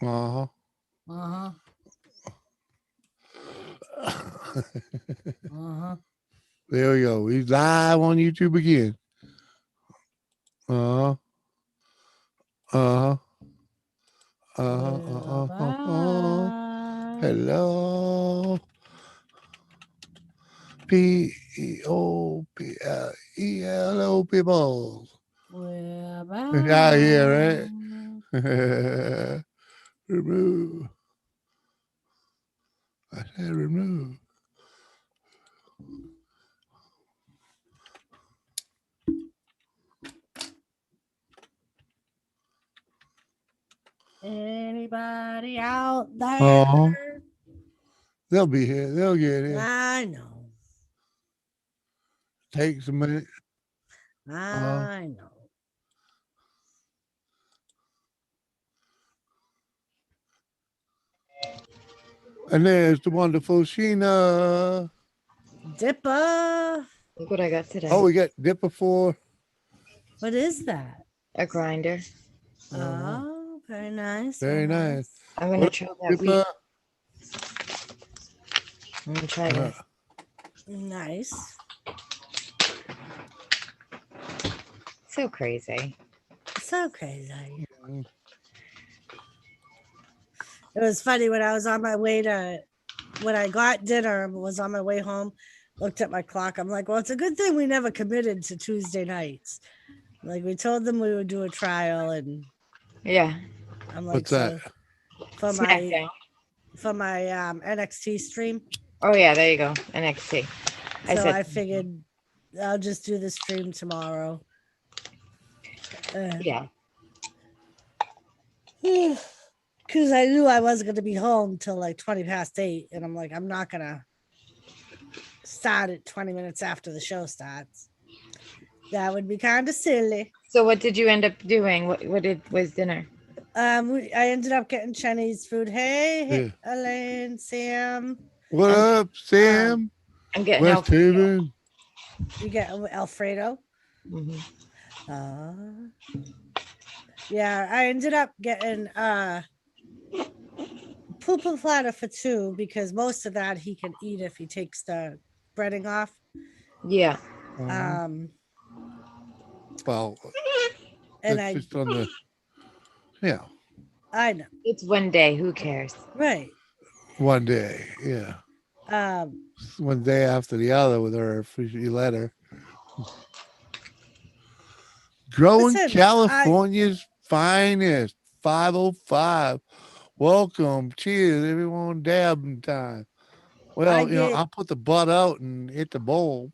Uh Uh-huh. huh. Uh-huh. There we go. He's live on YouTube again. Uh huh. Uh huh. Uh huh. Well, bye. Hello. P E O P L E L O people. Well, Yeah, yeah, bye. right. Remove. I said remove. Anybody out there? Oh, they'll be here. They'll get here. I know. Takes a minute. Uh, I know. and there's the wonderful Sheena. Dipper. Look what I got Oh, today. we got Dipper for. What is that? A grinder. Uh, Oh, very nice. Very very nice. nice. I'm gonna What try up, that wheat. Dipper? I'm gonna try Uh, this. Nice. So crazy. So crazy. It was funny when I was on my way to, when I got dinner, was on my way home, looked at my clock. I'm like, well, it's a good thing we never committed to Tuesday nights. Like we told them we would do a trial, and Yeah. I'm like, what's that? so for my SmackDown. NXT stream. Oh yeah, there you go. NXT. I So said I figured I'll just do the stream tomorrow. yeah. Because I knew I wasn't going to be home till like 20 past 8. And I'm like, I'm not going to start at 20 minutes after the show starts. That would be kind of silly. So what did you end up doing? What did was dinner? I ended up getting Chinese food. Hey, Yeah. Elaine, Sam. What I'm up, Sam? I'm getting West Alfredo. Haven. You get Alfredo. Mhm. Yeah, I ended up getting poo platter for 2 because most of that he can eat if he takes the breading off. Yeah. Um, Well, and that's just on the. Yeah, I know, It's one day. Who cares? right. one day. Yeah, Um, one day after the other with her fishy letter. Growing listen, California's finest. 505. Welcome. Cheers, everyone. Dabbing time. I Well, get I'll put the butt out and hit the bowl.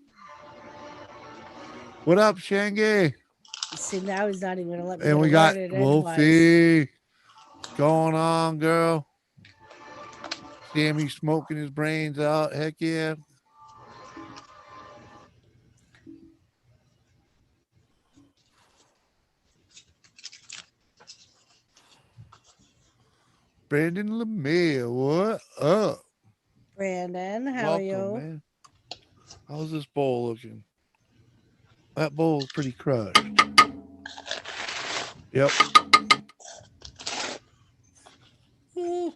What up, Shangy? see now he's not even gonna let me And get a we word got in edgewise. Wolfie. What's going on, girl? Sammy smoking his brains out. Heck yeah. Brandon Lemire, what up? Brandon, how are Welcome, you? man. How's this bowl looking? That bowl's pretty crushed. Yep. Hmm,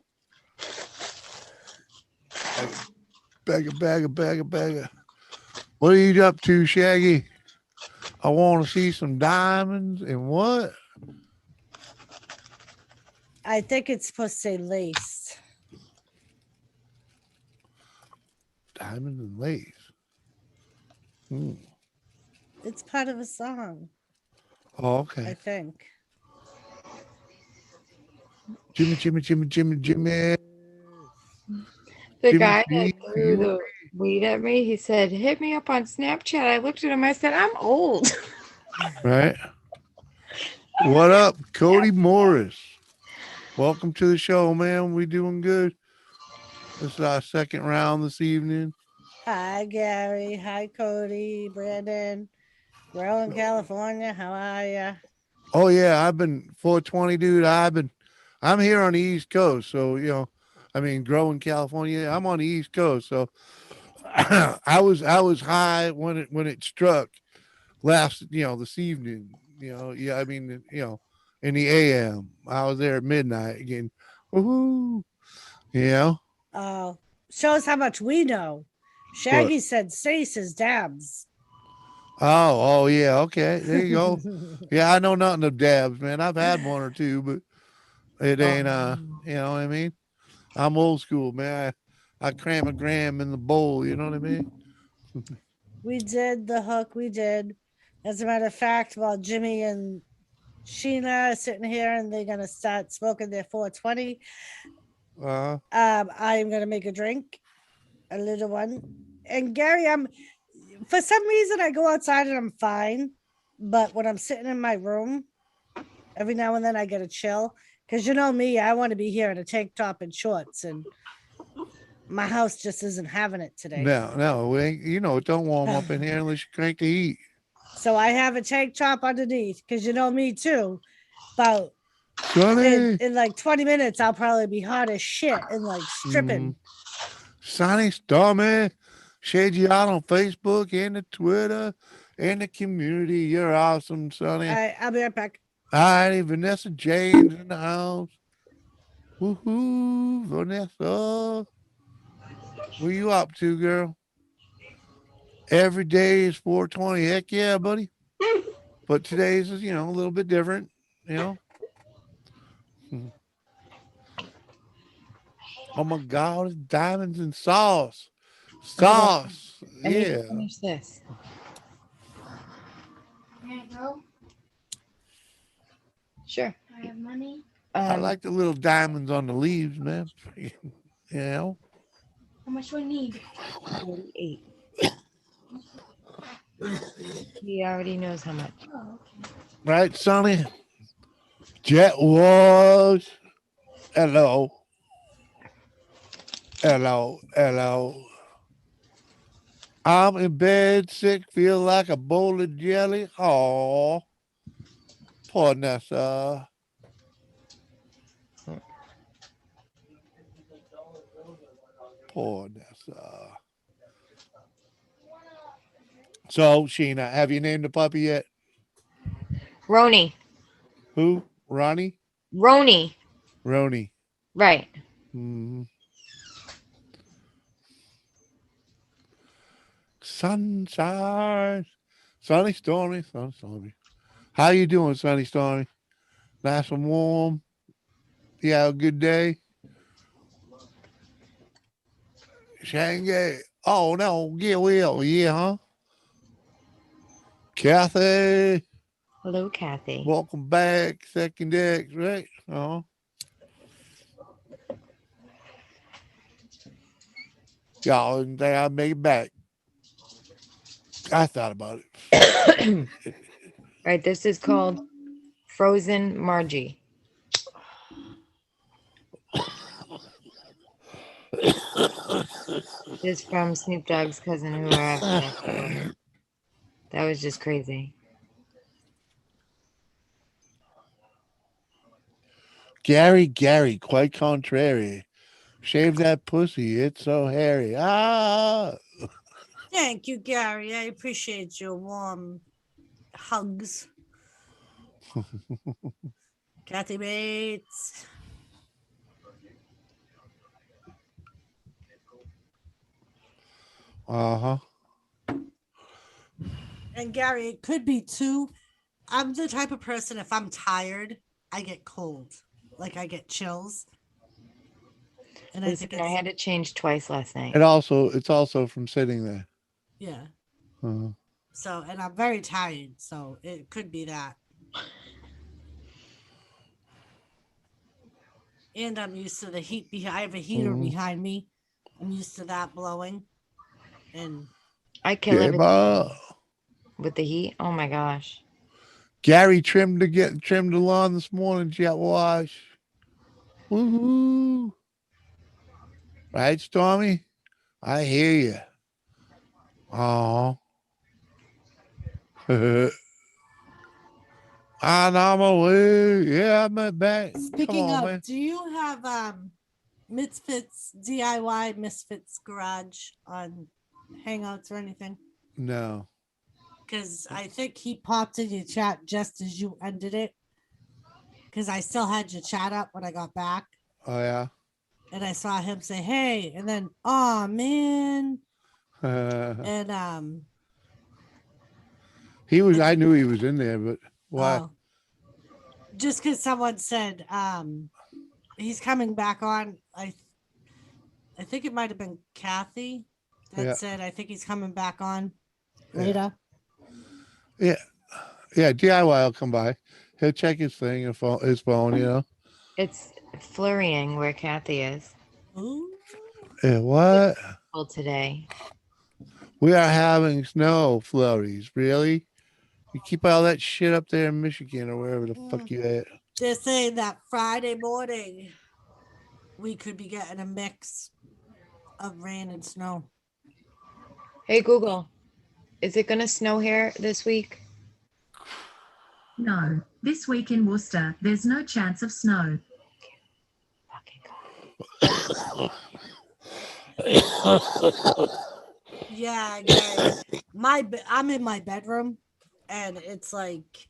Bagger. What are you up to, Shaggy? I want to see some diamonds and what? I think it's supposed to say laced. Diamonds and lace. Hmm. It's part of a song, Oh, I okay. think. Jimmy. The Jimmy guy that G for threw you. the weed at me, he said, "Hit me up on Snapchat." I looked at him. I said, "I'm old." Right. What up, Cody Morris? Welcome to the show, man. We doing good. This is our second round this evening. Hi, Gary. Hi, Cody. Brandon. We're in California. How are ya? Oh yeah, I've been 420, dude. I'm here on the East Coast, so I mean, growing California. I'm on the East Coast, so I was high when it struck last, this evening. Yeah, I mean, in the AM, I was there at midnight again, Woohoo. Yeah. Shows how much we know. Shaggy said Stace is dabs. Oh, yeah. Okay. There you go. Yeah, I know nothing of dabs, man. I've had one or two, but it ain't you know what I mean? I'm old school, man. I cram a gram in the bowl, you know what I mean? We did the hook. We did. As a matter of fact, while Jimmy and Sheena are sitting here and they're gonna start smoking their 420, Uh I'm gonna make a drink, a little one. And Gary, I'm for some reason I go outside and I'm fine, but when I'm sitting in my room, every now and then I get a chill. Cause you know me, I want to be here in a tank top and shorts, and my house just isn't having it today. no, we ain't, you know, it don't warm up in here unless you crank the heat. So I have a tank top underneath, because you know me too. About Sonny. in like 20 minutes, I'll probably be hot as shit and like stripping. Sonny Stormy. Shade you out on Facebook and the Twitter and the community. You're awesome, Sonny. I'll be right back. All righty, Vanessa James in the house. Woohoo, Vanessa. What you up to, girl? Every day is 420. Heck yeah, buddy. But today's is, you know, a little bit different, you know. Oh my God, it's diamonds and sauce. Sauce. I need Yeah. to finish this. Can I go? Sure. I have money. I like the little diamonds on the leaves, man. You know. How much do I need? 48. He already knows how much. Oh, okay. Right, Sonny? Jet Wars. Hello. Hello. Hello. I'm in bed, sick, feel like a bowl of jelly. Oh, poor Nessa. Poor Nessa. So, Sheena, have you named the puppy yet? Roni. Who? Ronnie? Roni. Roni. Right. Hmm. Sunshine. Sunny Stormy. Sunny Stormy. How you doing, Sunny Stormy? Nice and warm. You have a good day? Shanghai. Oh no, yeah, well, yeah, huh? Kathy, Hello, Kathy. welcome back. Second X, right? Y'all didn't think I'd make it back. I thought about it. Right. This is called Frozen Margie. This is from Snoop Dogg's cousin, whoever. That was just crazy. Gary, quite contrary. Shave that pussy. It's so hairy. Ah. Thank you, Gary. I appreciate your warm hugs. Kathy Bates. Uh-huh. And Gary, it could be too. I'm the type of person, if I'm tired, I get cold. Like I get chills. And I Listen, think I it's, had to change twice last night. It's also from sitting there. yeah. Uh-huh. So, and I'm very tired. So it could be that. And I'm used to the heat. I have a heater behind me. I'm used to that blowing. And I kill Yeah, everything ma. with the heat. Oh my gosh. Gary trimmed the lawn this morning, jet wash. Woohoo. Right, Stormy? I hear you. Oh. I'm on my way. Yeah, I'm back. Come speaking on, of, man. do you have Misfits DIY Misfits Garage on Hangouts or anything? No. Because I think he popped in your chat just as you ended it. Because I still had your chat up when I got back. Oh yeah. and I saw him say, "Hey," and then, "Oh man," and He was. I knew he was in there, but why? oh, just because someone said he's coming back on. I think it might have been Kathy that Yeah. said, "I think he's coming back on Yeah. later." Yeah. Yeah. DIY will come by. He'll check his thing and phone, his phone. You know. It's flurrying where Kathy is. Ooh. Yeah. What? Well, today. We are having snow flurries. Really? You keep all that shit up there in Michigan or wherever the fuck you at. They're saying that Friday morning we could be getting a mix of rain and snow. Hey Google, is it gonna snow here this week? No, this week in Worcester, there's no chance of snow. Fucking God. Yeah, guys. I'm in my bedroom, and it's like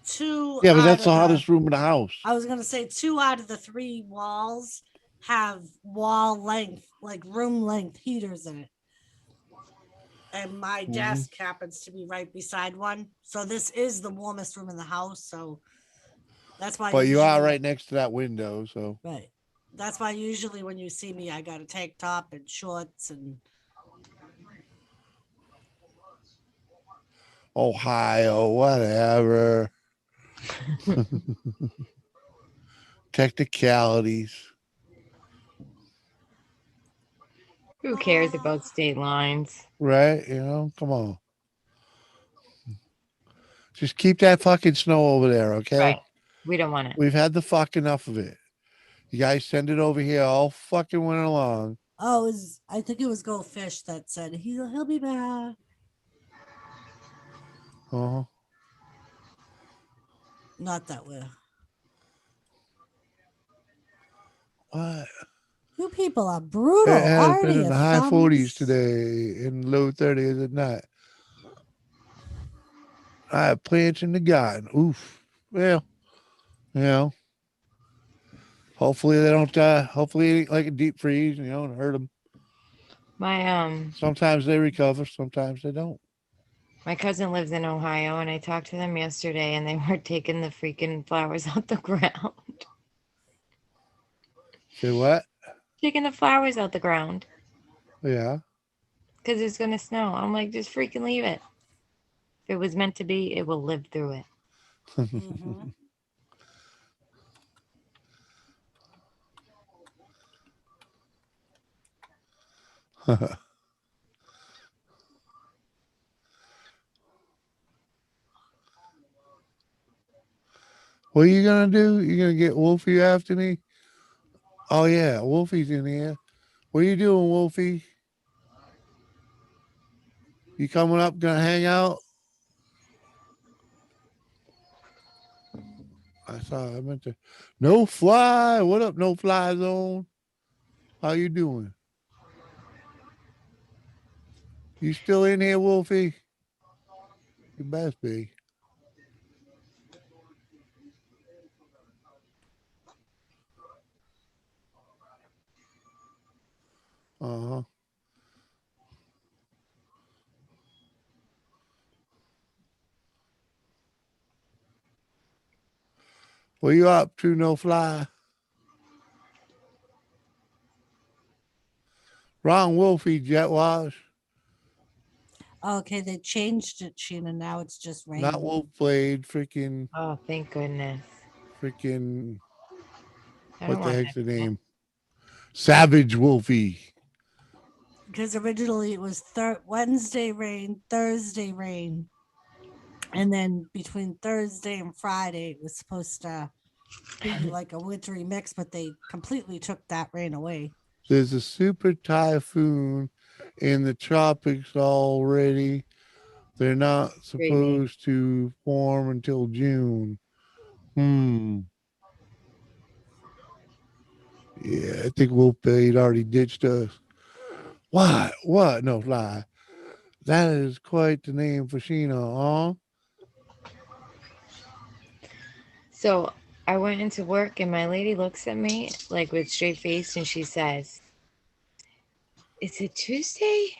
two. Yeah, but out that's of the hottest room in the house. I was gonna say 2 out of the 3 walls have wall length, like room length heaters in it. And my desk happens to be right beside one. So this is the warmest room in the house. So that's why But you are usually- right next to that window, so Right. That's why usually when you see me, I got a tank top and shorts and Ohio, whatever. Technicalities. Who cares about state lines? Right? You know, come on. Just keep that fucking snow over there, okay? Right. We don't want it. We've had the fuck enough of it. You guys send it over here all fucking winter long. I think it was Goldfish that said he'll be back. Uh-huh. Not that way. What? You people are brutal. It has Already been in a the high thumbs. 40s today and low 30s at night. I have plants in the garden. Oof. Well, you know. Hopefully they don't hopefully it ain't like a deep freeze, you know, and hurt them. Sometimes they recover, sometimes they don't. My cousin lives in Ohio, and I talked to them yesterday, and they were taking the freaking flowers out the ground. Say what? Taking the flowers out the ground Yeah. because it's gonna snow. I'm like, just freaking leave it. If it was meant to be, it will live through it. Mhm. What are you gonna do? You gonna get Wolfie after me? Oh yeah, Wolfie's in here. What are you doing, Wolfie? You coming up? Gonna hang out? I meant to. No fly. What up, no fly zone? How you doing? You still in here, Wolfie? You best be. Uh-huh. What you up to, no fly? Wrong Wolfie, Jet Wash. Okay, they changed it, Sheena. Now it's just rain. Not Wolf Blade, freaking Oh, thank goodness. I I don't what the want heck's the that. name? Savage Wolfie. Because originally it was Wednesday rain, Thursday rain, and then between Thursday and Friday it was supposed to be like a wintry mix, but they completely took that rain away. There's a super typhoon in the tropics already. They're not supposed to form until June. Yeah, I think Wolf Blade already ditched us. What? What? No fly. That is quite the name for Sheena, huh? So I went into work and my lady looks at me like with straight face and she says, "Is it Tuesday?"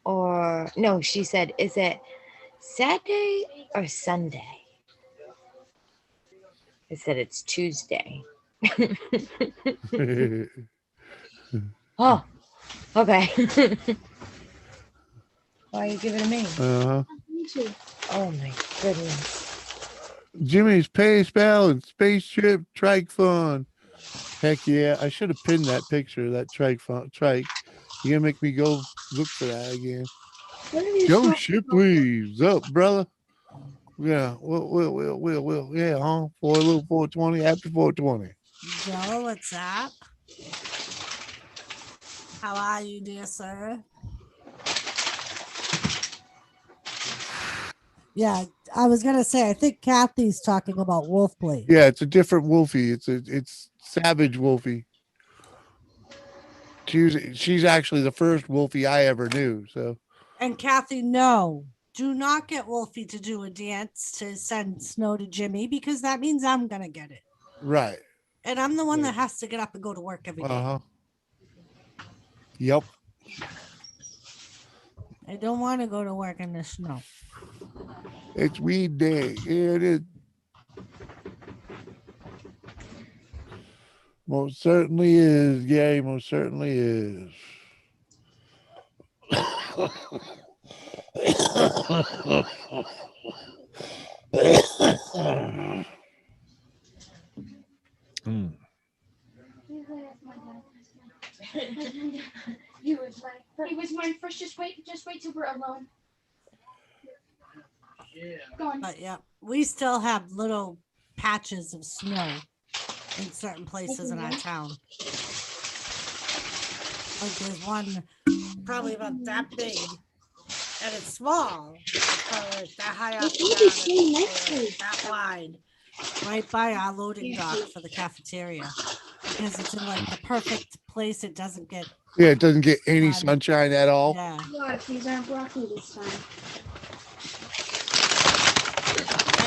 Or no, she said, "Is it Saturday or Sunday?" I said, "It's Tuesday." Oh, okay. Why are you giving it to me? Me too. Oh my goodness. Jimmy's Space Balance Spaceship Trike Fun. Heck yeah. I should have pinned that picture of that trike fun trike. You're gonna make me go look for that again. What are you Go talking Shipley's up, brother. Yeah, we'll. Yeah, huh? For a little 420 after 420. Joe, what's up? How are you, dear sir? Yeah, I was gonna say, I think Kathy's talking about Wolf Blade. Yeah, it's a different Wolfie. It's Savage Wolfie. She's actually the first Wolfie I ever knew. So And Kathy, no, do not get Wolfie to do a dance to send snow to Jimmy because that means I'm gonna get it. right. And I'm the one that has to get up and go to work every day. Uh-huh. Yep. I don't want to go to work in the snow. It's weed day. Yeah, it is. Most certainly is. Yeah, he most certainly is. Mm. Usually that's my dad. He was mine first. Just wait till we're alone. Go on. But yeah, we still have little patches of snow in certain places in our town. Like there's one probably about that big, and it's small. It's probably like that high up, It's and really down, staying and next it's to like that wide, right by our loading dock for the cafeteria, because it's in like the perfect place. It doesn't get Yeah, it doesn't get any Sun. sunshine at all. yeah. Look, these aren't broccoli this time.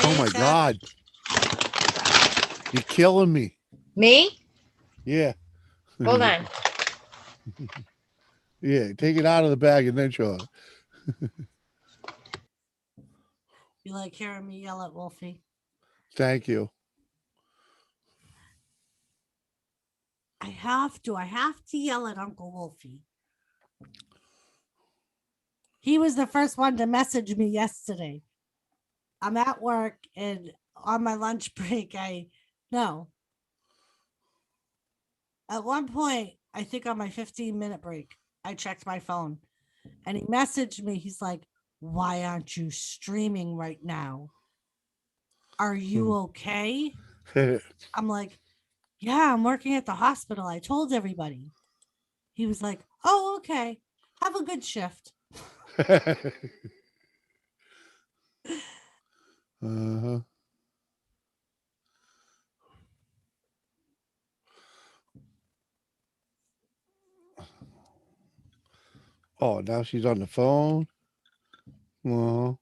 Oh my God. You're killing me. Me? Yeah. Hold on. Yeah, take it out of the bag and then show it. You like hearing me yell at Wolfie? Thank you. I have to yell at Uncle Wolfie. He was the first one to message me yesterday. I'm at work and on my lunch break, at one point, I think on my 15-minute break, I checked my phone and he messaged me. He's like, "Why aren't you streaming right now? Are you okay?" I'm like, "Yeah, I'm working at the hospital. I told everybody." He was like, "Oh, okay. Have a good shift." Uh-huh. Oh, now she's on the phone. Well,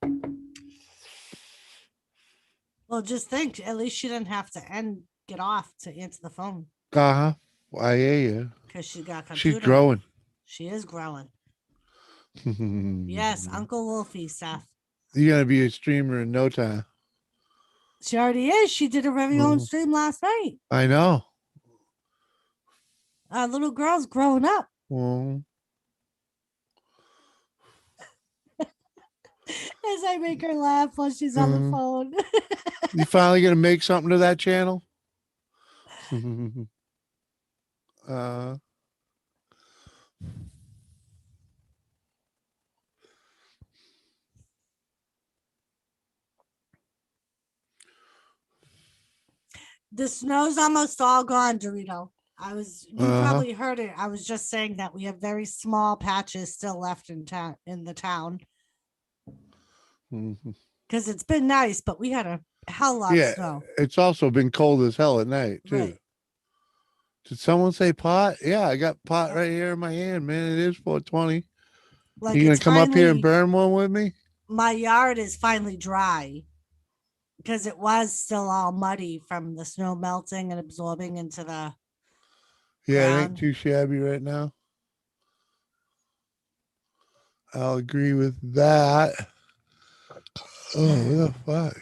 Well, just think, at least she didn't have to get off to answer the phone uh-huh. I hear you. because she got computer. She's growing. She is growing. You're Yes, Uncle Wolfie, Seth. gonna be a streamer in no time. She already is. She did her very own Mhm. stream last night. I know. Our little girl's growing up. Well, As I make her laugh while she's on the phone. you finally gonna make something to that channel? The snow's almost all gone, Dorito. You probably heard it. I was just saying that we have very small patches still left in town, in the town. Because it's been nice, but we had a hell lot of snow. It's also been cold as hell at night too. Right. Did someone say pot? Yeah, I got pot right here in my hand, man. It is 420. Like You gonna it's come up here and finally- burn one with me? My yard is finally dry. because it was still all muddy from the snow melting and absorbing into the Yeah, it ain't ground. too shabby right now. I'll agree with that. Oh, what the fuck?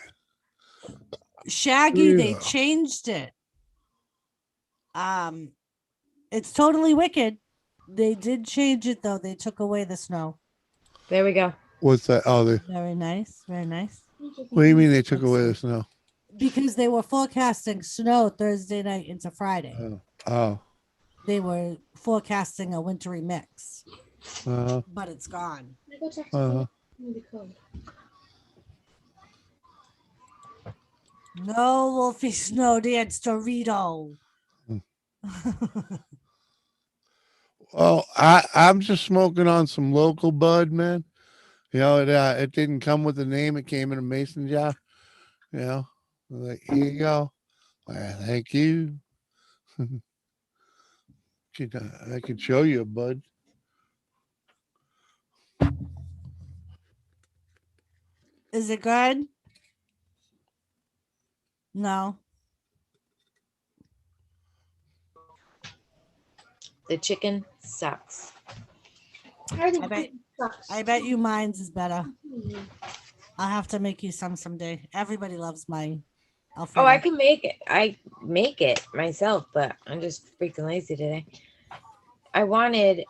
Shaggy, they Yeah. changed it. It's totally wicked. They did change it though. They took away the snow. There we go. What's that? Oh, Very nice. Very nice. what do you mean they took Let's away see. the snow? Because they were forecasting snow Thursday night into Friday. Oh, They were forecasting a wintry mix, uh, but it's gone. Go text uh, the code. No Wolfie Snow Dance Dorito. well, I'm just smoking on some local bud, man. You know, it didn't come with a name. It came in a mason jar. You know, like here you go. Thank you. I could show you a bud. Is it good? No. The chicken sucks. I bet you mine's is better. I'll have to make you some someday. Everybody loves my Alfredo. Oh, I can make it. I make it myself, but I'm just freaking lazy today. I wanted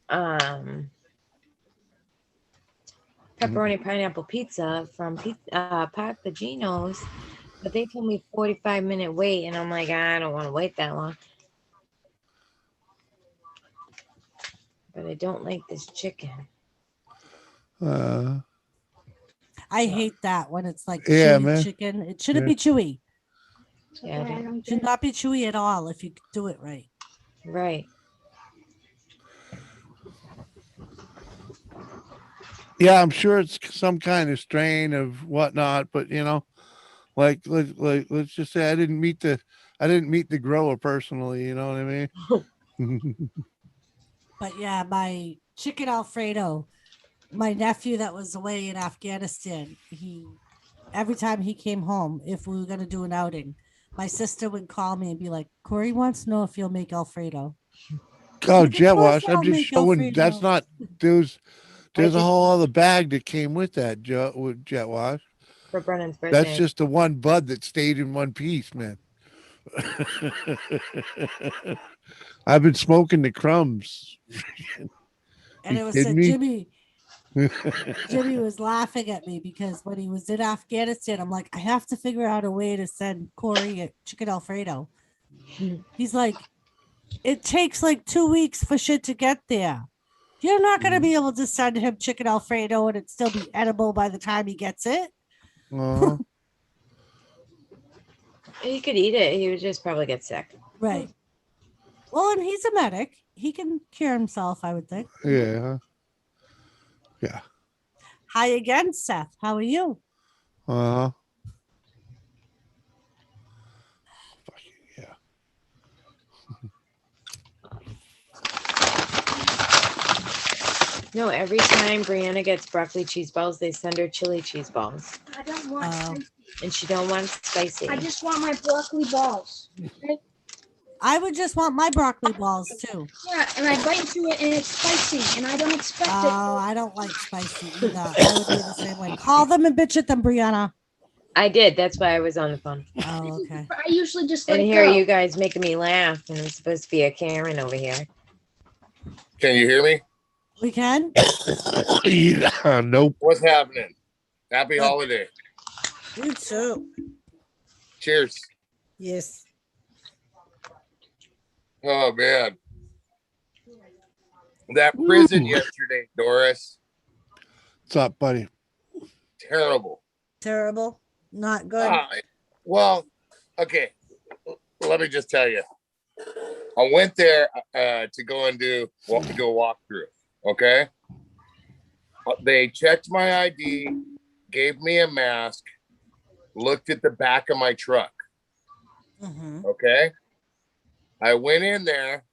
pepperoni pineapple pizza from Papa Gino's, but they told me 45-minute wait, and I'm like, I don't want to wait that long. But I don't like this chicken. I hate that when it's like Yeah, chewy man. chicken. It shouldn't Yeah. be chewy. Yeah, I I don't Should not be chewy at all if you do it right. right. Yeah, I'm sure it's some kind of strain of whatnot, but you know, let's just say I didn't meet the grower personally. You know what I mean? But yeah, my chicken Alfredo, my nephew that was away in Afghanistan, every time he came home, if we were gonna do an outing, my sister would call me and be like, Corey wants to know if you'll make Alfredo. Oh, Like, of jet course wash. I'm I'll just make showing. That's Alfredo. not. There's I a just whole other bag that came with that with jet wash. for Brennan's birthday. That's just the one bud that stayed in one piece, man. I've been smoking the crumbs. And You it was kidding me? Jimmy was laughing at me because when he was in Afghanistan, I'm like, I have to figure out a way to send Corey a chicken Alfredo. He's like, it takes like 2 weeks for shit to get there. You're not going to be able to send him chicken Alfredo and it still be edible by the time he gets it. Uh-huh. He could eat it. He would just probably get sick. Right. Well, and he's a medic. He can cure himself, I would think. Yeah. Yeah. Hi again, Seth. How are you? Uh-huh. Yeah. No, every time Brianna gets broccoli cheese balls, they send her chili cheese balls, I don't want spicy. and she don't want spicy. I just want my broccoli balls. I would just want my broccoli balls too. Yeah, and I bite into it and it's spicy, and I don't expect it. Oh, I don't like spicy either. I would be the same way. Call them and bitch at them, Brianna. I did. That's why I was on the phone. Oh, okay. I usually just let And it here go. you guys making me laugh, and I'm supposed to be a Karen over here. Can you hear me? We can? Yeah, nope. What's happening? Happy holiday. You too. Cheers. Yes. Oh man. That prison Ooh. yesterday, Doris. What's up, buddy? Terrible. Terrible. Not good. Well, okay. Let me just tell you. I went there to go and do a walkthrough. Okay. They checked my ID, gave me a mask, looked at the back of my truck. Mhm. Okay. I went in there,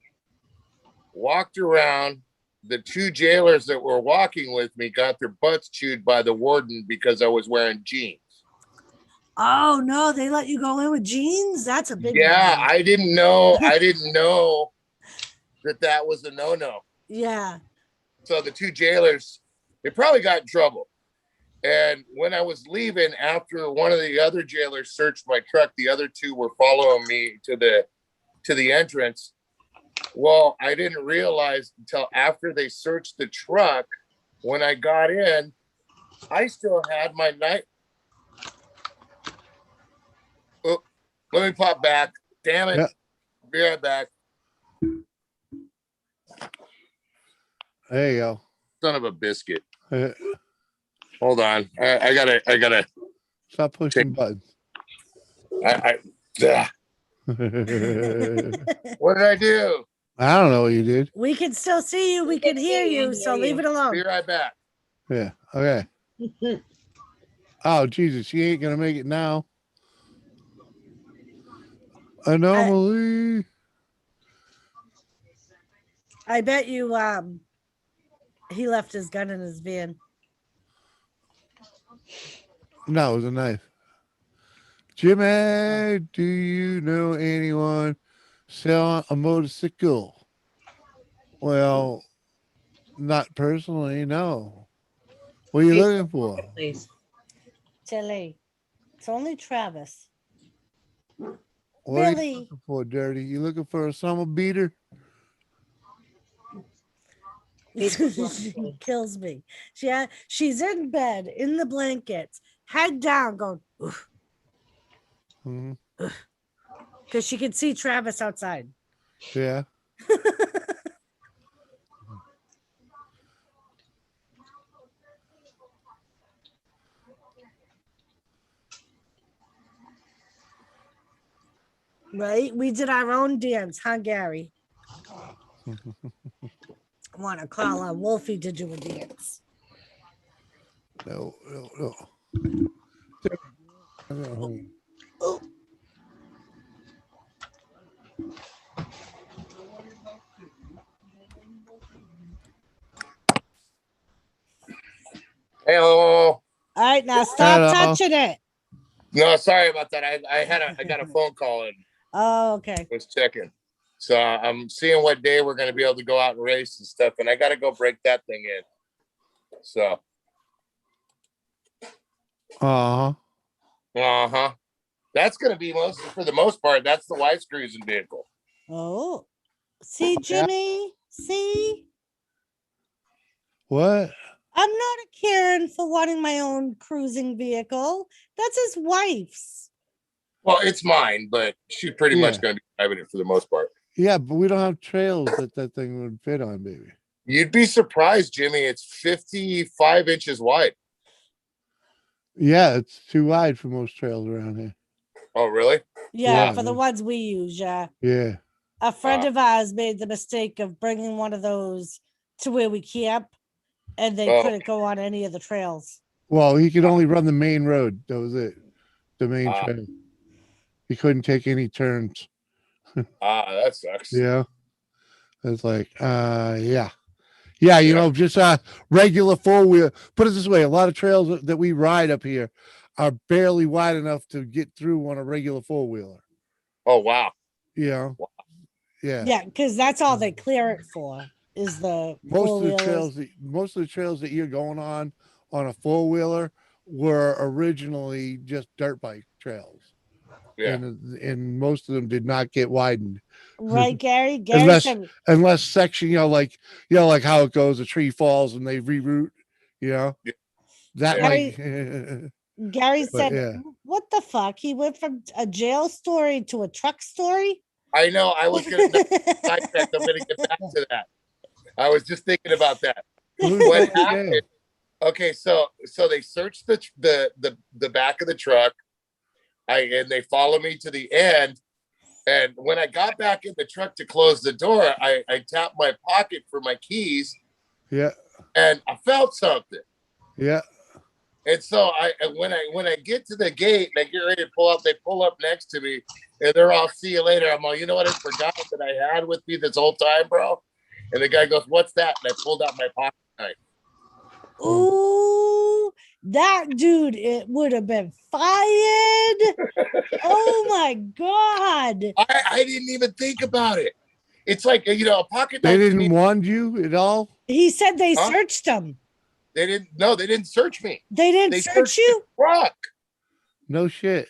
walked around. The two jailers that were walking with me got their butts chewed by the warden because I was wearing jeans. Oh no, they let you go in with jeans? That's a big Yeah, one. I didn't know. I didn't know that was a no-no. Yeah. So the two jailers, they probably got in trouble. And when I was leaving, after one of the other jailers searched my truck, the other two were following me to the entrance. Well, I didn't realize until after they searched the truck. When I got in, I still had my knife. Oh, let me pop back. Damn it. Yeah. Be right back. There you go. Son of a biscuit. Uh, Hold on. I gotta. Stop pushing buttons. I I what did I do? don't know what you did. We can still see you. We can hear you. So leave it Be alone. right back. Yeah. Okay. Oh Jesus, she ain't gonna make it now. Anomaly. I bet you he left his gun in his van. No, it was a knife. Jimmy, do you know anyone selling a motorcycle? Well, not personally, no. What are you looking for? Please. Chile. It's only Travis. What are you Billy. looking for, Dirty? You looking for a summer beater? She kills me. She's in bed in the blankets, head down, going Mhm. because she can see Travis outside. Yeah. Right? We did our own dance, huh, Gary? I want to call on Wolfie to do a dance. No. No. Hey, All right, now stop Hello. touching it. no, sorry about that. I got a phone call and Oh, okay. was checking. So I'm seeing what day we're gonna be able to go out and race and stuff, and I gotta go break that thing in. So Uh-huh. That's gonna be for the most part, that's the wife's cruising vehicle. Oh, see, Jimmy? See? What? I'm not a Karen for wanting my own cruising vehicle. That's his wife's. Well, it's mine, but she's pretty Yeah. much gonna be driving it for the most part. Yeah, but we don't have trails that thing would fit on, baby. You'd be surprised, Jimmy. It's 55 inches wide. Yeah, it's too wide for most trails around here. Oh, really? Yeah, Yeah, for the yeah. ones we use, yeah. Yeah. A friend of ours made the mistake of bringing one of those to where we camp, and they Oh. couldn't go on any of the trails. Well, he could only run the main road. That was it. The main trail. He couldn't take any turns. That sucks. Yeah. It's like, yeah. Yeah, you Yeah. know, just regular four-wheel. Put it this way, a lot of trails that we ride up here are barely wide enough to get through on a regular four-wheeler. Oh, wow. You know? Wow. Yeah. Yeah, because that's all they clear it for is the Most of the four-wheelers. trails that you're going on a four-wheeler were originally just dirt bike trails. Yeah. And most of them did not get widened. Right, Gary? Gary Unless- said, Unless section, like how it goes, a tree falls and they reroute, you know. Yeah. That Yeah. Gary But, said, yeah. what the fuck? He went from a jail story to a truck story? I know. I was going to sidetrack. I'm going to get back to that. I was just thinking about that. What happened? Okay, so they searched the back of the truck. And they follow me to the end. And when I got back in the truck to close the door, I tapped my pocket for my keys. Yeah. And I felt something. Yeah. And so when I get to the gate and I get ready to pull up, they pull up next to me and they're all, see you later. I'm all, you know what I forgot that I had with me this whole time, bro? And the guy goes, what's that? And I pulled out my pocket knife. Ooh, that dude, it would have been fired. Oh my God. I didn't even think about it. It's like, a pocket They knife to didn't me. warn you at all? He said they Huh? searched him. They didn't. No, they didn't search me. They didn't They search searched you. the truck. No shit.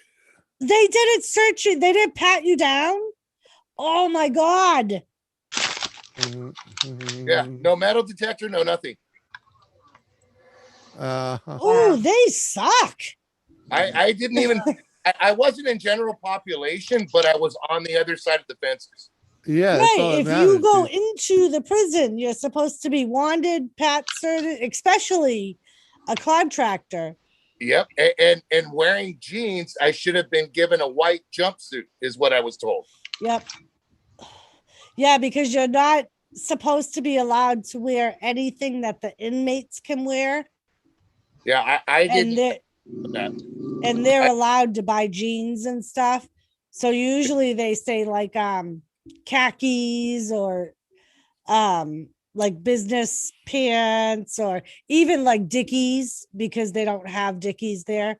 They didn't search you. They didn't pat you down. Oh my God. Yeah, no metal detector, no nothing. Oh, they suck. I didn't even. I wasn't in general population, but I was on the other side of the fences. Yeah, that's all Right. that If you matters, go dude. into the prison, you're supposed to be wanted, pat certain, especially a contractor. Yep, and wearing jeans, I should have been given a white jumpsuit, is what I was told. Yep. Yeah, because you're not supposed to be allowed to wear anything that the inmates can wear. Yeah, I And didn't. they're That. and they're allowed to buy jeans and stuff. So usually they say like khakis or like business pants or even like Dickies because they don't have Dickies there.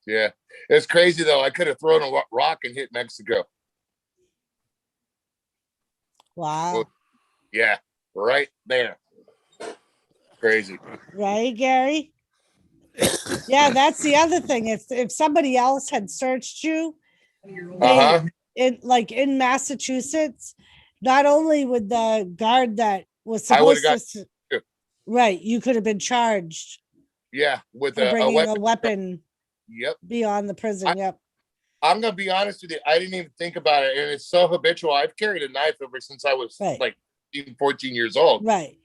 Yeah, it's crazy though. I could have thrown a rock and hit Mexico. Wow. Yeah, right there. Crazy. Right, Gary? Yeah, that's the other thing. If somebody else had searched you, Uh-huh. in Massachusetts, not only would the guard that was I would've supposed to, got- right, you could have been charged Yeah, with for a bringing weapon. a weapon Yep. beyond the prison. Yep. I'm gonna be honest with you. I didn't even think about it, and it's so habitual. I've carried a knife ever since I was Right. like even 14 years old. Right.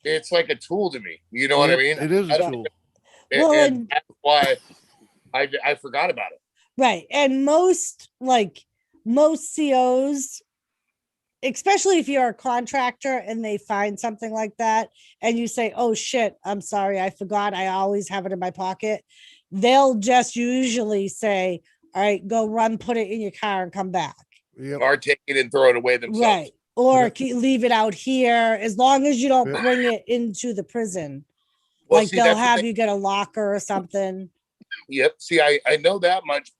It's like a tool to me. You know what I mean? It is I a don't- tool. Well, and and- that's why I forgot about it. Right. And most COs, especially if you're a contractor and they find something like that and you say, oh shit, I'm sorry, I forgot. I always have it in my pocket. They'll just usually say, all right, go run, put it in your car and come back. Yep. Or take it and throw it away themselves. Right. Or Yep. leave it out here as long as you don't Yep. bring it into the prison. Well, Like see, they'll that's the have thing. you get a locker or something. Yep. See, I know that much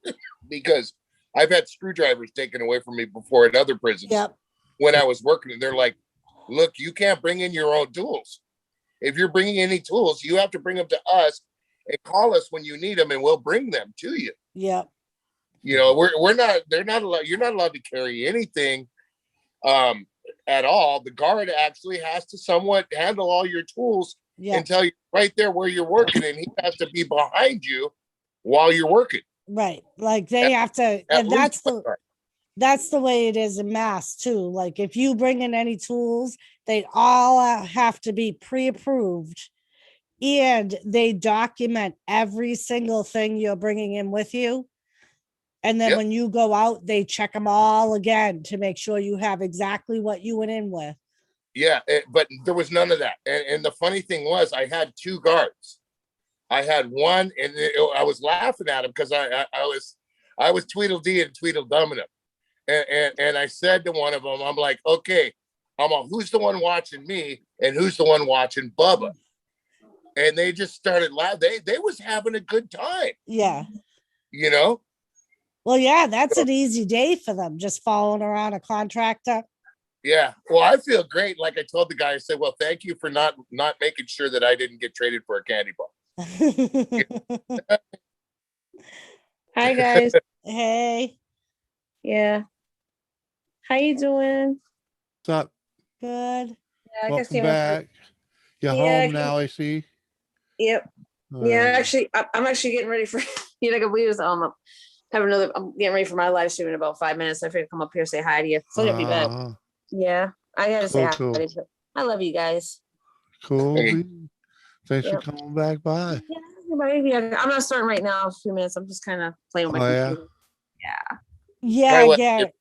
because I've had screwdrivers taken away from me before at other prisons. Yep. When I was working, and they're like, "Look, you can't bring in your own tools. If you're bringing any tools, you have to bring them to us and call us when you need them, and we'll bring them to you." Yep. You know, we're not. They're not allowed. You're not allowed to carry anything, at all. The guard actually has to somewhat handle all your tools Yep. and tell you right there where you're working, and he has to be behind you while you're working. Right. Like they have to, At and least one guard. that's the way it is in Mass too. Like if you bring in any tools, they all have to be pre-approved and they document every single thing you're bringing in with you. And then Yep. when you go out, they check them all again to make sure you have exactly what you went in with. Yeah, but there was none of that. And the funny thing was, I had two guards. I had one, and I was laughing at him because I was Tweedledee and Tweedledum him. And I said to one of them, I'm like, okay, who's the one watching me and who's the one watching Bubba? And they just started laughing. They was having a good time, Yeah. you know? Well, yeah, that's an easy day for them, just following around a contractor. Yeah. Well, I feel great. Like I told the guy, I said, well, thank you for not making sure that I didn't get traded for a candy bar. Hi guys. Hey, Yeah. How you doing? What's up? good. Yeah, I Welcome guess came up for- back. You're Yeah, home now, I see. Yep. All Yeah, right. actually, I'm actually getting ready for. You know, we was I'm getting ready for my live stream in about 5 minutes. I figured to come up here say hi to you. So I'll be back. Uh-huh. Yeah, I gotta say Cool, hi. cool. To you. I love you guys. Cool. Hey. Thanks Yep. for coming back by. Yeah, maybe I'm not starting right now. A few minutes. I'm just kind of playing with my Oh, yeah? computer. Yeah, what? Gary.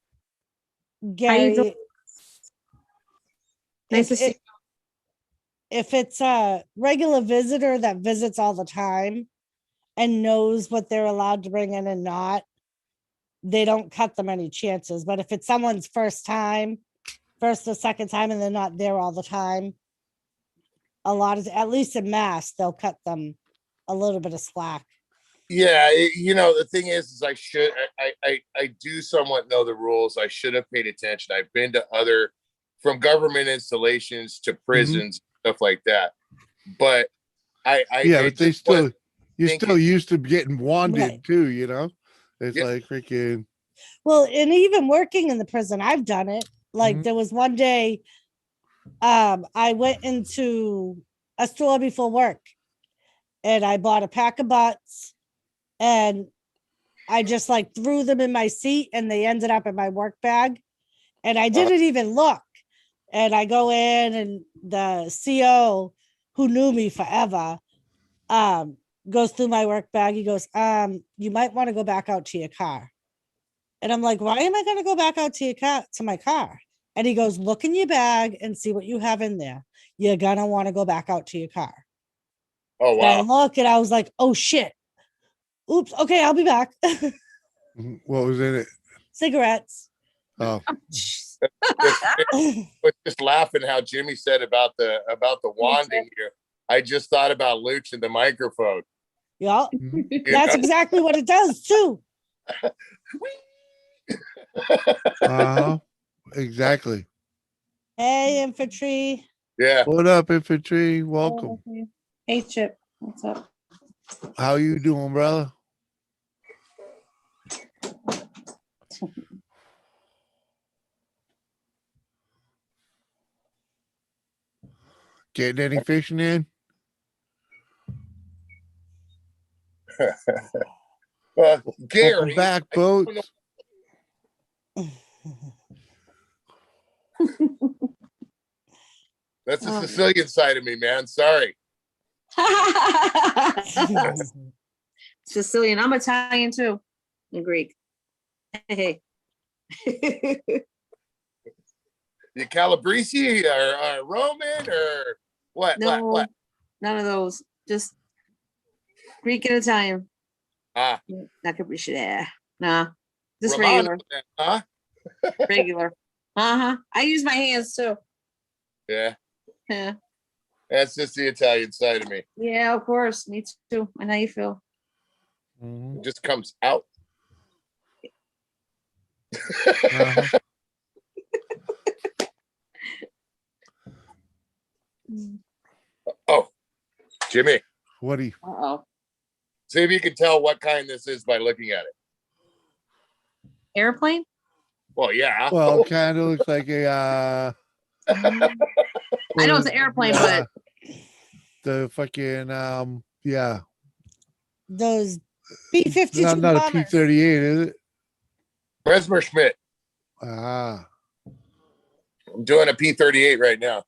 doing? Gary, Nice to if see. it- if it's a regular visitor that visits all the time and knows what they're allowed to bring in and not, they don't cut them any chances. But if it's someone's first or second time and they're not there all the time, a lot of, at least in Mass, they'll cut them a little bit of slack. Yeah, the thing is I do somewhat know the rules. I should have paid attention. I've been to from government installations to prisons, stuff like that. But but they still, you're still used to getting wanded Right. too, It's Yeah. like freaking. Well, and even working in the prison, I've done it. Like Mhm. there was one day, I went into a store before work and I bought a pack of butts and I just like threw them in my seat and they ended up in my work bag. And I didn't even look. And I go in and the CO who knew me forever, goes through my work bag. He goes, you might want to go back out to your car. And I'm like, why am I going to go back out to your car, to my car? And he goes, look in your bag and see what you have in there. You're going to want to go back out to your car. Oh, And I wow. look and I was like, oh shit. Oops. Okay. I'll be back. What was in it? Cigarettes. Oh, I was just laughing how Jimmy said about the wanding here. I just thought about Luch and the microphone. Yeah. mhm. That's exactly what it does too. Uh-huh. Exactly. Hey, infantry. Yeah. What up, infantry? Welcome. Hey, Chip. What's up? How you doing, brother? Getting any fishing in? Gary. Welcome back, I don't boats. That's the Oh. Sicilian side of me, man. Sorry. Sicilian. I'm Italian too. And Greek. Hey. You Calabrese or Roman or what? No, What? none of those. Just Greek and Italian. Ah, Not Capricci there. Nah. Just Romano, regular. then, huh? Regular. Uh-huh. I use my hands too. Yeah, Yeah. that's just the Italian side of me. Yeah, of course. Me too. And how you feel? Mhm. It just comes out. Uh-huh. Oh, Jimmy, What Uh-oh. see if you can tell what kind this is by looking at it. Airplane? Well, yeah. Well, it kind of looks like a I know it's an airplane, but the fucking yeah. Those B-52 Not a bombers. P-38, is it? Messerschmitt. Ah, I'm doing a P-38 right now.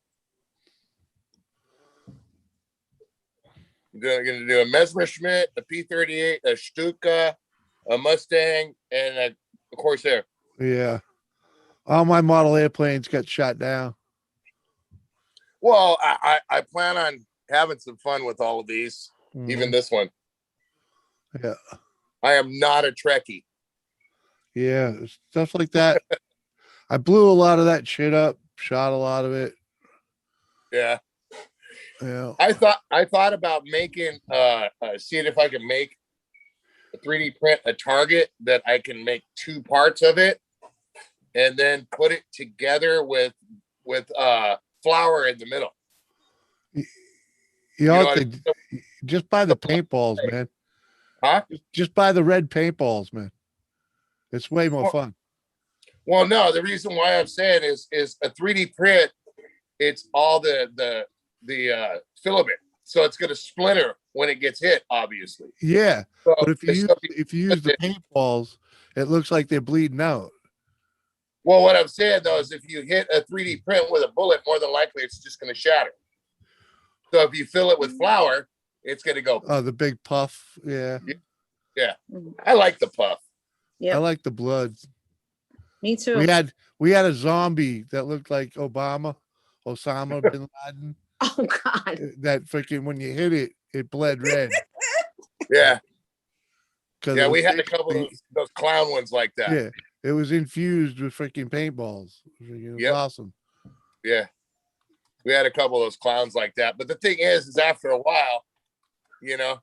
I'm gonna do a Messerschmitt, a P-38, a Stuka, a Mustang, and a Corsair. yeah. All my model airplanes got shot down. Well, I plan on having some fun with all of these, even Mhm. this one. Yeah. I am not a Trekkie. Yeah, stuff like that. I blew a lot of that shit up, shot a lot of it. Yeah. Yeah. I thought about making seeing if I can make a 3D print a target that I can make two parts of it and then put it together with flour in the middle. You know, know what what they, just buy the paintballs, man. Huh? Just buy the red paintballs, man. It's way more fun. Well, no, the reason why I'm saying is a 3D print, it's all the filament. So it's gonna splinter when it gets hit, obviously. Yeah, So, but if you so- use the paintballs, it looks like they're bleeding out. well, what I'm saying though is if you hit a 3D print with a bullet, more than likely it's just gonna shatter. So if you fill it with flour, it's gonna go. Oh, the big puff. Yeah, I like the puff. Yep. I like the blood. Me too. We had a zombie that looked like Osama bin Laden. Oh God. That freaking when you hit it, it bled red. Yeah, 'Cause yeah, it we was had a couple of those clown ones like that. Yeah, it was infused with freaking paintballs. It was Yep. awesome. Yeah. we had a couple of those clowns like that. But the thing is after a while, you know,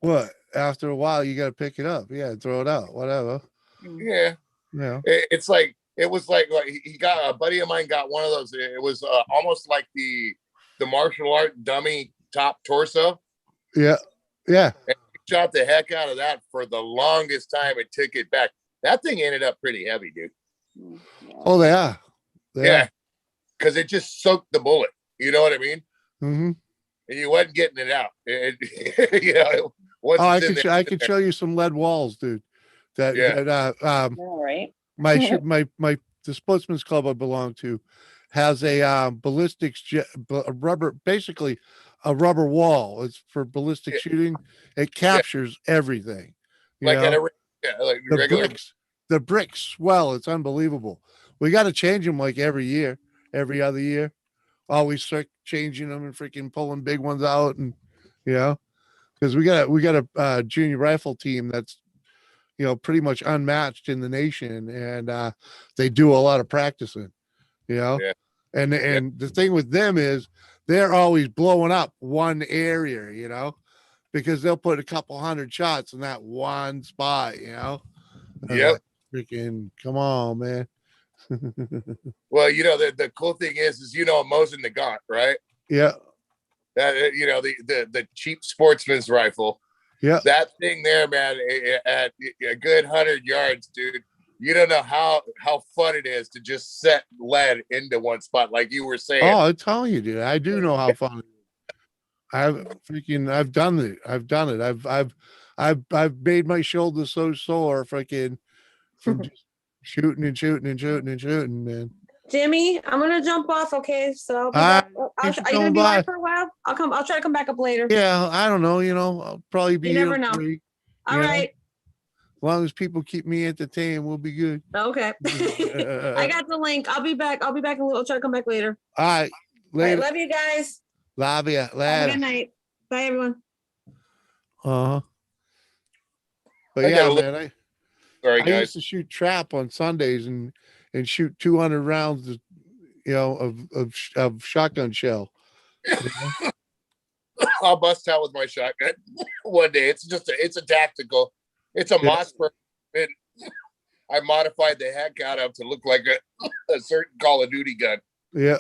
What? After a while, you got to pick it up. Yeah, throw it out. Whatever. yeah, Yeah. it's like it was like he got a buddy of mine got one of those. It was almost like the martial art dummy top torso. Yeah. Yeah. Shot the heck out of that for the longest time. It took it back. That thing ended up pretty heavy, dude. Oh, they are. Yeah, because it just soaked the bullet. You know what I mean? Mm-hmm. And you wasn't getting it out. You know, once Oh, it's in there, I could show you some lead walls, dude. That, Yeah. All right. the sportsman's club I belong to has a ballistics a rubber, basically a rubber wall. It's for ballistic Yeah. shooting. It captures everything. You like at know? like the regular. bricks swell. It's unbelievable. We got to change them like every year, every other year. Always start changing them and freaking pulling big ones out, and you know, because we got a junior rifle team that's, you know, pretty much unmatched in the nation, and they do a lot of practicing, you know. Yeah. And the thing with them is they're always blowing up one area, you know, because they'll put a couple hundred shots in that one spot, you know. Yep. Freaking come on, man. Well, you know, the cool thing is you know, Mosin Nagant, right? Yeah. That you know, the cheap sportsman's rifle. Yeah. That thing there, man, at a good 100 yards, dude. You don't know how fun it is to just set lead into one spot, like you were saying. Oh, I'm telling you, dude. I do know how fun it is. I've done it. I've made my shoulder so sore freaking from just shooting and shooting and shooting and shooting, man. Jimmy, I'm gonna jump off. Okay, so I'll be All back. right, Are thanks you for gonna coming be by. live for a while? I'll try to come back up later. Yeah, I don't know, you know, I'll probably be You here never know. 3. All you know? right. As long as people keep me entertained, we'll be good. Okay. I got the link. I'll be back. I'll be back in a little. I'll try to come back later. All right, All right, later. love you guys. Love ya. Have a Later. good night. Bye, everyone. Uh-huh. But I yeah, gotta look- man, Sorry, I used guys. to shoot trap on Sundays and shoot 200 rounds, you know, of shotgun shell. You know? I'll bust out with my shotgun one day. It's a tactical. It's a Yeah. Mossberg. And I modified the heck out of to look like a certain Call of Duty gun. Yeah.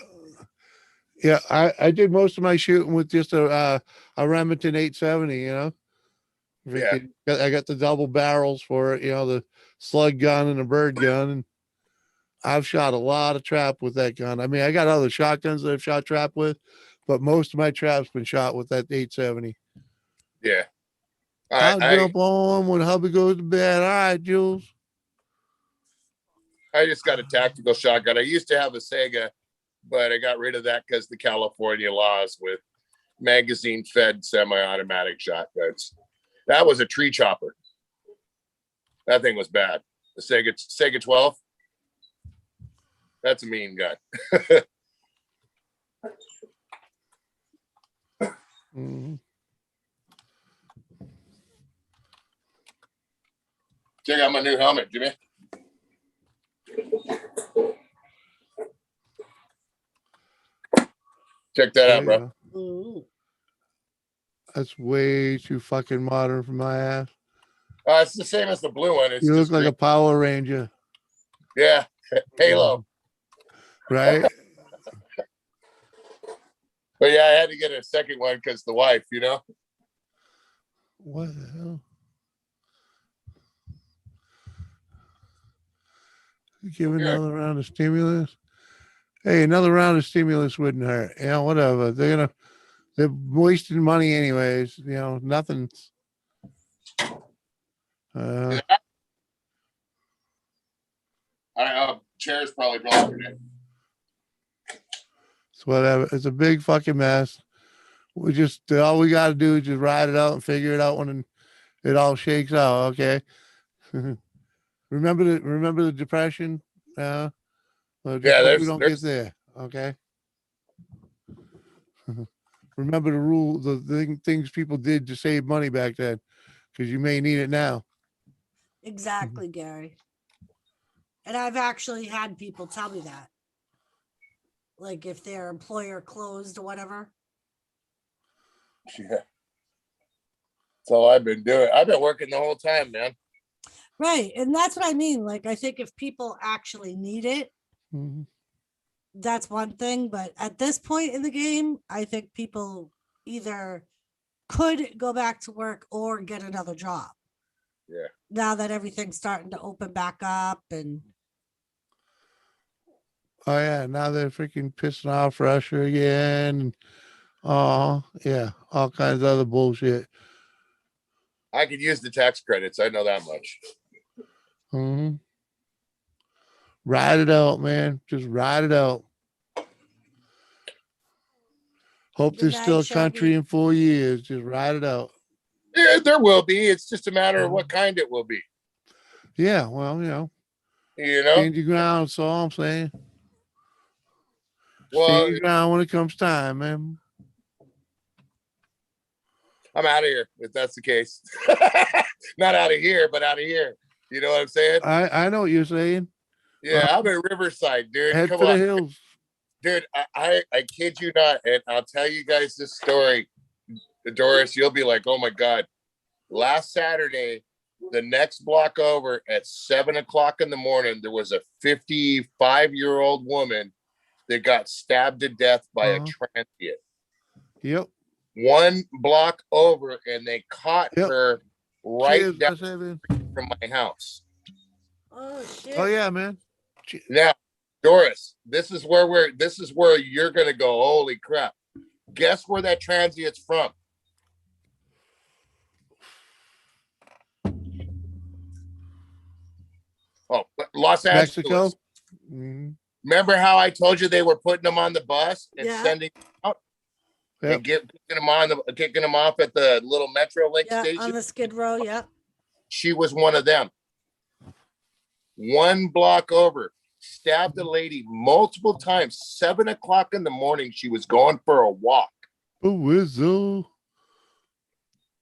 Yeah, I did most of my shooting with just a Remington 870, you know. Yeah. I got the double barrels for it, you know, the slug gun and the bird gun, and I've shot a lot of trap with that gun. I mean, I got other shotguns that I've shot trap with, but most of my trap's been shot with that 870. Yeah. I'll I jump on when hubby goes to bed. All right, Jules. just got a tactical shotgun. I used to have a Sega, but I got rid of that because the California laws with magazine fed semi-automatic shotguns. That was a tree chopper. That thing was bad. The Sega 12. That's a mean gun. Mhm. Check out my new helmet, Jimmy. Check that There out, you bro. go. Ooh. That's way too fucking modern for my ass. It's the same as the blue one. It's You look just like green. a Power Ranger, Yeah, Halo. right? But yeah, I had to get a second one because the wife, you know. What the hell? Give Yeah. another round of stimulus. Hey, another round of stimulus wouldn't hurt. You know, whatever. They're wasting money anyways. You know, nothing's. I don't know. Chair's probably blocking it. It's whatever. It's a big fucking mess. We just all we got to do is just ride it out and figure it out when it all shakes out. Okay. remember the depression. Well, just Yeah, hope we there's- don't there's- get there. Okay. Remember the rule, the things people did to save money back then, because you may need it now. Exactly, Gary. And I've actually had people tell me that. like if their employer closed or whatever. Yeah. That's all I've been doing. I've been working the whole time, man. Right. And that's what I mean. Like, I think if people actually need it, Mhm. that's one thing. But at this point in the game, I think people either could go back to work or get another job. Yeah. Now that everything's starting to open back up and Oh yeah, now they're freaking pissing off Russia again. Oh yeah, all kinds of other bullshit. I could use the tax credits. I know that much. Hmm. Ride it out, man. Just ride it out. Hope Good there's still night, a country Shelby. in 4 years. Just ride it out. Yeah, there will be. It's just a matter of what kind it will be. Yeah, well, You know? stand your ground. That's all I'm saying. Well, Stand your ground when it comes time, man. I'm out of here if that's the case. Not out of here, but out of here. You know what I'm saying? I know what you're saying. Yeah, I'm in Riverside, dude. Head Come for the on. hills. Dude, I kid you not. And I'll tell you guys this story. Doris, you'll be like, oh my God. Last Saturday, the next block over at 7:00 in the morning, there was a 55-year-old woman that got stabbed to death by a transient. Yep. One block over, and they caught Yep. her right Cheers, down West Haven. from my house. oh shit. Oh yeah, man. Now, Doris, this is where you're gonna go. Holy crap. Guess where that transient's from? Oh, Los Angeles. Mexico. Mhm. Remember how I told you they were putting them on the bus and Yeah. sending out Yep. and kicking them off at the little Metro Link Yeah, station? on the Skid Row. Yep. She was one of them. One block over, stabbed a lady multiple times. 7:00 in the morning, she was going for a walk. A whistle.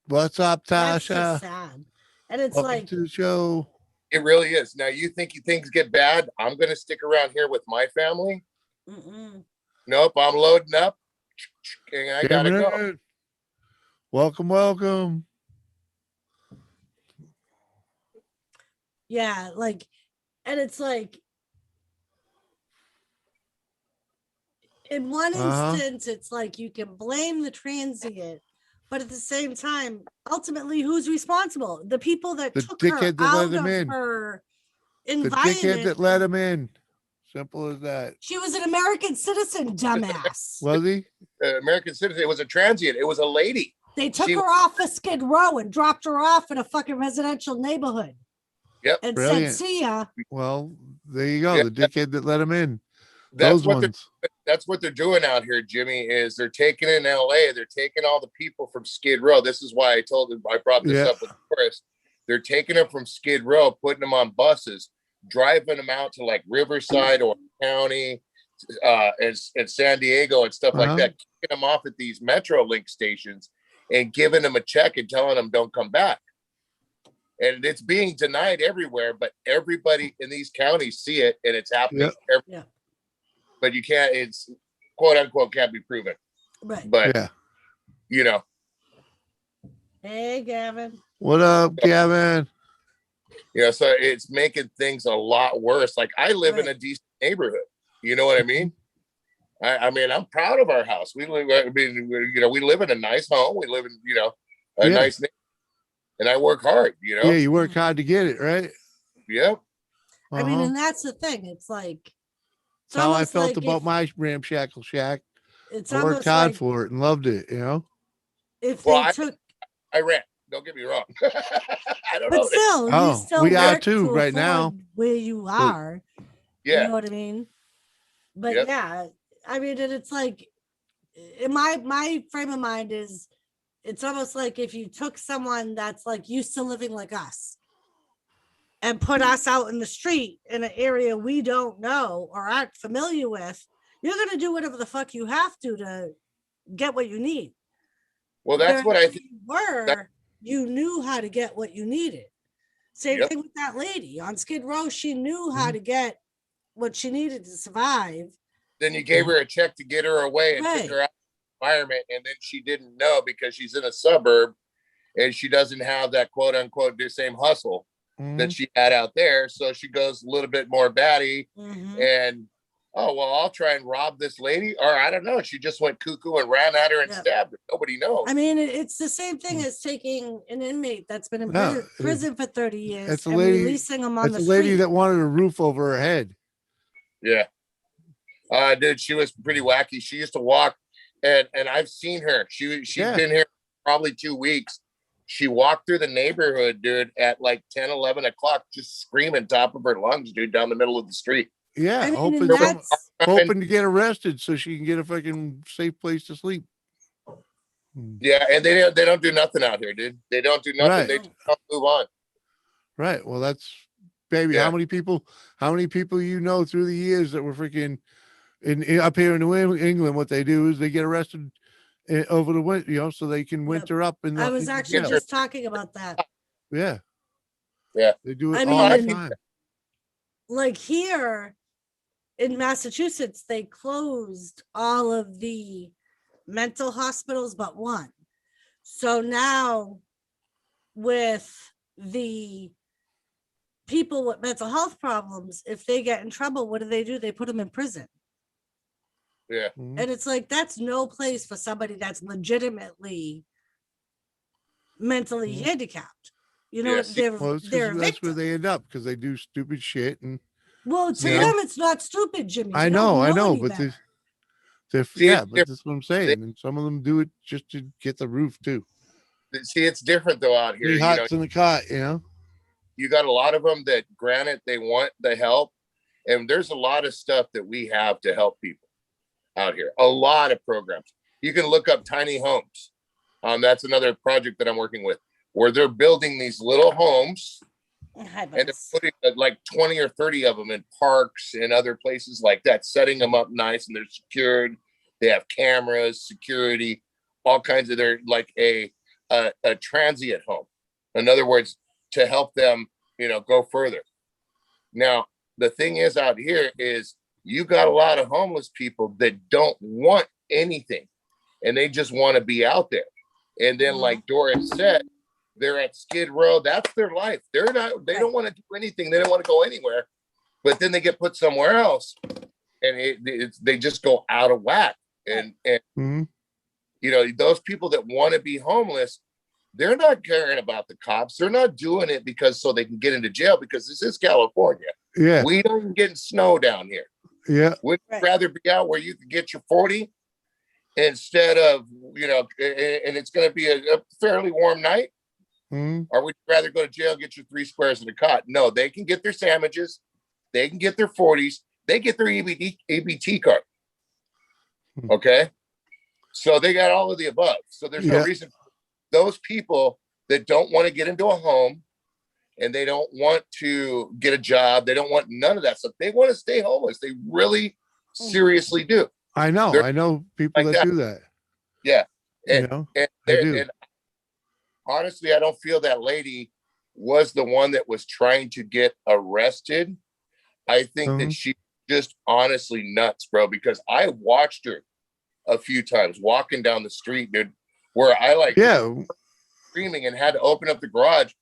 What's up, That's just Tasha? sad. And it's Welcome like, to the show. It really is. Now, you think things get bad? I'm going to stick around here with my family. mm-mm. Nope, I'm loading up. And I gotta go. Cameron. Welcome, welcome. Yeah, like, and it's like, in one instance, it's like you can blame the transient, but at the same time, ultimately, who's responsible? The people that The took her dickhead that let out him of in. her The dickhead that environment. let him in. Simple as that. She was an American citizen, dumbass. Was he? American citizen. It was a transient. It was a lady. They took She- her off of Skid Row and dropped her off in a fucking residential neighborhood. Yep. And Brilliant. said, see ya. Well, there you go. Yeah. The dickhead that let him in. That's Those what ones. that's what they're doing out here, Jimmy. Is they're taking in LA. They're taking all the people from Skid Row. This is why I brought this Yeah. up with Chris. They're taking them from Skid Row, putting them on buses, driving them out to like Riverside or County, and San Diego and stuff like that. Kicking them off at these Metro Link stations and giving them a check and telling them don't come back. And it's being denied everywhere, but everybody in these counties see it, and it's happening. Yeah. But you can't. It's quote unquote can't be proven. Right. But Yeah. you know, Hey, Gavin. What up, Gavin? so it's making things a lot worse. Like I live in a decent neighborhood. You know what I mean? I mean, I'm proud of our house. We live. I mean, we live in a nice home. We live in a Yeah. nice neighborhood. And I work hard, Yeah, you work hard to get it, right? Yep. I mean, Uh-huh. and that's the thing. It's like, it's That's how I almost felt like about if- my ramshackle shack. It's I worked almost hard like for it and loved it, if Well, they took, I ran. Don't get me wrong. I don't but know. still, Oh, you still we are work too to right now. afford where you are. You Yeah. know what I mean? But Yep. yeah, I mean, and it's like, in my frame of mind is, it's almost like if you took someone that's like used to living like us and put us out in the street in an area we don't know or aren't familiar with, you're going to do whatever the fuck you have to get what you need. Well, that's what I Whereas think. you were, you knew how to get what you needed. Same Yep. thing with that lady on Skid Row. She knew how Mhm. to get what she needed to survive. then you gave her a check to get her away and Right. took her out of the environment, and then she didn't know because she's in a suburb and she doesn't have that quote unquote the same hustle that Mhm. she had out there. So she goes a little bit more batty Mhm. and oh well, I'll try and rob this lady, or I don't know. She just went cuckoo and ran at her and Yeah. stabbed her. Nobody knows. I mean, it's the same thing as taking an inmate that's been in No, prison for 30 years it's a and lady- releasing them on It's the a lady street. that wanted a roof over her head. Yeah. Dude, she was pretty wacky. She used to walk and I've seen her. She's Yeah. been here probably 2 weeks. She walked through the neighborhood, dude, at like 10, 11 o'clock, just screaming top of her lungs, dude, down the middle of the street. Yeah, I mean, hoping, and some- that's hoping to get arrested so she can get a fucking safe place to sleep. Yeah, and they don't do nothing out here, dude. They don't do nothing. Right. They just don't move on. Right. Well, that's baby. Yeah. How many people you know through the years that were freaking in up here in New England? What they do is they get arrested over the winter, so they can Yep. winter up. And I was actually Yeah. just talking about that. yeah, Yeah. they do it I all the mean- time. Like here in Massachusetts, they closed all of the mental hospitals but one. So now with the people with mental health problems, if they get in trouble, what do? They put them in prison. Yeah. Mhm. And it's like, that's no place for somebody that's legitimately mentally Mhm. handicapped. You know, Yeah, see- they're Well, it's 'cause they're a that's where victim. they end up because they do stupid shit. And Well, to Yeah. them, it's not stupid, Jimmy. I They don't know, any but better. they're See, yeah, it's but that's what I'm saying. And some of them do it just to get the roof too. See, it's different though out here. Three You know, hots in the cot, you got a lot of them that granted they want the help, and there's a lot of stuff that we have to help people out here. A lot of programs. You can look up tiny homes. That's another project that I'm working with, where they're building these little homes Hi, and they're Buzz. putting like 20 or 30 of them in parks and other places like that, setting them up nice, and they're secured. They have cameras, security, all kinds of. They're like a transient home. In other words, to help them, go further. Now, the thing is out here is you got a lot of homeless people that don't want anything and they just want to be out there. And then, Mhm. like Doris said, they're at Skid Row. That's their life. They don't want to do anything. They don't want to go anywhere. But then they get put somewhere else and they just go out of whack. And Mhm. those people that want to be homeless, they're not caring about the cops. They're not doing it so they can get into jail, because this is California. Yeah, We don't get snow down here. yeah. Would you Right. rather be out where you can get your 40 instead of, and it's going to be a fairly warm night? Mhm. Or would you rather go to jail and get your 3 squares in a cot? No, they can get their sandwiches. They can get their 40s. They get their EBT card. Hmm. Okay. So they got all of the above. So there's no Yeah. reason. Those people that don't want to get into a home and they don't want to get a job, they don't want none of that stuff. They want to stay homeless. They really seriously do. I know. They're I know people like that that. do that. Yeah. You And, know, and, I they're- do. and honestly, I don't feel that lady was the one that was trying to get arrested. I think Mhm. that she just honestly nuts, bro, because I watched her a few times walking down the street, dude, where I Yeah, screaming and had to open up the garage,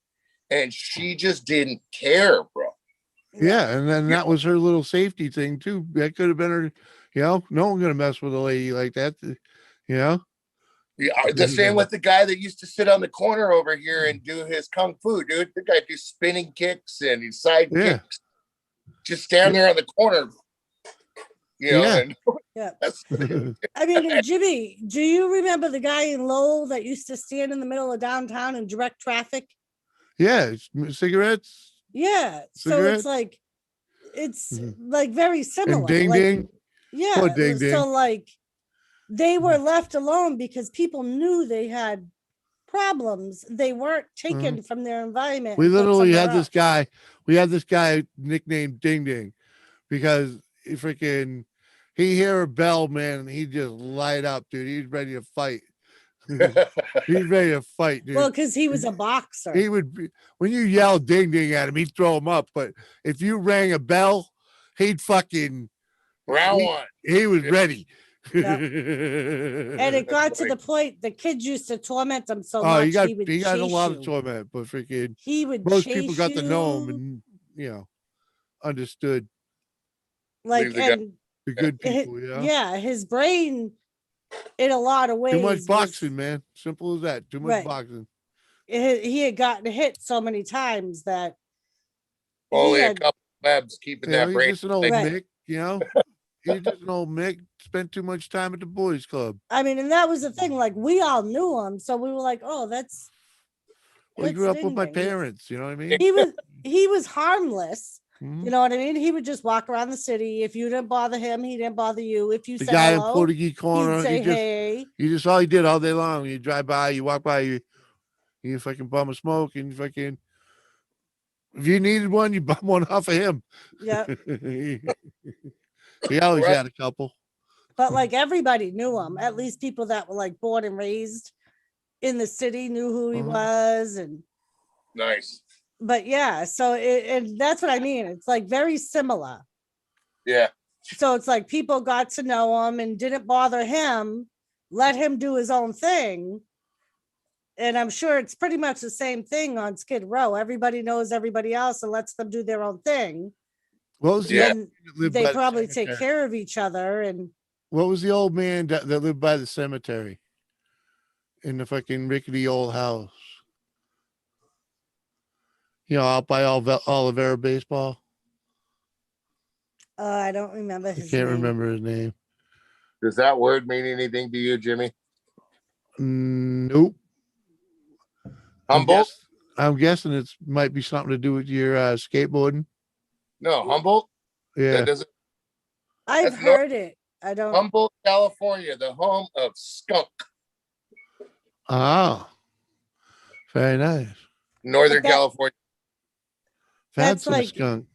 and she just didn't care, bro. yeah, and then that was her little safety thing too. That could have been her. No one's gonna mess with a lady like that. Yeah, the same with the guy that used to sit on the corner over here and do his kung fu, dude. The guy do spinning kicks and his side Yeah. kicks. Just stand there on the corner, Yeah. and Yeah. that's I mean, Jimmy, do you remember the guy in Lowell that used to stand in the middle of downtown and direct traffic? Yeah, cigarettes Yeah. So Cigarette? it's like, it's Mhm. like very similar. and ding like, ding. Yeah. Oh, ding, ding. So like they were left alone because people knew they had problems. They weren't taken from their environment. We and put literally had somewhere this guy. We had this guy nicknamed Ding Ding because he hear a bell, man, and he just light up, dude. He's ready to fight. He's ready to fight, dude. Well, because he was a boxer. He would be, when you yell ding ding at him, he'd throw him up. But if you rang a bell, he'd fucking Round one. He was ready. Yeah. And it got to the point the kids used to torment him so Oh, much he would got a chase lot of you. torment, but freaking He would most chase people got to know him you, and understood like, Leave the guy- and the good hi- people. yeah, his brain in a lot of ways Too much was- boxing, man. Simple as that. Too much Right. boxing. he had gotten hit so many times that Only a had- couple webs keeping You know, that he's brain. just an old Right. Mick. He's just an old Mick. Spent too much time at the boys' club. I mean, and that was the thing. Like, we all knew him, so we were like, "Oh, that's." Well, he grew up with my Ding Ding. parents. You know what I mean? He was harmless. Mhm. You know what I mean? He would just walk around the city. If you didn't bother him, he didn't bother you. If you The said guy in hello, Portuguese corner. he'd say He just hey. all he did all day long. You drive by, you walk by, you fucking bum a smoke, and fucking. If you needed one, you bum one off of him. Yeah, He always Right. had a couple. but like everybody knew him. At least people that were like born and raised in the city knew who he Uh-huh. was, and Nice. but yeah. So and that's what I mean. It's like very similar. Yeah. So it's like people got to know him and didn't bother him, let him do his own thing. And I'm sure it's pretty much the same thing on Skid Row. Everybody knows everybody else and lets them do their own thing. What was the Yeah. old And man that lived by they the probably take cemetery? care of each other. And What was the old man that lived by the cemetery in the fucking rickety old house? Out by Oliveira baseball. I don't remember I his can't name. remember his name. Does that word mean anything to you, Jimmy? Nope. Humboldt? I'm guessing it might be something to do with your skateboarding. No, Humboldt. Yeah. That doesn't. I've That's not- heard it. I don't. Humboldt, California, the home of skunk. Oh, very nice. Northern that- California. Had That's some like- skunk.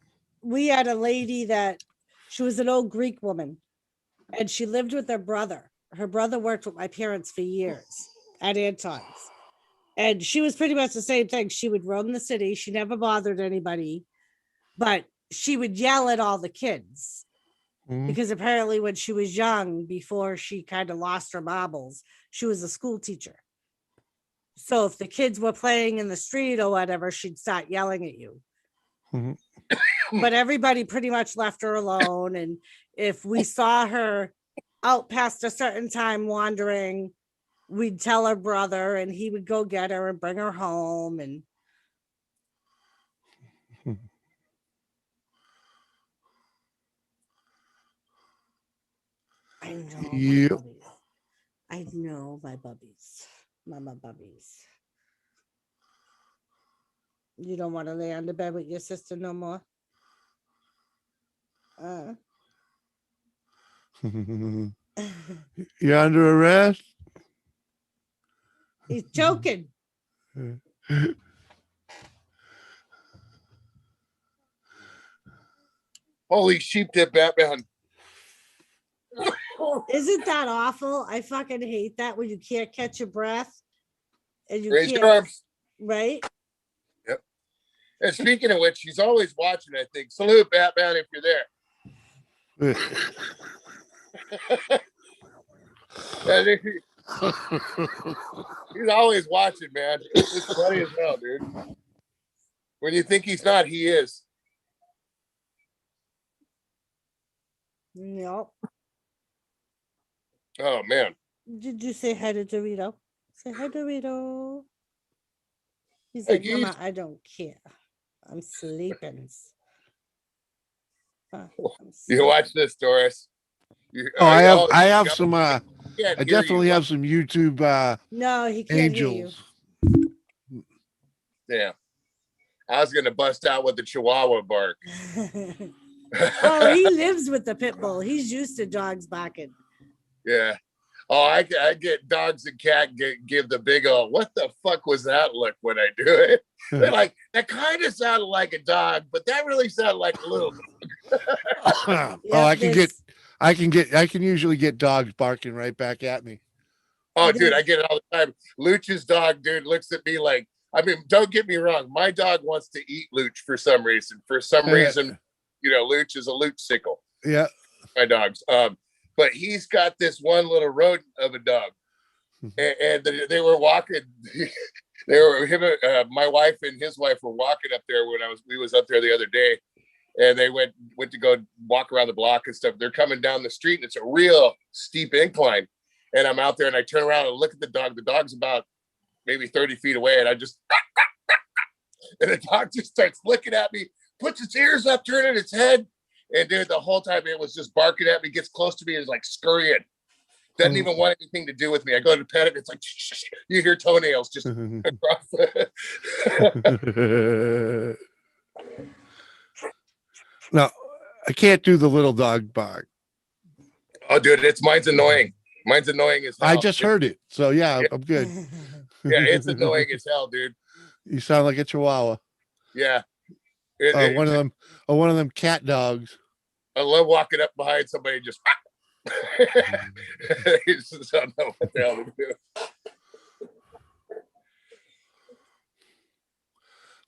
We had a lady that she was an old Greek woman and she lived with her brother. Her brother worked with my parents for years at Anton's. And she was pretty much the same thing. She would roam the city. She never bothered anybody, but she would yell at all the kids Mhm. because apparently when she was young, before she kind of lost her marbles, she was a school teacher. So if the kids were playing in the street or whatever, she'd start yelling at you. Mhm. But everybody pretty much left her alone. And if we saw her out past a certain time wandering, we'd tell her brother and he would go get her and bring her home. And I know my Yep. bubbies. I know my bubbies. Mama bubbies. You don't want to lay on the bed with your sister no more? You're under arrest. He's joking. Holy sheep dip, Batman. Isn't that awful? I fucking hate that when you can't catch your breath and you Raise can't, your arms. right? And speaking of which, he's always watching, I think. Salute, Batman, if you're there. And he's always watching, man. It's funny as hell, dude. When you think he's not, he is. Yep. Oh, man. Did you say hi to Dorito? Say hi, Dorito. He's Hey, like, Mama, geez. I don't care. I'm sleeping. I'm You sleeping." watch this, Doris. Oh, I have God, some. can't I hear definitely you. have some YouTube No, he can't hear you. angels. Yeah. I was gonna bust out with the Chihuahua bark. Oh, he lives with the pit bull. He's used to dogs barking. Yeah. Oh, I get dogs and cat give the big old, what the fuck was that look when I do it? They're like, that kind of sounded like a dog, but that really sounded like a little. Oh, Yeah, I can usually get dogs barking right back at me. Oh, It dude, is. I get it all the time. Luch's dog, dude, looks at me like, I mean, don't get me wrong. My dog wants to eat Luch for some reason. For some Yeah. reason, Luch is a Luch sickle. Yeah. my dogs. But he's got this one little rodent of a dog, and they were walking. They were him, my wife and his wife were walking up there when we was up there the other day, and they went to go walk around the block and stuff. They're coming down the street, and it's a real steep incline. And I'm out there, and I turn around and look at the dog. The dog's about maybe 30 feet away, and I just and the dog just starts looking at me, puts its ears up, turning its head. And dude, the whole time it was just barking at me, gets close to me, and is like scurrying. Doesn't even want anything to do with me. I go to pet it, it's like you hear toenails just across. No, I can't do the little dog bark. Oh, dude, mine's annoying. Mine's annoying as hell. I just heard it, so yeah, I'm good. Yeah, it's annoying as hell, dude. You sound like a chihuahua. Yeah. One of them cat dogs. I love walking up behind somebody and just just don't know what the hell to do.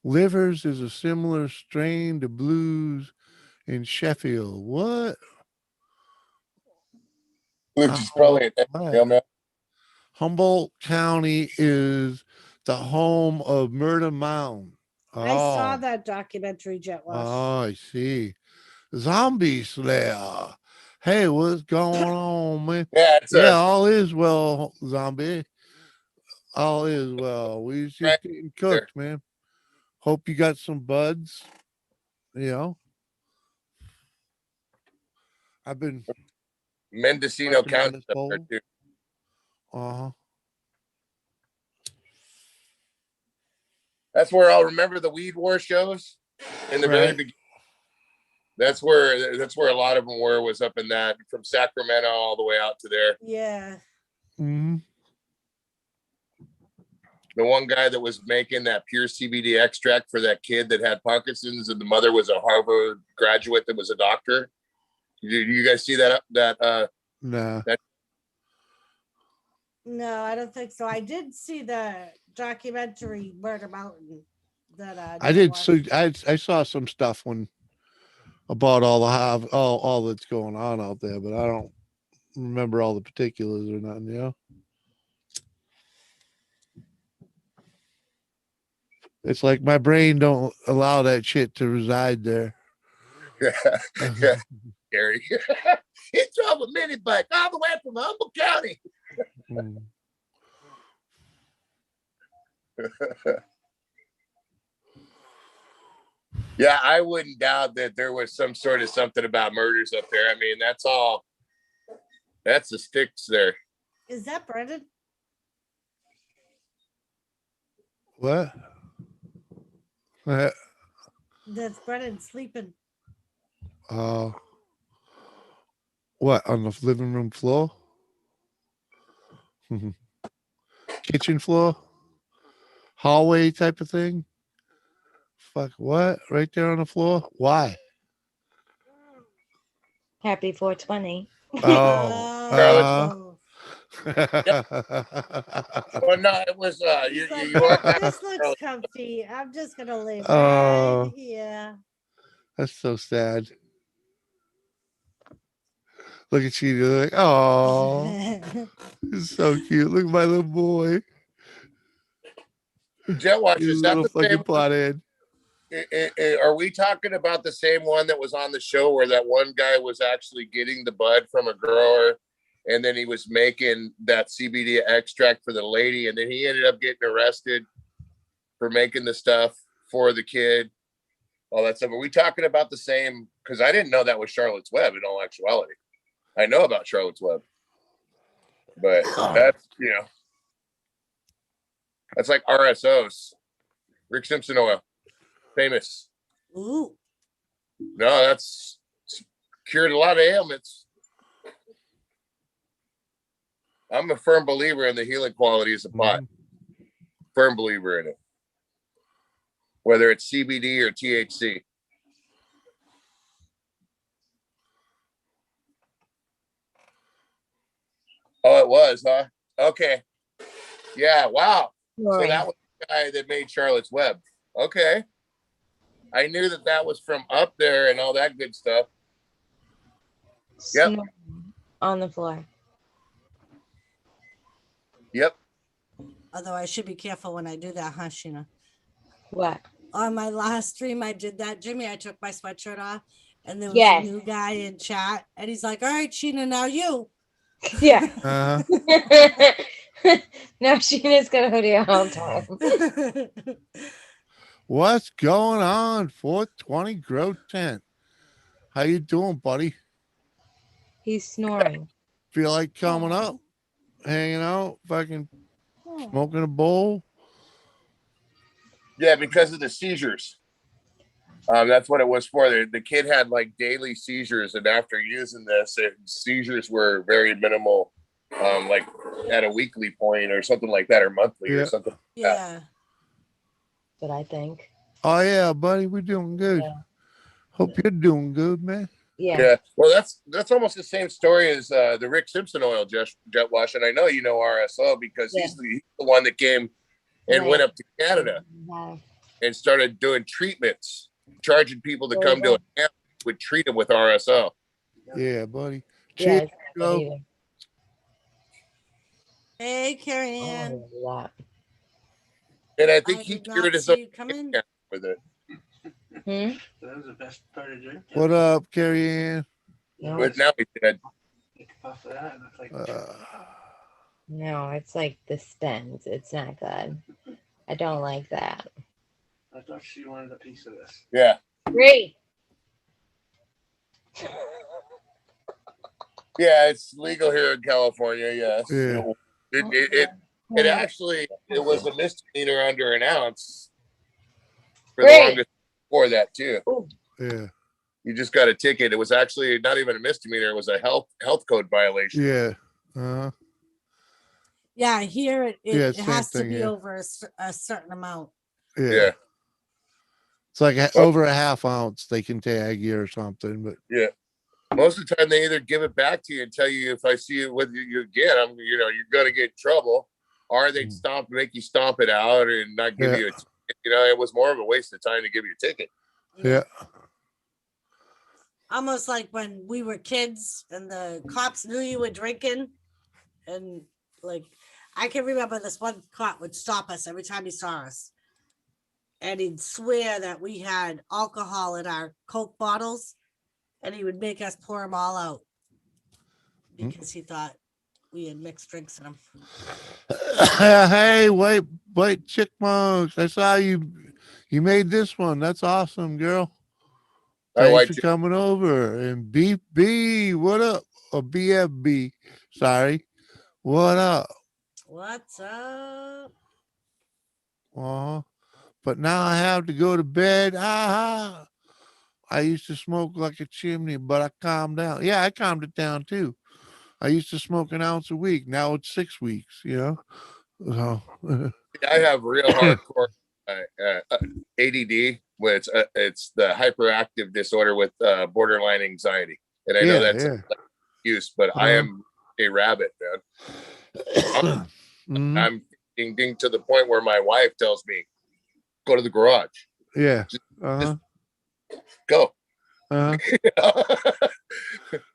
Livers is a similar strain to blues in Sheffield. What? Which is probably an Humboldt County is the home of Murder Mound. I saw that documentary, Jet Wash. Oh, I see. Zombie Slayer. Hey, what's going on, man? Yeah, all is well, zombie. All is well. We just getting cooked, man. Hope you got some buds. You know, I've been Mendocino County up there too. Uh-huh. That's where I'll remember the Weed War shows in the very beginning. That's where a lot of them was up in that, from Sacramento all the way out to there. Yeah. Mm-hmm. The one guy that was making that pure CBD extract for that kid that had Parkinson's, and the mother was a Harvard graduate that was a doctor. Did you guys see that? No. No, I don't think so. I did see the documentary Murder Mountain. That I did. So I saw some stuff about all that's going on out there, but I don't remember all the particulars or nothing. You know, it's like my brain don't allow that shit to reside there. Yeah. Scary. He drove a mini bike all the way from Humboldt County. Yeah, I wouldn't doubt that there was some sort of something about murders up there. I mean, that's the sticks there. Is that Brendan? What? That's Brendan sleeping. What, on the living room floor? Kitchen floor? Hallway type of thing? Fuck, what? Right there on the floor? Why? Happy 420. Oh. Well, no, it was you This looks comfy. I'm just gonna lay back. Oh. Yeah. That's so sad. Look at you, you're like, oh, it's so cute. Look at my little boy. Jet Watch, His is that little the fucking same pothead. Are we talking about the same one that was on the show where that one guy was actually getting the bud from a grower, and then he was making that CBD extract for the lady, and then he ended up getting arrested for making the stuff for the kid, all that stuff? Are we talking about the same? Because I didn't know that was Charlotte's Web in all actuality. I know about Charlotte's Web, but that's, that's like RSOs, Rick Simpson oil, famous. Ooh. No, that's cured a lot of ailments. I'm a firm believer in the healing qualities of pot. Firm believer in it, whether it's CBD or THC. Oh, it was, huh? Okay. Yeah. Wow. So that was the guy that made Charlotte's Web. Okay. I knew that was from up there and all that good stuff. Yep. Snoring on the floor. Yep. Although I should be careful when I do that, huh, Sheena? What? On my last stream, I did that. Jimmy, I took my sweatshirt off and there was Yes. a new guy in chat and he's like, all right, Sheena, now you. Yeah. Uh-huh. No, Sheena's got a hoodie on all the time. What's going on? 420 Grow Tent. How you doing, buddy? He's snoring. Feel like coming up, hanging out, fucking smoking a bowl? Yeah, because of the seizures. That's what it was for. The kid had like daily seizures, and after using this, seizures were very minimal, like at a weekly point or something like that, or monthly or something. Yeah. But I think. Oh yeah, buddy, we're doing good. Yeah. Hope you're doing good, man. Yeah. Yeah. Well, that's almost the same story as the Rick Simpson oil jet wash, and I know you know RSO because he's the one that came and went up to Canada and started doing treatments, charging people to come to a camp would treat them with RSO. Yeah, buddy. Yeah, Cheers, Joe. Hey, Carrie Ann. And I think I he did not cured his see own you come in. with it. That was the best part of drink. What up, Carrie Ann? But now he's dead. Take a puff of that, and it's like, No, it's like the spins. It's not good. I don't like that. I thought she wanted a piece of this. Yeah. Great. Yeah, it's legal here in California. Yes. Yeah. It actually it was a misdemeanor under an ounce for the Great. longest before that too. Yeah. You just got a ticket. It was actually not even a misdemeanor. It was a health code violation. Yeah. Uh-huh. Yeah, here it Yeah, it has same to thing, be yeah. over a certain amount. Yeah. Yeah. It's like over a half ounce they can tag you or something, but Yeah. Most of the time they either give it back to you and tell you if I see you with you again, you're gonna get in trouble, or they make you stomp it out and not give Yeah. you a ticket. It was more of a waste of time to give you a ticket. yeah. Almost like when we were kids and the cops knew you were drinking. And like, I can remember this one cop would stop us every time he saw us. And he'd swear that we had alcohol in our Coke bottles. And he would make us pour them all out. Because he thought we had mixed drinks in them. Hey, wait, Chickmunks. I saw you made this one. That's awesome, girl. Hi, White Thanks for coming over. And BB, what up? Or BFB, sorry. What up? What's up? But now I have to go to bed. I used to smoke like a chimney, but I calmed down. Yeah, I calmed it down too. I used to smoke an ounce a week. Now it's 6 weeks, So I have real hardcore ADD, where it's the hyperactive disorder with borderline anxiety, and I know that's an excuse, but I am a rabbit, man. I'm ding ding to the point where my wife tells me, "Go to the garage." Yeah. Just go.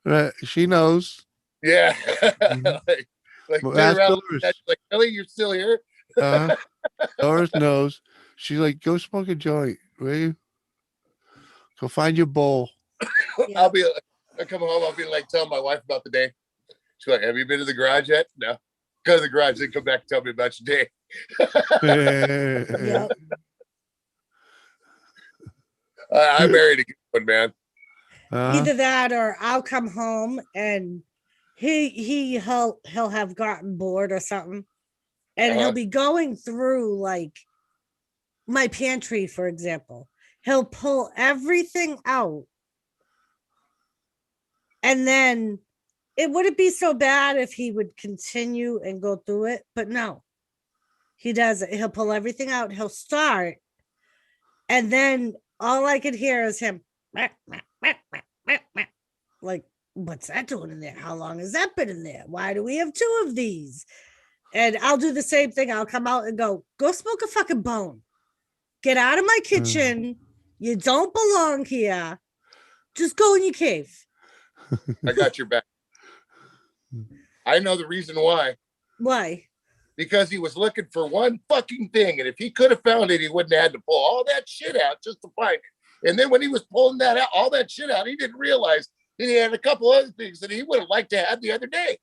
Right. She knows. Yeah. Mhm. like, Well, turn ask around, Doris. like, Ellie, you're still here? Doris knows. She's like, go smoke a joint, will you? Go find your bowl. Yeah. I come home, I'll be like telling my wife about the day. She's like, have you been to the garage yet? No. Go to the garage, then come back and tell me about your day. Yep. I married a good one, man. Either that or I'll come home and he'll have gotten bored or something. And he'll be going through like my pantry, for example. He'll pull everything out. And then it wouldn't be so bad if he would continue and go through it, but no. He does it. He'll pull everything out. He'll start. And then all I could hear is him like, what's that doing in there? How long has that been in there? Why do we have 2 of these? And I'll do the same thing. I'll come out and go smoke a fucking bone. Get out of my kitchen. You don't belong here. Just go in your cave. I got your back. I know the reason why. Why? Because he was looking for one fucking thing. And if he could have found it, he wouldn't have had to pull all that shit out just to find it. And then when he was pulling that out, all that shit out, he didn't realize that he had a couple other things that he would have liked to have the other day.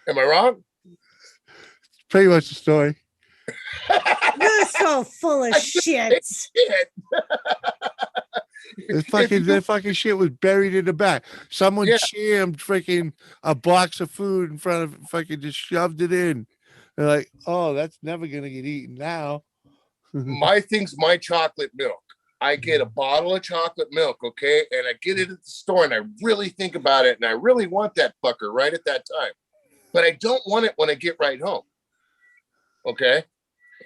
Am I wrong? Pretty much the story. You're so full of shit. Shit. That fucking shit was buried in the back. Someone Yeah. jammed freaking a box of food in front of fucking just shoved it in. They're like, oh, that's never gonna get eaten now. My thing's my chocolate milk. I get a bottle of chocolate milk, okay, and I get it at the store, and I really think about it, and I really want that fucker right at that time, but I don't want it when I get right home, okay?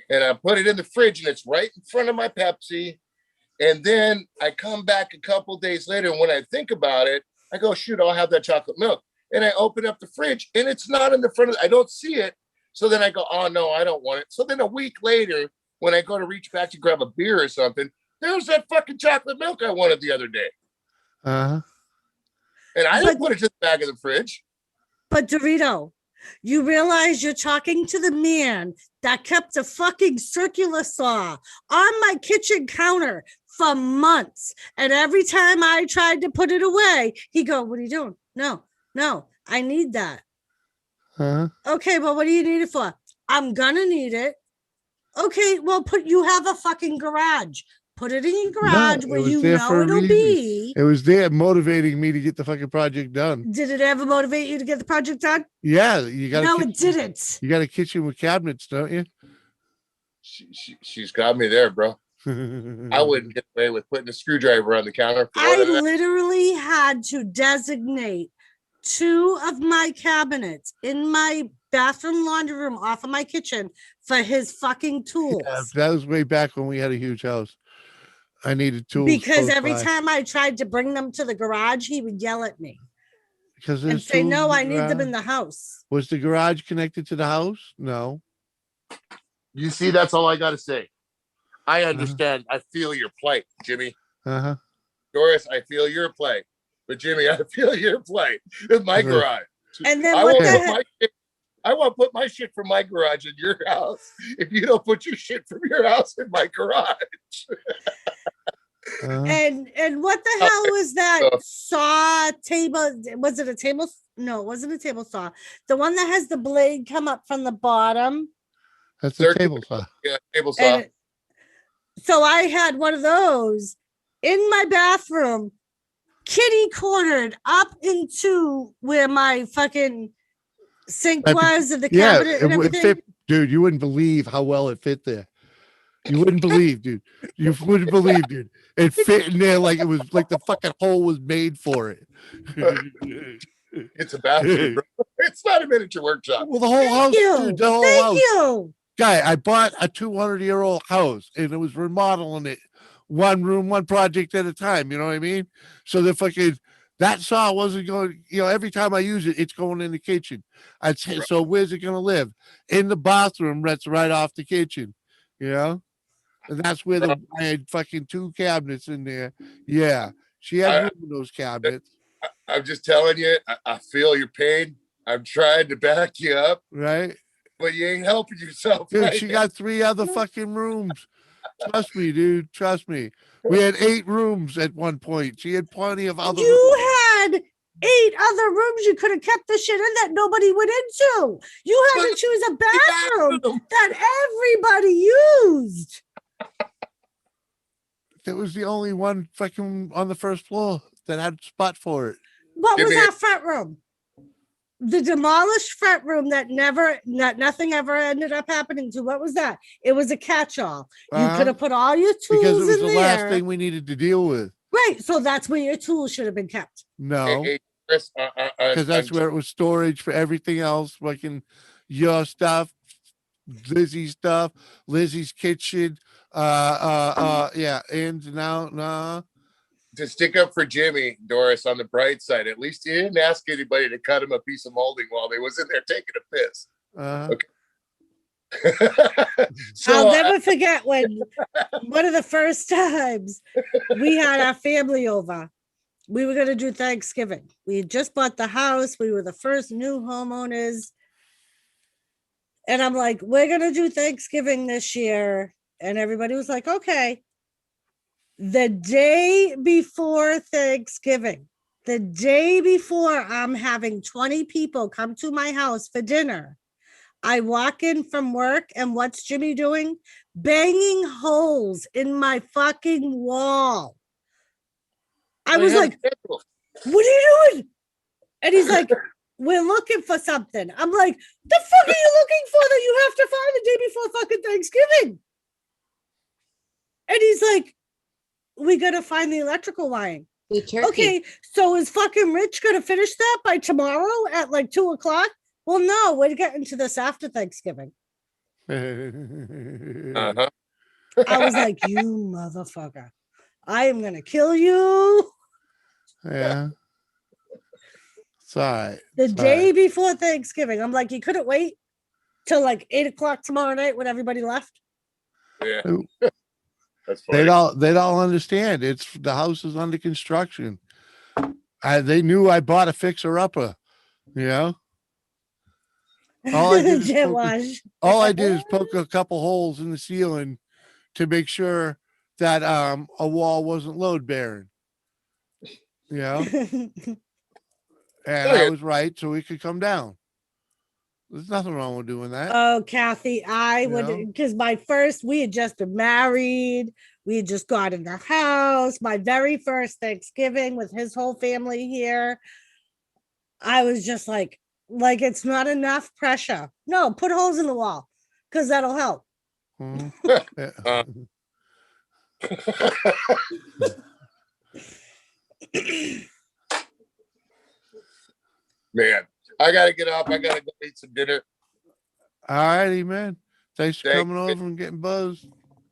And I put it in the fridge, and it's right in front of my Pepsi, and then I come back a couple days later, and when I think about it, I go, shoot, I'll have that chocolate milk, and I open up the fridge, and it's not in the front of. I don't see it, so then I go, oh no, I don't want it. So then a week later, when I go to reach back to grab a beer or something, there's that fucking chocolate milk I wanted the other day. Uh-huh. And I didn't put it to the back of the fridge. But Dorito, you realize you're talking to the man that kept a fucking circular saw on my kitchen counter for months. And every time I tried to put it away, he go, what are you doing? No, I need that. Uh-huh. Okay, well, what do you need it for? I'm gonna need it. Okay, well, you have a fucking garage. Put it in your garage it where was you there for know a it'll reason. be. It was there motivating me to get the fucking project done. Did it ever motivate you to get the project done? Yeah, you got. No, it didn't. You got a kitchen with cabinets, don't you? She's got me there, bro. I wouldn't get away with putting a screwdriver on the counter. For I one of that. literally had to designate 2 of my cabinets in my bathroom laundry room off of my kitchen for his fucking tools. Yeah, that was way back when we had a huge house. I needed tools Because close every by. time I tried to bring them to the garage, he would yell at me Because and there's say, tools no, in I need them garage. in the house. Was the garage connected to the house? No. You see, that's all I got to say. I understand. I feel your plight, Jimmy. Uh-huh. Doris, I feel your plight. But Jimmy, I feel your plight in my garage. And then I what won't the put heck? my shit. I won't put my shit from my garage in your house if you don't put your shit from your house in my garage. Uh-huh. And what the hell was that saw table? Was it a table? No, it wasn't a table saw. The one that has the blade come up from the bottom. That's the table saw. Yeah, table saw. And so I had one of those in my bathroom, kitty cornered up into where my fucking sink was and the cabinet and it everything. fit, dude. You wouldn't believe how well it fit there. You wouldn't believe, dude. You wouldn't believe, dude. It fit in there like it was like the fucking hole was made for it. It's a bathroom, bro. It's not a miniature workshop. Well, the whole house, dude. The whole Thank house. you. Guy, I bought a 200-year-old house and it was remodeling it one room, one project at a time. You know what I mean? So the fucking that saw wasn't going, every time I use it, it's going in the kitchen. I'd say, so where's it going to live? In the bathroom, that's right off the kitchen, And that's where I had fucking 2 cabinets in there. Yeah. She had room in those cabinets. I'm just telling you, I feel your pain. I'm trying to back you up. Right? But you ain't helping yourself. Dude, right she now. got 3 other fucking rooms. Trust me, dude. Trust me. We had 8 rooms at one point. She had plenty of other rooms. You had 8 other rooms you could have kept the shit in that nobody went into. You had to choose a bathroom that everybody used. That was the only one fucking on the first floor that had a spot for it. What Give was me that front room? The demolished front room that nothing ever ended up happening to. What was that? It was a catch-all. You could have put all your Because it tools was in the there. last thing we needed to deal with. Right. So that's where your tools should have been kept. No, Hey, Chris, because that's where it was storage for everything else. Fucking your stuff, Lizzie's stuff, Lizzie's kitchen. Yeah. And now, to stick up for Jimmy, Doris, on the bright side, at least he didn't ask anybody to cut him a piece of molding while they was in there taking a piss. So I'll never forget when one of the first times we had our family over. we were gonna do Thanksgiving. We had just bought the house. We were the first new homeowners. And I'm like, we're gonna do Thanksgiving this year. And everybody was like, okay. The day before Thanksgiving, the day before I'm having 20 people come to my house for dinner, I walk in from work and what's Jimmy doing? Banging holes in my fucking wall. I was like, what are you doing? And he's like, we're looking for something. I'm like, the fuck are you looking for that you have to find the day before fucking Thanksgiving? And he's like, we gotta find the electrical line. The turkey. Okay, so is fucking Rich gonna finish that by tomorrow at like 2:00? Well, no, we're getting to this after Thanksgiving. Uh-huh. I was like, you motherfucker. I am gonna kill you. Yeah. It's all right. The It's all day right. before Thanksgiving. I'm like, you couldn't wait till like 8:00 tomorrow night when everybody left. Yeah. Ooh. That's funny. They don't understand. It's the house is under construction. They knew I bought a fixer upper, you know. All I did is Jet poke wash. All I did is poke a couple holes in the ceiling to make sure that a wall wasn't load bearing. You know, and I was right, so we could come down. There's nothing wrong with doing that. Oh, Kathy, I would, know? because we had just been married. We had just got in the house. My very first Thanksgiving with his whole family here. I was just like it's not enough pressure. No, put holes in the wall because that'll help. Mhm. Yeah. Man, I gotta get up. I gotta go eat some dinner. All righty, man. Thanks for Thank coming you. over and getting buzzed.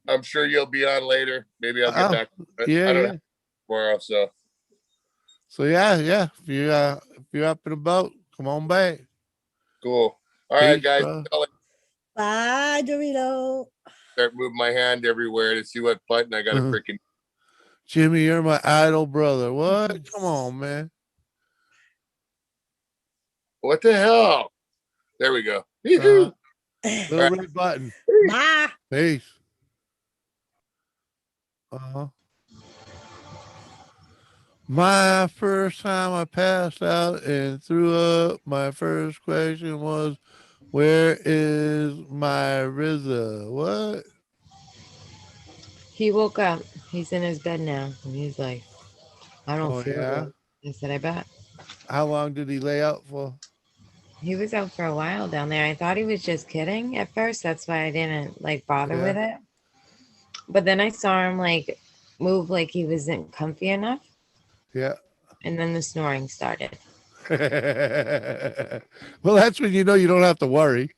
I'm sure you'll be on later. Maybe I'll get Oh, back. Yeah, I don't yeah. know tomorrow. So So yeah. If you're up and about, come on back. cool. All right, Peace, guys. bro. I'll Bye, Dorito. start moving my hand everywhere to see what button I got to freaking. Jimmy, you're my idol brother. What? Come on, man. What the hell? There we go. Little All red button. Bye. Peace. Uh-huh. My first time I passed out and threw up, my first question was, where is my RZA? What? He woke up. He's in his bed now. And he's like, I don't Oh, feel yeah? good. I said, I bet. How long did he lay out for? He was out for a while down there. I thought he was just kidding at first. That's why I didn't like bother Yeah. with it. But then I saw him like move like he wasn't comfy enough. Yeah. And then the snoring started. Well, that's when you know you don't have to worry.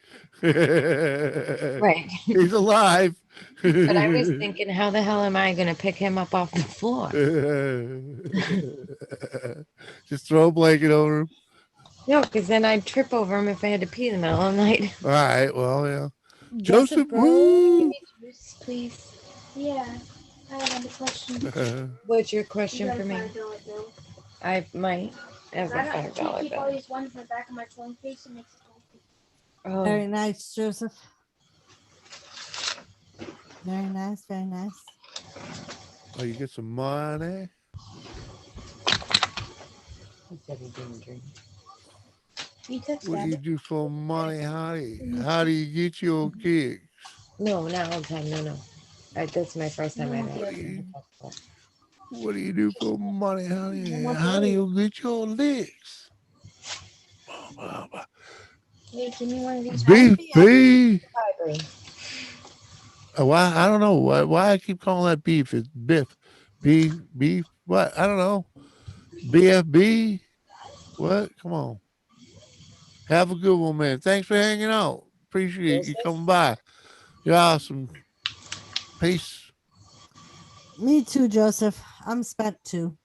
Right. He's alive. But I was thinking, how the hell am I going to pick him up off the floor? Just throw a blanket over him. No, because then I'd trip over him if I had to pee in the middle of the night. All right. Well, yeah. Joseph, Joseph, woo. Juice, please. Yeah, I have a question. What's your You question got for a me? $5 bill. I might have a I don't $5 keep all bill. these ones in the back of my phone case and makes it cool. Oh, Very nice, Joseph. Very nice, very nice. Oh, you get some money. he said he didn't drink. You took What do you that. do for money? How do you get your kicks? No, not all the time. No. That's my first time I've What ever do you, done that. what do you do for money, honey? How do you get your licks? Hey, give me one of these. Beef. Library. Why? I don't know. Why I keep calling that beef? It's Biff. Beef. What? I don't know. BFB. What? Come on. Have a good one, man. Thanks for hanging out. Appreciate you coming by. You're awesome. Peace. Me too, Joseph. I'm spent too.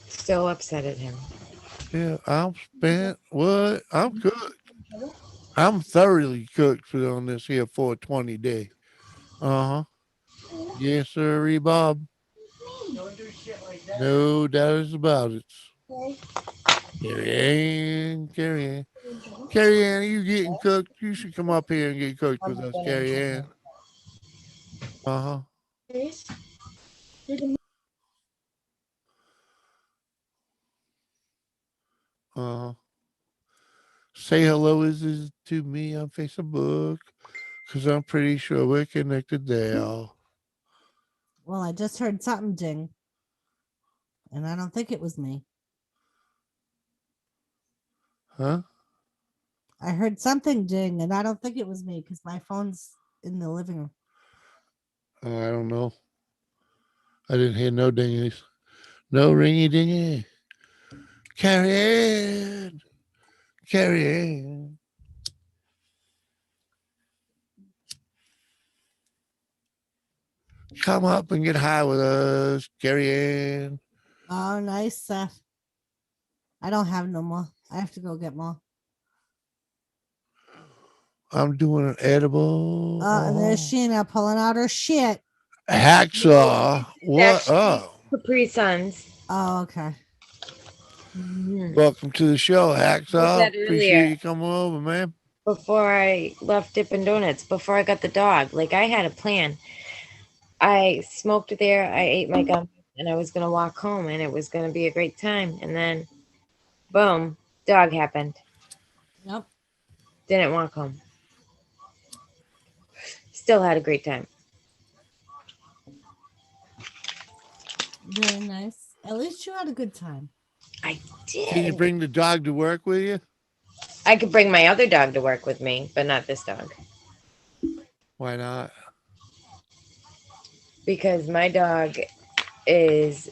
So upset at him. Yeah, I'm spent. What? I'm cooked. I'm thoroughly cooked on this here 420 day. Uh-huh. Yes, sir, Bob. Don't do shit like that. No doubt about it. Carrie Ann, Carrie Ann. Carrie Ann, are you getting cooked? You should come up here and get cooked with us, Carrie Ann. Uh-huh. Uh-huh. Say hello is to me on Facebook, because I'm pretty sure we're connected there. Well, I just heard something ding, and I don't think it was me. Huh? I heard something ding, and I don't think it was me because my phone's in the living room. I don't know. I didn't hear no dingies. No ringy dingy. Carrie Ann. Carrie Ann. Come up and get high with us, Carrie Ann. Oh, nice, Seth. I don't have no more. I have to go get more. I'm doing an edible. And there's Sheena pulling out her shit. Hacksaw. What actually up? Capri Suns. Oh, okay. Welcome to the show, Hacksaw. said Appreciate earlier. you coming over, man. Before I left Dippin' Donuts, before I got the dog, like I had a plan. I smoked there, I ate my gum, and I was gonna walk home, and it was gonna be a great time. And then, boom, dog happened. Yep. Didn't walk home. Still had a great time. Very nice. At least you had a good time. I did. Can you bring the dog to work with you? I could bring my other dog to work with me, but not this dog. Why not? Because my dog is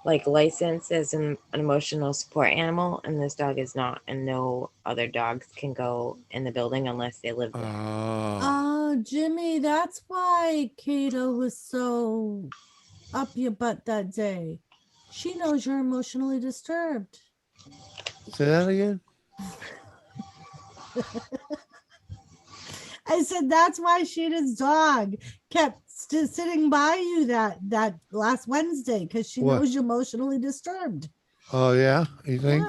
like licensed as an emotional support animal, and this dog is not, and no other dogs can go in the building unless they live there. Oh, Jimmy, that's why Kato was so up your butt that day. She knows you're emotionally disturbed. Say that again? I said that's why Sheena's dog kept sitting by you that last Wednesday because she What? knows you're emotionally disturbed. Oh, yeah? You think?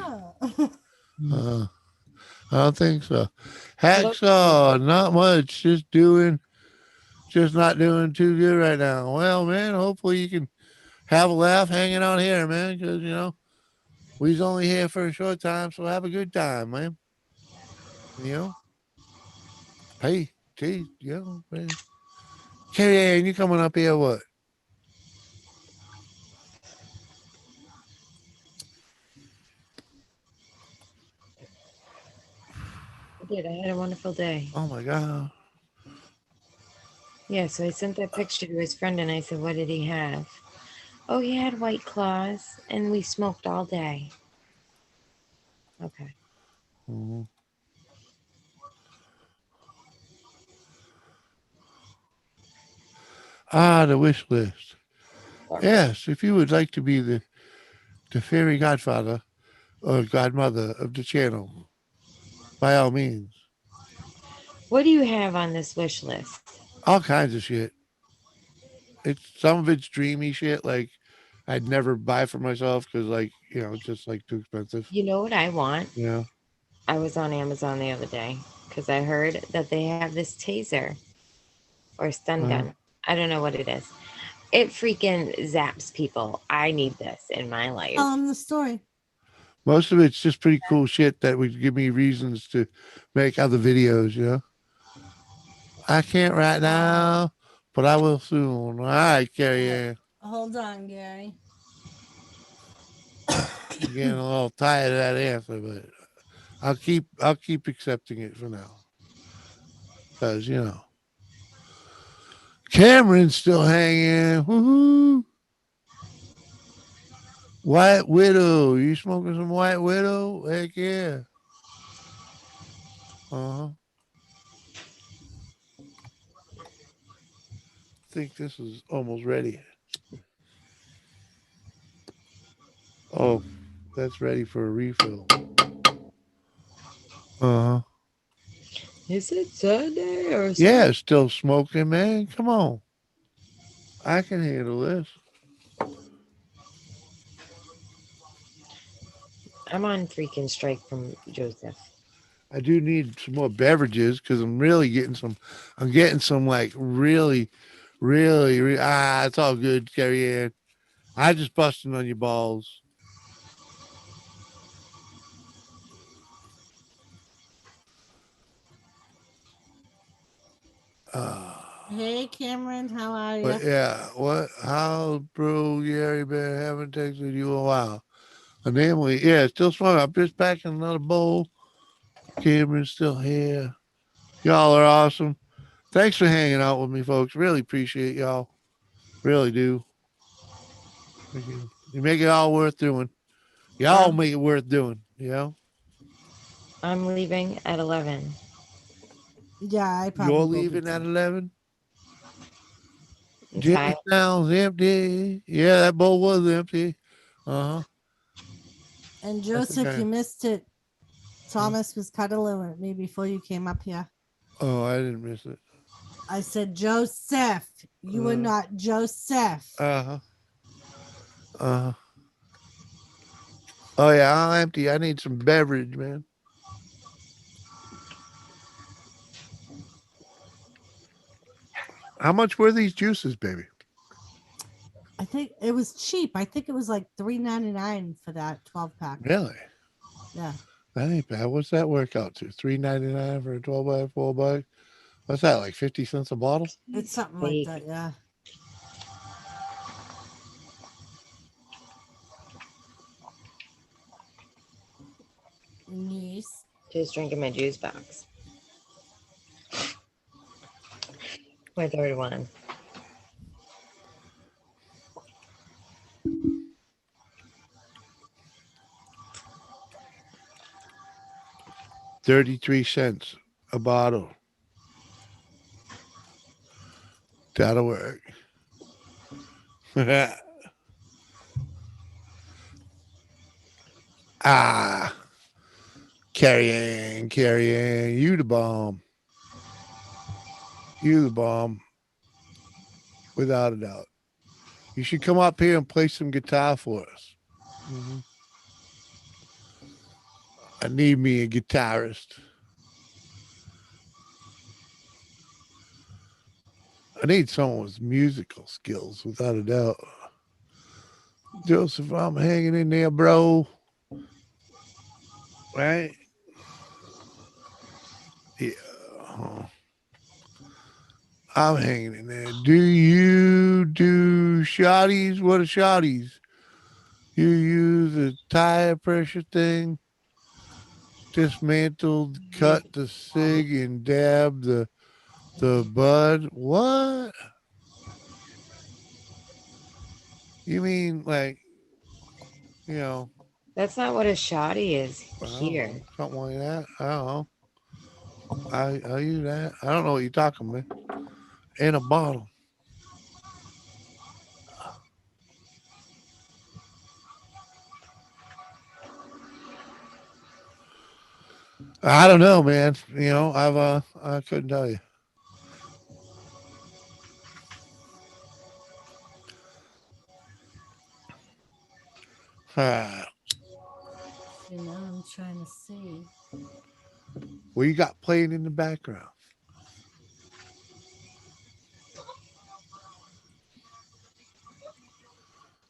Yeah. I don't think so. Hacksaw, not much. Just not doing too good right now. Well, man, hopefully you can have a laugh hanging out here, man, because, you know, we's only here for a short time, so have a good time, man. You know? Hey, geez, you know, man. Carrie Ann, you coming up here, what? I did. I had a wonderful day. Oh, my God. Yeah, so I sent that picture to his friend, and I said, what did he have? Oh, he had White Claws, and we smoked all day. Okay. Mm-hmm. The wish list. Yes, if you would like to be the fairy godfather or godmother of the channel, by all means. What do you have on this wish list? All kinds of shit. Some of it's dreamy shit, like I'd never buy for myself because, like, you know, it's just like too expensive. You know what I want? Yeah. I was on Amazon the other day because I heard that they have this taser or stun gun. I don't know what it is. It freaking zaps people. I need this in my life. The story. Most of it's just pretty cool shit that would give me reasons to make other videos, you know. I can't right now, but I will soon. All right, Carrie Ann. Hold on, Gary. I'm getting a little tired of that answer, but I'll keep accepting it for now. Because, you know, Cameron's still hanging. Woohoo! White Widow. You smoking some White Widow? Heck yeah. Uh-huh. I think this is almost ready. Oh, that's ready for a refill. Uh-huh. Is it Sunday or Yeah, still smoking, man. Come on. I can handle this. I'm on freaking strike from Joseph. I do need some more beverages because I'm really getting some. I'm getting some like really, it's all good, Carrie Ann. I just busting on your balls. Hey, Cameron, how are But you? yeah, what? How, bro? Gary, been haven't texted you a while. And Emily, yeah, still smoking. I'm just packing another bowl. Cameron's still here. Y'all are awesome. Thanks for hanging out with me, folks. Really appreciate y'all. Really do. You make it all worth doing. Y'all make it worth doing. You know. I'm leaving at 11. Yeah, I probably You're will be leaving at too. 11. I'm Gym tired. sounds empty. Yeah, that bowl was empty. Uh huh. And I think Joseph, you I. missed it. Thomas was cuddling with me before you came up here. Oh, I didn't miss it. I said, Joseph, you are not Joseph. Uh huh. Uh huh. Oh yeah, I'm empty. I need some beverage, man. How much were these juices, baby? I think it was cheap. I think it was like $3.99 for that 12-pack. Really? Yeah. That ain't bad. What's that work out to? $3.99 for a 12 by 4 bag? What's that, like 50 cents a bottle? It's something like that, yeah. Nice. Just drinking my juice box. My third one. $0.33 a bottle. That'll work. Ah, carrying. You the bomb. You the bomb. Without a doubt. You should come up here and play some guitar for us. Mhm. I need me a guitarist. I need someone with musical skills, without a doubt. Joseph, I'm hanging in there, bro. Right? Yeah. I'm hanging in there. Do you do shotties? What are shotties? You use a tire pressure thing, dismantled, cut the cig, and dab the bud. What? You mean like, you know? That's not what a shoddy is here. Know, something like that. I don't know. I use that. I don't know what you're talking about. In a bottle. I don't know, man. You know, I couldn't tell you. Ah, You know, I'm trying to see. what you got playing in the background?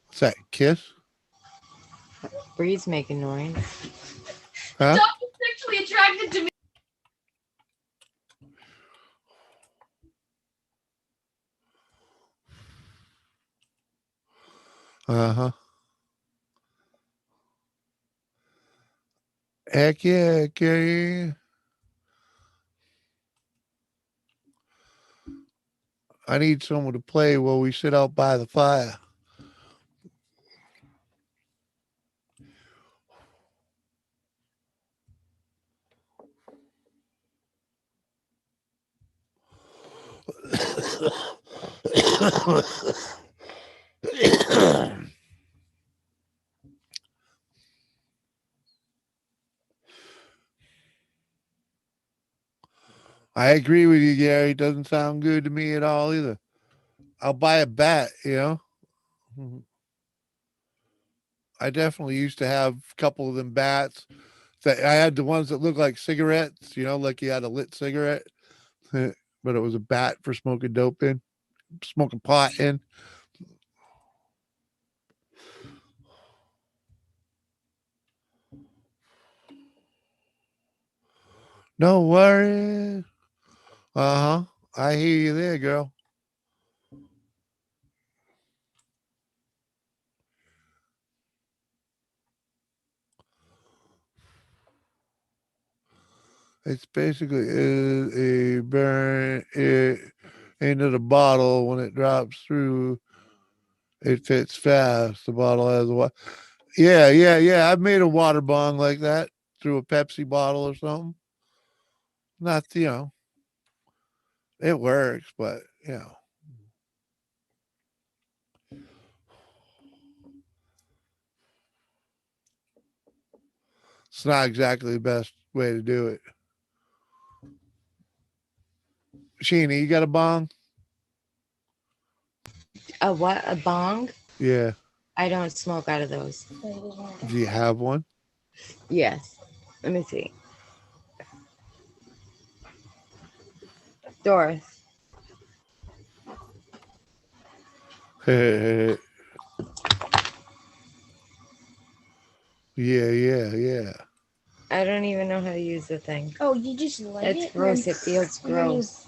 What's that? Kiss? Bree's making noise. Huh? Stop sexually attracted to me. Uh-huh. Heck yeah, Carrie. I need someone to play while we sit out by the fire. I agree with you, Gary. Doesn't sound good to me at all either. I'll buy a bat, you know. Mhm. I definitely used to have a couple of them bats. That I had the ones that look like cigarettes, you know, like you had a lit cigarette, but it was a bat for smoking dope in, smoking pot in. No worries. Uh huh. I hear you there, girl. It's basically a burn it into the bottle when it drops through. It fits fast. The bottle has a what? Yeah, yeah, yeah. I've made a water bong like that through a Pepsi bottle or something. Not, you know, it works, but you know, it's not exactly the best way to do it. Sheena, you got a bong? A what? A bong? Yeah. I don't smoke out of those. Do you have one? Yes. Let me see. Doris. Yeah, yeah, yeah. I don't even know how to use the thing. Oh, you just light It's it? gross. It feels and then you- gross.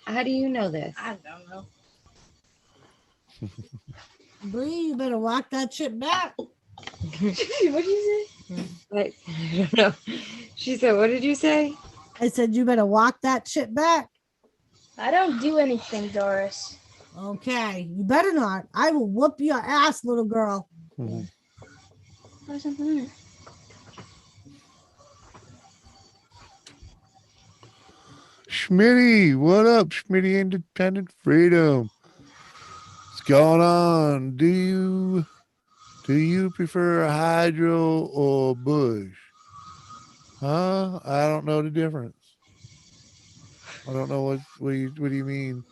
How do you know this? I don't know. Bree, you better walk that shit back. What did you say? Like, I don't know. She said, what did you say? I said you better walk that shit back. I don't do anything, Doris. Okay, you better not. I will whoop your ass, little girl. Mhm. There's something in it. Schmitty, what up, Schmitty Independent Freedom? What's going on? Do you prefer a hydro or bush? Huh? I don't know the difference. I don't know what do you mean?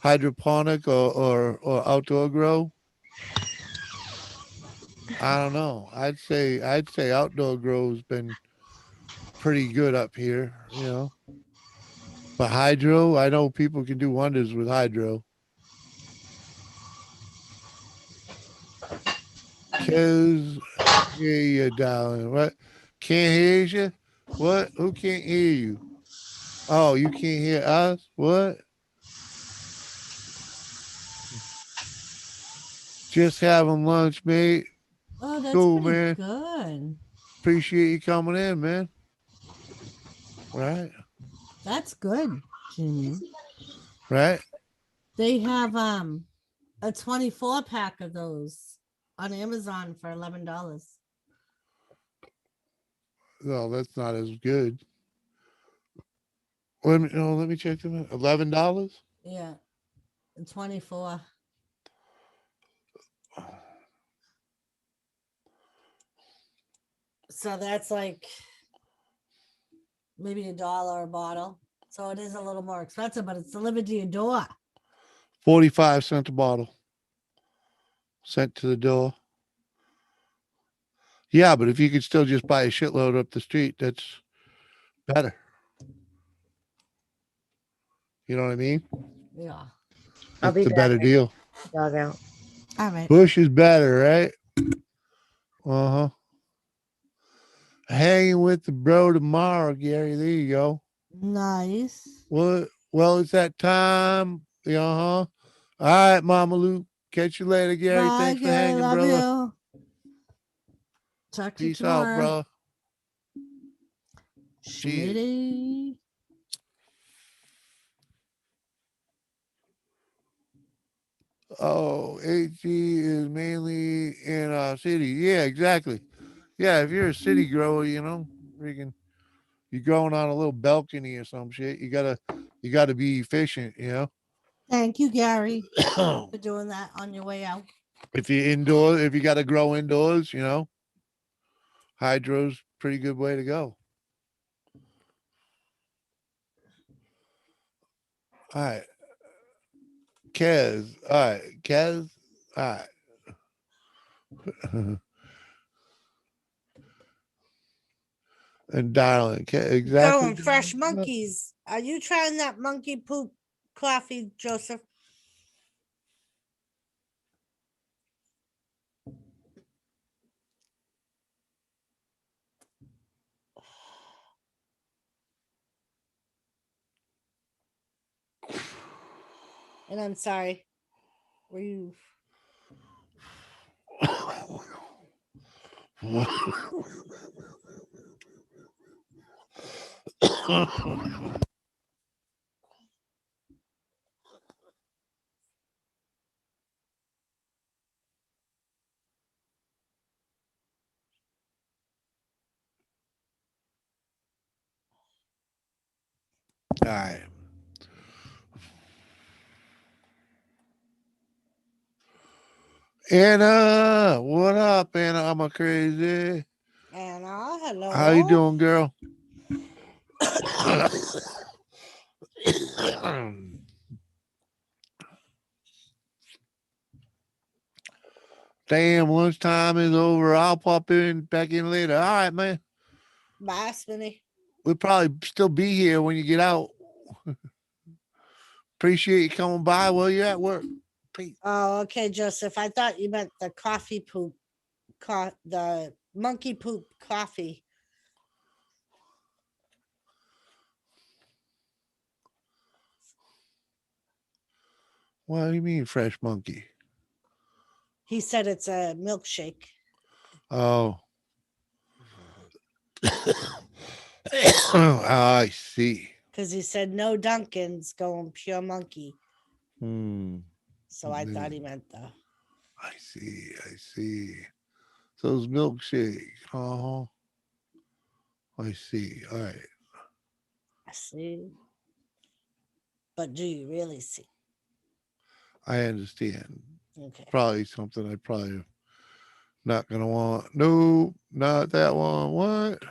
Hydroponic or outdoor grow? I don't know. I'd say outdoor grow's been pretty good up here, you know. But hydro, I know people can do wonders with hydro. Cause hear you, darling. What? Can't hear you? What? Who can't hear you? Oh, you can't hear us? What? Just having lunch, mate. Oh, that's Cool, pretty man. good. Appreciate you coming in, man. Right? That's good, Jimmy. Right? They have a 24 pack of those on Amazon for $11. No, that's not as good. Let me check them out. $11? Yeah, 24. So that's like maybe $1 a bottle. So it is a little more expensive, but it's delivered to your door. 45 cents a bottle. Sent to the door. Yeah, but if you could still just buy a shitload up the street, that's better. You know what I mean? Yeah. I'll That's be the back. better deal. Dog out. All right. Bush is better, right? Uh-huh. Hanging with the bro tomorrow, Gary. There you go. Nice. Well, it's that time. Uh-huh. All right, Mama Luke. Catch you later, Gary. Bye, Thanks for Gary. hanging, Love brother. you. Talk to you Peace out, tomorrow. bro. Schmitty. Oh, HG is mainly in a city. Yeah, exactly. Yeah, if you're a city grower, you know, you're growing on a little balcony or some shit. You gotta be efficient, you know. Thank you, Gary, for doing that on your way out. If you're indoors, if you gotta grow indoors, you know, hydro's pretty good way to go. All right. Kez. All right, Kez. All right. And darling, exactly. Going fresh monkeys. Are you trying that monkey poop coffee, Joseph? And I'm sorry. Were you? All right. Anna, what up, Anna? I'm a crazy. Anna, hello. How you doing, girl? Damn, lunchtime is over. I'll pop back in later. All right, man. Bye, Spinny. We'll probably still be here when you get out. Appreciate you coming by while you're at work. Peace. Oh, okay, Joseph. I thought you meant the coffee poop, the monkey poop coffee. What do you mean, fresh monkey? He said it's a milkshake. Oh. I see. Because he said no Dunkin's going pure monkey. So I thought he Mm, meant the. I see. So it's milkshake. Oh, I see. All right. I see. But do you really see? I understand. Okay. Probably something I probably not gonna want. No, not that one. What?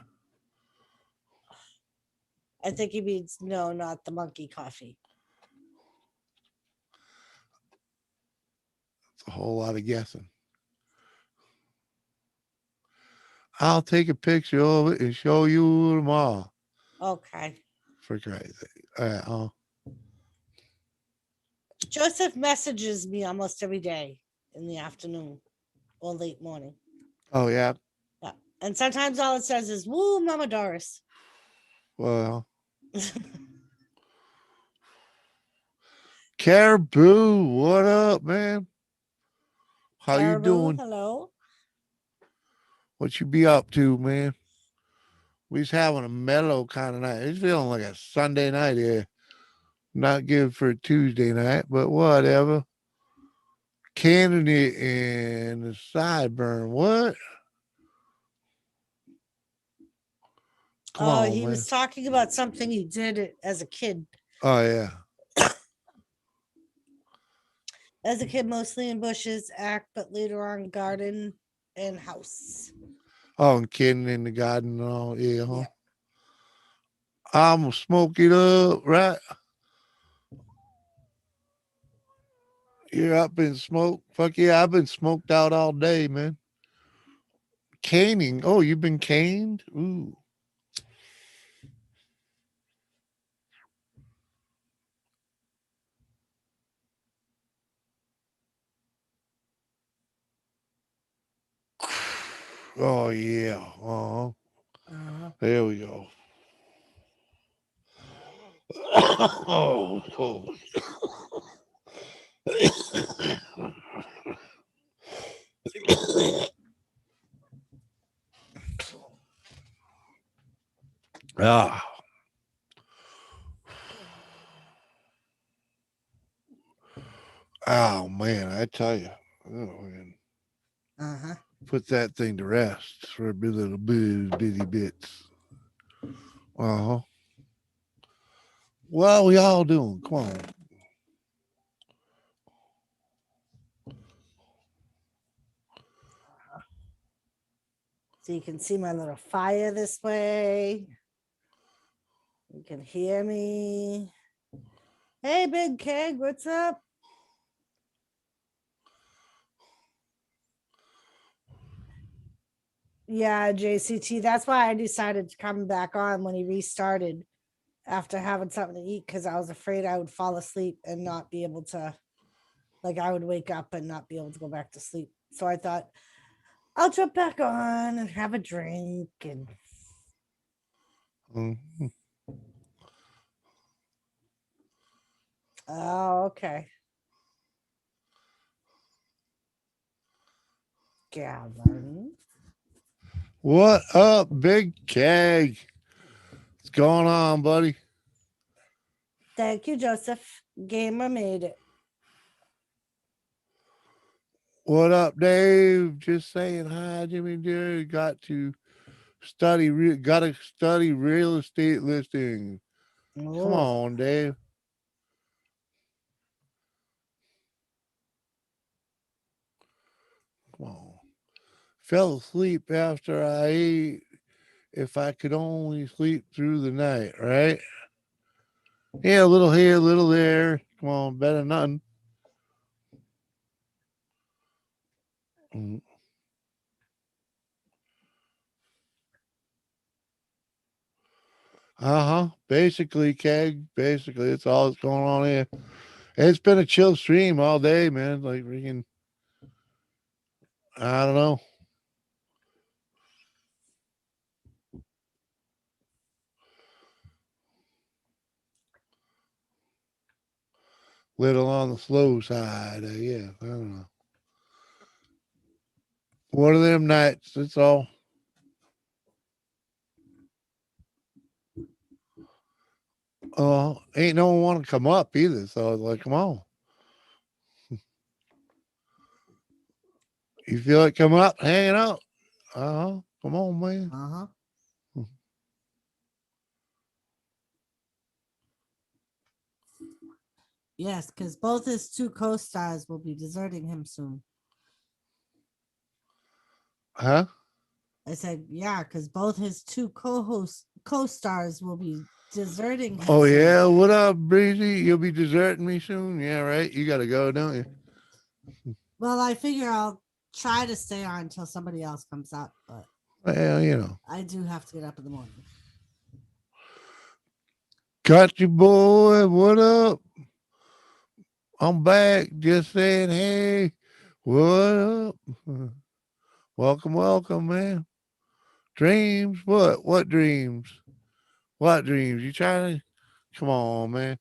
I think he means no, not the monkey coffee. It's a whole lot of guessing. I'll take a picture of it and show you tomorrow. Okay. For Christ's sake. All right. Joseph messages me almost every day in the afternoon or late morning. Oh, yeah. Yeah. And sometimes all it says is, woo, Mama Doris. Well, Caribou, what up, man? How Caribou, you doing? hello. What you be up to, man? We was having a mellow kind of night. It's feeling like a Sunday night here. Not good for a Tuesday night, but whatever. Candidate and the sideburn. What? Come Oh, on, he man. was talking about something he did as a kid. Oh, yeah. As a kid, mostly in bushes, but later on garden and house. Oh, and kidding in the garden and all. Yeah. Huh? Yeah. I'm gonna smoke it up, right? You're up in smoke. Fuck yeah, I've been smoked out all day, man. Caning. Oh, you've been caned? Ooh. Oh yeah. There we go. Oh. Ah. Oh man, I tell you. Oh, man. Uh-huh. Put that thing to rest for a little bitty bits. Uh-huh. What are we all doing? Come on. So you can see my little fire this way. You can hear me. Hey, Big Keg, what's up? Yeah, JCT. That's why I decided to come back on when he restarted after having something to eat because I was afraid I would fall asleep and not be able to, like, I would wake up and not be able to go back to sleep. So I thought I'll jump back on and have a drink. And Mhm. oh, okay. Gavin. What up, Big Keg? What's going on, buddy? Thank you, Joseph. Gamer made it. What up, Dave? Just saying hi, Jimmy Deere. Got to gotta study real estate listings. Come Oh, on, Dave. Come on. Fell asleep after I ate. If I could only sleep through the night, right? Yeah, a little here, a little there. Come on, better than nothing. Mm. Basically, Keg. Basically, it's all that's going on here. It's been a chill stream all day, man. Like freaking, I don't know. Little on the slow side. Yeah, I don't know. One of them nights. That's all. Ain't no one want to come up either. So I was like, come on. You feel like come up, hanging out? Come on, man. uh-huh. Yes, because both his two co-stars will be deserting him soon. Huh? I said, yeah, because both his two co-stars will be deserting him. Oh soon. yeah. What up, Breezy? You'll be deserting me soon. Yeah, right. You gotta go, don't you? Well, I figure I'll try to stay on until somebody else comes up, but Well, you know. I do have to get up in the morning. Got you, boy. What up? I'm back. Just saying, hey, what up? Welcome, welcome, man. Dreams? What? What dreams? What dreams? You trying to? Come on, man.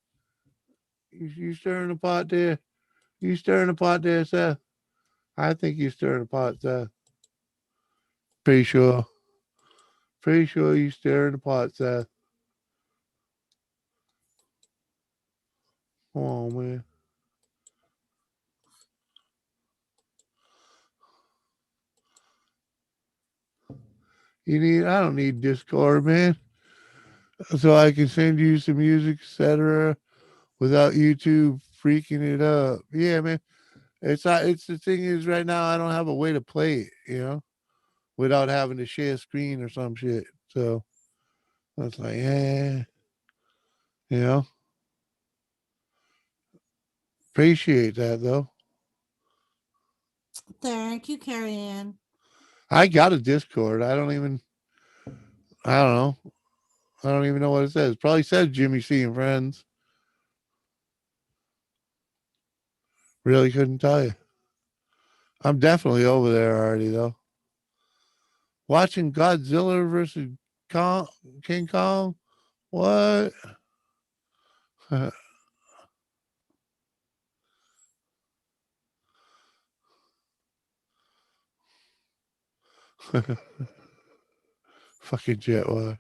You stirring the pot there? You stirring the pot there, Seth? I think you stirring the pot, Seth. Pretty sure. Pretty sure you stirring the pot, Seth. Come on, man. I don't need Discord, man. So I can send you some music, etc., without YouTube freaking it up. Yeah, man. It's not. It's the thing is right now I don't have a way to play it, without having to share screen or some shit. So it's like, you know. Appreciate that though. Thank you, Carrie Ann. I got a Discord. I don't know. I don't even know what it says. Probably says Jimmy C and Friends. Really couldn't tell you. I'm definitely over there already though. Watching Godzilla versus King Kong. What? Fucking jet wash.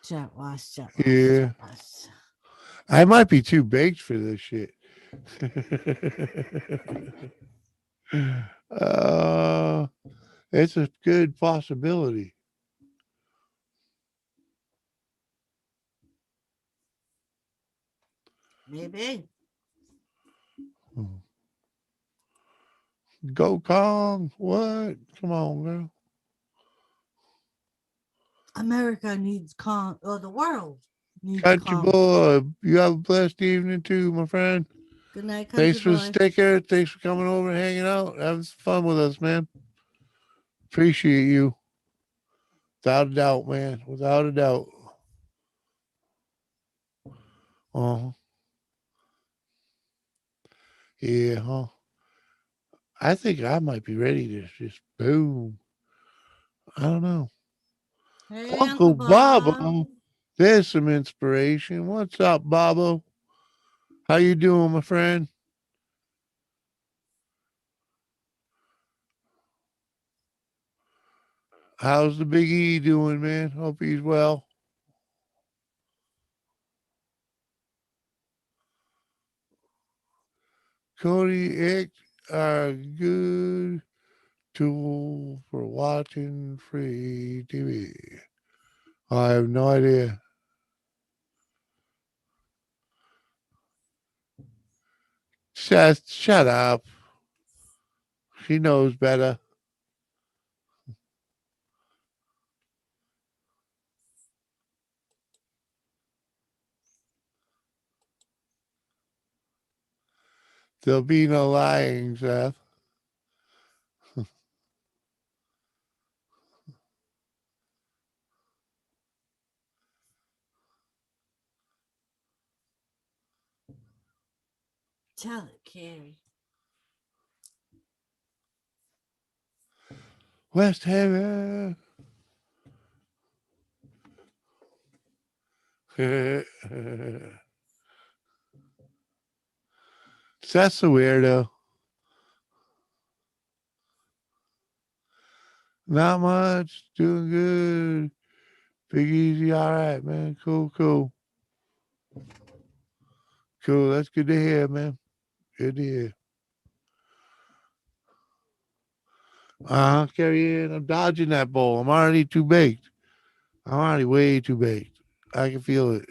Jet wash, jet wash, yeah. Jet wash. I might be too baked for this shit. It's a good possibility. Maybe. Go Kong. What? Come on, girl. America needs Kong, or the world needs Got Kong. your boy. You have a blessed evening too, my friend. Good night, Thanks country for the boy. sticker. Thanks for coming over and hanging out, having some fun with us, man. Appreciate you. Without a doubt, man. Without a doubt. Oh, yeah, huh? I think I might be ready to just boom. I don't know. Hey, Uncle Uncle Bob. Bobo. There's some inspiration. What's up, Bobo? How you doing, my friend? How's the Big E doing, man? Hope he's well. Cody X are good tool for watching free TV. I have no idea. Shut up. She knows better. There'll be no lying, Seth. Tell it, Carrie. West Ham. Seth's a weirdo. Not much. Doing good. Big Easy. All right, man. Cool, cool. Cool. That's good to hear, man. Good to hear. Carry in. I'm dodging that bowl. I'm already too baked. I'm already way too baked. I can feel it.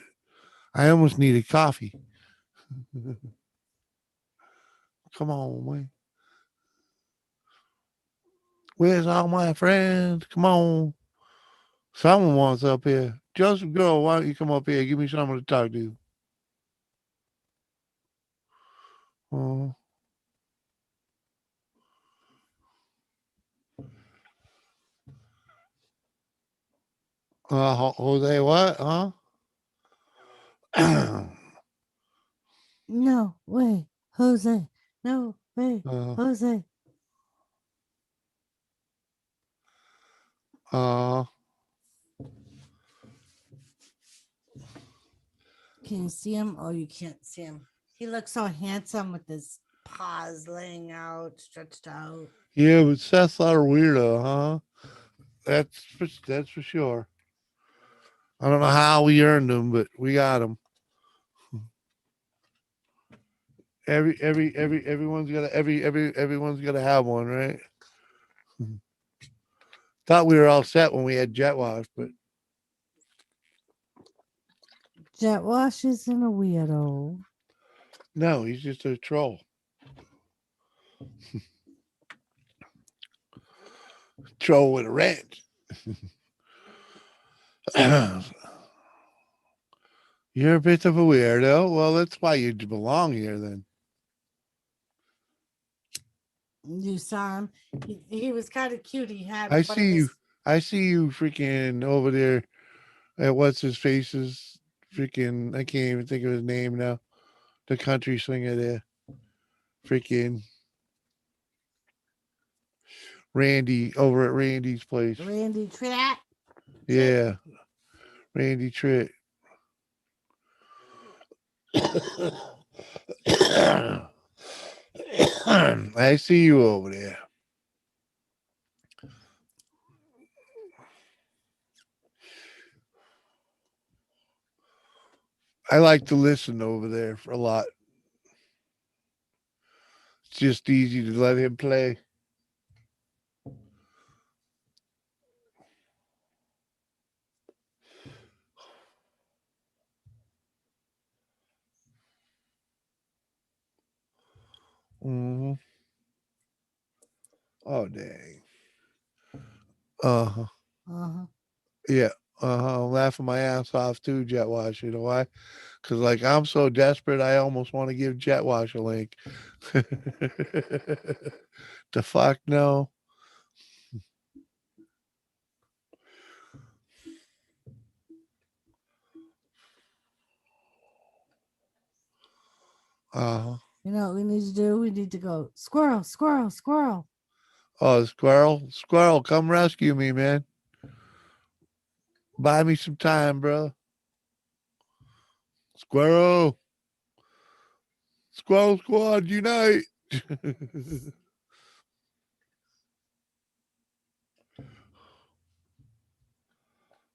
I almost needed coffee. Come on, man. Where's all my friends? Come on. Someone wants up here. Joseph Girl, why don't you come up here? Give me someone to talk to. Oh. Jose, what? Huh? No way, Jose. No way, Jose. Can you see him? Oh, you can't see him. He looks so handsome with his paws laying out, stretched out. Yeah, but Seth's not a weirdo, huh? That's for sure. I don't know how we earned them, but we got them. Everyone's got to have one, right? Thought we were all set when we had Jet Wash, but Jet Wash isn't a weirdo. no, he's just a troll. Troll with a wrench. You're a bit of a weirdo. Well, that's why you belong here then. You saw him. He was kind of cute. He had I one of see you. his. I see you freaking over there at what's his face's freaking, I can't even think of his name now. The country singer there. Freaking Randy over at Randy's place. Randy Tratt. Yeah. Randy Tritt. I see you over there. I like to listen over there for a lot. It's just easy to let him play. Mm-hmm. Oh, dang. Uh-huh. Uh-huh. Yeah. I'm laughing my ass off too, Jet Wash. You know why? Because like I'm so desperate, I almost want to give Jet Wash a link. The fuck no. You know what we need to do? We need to go squirrel, squirrel, squirrel. Oh, squirrel, come rescue me, man. Buy me some time, bro. Squirrel squad, unite.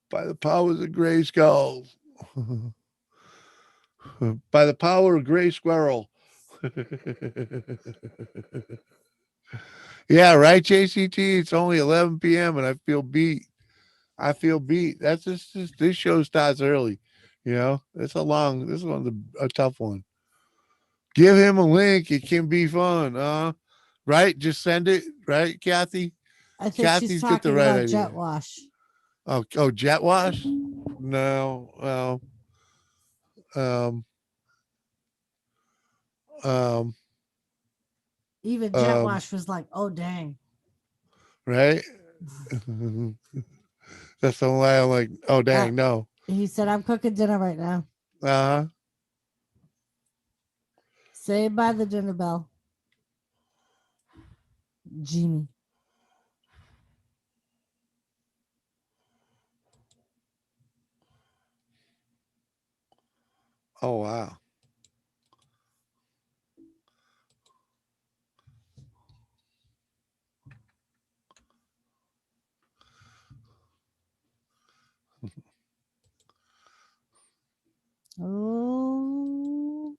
By the powers of gray skulls. By the power of gray squirrel. Yeah, right, JCT. It's only 11 p.m. and I feel beat. That's just this show starts early. You know, this one's a tough one. Give him a link. It can be fun. Right? Just send it, right, Kathy? I think Kathy's she's got the talking right about idea. jet wash. Oh, jet wash? No. Well, Even jet wash was like, oh dang. right? That's the way I'm like, oh dang, no. He said, I'm cooking dinner right now. Uh-huh. Saved by the dinner bell. Jimmy. Oh wow. Oh.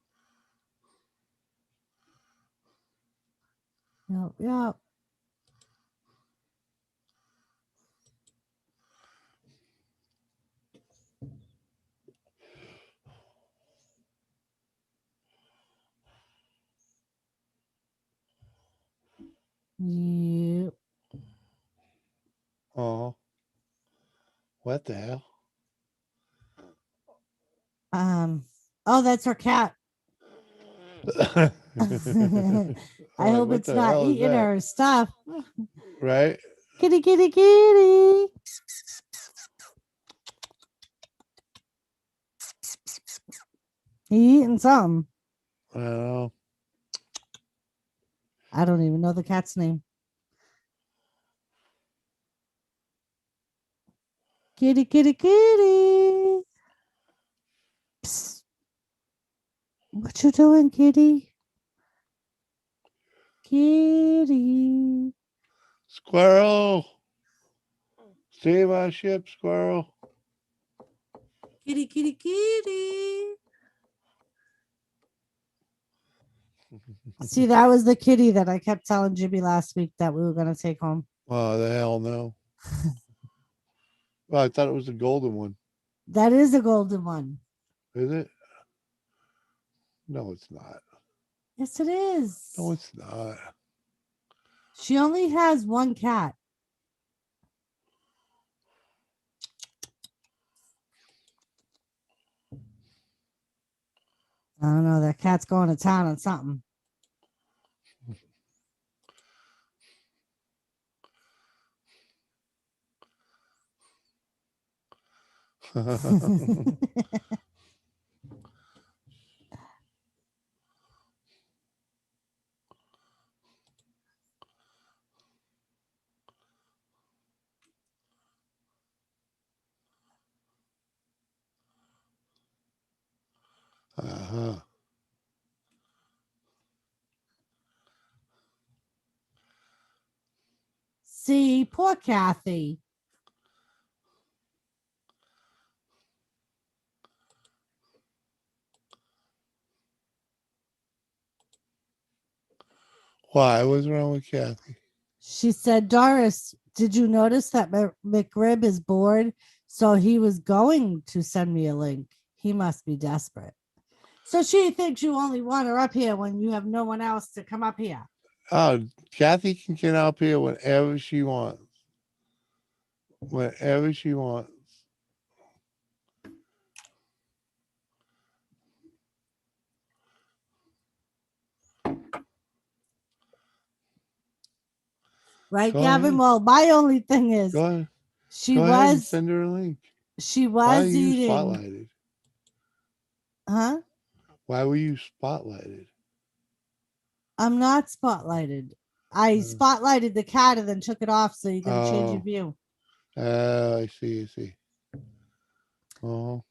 Yep. Yep. Oh. What the hell? Oh, that's her cat. I Like, hope what it's the not hell is eating that? her stuff. Right? Kitty, kitty, kitty. He eating something. I don't know. I don't even know the cat's name. Kitty, kitty, kitty. Psst. What you doing, kitty? Kitty. Squirrel. Save our ship, squirrel. Kitty, kitty, kitty. See, that was the kitty that I kept telling Jimmy last week that we were going to take home. Oh, the hell no. Well, I thought it was the golden one. That is a golden one. Is it? No, it's not. Yes, it is. No, it's not. She only has one cat. I don't know. That cat's going to town on something. Uh-huh. See, poor Kathy. Why? What's wrong with Kathy? She said, Doris, did you notice that McRib is bored? So he was going to send me a link. He must be desperate. So she thinks you only want her up here when you have no one else to come up here. Oh, Kathy can get up here whenever she wants. Whenever she wants. Right, Go Gavin? ahead. Well, my only thing is Go ahead. she Go ahead and was send her a link. she Why are was you eating. spotlighted? Huh? Why were you spotlighted? I'm not spotlighted. I Mm. spotlighted the cat and then took it off so you can change your Oh. view. I see. I see. Oh.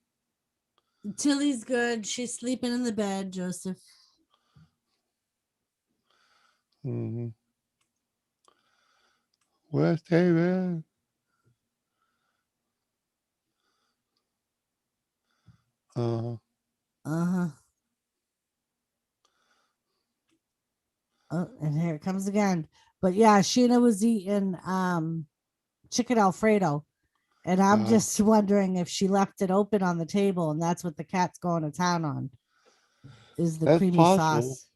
Tilly's good. She's sleeping in the bed, Joseph. Mm-hmm. West Haven. Uh-huh. Uh-huh. Oh, and here it comes again. But yeah, Sheena was eating chicken Alfredo. And I'm just wondering if she left it open on the table and that's what the cat's going to town on. Is the That's creamy possible. sauce.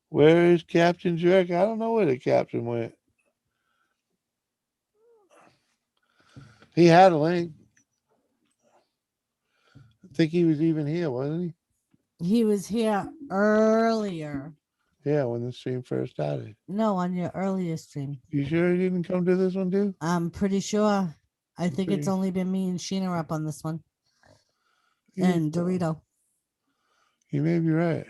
Where is Captain Jack? I don't know where the captain went. He had a link. I think he was even here, wasn't He was here earlier. he? Yeah, when the stream first started. No, on your earlier stream. You sure he didn't come to this one too? I'm pretty sure. I think it's Pretty- only been me and Sheena up on this one. You- And Dorito. You may be right.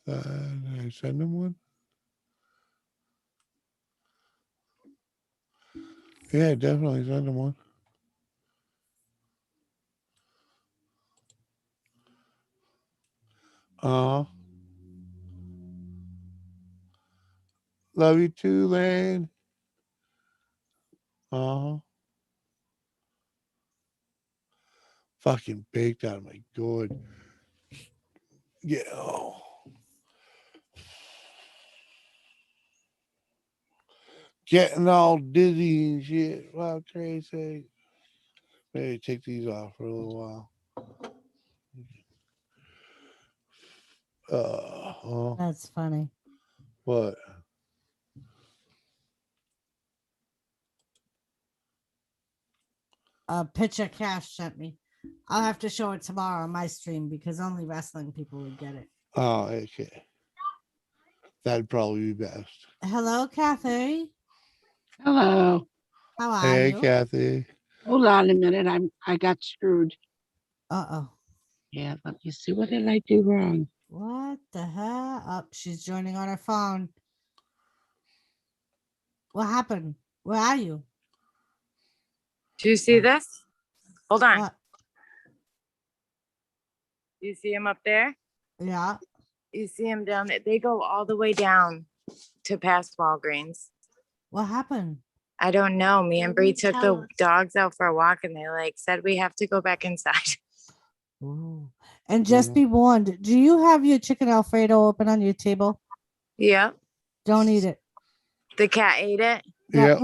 Did I send him one? Yeah, definitely send him one. Uh-huh. Love you too, Lane. Uh-huh. Fucking baked out of my gourd. Yeah. Oh. Getting all dizzy and shit. Wow, crazy. Maybe take these off for a little while. That's funny. What? A picture Cash sent me. I'll have to show it tomorrow on my stream because only wrestling people would get it. Oh, okay. That'd probably be best. Hello, Kathy. Hello. How are Hey, you? Kathy. Hold on a minute. I got screwed. Uh-oh. Yeah, let me see. What did I do wrong? What the hell? Oh, she's joining on her phone. What happened? Where are you? Do you see this? Hold on. What? You see him up there? Yeah. You see him down there? They go all the way down to past Walgreens. What happened? I don't know. Me and Bree took the dogs out for a walk and they like said we have to go back inside. Ooh. And just be warned, do you have your chicken Alfredo open on your table? Yep. Don't eat it. The cat ate it. Yeah.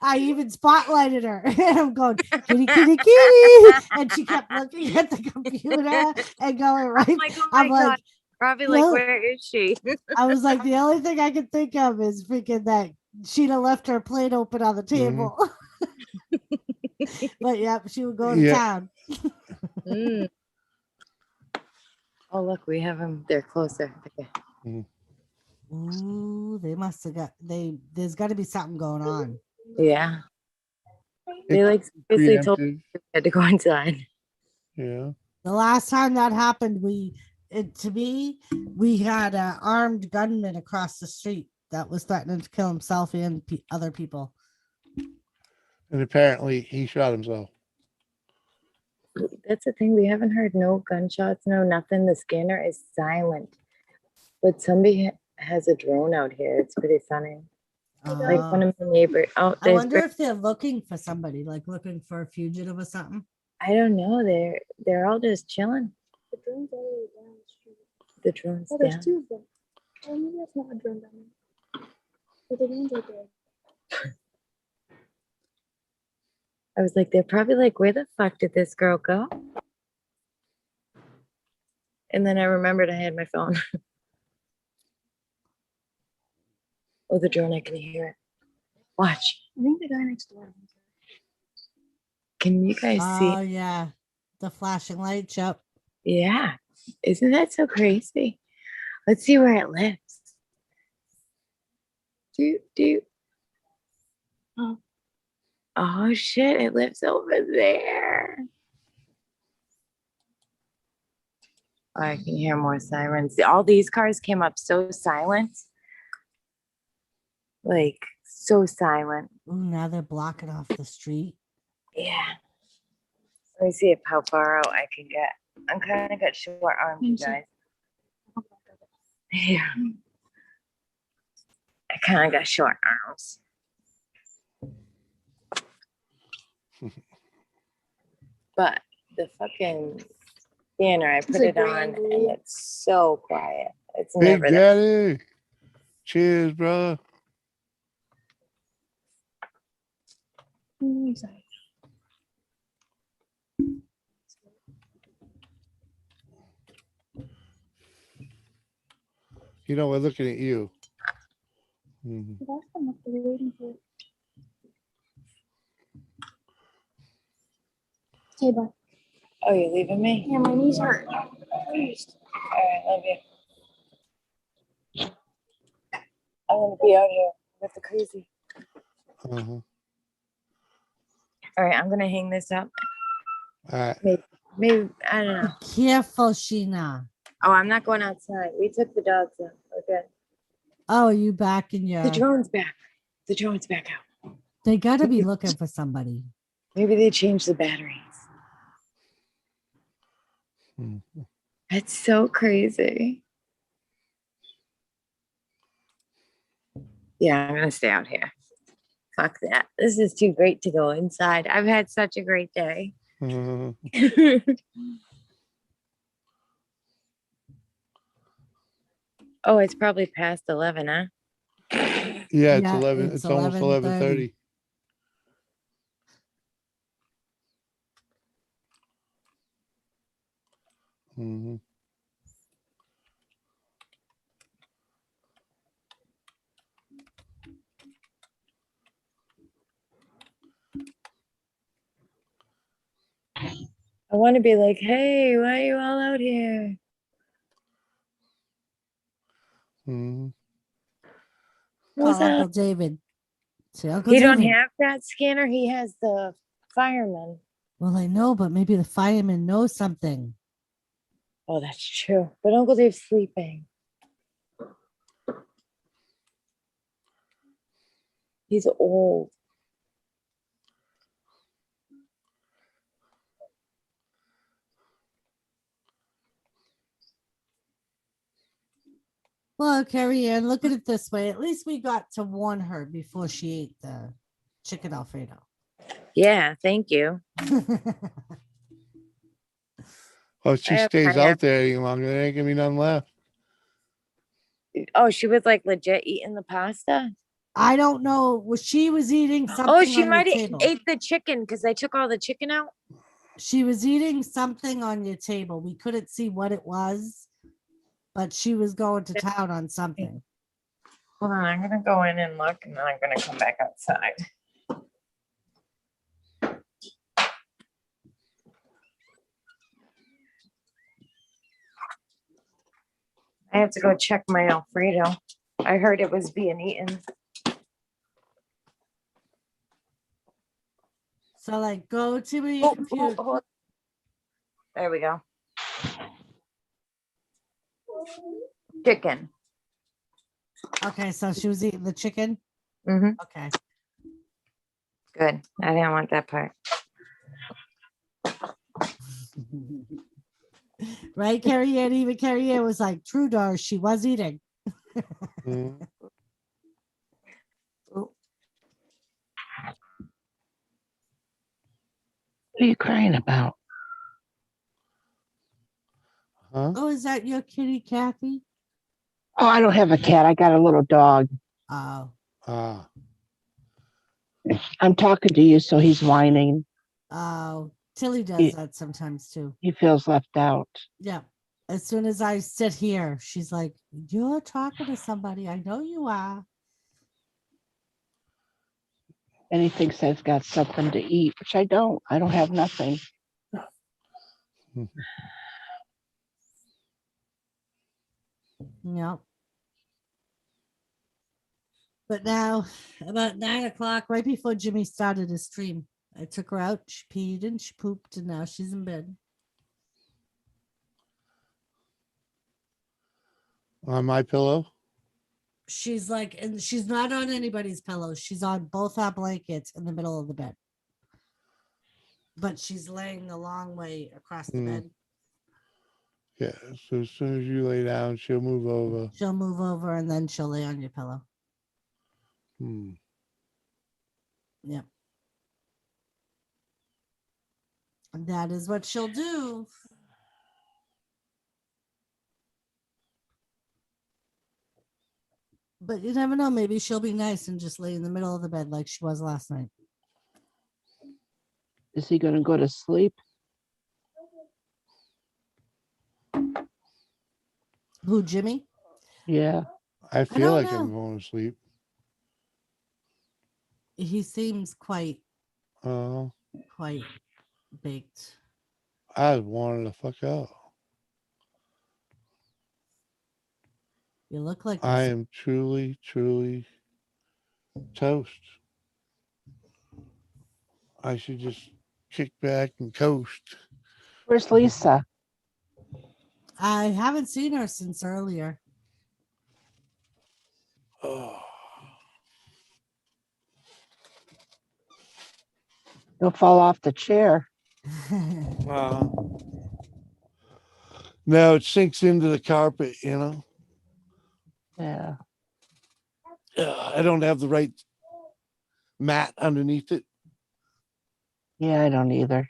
I even spotlighted her. I'm going, kitty, kitty, kitty. And she kept looking at the computer and going right. I'm like, oh I'm my like, God. Probably like, no. where is she? I was like, the only thing I could think of is freaking that Sheena left her plate open on the table. But yeah, she would go to town. Mm. Oh, look, we have them. They're closer. Okay. Ooh, they must have got there's got to be something going on. Yeah. They like basically told me we had to go inside. Yeah. The last time that happened, we had an armed gunman across the street that was threatening to kill himself and other people. And apparently he shot himself. That's the thing. We haven't heard no gunshots, no nothing. The scanner is silent. But somebody has a drone out here. It's pretty funny. Like one of my neighbors. Oh, I wonder if they're looking for somebody, like looking for a fugitive or something. I don't know. They're all just chilling. The drone's already down the street. The drone's Oh, there's down. two of them. Oh, maybe that's not a drone down there. But the drones are there. I was like, they're probably like, where the fuck did this girl go? And then I remembered I had my phone. Oh, the drone, I can hear it. Watch. I think the guy next door. Can you guys see? Oh yeah, the flashing lights. Yep. Yeah. Isn't that so crazy? Let's see where it lives. Do. Oh shit, it lives over there. Oh, I can hear more sirens. All these cars came up so silent. Like, so silent. Ooh, now they're blocking off the street. Yeah. Let me see if how far out I can get. I'm kind of got short arms, you guys. Yeah. I kind of got short arms. But the fucking scanner, I put it on and it's so quiet. It's Big never that. Daddy. Cheers, brother. You know, we're looking at you. Mhm. Okay, bye. Oh, you're leaving me? Yeah, my knees hurt. All right, love you. I'm gonna be out here with the crazy. Uh-huh. All right, I'm gonna hang this up. All right. Maybe I don't know. Careful, Sheena. Oh, I'm not going outside. We took the dogs out. Okay. Oh, you back in your. The drone's back. The drone's back out. They got to be looking for somebody. Maybe they changed the batteries. Mhm. That's so crazy. Yeah, I'm gonna stay out here. Fuck that. This is too great to go inside. I've had such a great day. Uh, Oh, it's probably past 11, huh? yeah, it's Yeah, 11. It's almost 11:30. Mm-hmm. I want to be like, hey, why are you all out here? Mm-hmm. Who's Call that? Uncle David. Say, Uncle He David. don't have that scanner. He has the fireman. Well, I know, but maybe the fireman knows something. Oh, that's true. But Uncle Dave's sleeping. He's old. Well, Carrie Ann, look at it this way. At least we got to warn her before she ate the chicken Alfredo. Yeah, thank you. Oh, she I have stays pineapple. out there any longer. There ain't gonna be none left. Oh, she was like legit eating the pasta. I don't know. Well, she was eating something. Oh, she on might your have table. ate the chicken because I took all the chicken out. She was eating something on your table. We couldn't see what it was, but she was going to town on something. Hold on, I'm gonna go in and look, and then I'm gonna come back outside. I have to go check my Alfredo. I heard it was being eaten. So, like, go to your computer. There we go. Chicken. Okay, so she was eating the chicken. Mm-hmm. Okay. Good. I didn't want that part. Right, Carrie Ann? Even Carrie Ann was like, true, Doris, she was eating. Mhm. What are you crying about? Huh? Oh, is that your kitty, Kathy? Oh, I don't have a cat. I got a little dog. Oh, Ah. I'm talking to you, so he's whining. oh, Tilly does He- that sometimes too. He feels left out. Yeah. As soon as I sit here, she's like, you're talking to somebody. I know you are. And he thinks I've got something to eat, which I don't. I don't have nothing. Yep. But now, about 9 o'clock, right before Jimmy started his stream, I took her out. She peed and she pooped, and now she's in bed. On my pillow. She's like, and she's not on anybody's pillows. She's on both our blankets in the middle of the bed. But she's laying the long way across the Mm. bed. Yeah. So as soon as you lay down, she'll move over. She'll move over and then she'll lay on your pillow. Hmm. Yep. And that is what she'll do. But you never know. Maybe she'll be nice and just lay in the middle of the bed like she was last night. Is he gonna go to sleep? Who, Jimmy? Yeah. I feel don't like I'm know. going to sleep. He seems quite baked. I wanted to fuck out. You look like I this. am truly, truly toast. I should just kick back and coast. Where's Lisa? I haven't seen her since earlier. Oh, He'll fall off the chair. no, it sinks into the carpet, you know. Yeah. I don't have the right mat underneath it. Yeah, I don't either.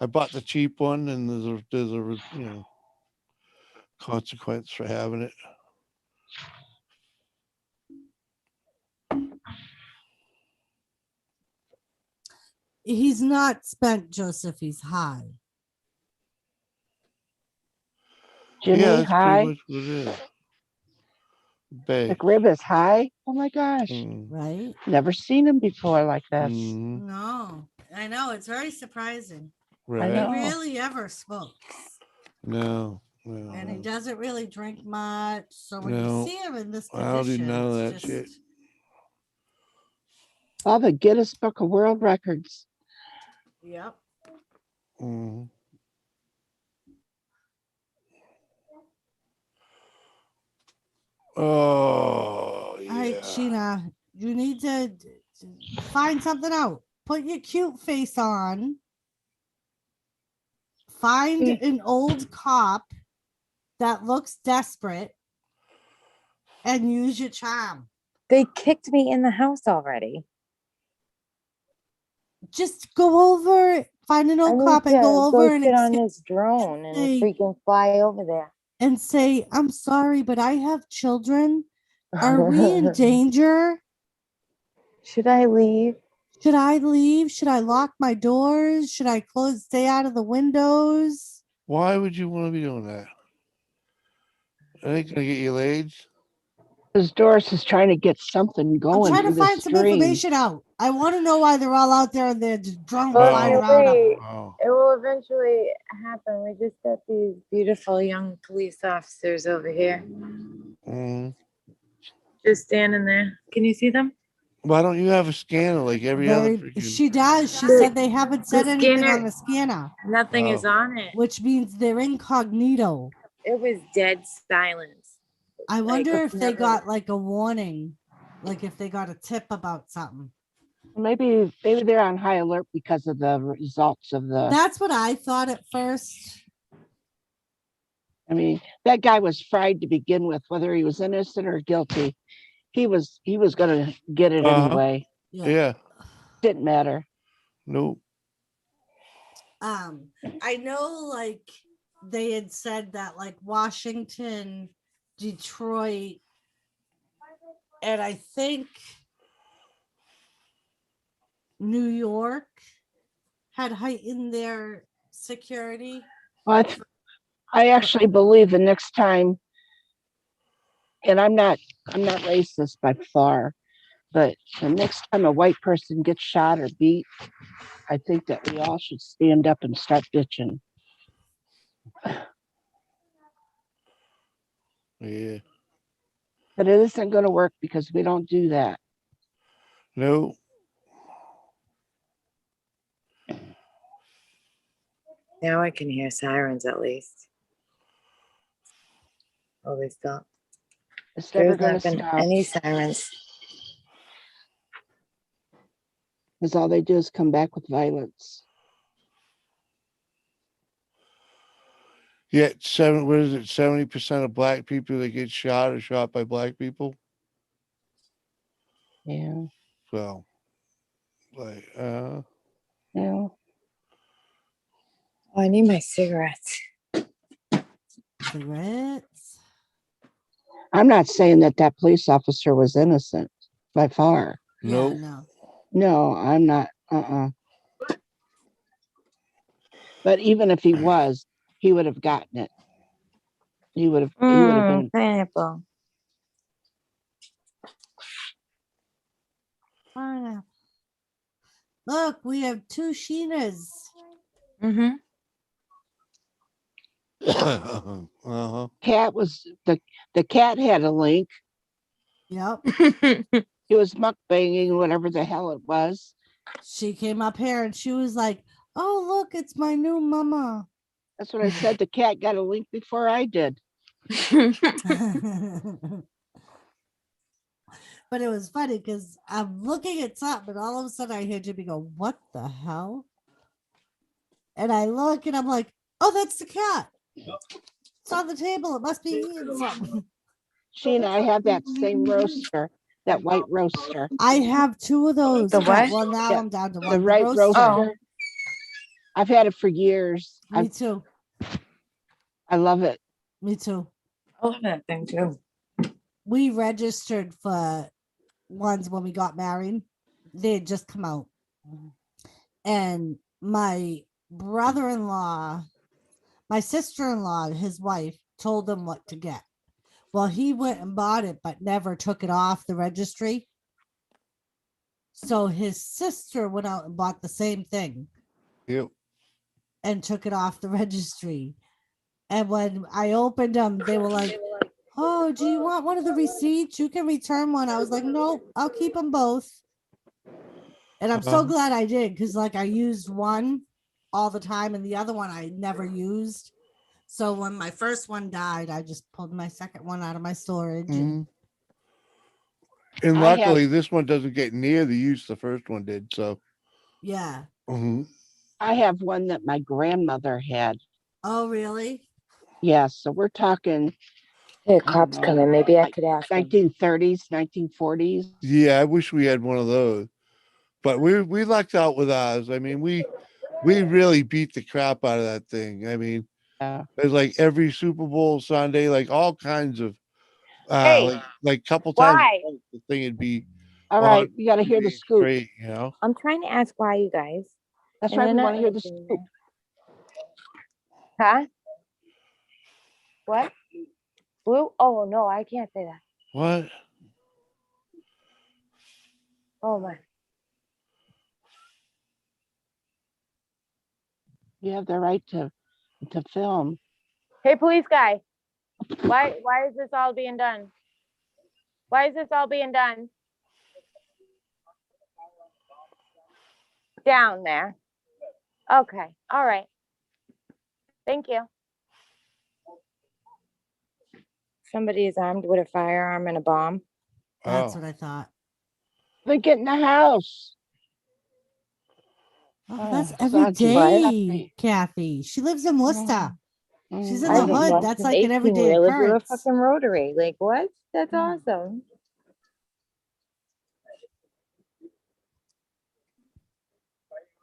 I bought the cheap one, and there's a consequence for having it. He's not spent, Joseph. He's high. Jimmy, Yeah, that's hi. pretty much what it is. Babe. McRib is high. Oh my gosh. Mm, Right? Never seen him before like this. mhm, No, I know. It's very surprising. right. know. He really ever smokes. No. And he No. doesn't really drink much. So when No, you see him in this I don't do condition, none of it's that shit. just, All the Guinness Book of World Records. yep. Mhm. Oh, All right, yeah. Sheena, you need to find something out. Put your cute face on. Find an old cop that looks desperate and use your charm. They kicked me in the house already. Just go over, find an I old need cop and to go over and sit on ex- this drone and say- freaking fly over there. and say, I'm sorry, but I have children. Are we in danger? Should I leave? Should I leave? Should I lock my doors? Should I stay out of the windows? Why would you want to be doing that? I ain't gonna get you laid. Because Doris is trying to get something I'm going trying to through the find some stream. information out. I want to know why they're all out there and they're just drone Well, flying Oh. around. wait, Oh, it will eventually happen. We just got these beautiful young police officers over here, mhm. just standing there. Can you see them? Why don't you have a scanner like every other Very, freaking? she does. She said they haven't said anything scanner- on the scanner, Nothing is Oh. on it. which means they're incognito. It was dead silence. I wonder if they never- got like a warning, like if they got a tip about something. Maybe they're on high alert because of the results of the. That's what I thought at first. I mean, that guy was fried to begin with, whether he was innocent or guilty. He was gonna get it Uh-huh. anyway. Yeah. Didn't matter. Nope. I know like they had said that like Washington, Detroit, and I think New York had heightened their security. But I actually believe the next time, and I'm not racist by far, but the next time a white person gets shot or beat, I think that we all should stand up and start bitching. Yeah. But it isn't going to work because we don't do that. No. Now I can hear sirens at least. Oh, they stopped. It's never There's going not to been stop. any sirens. Because all they do is come back with violence. Yeah, what is it? 70% of black people that get shot are shot by black people. Yeah. So, like, Yeah. Oh, I need my cigarettes. Cigarettes. I'm not saying that that police officer was innocent by far. nope. Yeah, no. No, I'm not. But even if he was, he would have gotten it. He would have been. Pineapple. Pineapple. Look, we have two Sheenas. Mm-hmm. Uh-huh. Cat was the cat had a link. Yep. He was mukbanging, whatever the hell it was. She came up here and she was like, "Oh, look, it's my new mama." That's what I said. The cat got a link before I did. But it was funny because I'm looking at something and all of a sudden I hear Jimmy go, "What the hell?" And I look and I'm like, "Oh, that's the cat. It's on the table. It must be eating something." Sheena, I have that same roaster, that white roaster. I have two of those. The what? Well, now Yeah, I'm down to the one. right roaster. Oh. I've had it for years. Me too. I love it. Me too. I love that thing too. We registered for ones when we got married. They had just come out. And my brother-in-law, my sister-in-law, his wife told them what to get. Well, he went and bought it, but never took it off the registry. So his sister went out and bought the same thing Yep. and took it off the registry. And when I opened them, they were like, "Oh, do you want one of the receipts? You can return one." I was like, "No, I'll keep them both." And I'm so glad I did because, like, I used one all the time and the other one I never used. So when my first one died, I just pulled my second one out of my storage. And And I have- luckily, this one doesn't get near the use the first one did. So, yeah. I have one that my grandmother had. Oh, really? Yeah, so we're talking Hey, cops coming. Maybe I could ask them. 1930s, 1940s. yeah, I wish we had one of those. But we lucked out with ours. I mean, we really beat the crap out of that thing. I mean, Yeah. there's like every Super Bowl Sunday, like all kinds of Hey, like couple times why? a month, the thing would be All right, you got to hear the TV scoop. straight, you know. I'm trying to ask why, you guys. That's And right. you're We not want to hear the answering scoop. me. Huh? What? Blue? Oh, no, I can't say that. What? Oh, my. You have the right to film. Hey, police guy. Why is this all being done? Why is this all being done? Down there. Okay. All right. Thank you. Somebody is armed with a firearm and a bomb. That's Oh. what I thought. They get in the house. Oh, that's Oh, every Santi. day, Kathy. She lives in Worcester. She's in I the live hood. less That's than like an 18 everyday really do a occurrence. fucking rotary. Like, what? That's awesome.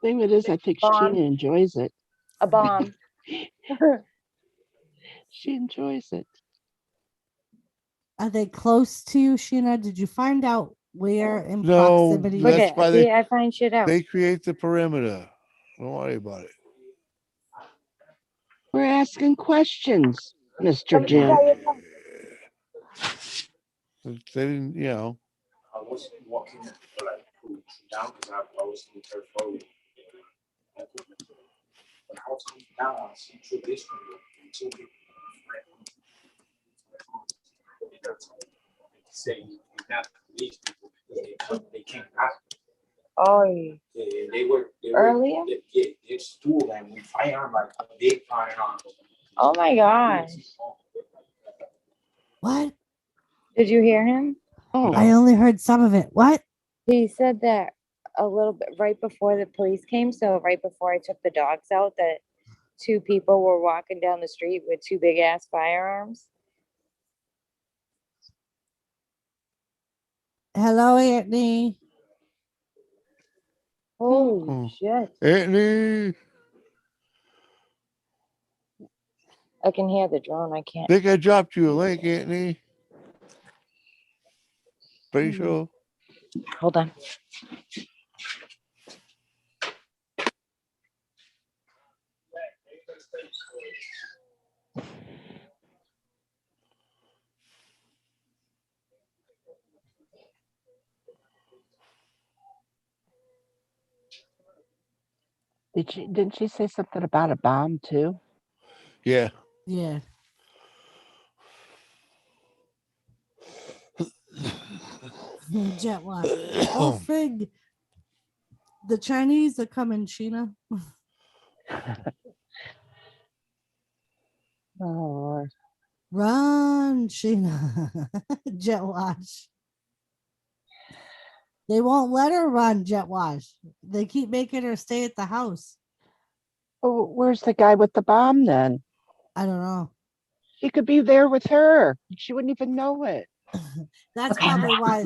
Thing it is, I think Bomb. Sheena enjoys it. A bomb. She enjoys it. Are they close to you, Sheena? Did you find out where in No, proximity? Look that's at why see, I find shit out. they create the perimeter. Don't worry about it. We're asking questions, Mr. Somebody Jim. tell you something. They didn't, you know. I was walking like down because I was in the third floor. When I was coming down, I see through this window, two people. Oh, Yeah, they were earlier? Yeah, it's two of them with firearm, like a big firearm. Oh my gosh. What? Did you hear him? Oh, I only heard some of it. What? He said that a little bit right before the police came. So right before I took the dogs out, that two people were walking down the street with two big ass firearms. Hello, Anthony. Holy Oh. shit. Anthony, I can hear the drone. I can't. think I dropped you a link, Anthony. Pretty sure. Hold on. didn't she say something about a bomb too? Yeah. Yeah. Jet wash. Oh, frig. The Chinese are coming, Sheena. Oh, Lord. Run, Sheena. Jet wash. They won't let her run, Jet wash. They keep making her stay at the house. Oh, where's the guy with the bomb then? I don't know. He could be there with her. She wouldn't even know it. That's probably why.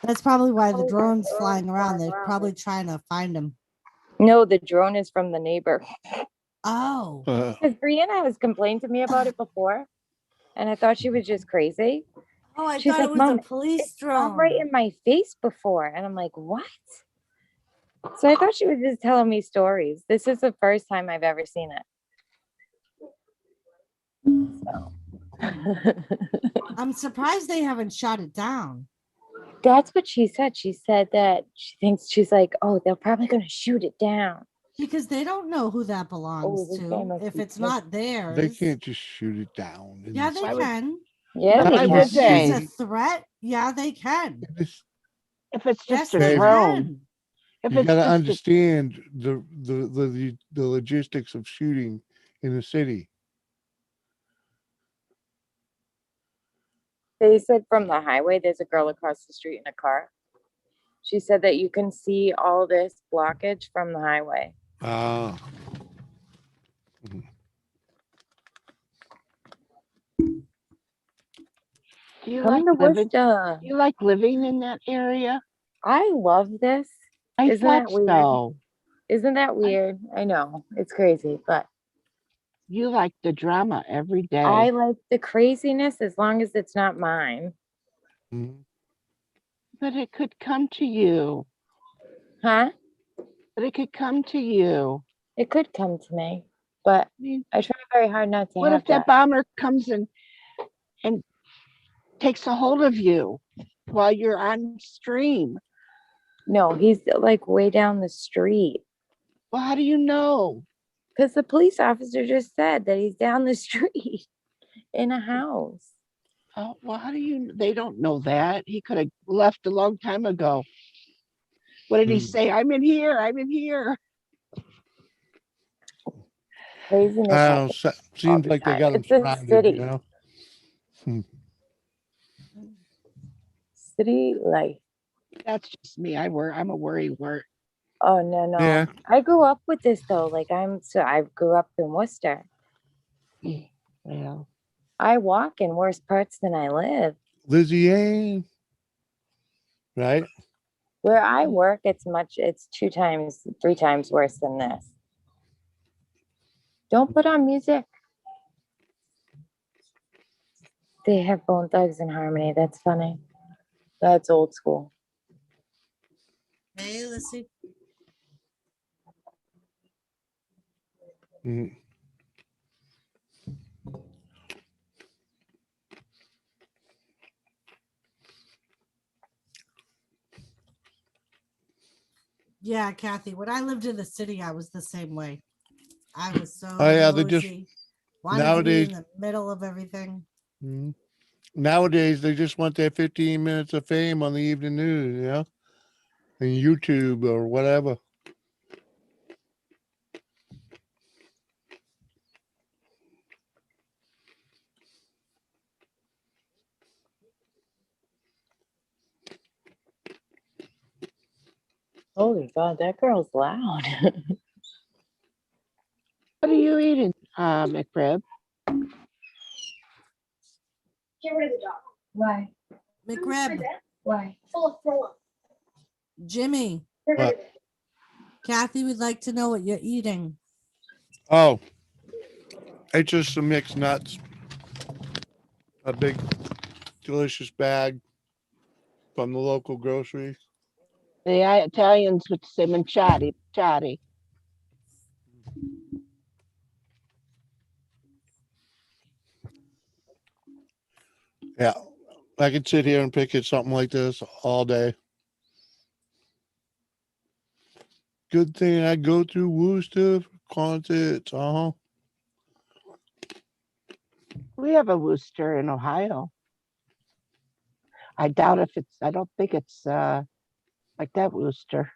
That's probably why the drone's flying around. They're probably trying to find him. No, the drone is from the neighbor. Oh. Because Brianna has complained to me about it before. And I thought she was just crazy. Oh, I She's thought like, it was Mom, a police it's gone right drone. in my face before. And I'm like, what? So I thought she was just telling me stories. This is the first time I've ever seen it. So. I'm surprised they haven't shot it down. That's what she said. She said that she thinks, she's like, oh, they're probably going to shoot it down. Because they don't know who that belongs this guy to. must If be it's not theirs. They can't just shoot it down. in Yeah, the they city. can. Yeah, Why they would can. they? It's a threat. Yeah, they can. If it's Yes, just a they drone. can. If You it's got to just a, understand the logistics of shooting in the city. They said from the highway, there's a girl across the street in a car. She said that you can see all this blockage from the highway. Ah. do you Come like to living? Worcester. You like living in that area? I love this. I Isn't thought that weird? so. Isn't that weird? I know. It's crazy, but You like the drama every day. I like the craziness as long as it's not mine. Mhm. But it could come to you. Huh? But it could come to you. It could come to me, but I mean, I try very hard not to what have if that bomber comes in and takes a hold of you while you're on stream? No, he's like way down the street. Well, how do you know? Because the police officer just said that he's down the street in a house. Oh, well, how do you? They don't know that. He could have left a long time ago. What did he say? I'm in here. I'm in here. Craziness I don't know. happens all Seems the like they time. got them It's a surrounded, city. you know. City life. That's just me. I'm a worry wart. Oh no. Yeah. I grew up with this though. Like I grew up in Worcester. Well, I walk in worse parts than I live. Lizzie Ann. Right? Where I work, it's 2 times, 3 times worse than this. Don't put on music. They have Bone Thugs and Harmony. That's funny. That's old school. Hey, let's see. Mhm. Yeah, Kathy. When I lived in the city, I was the same way. I was so Oh yeah, they just nosy. Wanted nowadays. to be in the middle of everything. Mhm. Nowadays, they just want their 15 minutes of fame on the evening news. You know. and YouTube or whatever. Holy God, that girl's loud. What are you eating, McRib? Get rid of the dog. Why? McRib, Why? Full of throw up. Jimmy, Get rid What? of it. Kathy would like to know what you're eating. Oh, it's just some mixed nuts. A big, delicious bag from the local grocery. The Italians would say manchati, chati. Yeah, I could sit here and pick at something like this all day. Good thing I go through Worcester for concerts. We have a Worcester in Ohio. I doubt if it's, I don't think it's like that Worcester.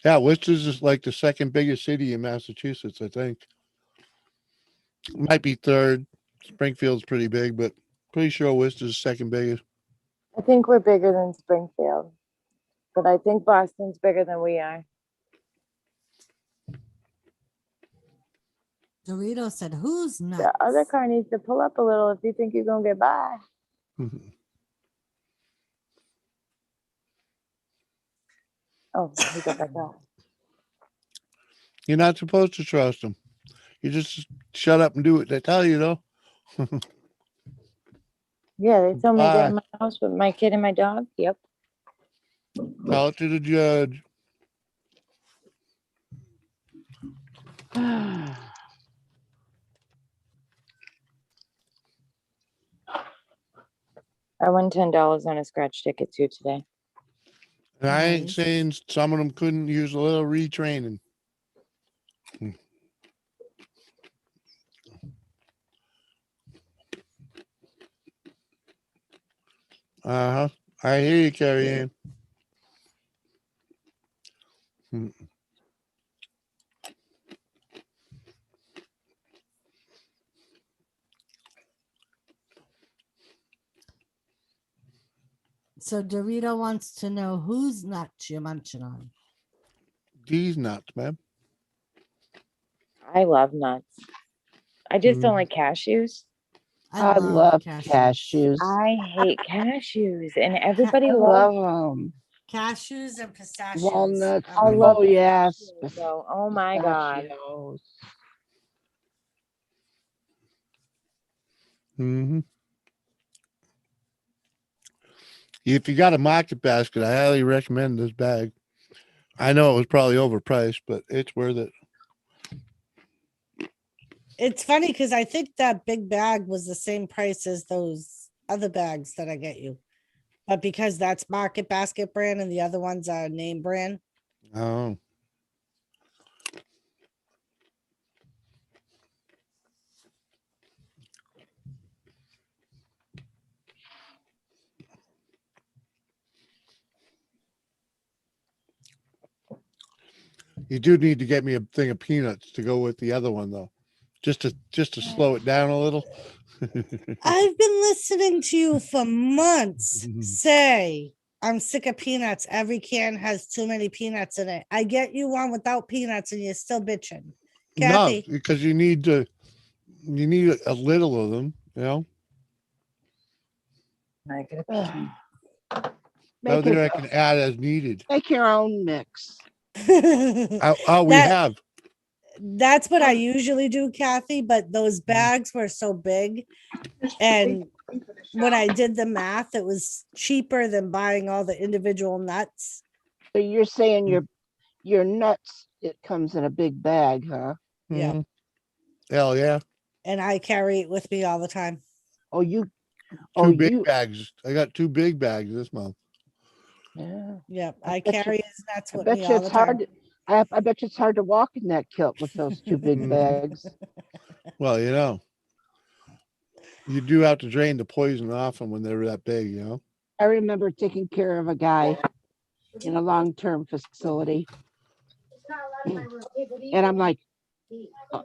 Yeah, Worcester's is like the second biggest city in Massachusetts, I think. Might be third. Springfield's pretty big, but pretty sure Worcester's second biggest. I think we're bigger than Springfield, but I think Boston's bigger than we are. Dorito said, "Who's nuts?" The other car needs to pull up a little if you think you're gonna get by. Oh, he got back out. You're not supposed to trust them. You just shut up and do what they tell you, though. Yeah, they told me to get Bye. in my house with my kid and my dog. Yep. Tell it to the judge. I won $10 on a scratch ticket too today. And I ain't Nice. saying some of them couldn't use a little retraining. Uh-huh. I hear you, Carrie Ann. So Dorito wants to know whose nuts you're munching on. These nuts, man. I love nuts. I just don't Mm. like cashews. I love cashews. I hate cashews, and everybody I loves love them. Cashews and pistachios. Walnuts. are I my love Oh, favorite. yes. So, oh my God. Pistachios. Mm-hmm. If you got a market basket, I highly recommend this bag. I know it was probably overpriced, but it's worth it. It's funny because I think that big bag was the same price as those other bags that I get you. But because that's Market Basket brand and the other ones are name brand. Oh. You do need to get me a thing of peanuts to go with the other one, though, just to slow it down a little. I've been listening to you for months say I'm sick of peanuts. Every can has too many peanuts in it. I get you one without peanuts and you're still bitching. No, Kathy, because you need a little of them, you know. That Make, way I it, can add as needed. make your own mix. Oh, we That- have. that's what I usually do, Kathy, but those bags were so big. And when I did the math, it was cheaper than buying all the individual nuts. So you're saying your nuts, it comes in a big bag, huh? Yeah. Mhm. Hell yeah. And I carry it with me all the time. Oh, you. Two big bags. I got 2 big bags this month. Yeah. Yep. I I bet you- carry his nuts I with bet me you all it's the time. hard. I bet you it's hard to walk in that kilt with those 2 big bags. Well, you know, You do have to drain the poison off them when they're that big, you know? I remember taking care of a guy in a long-term facility. And I'm like,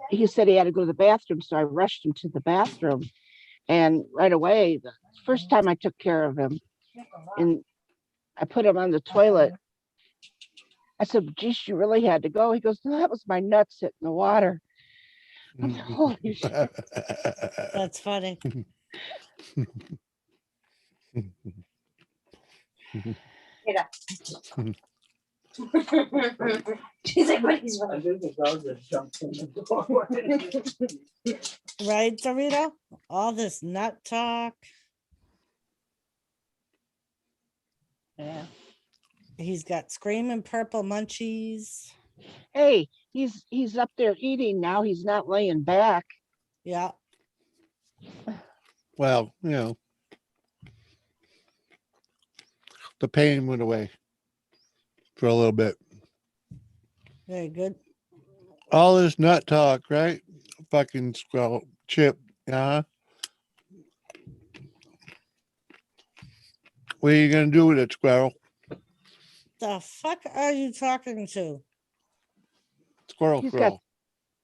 he said he had to go to the bathroom, so I rushed him to the bathroom. And right away, the first time I took care of him, and I put him on the toilet, I said, geez, you really had to go. He goes, no, that was my nuts hitting the water. I'm like, holy shit. That's funny. She's like, what is I wrong? think the dog just jumped in the door. Right, Dorito? All this nut talk. Yeah. He's got screaming purple munchies. Hey, he's up there eating now. He's not laying back. Yeah. Well, you know, the pain went away for a little bit. Very good. All this nut talk, right? Fucking squirrel chip. Yeah. What are you gonna do with it, squirrel? The fuck are you talking to? Squirrel, He's got- squirrel.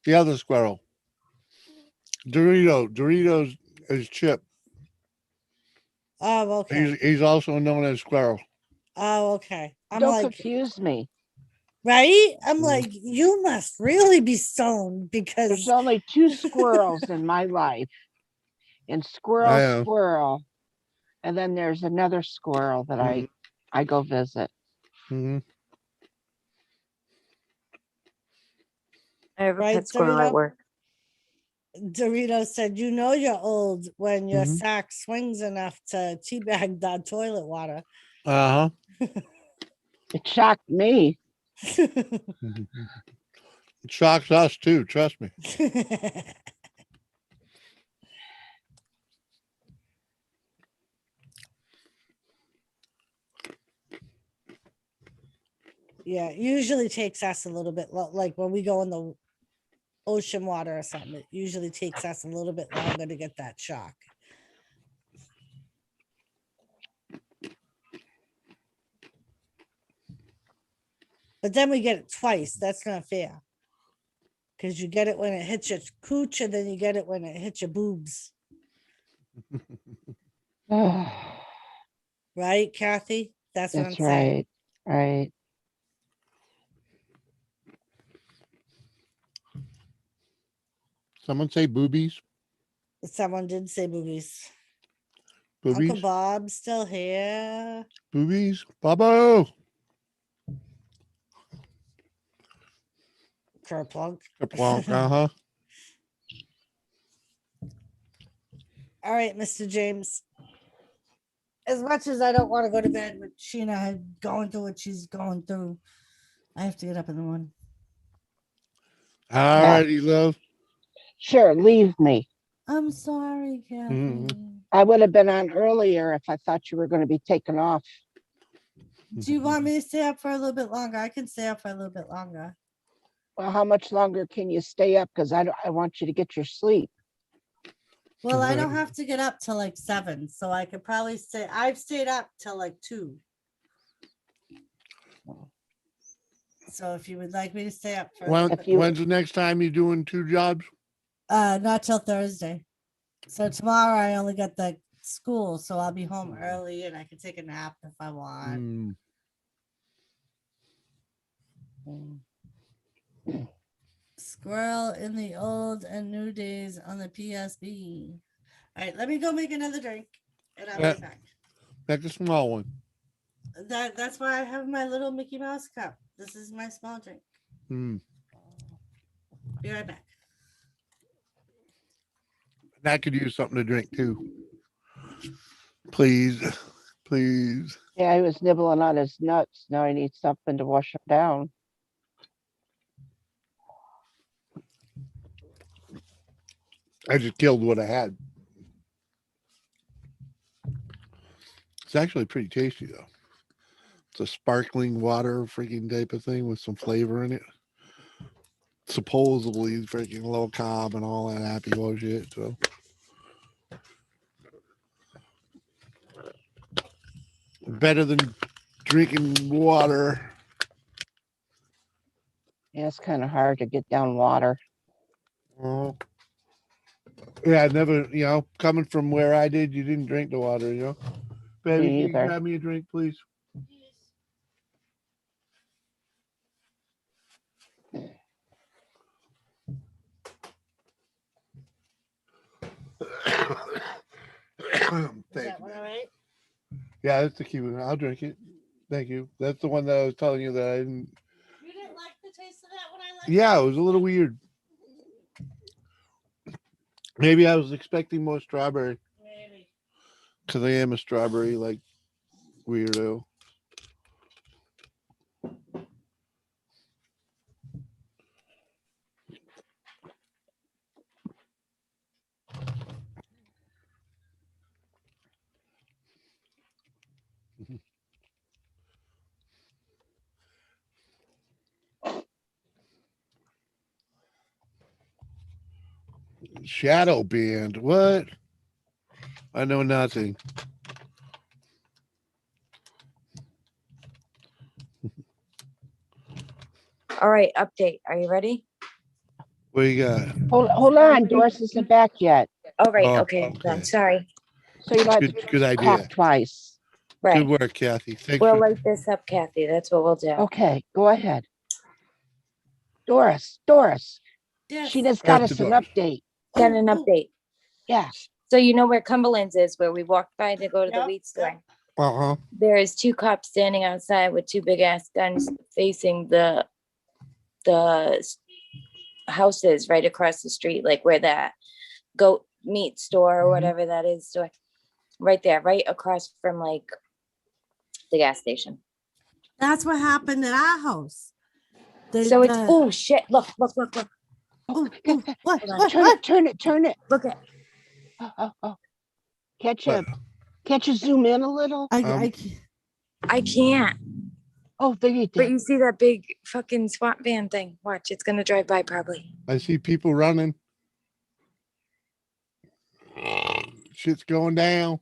The other squirrel. Doritos is Chip. Oh, okay. He's also known as Squirrel. Oh, okay. I'm Don't like, confuse me. right? I'm Mhm. like, you must really be stoned because There's only 2 squirrels in my life. And I squirrel, am. squirrel. And then there's another squirrel that I go visit. Mhm. I have a Right, pet squirrel at Dorito? work. Dorito said, you know you're old when your Mhm. sack swings enough to teabag the toilet water. Uh-huh. It shocked me. It shocks us too, trust me. Yeah, it usually takes us a little bit, like when we go in the ocean water or something, it usually takes us a little bit longer to get that shock. But then we get it twice. That's not fair. Because you get it when it hits your cooch and then you get it when it hits your boobs. That's Right, Kathy? That's what I'm right. saying. Right. Someone say boobies? Someone did say boobies. Boobies? Uncle Bob's still here. Boobies? Bobo! Kerplunk. Kerplunk, uh-huh. All right, Mr. James. As much as I don't want to go to bed with Sheena going through what she's going through, I have to get up in the morning. All righty, love. Sure, leave me. I'm sorry, Kathy. Mhm. I would have been on earlier if I thought you were going to be taken off. Do you want me to stay up for a little bit longer? I can stay up for a little bit longer. Well, how much longer can you stay up? Because I want you to get your sleep. Well, I don't Okay. have to get up till like 7, so I could probably stay. I've stayed up till like 2. So if you would like me to stay up for a When, little If you- when's the next time you doing 2 jobs? not till Thursday. So tomorrow I only got the school, so I'll be home early and I can take a nap if I want. Squirrel in the old and new days on the PSB. All right, let me go make another drink and I'll be Yeah. back. Make a small one. That's why I have my little Mickey Mouse cup. This is my small drink. Mm. Be right back. And I could use something to drink too. Please. Please. Yeah, he was nibbling on his nuts. Now he needs something to wash him down. I just killed what I had. It's actually pretty tasty though. It's a sparkling water freaking type of thing with some flavor in it. Supposedly freaking low carb and all that happy bullshit. So better than drinking water. Yeah, it's kind of hard to get down water. Oh. Yeah, I never, coming from where I did, you didn't drink the water, Baby, Me can you either. grab me a drink, please? Thank you. Yeah, that's the key one. I'll drink it. Thank you. That's the one that I was telling you that I didn't. You didn't like the taste of that when I left? Yeah, it was a little weird. Maybe I was expecting more strawberry Maybe. because I am a strawberry like weirdo. Shadow band. What? I know nothing. All right, update. Are you ready? What you got? Hold on, Doris isn't back yet. All right, Oh, okay. okay. Then sorry. So you don't have Good to idea. cough twice. Right. Good work, Kathy. Thanks We'll for light this up, Kathy. That's what we'll do. Okay, go ahead. Doris, Yes. she just got After us an Doris. update. Got an update. Yeah. So you know where Cumberland's is, where we walked by to go to the Yep, wheat store. Uh-huh. There's two cops standing outside with two big ass guns facing the houses right across the street, like where that goat meat store or whatever that is store. Right there, right across from like the gas station. That's what happened at our house. So it's oh shit! Look! what? Hold on. Turn it. Look at Oh. Can't you zoom in a little? I I can't. Oh, there you But did. you see that big fucking SWAT van thing? Watch, it's gonna drive by probably. I see people running. Shit's going down.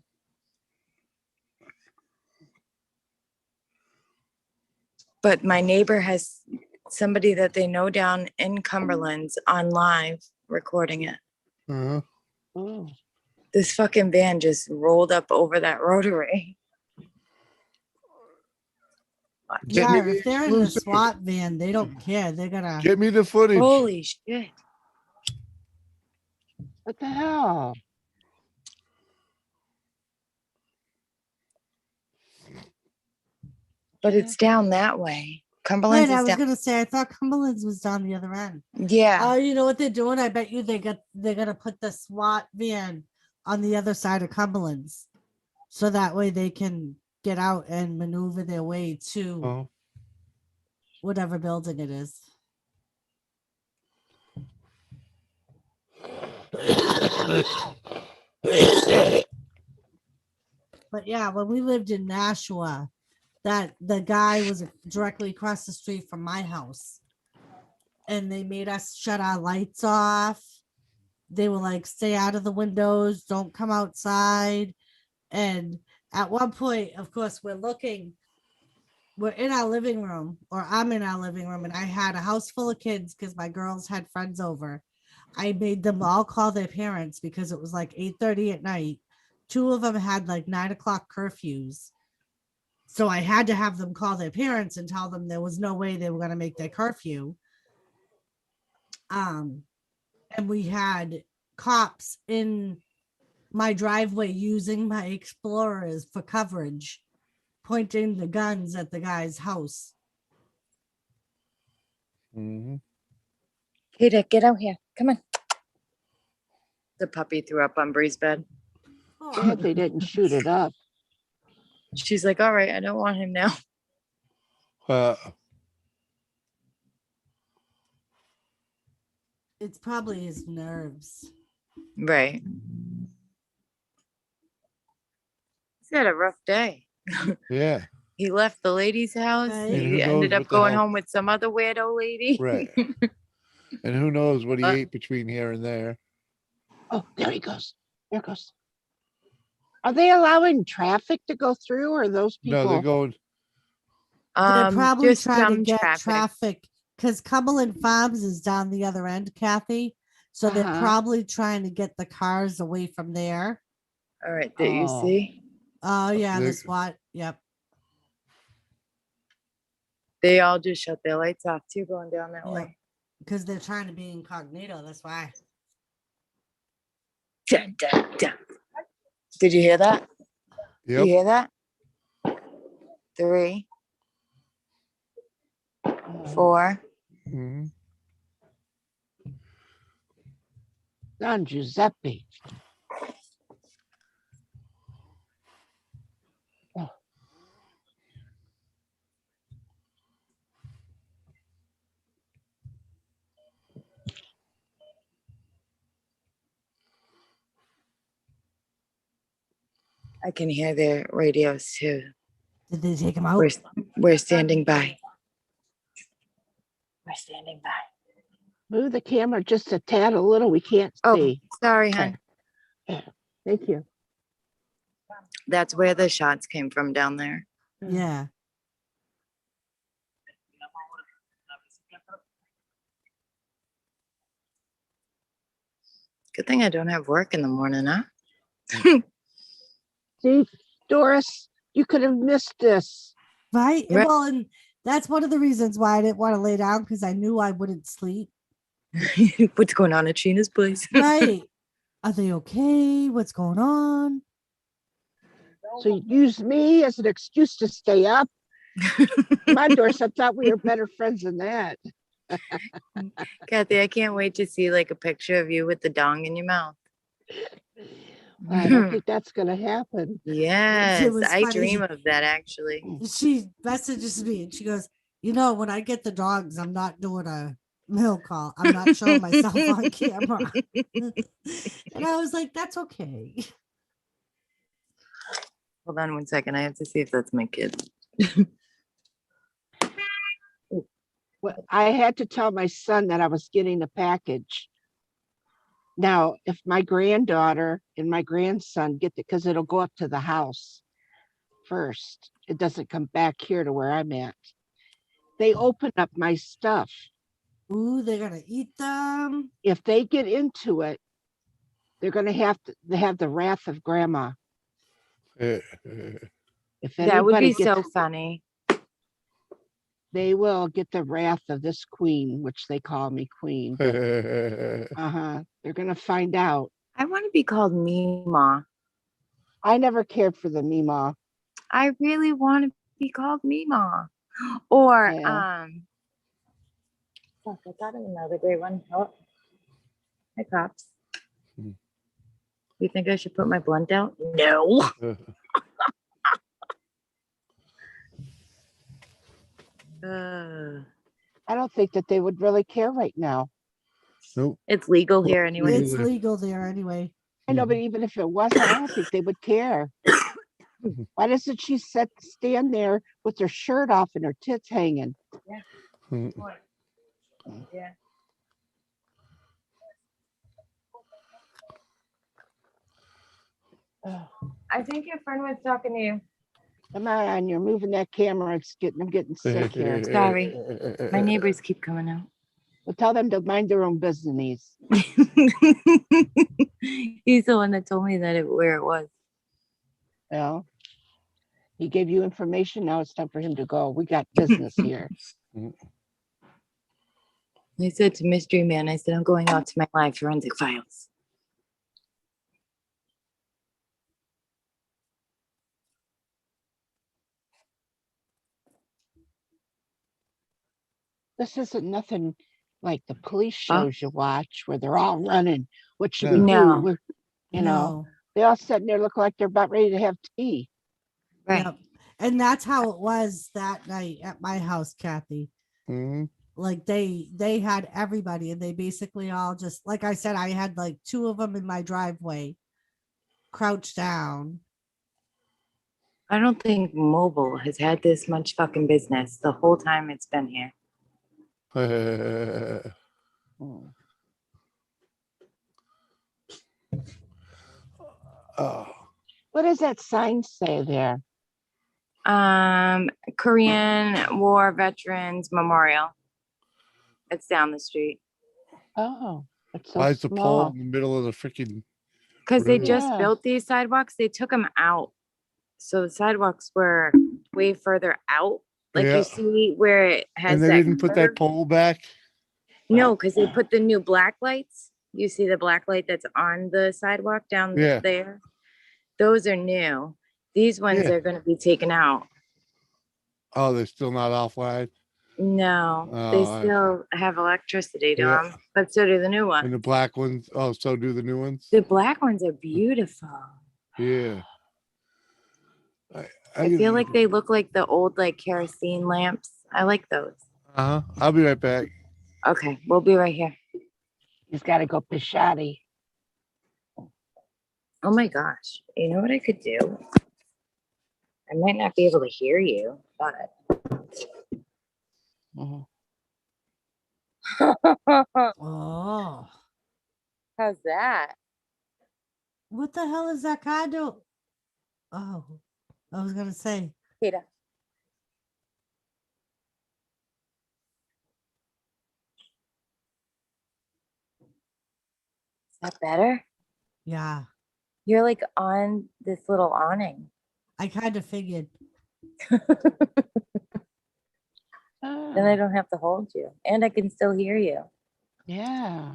But my neighbor has somebody that they know down in Cumberland's on live recording it. Uh-huh. Oh. This fucking van just rolled up over that rotary. Watch. Get me yeah, the if they're in the exclusive. SWAT van, they don't care. They're gonna. Get me the footage. Holy shit. What the hell? But it's down that way. Cumberland's Wait, I is was down. gonna say I thought Cumberland's was down the other end. Yeah. Oh, you know what they're doing? I bet you they're gonna put the SWAT van on the other side of Cumberland's, so that way they can get out and maneuver their way to Oh. whatever building it is. But yeah, when we lived in Nashua, that the guy was directly across the street from my house. And they made us shut our lights off. They were like, stay out of the windows, don't come outside. And at one point, of course, we're in our living room, or I'm in our living room, and I had a house full of kids because my girls had friends over. I made them all call their parents because it was like 8:30 at night. Two of them had like 9 o'clock curfews. So I had to have them call their parents and tell them there was no way they were going to make their curfew. And we had cops in my driveway using my Explorers for coverage, pointing the guns at the guy's house. Mm-hmm. Peter, get out here. Come on. The puppy threw up on Bree's bed. Glad they didn't shoot it up. She's like, all right, I don't want him now. It's probably his nerves. Right. He's had a rough day. Yeah. He left the lady's house. Right. And who He knows ended up what the going hell- home with some other weirdo lady. Right. And who knows what he Uh, ate between here and there. Oh, there he goes. There goes. Are they allowing traffic to go through or those No, they're people? going. They're probably Just trying to some get traffic. traffic because Cumberland Farms is down the other end, Kathy. So they're Uh-huh. probably trying to get the cars away from there. All right, that you Oh. see. Oh yeah, the They- SWAT. Yep. They all just shut their lights off too, going down that Yeah. way. Because they're trying to be incognito. That's why. Dun, dun, dun. Did you hear that? You Yep. hear that? 3, 4. Mhm. Don Giuseppe. I can hear their radios too. Did they take him out? We're standing by. We're standing by. Move the camera just a tad a little. We can't Oh, see. sorry, Okay. hon. Thank you. That's where the shots came from down there. Yeah. Good thing I don't have work in the morning, huh? See, Doris, you could have missed this. Right. Right. Well, and that's one of the reasons why I didn't want to lay down because I knew I wouldn't sleep. What's going on at Sheena's place? Right. Are they okay? What's going on? So you used me as an excuse to stay up. My Doris, I thought we were better friends than that. Kathy, I can't wait to see like a picture of you with the dong in your mouth. I don't think that's gonna happen. Yes, was I funny. dream of that actually. She messages me and she goes, you know, when I get the dogs, I'm not doing a mail call. I'm not showing myself on camera. And I was like, that's okay. Hold on 1 second. I have to see if that's my kid. Well, I had to tell my son that I was getting a package. Now, if my granddaughter and my grandson get it, because it'll go up to the house first. It doesn't come back here to where I'm at. They open up my stuff. Ooh, they're gonna eat them. If they get into it, they're gonna have to have the wrath of grandma. If That would anybody be so gets, funny. they will get the wrath of this queen, which they call me queen. Uh-huh. They're gonna find out. I want to be called Mima. I never cared for the Mima. I really want to be called Mima. Or Yeah. fuck, I thought of another great one. Oh, hi cops. Hmm. You think I should put my blunt out? No. I don't think that they would really care right now. Nope. It's legal here anyway. It's legal there anyway. I know, but even if it wasn't, I don't think they would care. Why doesn't she stand there with her shirt off and her tits hanging? Hmm. Yeah. I think your friend was talking to you. Come on, you're moving that camera. I'm getting sick here. Sorry. My neighbors keep coming out. Well, tell them to mind their own business. He's the one that told me that where it was. Well, he gave you information. Now it's time for him to go. We got business here. I said to Mystery Man, I said, I'm going out to my live forensic files. This isn't nothing like the police Huh? shows you watch where they're all running. What should we No. do? You know, No. they all sitting there looking like they're about ready to have tea. Right. Yep. And that's how it was that night at my house, Kathy. Mhm. Like they had everybody and they basically all just, like I said, I had like 2 of them in my driveway crouched down. I don't think mobile has had this much fucking business the whole time it's been here. Oh. What does that sign say there? Korean War Veterans Memorial. It's down the street. Oh, it's so Why is the pole small. in the middle of the freaking? Because they road? just Yeah. built these sidewalks. They took them out. So the sidewalks were way further out. Like Yeah. you see where it has And they that didn't put that curve? pole back. No, because they put the new black lights. You see the black light that's on the sidewalk down Yeah. there? Those are new. These ones Yeah. are going to be taken out. Oh, they're still not offline. No, they Oh, I- still have electricity to Yeah. them, but so do the new And ones. the black ones. Oh, so do the new ones. The black ones are beautiful. Yeah. I feel like they look like the old like kerosene lamps. I like those. I'll be right back. Okay, we'll be right here. He's got to go pishatty. Oh my gosh. You know what I could do? I might not be able to hear you, but Mhm. Oh, how's that? what the hell is that guy do? Oh, I was gonna say. Peter. Is that better? Yeah, You're like on this little awning. I kind of figured. Then I don't have to hold you. And I can still hear you. Yeah.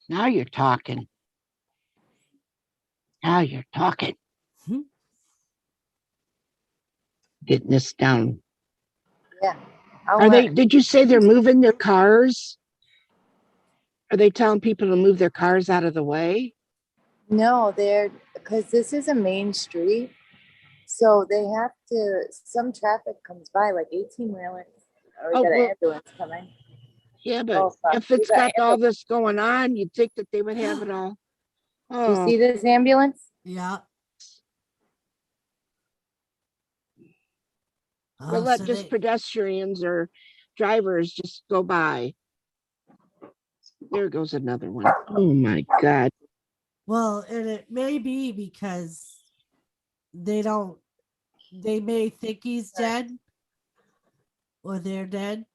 Now you're talking. Now you're talking. Hmm. Getting this down. Yeah. I'll Are they, work. did you say they're moving their cars? Are they telling people to move their cars out of the way? No, they're because this is a main street. So they have to, some traffic comes by, like 18-wheelers. Or we Oh, got an well- ambulance coming. Yeah, but Oh, fuck. if We it's got got all this going on, you'd think that they would have it all. You Oh, see this ambulance? Yeah. we'll Oh, let so just they- pedestrians or drivers just go by. There goes another one. Oh my God. well, and it may be because they may think he's dead or they're dead.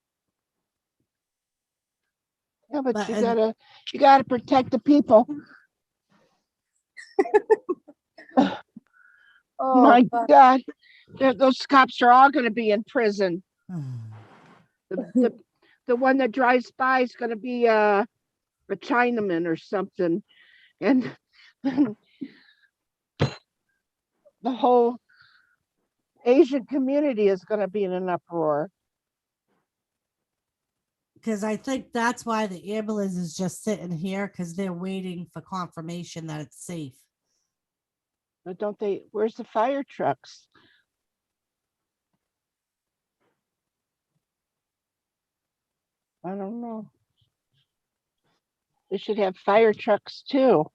Yeah, but But- you and- gotta protect the people. Oh, My fuck. God, those cops are all gonna be in prison. The one that drives by is gonna be a Chinaman or something, and the whole Asian community is gonna be in an uproar. Because I think that's why the ambulance is just sitting here because they're waiting for confirmation that it's safe. But don't they? Where's the fire trucks? I don't know. They should have fire trucks too.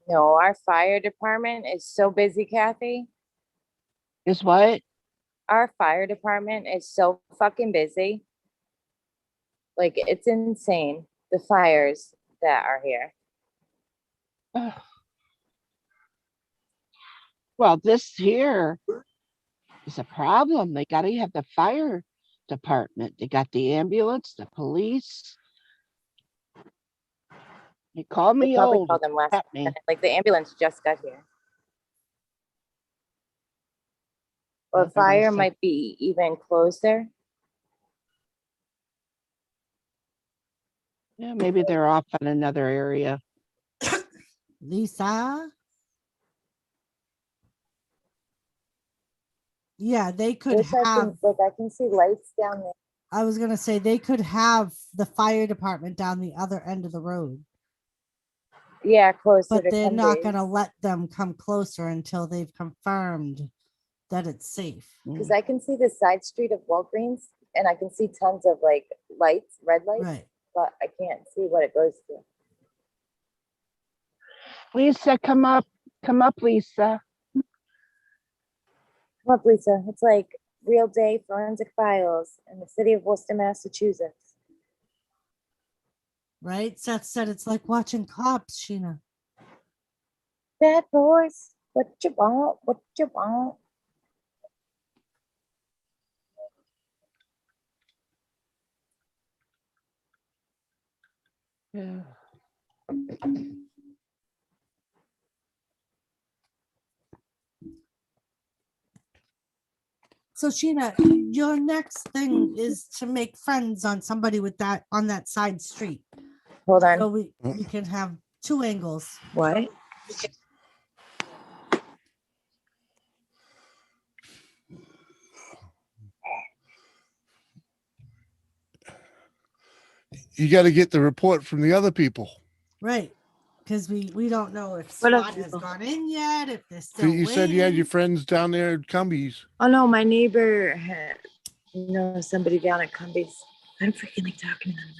No, our fire department is so busy, Kathy. Is what? Our fire department is so fucking busy. Like, it's insane, the fires that are here. Ugh. Well, this here is a problem. They gotta have the fire department. They got the ambulance, the police. They call They me probably old. called them last at me. minute. Like, the ambulance just got here. Or Yeah, fire everybody's might be even closer. Yeah, maybe they're off in another area. Lisa? Yeah, they could Wish I have, can, like, I can see lights down there. I was gonna say they could have the fire department down the other end of the road, Yeah, closer but to they're not Cumbies. gonna let them come closer until they've confirmed that it's safe. Because I can see the side street of Walgreens and I can see tons of like lights, red lights, Right. but I can't see what it goes to. Lisa, come up, Lisa. Come up, Lisa. It's like Real Day Forensic Files in the city of Worcester, Massachusetts. Right? Seth said it's like watching cops, Sheena. Bad boys, what you want? What you want? Yeah. So Sheena, your next thing is to make friends on somebody with that on that side street. Hold on. So we can have two angles. What? You got to get the report from the other people. Right. Because we don't know if What other SWAT has people? gone in yet, if they're So still you said you had your waiting. friends down there at Cumbies. Oh no, my neighbor had somebody down at Cumbies. I'm freaking like talking to them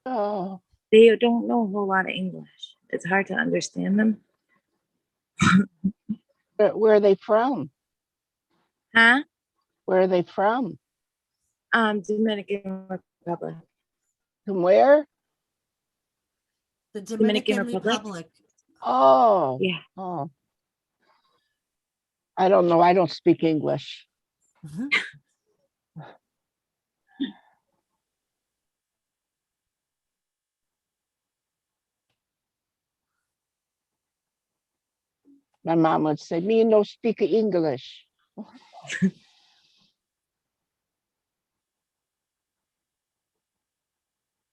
now. Oh, They don't know a whole lot of English. It's hard to understand them. where are they from? Huh? Where are they from? Dominican Republic. From where? The Dominican Dominican Republic? Republic. Oh, Yeah. oh. I don't know. I don't speak English. Mhm. My mom would say, "Me no speak English."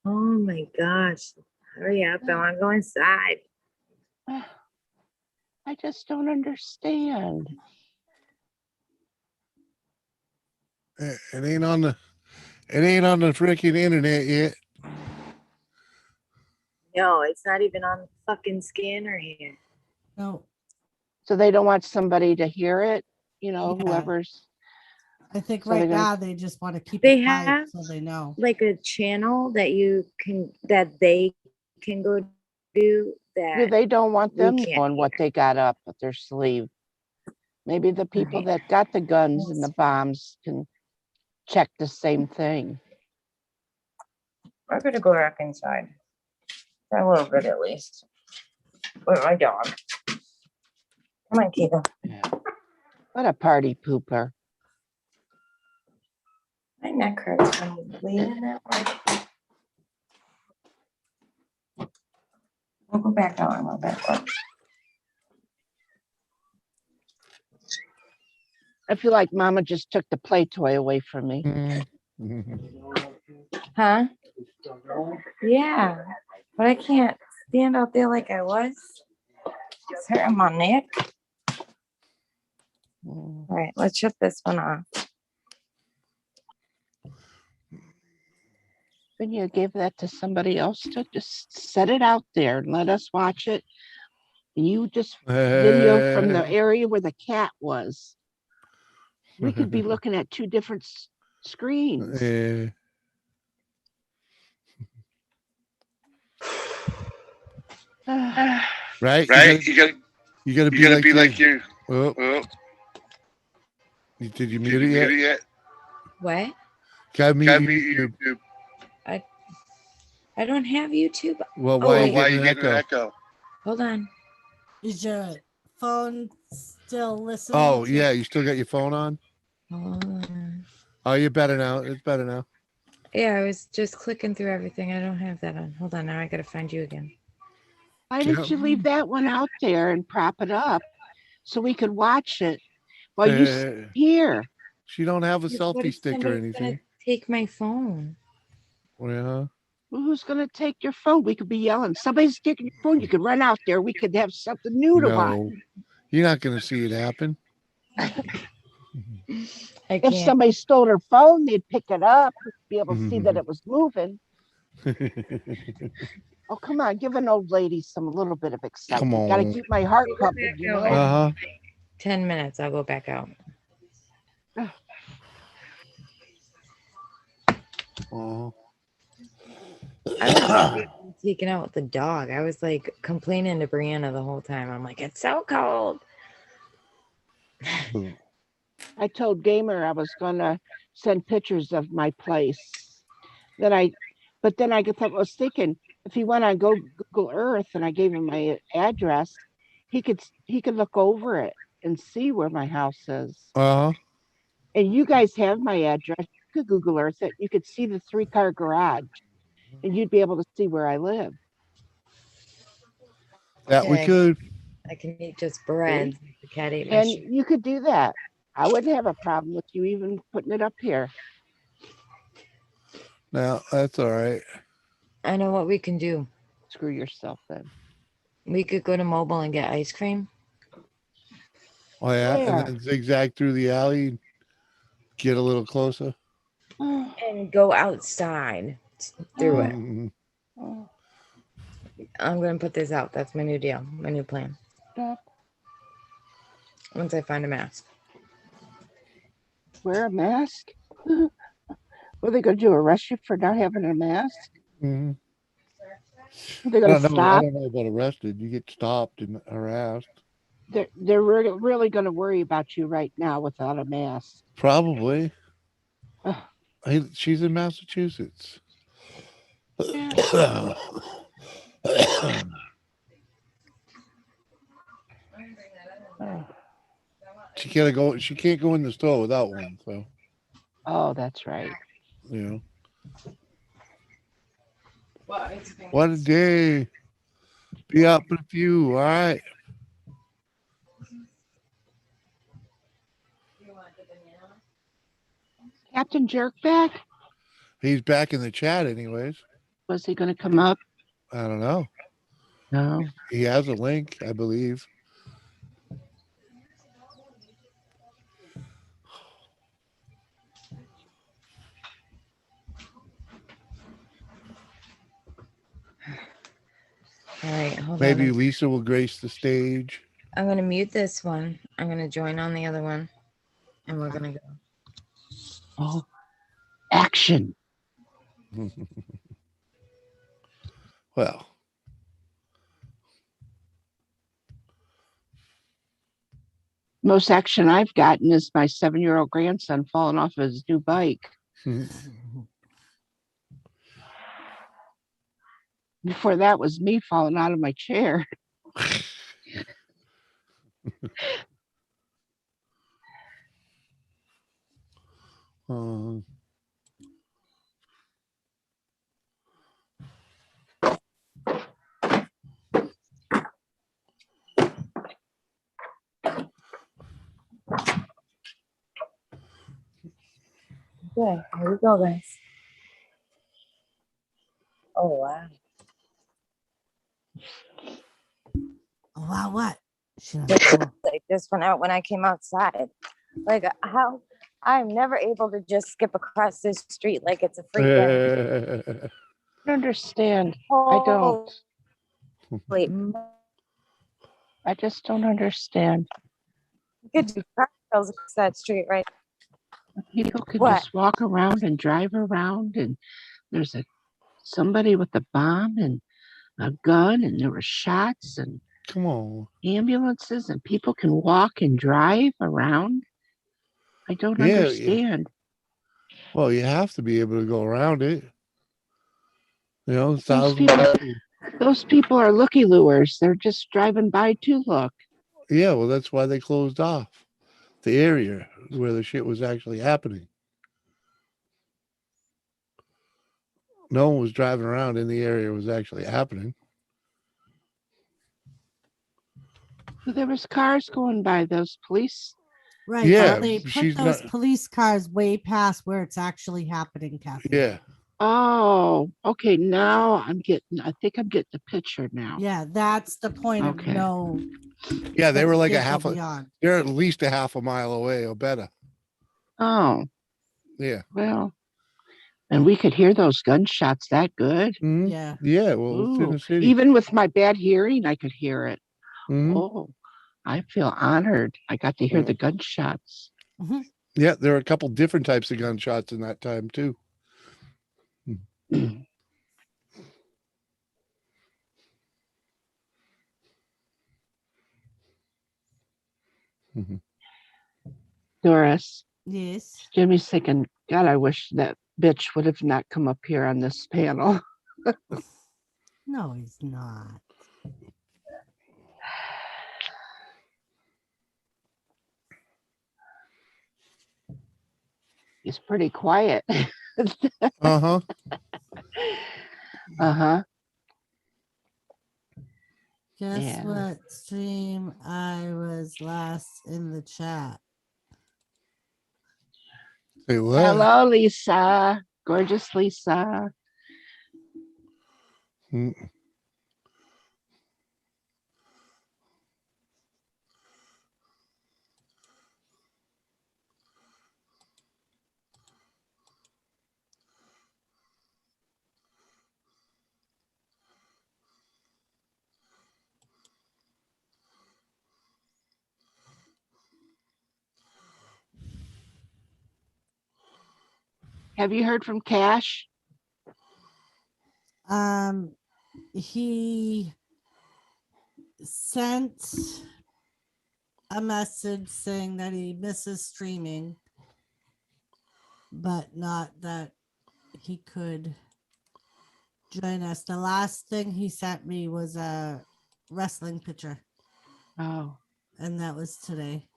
Oh my gosh. Hurry up. I want to go inside. I just don't understand. It ain't on the freaking internet yet. No, it's not even on the fucking scanner here. No, So they don't want somebody to hear it, you know, Yeah. whoever's. I think So they're right gonna- now they just want to keep They it quiet have so they know. like a channel that they can go do that. They don't want we them can't knowing what hear. they got up at their sleeve. Maybe the people Right. that got the guns and the bombs can check the same thing. We're gonna go back inside for a little bit at least. With my dog. Come on, Kiva. What a party pooper. My neck hurts from leaning that way. We'll go back out and we'll back up. I feel like Mama just took the play toy away from me. Huh? Yeah. But I can't stand out there like I was. It's hurting my neck. All right, let's shut this one off. When you gave that to somebody else to just set it out there and let us watch it. You just video from the area where the cat was. We could be looking at two different screens. Right? Right? You gotta be like you. Oh. Did you mute it yet? What? Gotta mute YouTube. I don't have YouTube. Well, Oh, why wait. are you getting an echo? Hold on. Is your phone still listening? Oh, to- yeah. You still got your phone on? Hold on. Oh, you're better now. It's better now. Yeah, I was just clicking through everything. I don't have that on. Hold on. Now I gotta find you again. Why did you leave that one out there and prop it up so we could watch it while you sit here? She don't have a Because what selfie if stick or somebody's gonna anything. take my phone. Well, Who's going to take your phone? We could be yelling, somebody's taking your phone. You could run out there. We could have something new to watch. no. You're not going to see it happen. If somebody stole her phone, they'd pick it up, be able to see that it was moving. Oh, come on, give an old lady a little bit of excitement. Come Gotta on. keep my heart pumping, you know? Uh-huh. 10 minutes. I'll go back out. Oh. I was taken out with the dog. I was like complaining to Brianna the whole time. I'm like, it's so cold. I told Gamer I was gonna send pictures of my place. But then I was thinking, if he went on Google Earth and I gave him my address, he could look over it and see where my house is. Uh-huh. And you guys have my address. You could Google Earth it. You could see the 3-car garage, and you'd be able to see where I live. That we Okay. could. I can eat just bread. The cat ate my And shoe. you could do that. I wouldn't have a problem with you even putting it up here. No, that's all right. I know what we can do. Screw yourself then. We could go to Mobile and get ice cream. Oh yeah, Where? and then zigzag through the alley, and get a little closer. And go outside through it. Mhm. I'm gonna put this out. That's my new deal. My new plan. Stop. Once I find a mask. Wear a mask? What are they going to do? Arrest you for not having a mask? Mhm. Are they I going don't to know. I stop? don't know about arrested. You get stopped and harassed. They're really going to worry about you right now without a mask. Probably. Ugh. She's in Massachusetts. She can't go. She can't go in the store without one. So Oh, that's right. you know. What a day! Be up in a few. All right. Captain Jerkback? He's back in the chat, anyways. Was he going to come up? I don't know. No. He has a link, I believe. All right, hold Maybe on. Lisa will grace the stage. I'm gonna mute this one. I'm gonna join on the other one, and we're gonna go. Oh, action. Well, Most action I've gotten is my 7-year-old grandson falling off his new bike. Before that was me falling out of my chair. uh, Okay, here we go, guys. Oh wow! Wow, what? Like this went out when I came outside. Like how? I'm never able to just skip across this street like it's a freaking. I don't understand. I don't. Wait, I just don't understand. you could do cartwheels across that street, right? People could What? just walk around and drive around, and there's somebody with a bomb and a gun, and there were shots and come on. ambulances, and people can walk and drive around. I don't Yeah, understand. Well, you have to be able to go around it. You know, Those thousands people, of people. those people are looky lures. They're just driving by to look. Yeah, well, that's why they closed off the area where the shit was actually happening. No one was driving around in the area it was actually happening. There was cars going by, those police. Right. Yeah, but they put she's those not- police cars way past where it's actually happening, Kathy. Yeah. Oh, okay. Now I think I'm getting the picture now. Yeah, that's the point Okay. of no. Yeah, they were like a can't go half a, beyond. they're at least a half a mile away or better. Oh, Yeah. well. And we could hear those gunshots that good. Mhm. Yeah. Yeah, well, it's in Ooh, the city. even with my bad hearing, I could hear it. Mhm. Oh, I feel honored. I got to hear Yeah. the gunshots. Yeah, there are a couple different types of gunshots in that time too. Mhm. Doris, Yes. Jimmy's thinking, God, I wish that bitch would have not come up here on this panel. No, he's not. He's pretty quiet. Uh-huh. Uh-huh. Guess Yeah. what stream I was last in the chat? Say what? Hello, Lisa. Gorgeous Lisa. Mm. Have you heard from Cash? He sent a message saying that he misses streaming, but not that he could join us. The last thing he sent me was a wrestling picture, Oh, and that was today.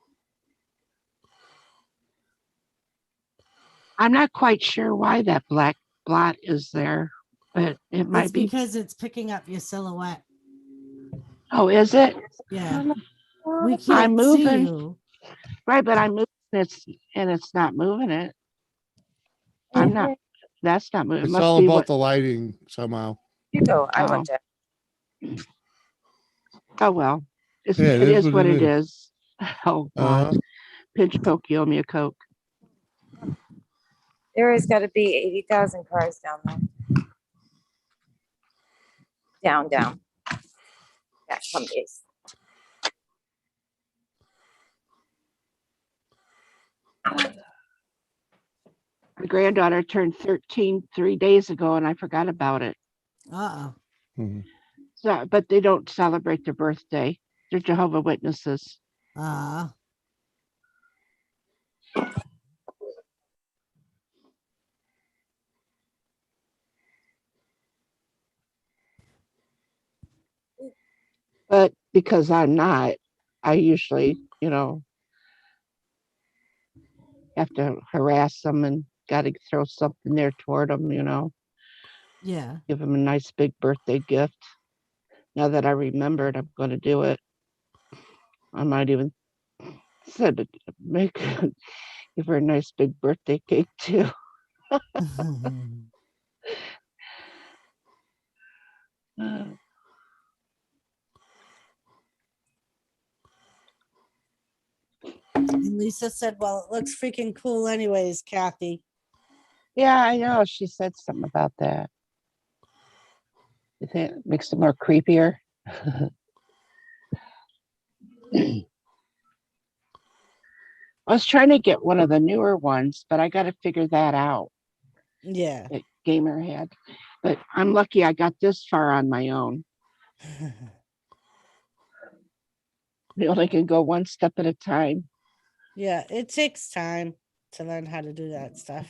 I'm not quite sure why that black blot is there, but it might It's be. because it's picking up your silhouette. Oh, is it? Yeah. We I'm can't see moving. you. Right, but I'm moving it's not moving it. I'm not. That's not moving. It It's must all be about what. the lighting somehow. You go. I Oh. went to. Oh well, it Yeah, is what it is. Oh God, Uh-huh. pinch poke, you owe me a Coke. There has got to be 80,000 cars down there. Down. Yeah, some days. My granddaughter turned 13 3 days ago, and I forgot about it. Uh-oh. Mhm. So, but they don't celebrate their birthday. They're Jehovah Witnesses. But because I'm not, I usually, have to harass them and got to throw something there toward them, Yeah. give them a nice big birthday gift. Now that I remembered, I'm going to do it. I might even said make give her a nice big birthday cake too. And Lisa said, well, it looks freaking cool anyways, Kathy. Yeah, I know. She said something about that. You think it makes it more creepier? I was trying to get one of the newer ones, but I got to figure that out. Yeah. That Gamer had. But I'm lucky I got this far on my own. You only can go one step at a time. Yeah, it takes time to learn how to do that stuff.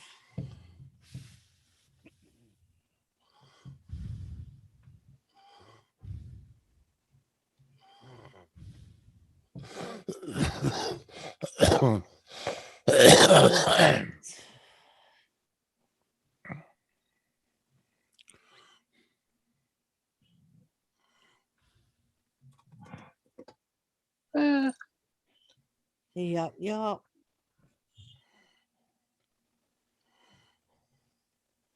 Yup.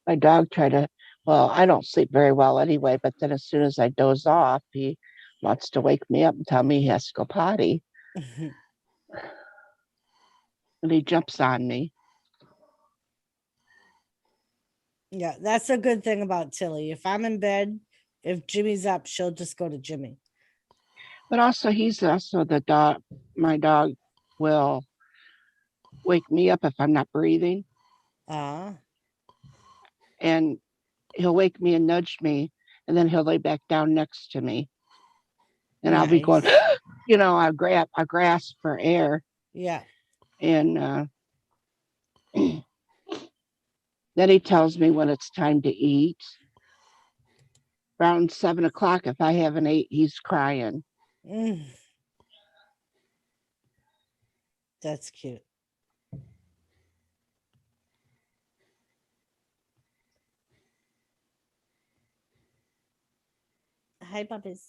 My dog tried to, well, I don't sleep very well anyway, but then as soon as I doze off, he wants to wake me up and tell me he has to go potty. And he jumps on me. Yeah, that's a good thing about Tilly. If I'm in bed, if Jimmy's up, she'll just go to Jimmy. But also, he's also the dog. My dog will wake me up if I'm not breathing. And he'll wake me and nudge me, and then he'll lay back down next to me. And I'll be going, I grasp for air. Yeah. And then he tells me when it's time to eat. Around 7 o'clock, if I haven't ate, he's crying. That's cute. Hi, puppies.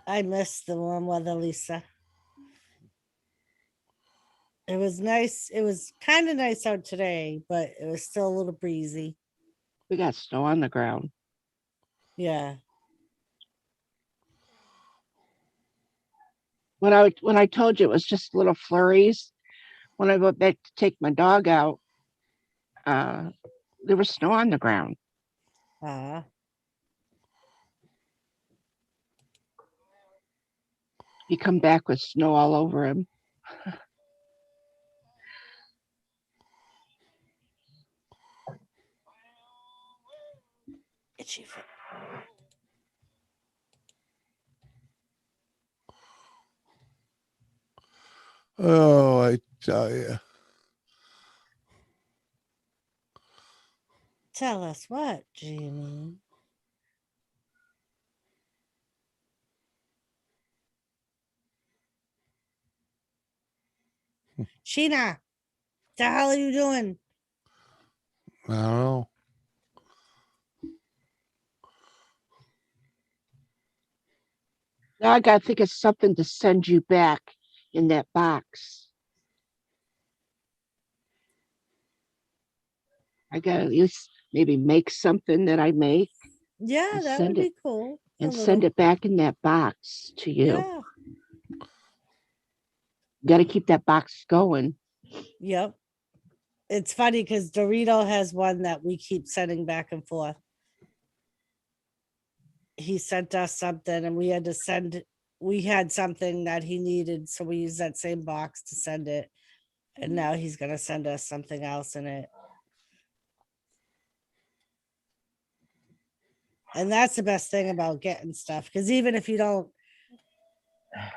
I miss the warm weather, Lisa. It was nice. It was kind of nice out today, but it was still a little breezy. We got snow on the ground. Yeah. When I told you it was just little flurries, when I went back to take my dog out, there was snow on the ground. He come back with snow all over him. Itchy foot. Oh, I tell you. Tell us what, Jamie. Sheena, the hell are you doing? I don't know. Now I gotta think of something to send you back in that box. I gotta at least maybe make something that I make Yeah, and that would send be it cool. and send it back in that box to you. Yeah. Got to keep that box going. Yep. It's funny because Dorito has one that we keep sending back and forth. He sent us something and we had to send, we had something that he needed. So we used that same box to send it. And now he's going to send us something else in it. And that's the best thing about getting stuff. Because even if you don't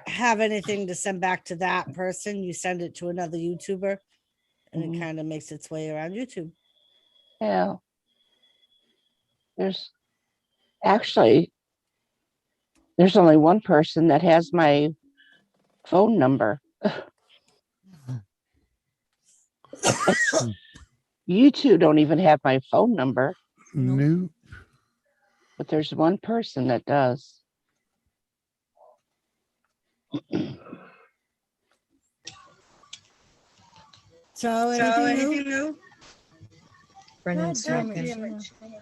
have anything to send back to that person, you send it to another YouTuber and it kind of makes its way around YouTube. Yeah. There's actually, there's only one person that has my phone number. You two don't even have my phone number. Nope. But there's one person that does. So anything new? Brennan's God damn it, talking. Sheena.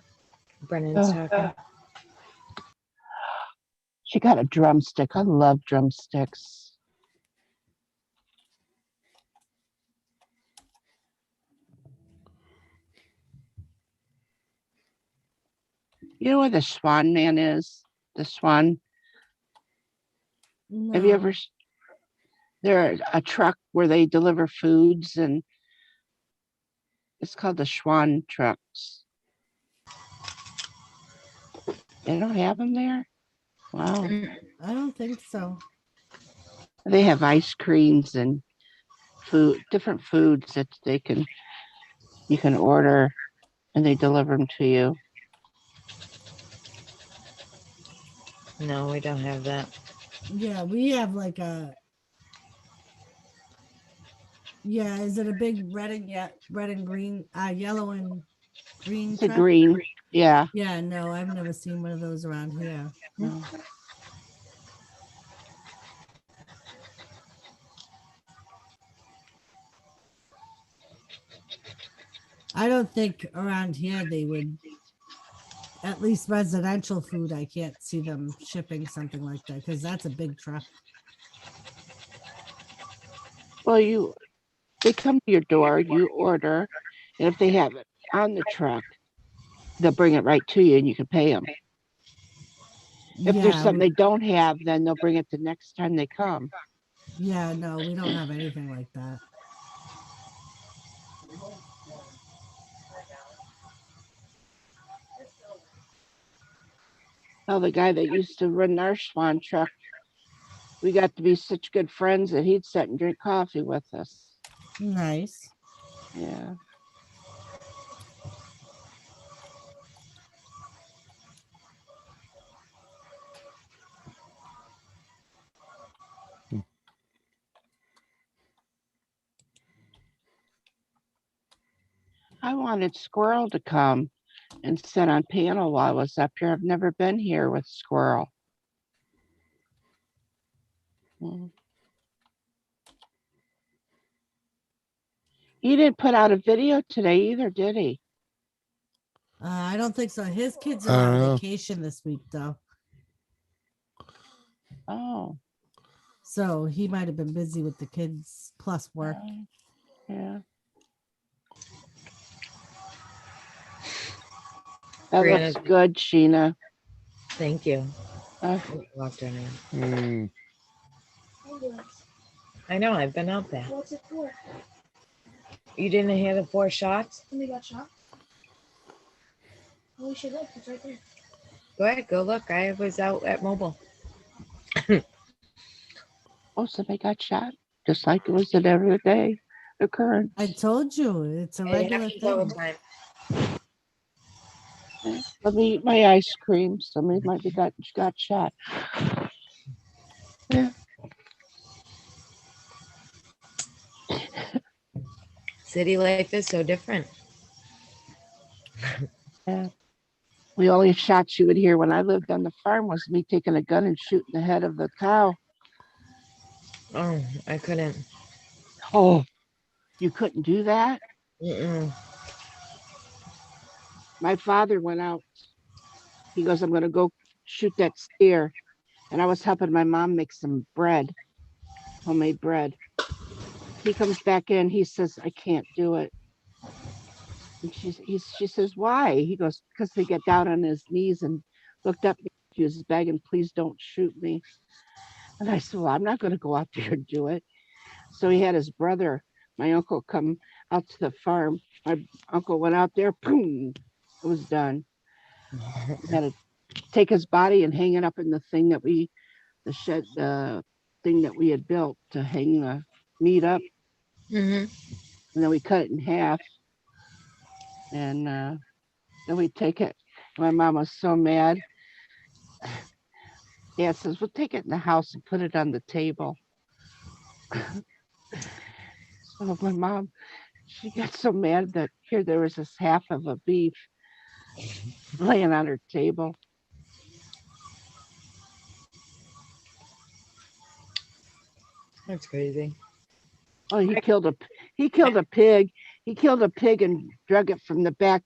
Brennan's talking. She got a drumstick. I love drumsticks. You know where the Swan Man is? The Swan. Have you ever? They're a truck where they deliver foods, and it's called the Schwan trucks. They don't have them there? Wow. I don't think so. They have ice creams and food, different foods that you can order, and they deliver them to you. No, we don't have that. Yeah, we have like a. Yeah, is it a big red and green, yellow and green? It's a truck? green, yeah. Yeah, no, I've never seen one of those around here. No. I don't think around here they would, at least residential food, I can't see them shipping something like that because that's a big truck. Well, they come to your door, you order, and if they have it on the truck, they'll bring it right to you and you can pay them. If there's something they don't have, then they'll bring it the next time they come. Yeah, no, we don't have anything like that. Oh, the guy that used to run our Swan truck, we got to be such good friends that he'd sit and drink coffee with us. Nice. Yeah. wanted Squirrel to come and sit on panel while I was up here. I've never been here with Squirrel. Mm. He didn't put out a video today either, did he? I don't think so. His kids are I on don't know. vacation this week, though. Oh, So he might have been busy with the kids plus work. yeah. That Brianna, looks good, Sheena. thank you. Uh, Walked her in. Mm. I know, I've been out there. What's it for? You didn't hear the 4 shots? Somebody got shot. Oh, we should look. It's right there. Go ahead, go look. I was out at Mobile. oh, somebody got shot, just like it was an everyday occurrence. I told you it's a It regular happens all the thing. time. Let me eat my ice cream. Somebody might be got shot. Yeah. City life is so different. Yeah. The only shots you would hear when I lived on the farm was me taking a gun and shooting the head of the cow. Oh, I couldn't. Oh, you couldn't do that? Mm-mm. My father went out. He goes, I'm going to go shoot that steer. And I was helping my mom make some bread, homemade bread. He comes back in. He says, I can't do it. And she says, why? He goes, because he got down on his knees and looked up. He was begging, please don't shoot me. And I said, well, I'm not going to go out there and do it. So he had his brother, my uncle, come out to the farm. My uncle went out there, boom, it was done. He had to take his body and hang it up in the thing that the thing that we had built to hang the meat up. Mm-hmm. And then we cut it in half. And then we take it. My mom was so mad. Dad says, we'll take it in the house and put it on the table. So my mom, she got so mad that here there was this half of a beef laying on her table. That's crazy. Oh, he killed a pig. He killed a pig and drug it from the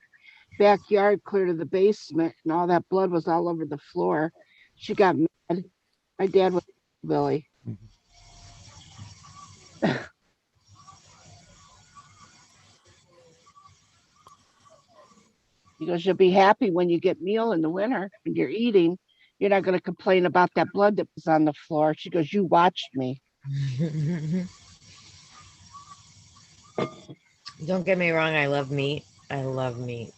backyard clear to the basement, and all that blood was all over the floor. She got mad. My dad was Billy. He goes, you'll be happy when you get meal in the winter and you're eating. You're not going to complain about that blood that was on the floor. She goes, you watched me. Don't get me wrong, I love meat,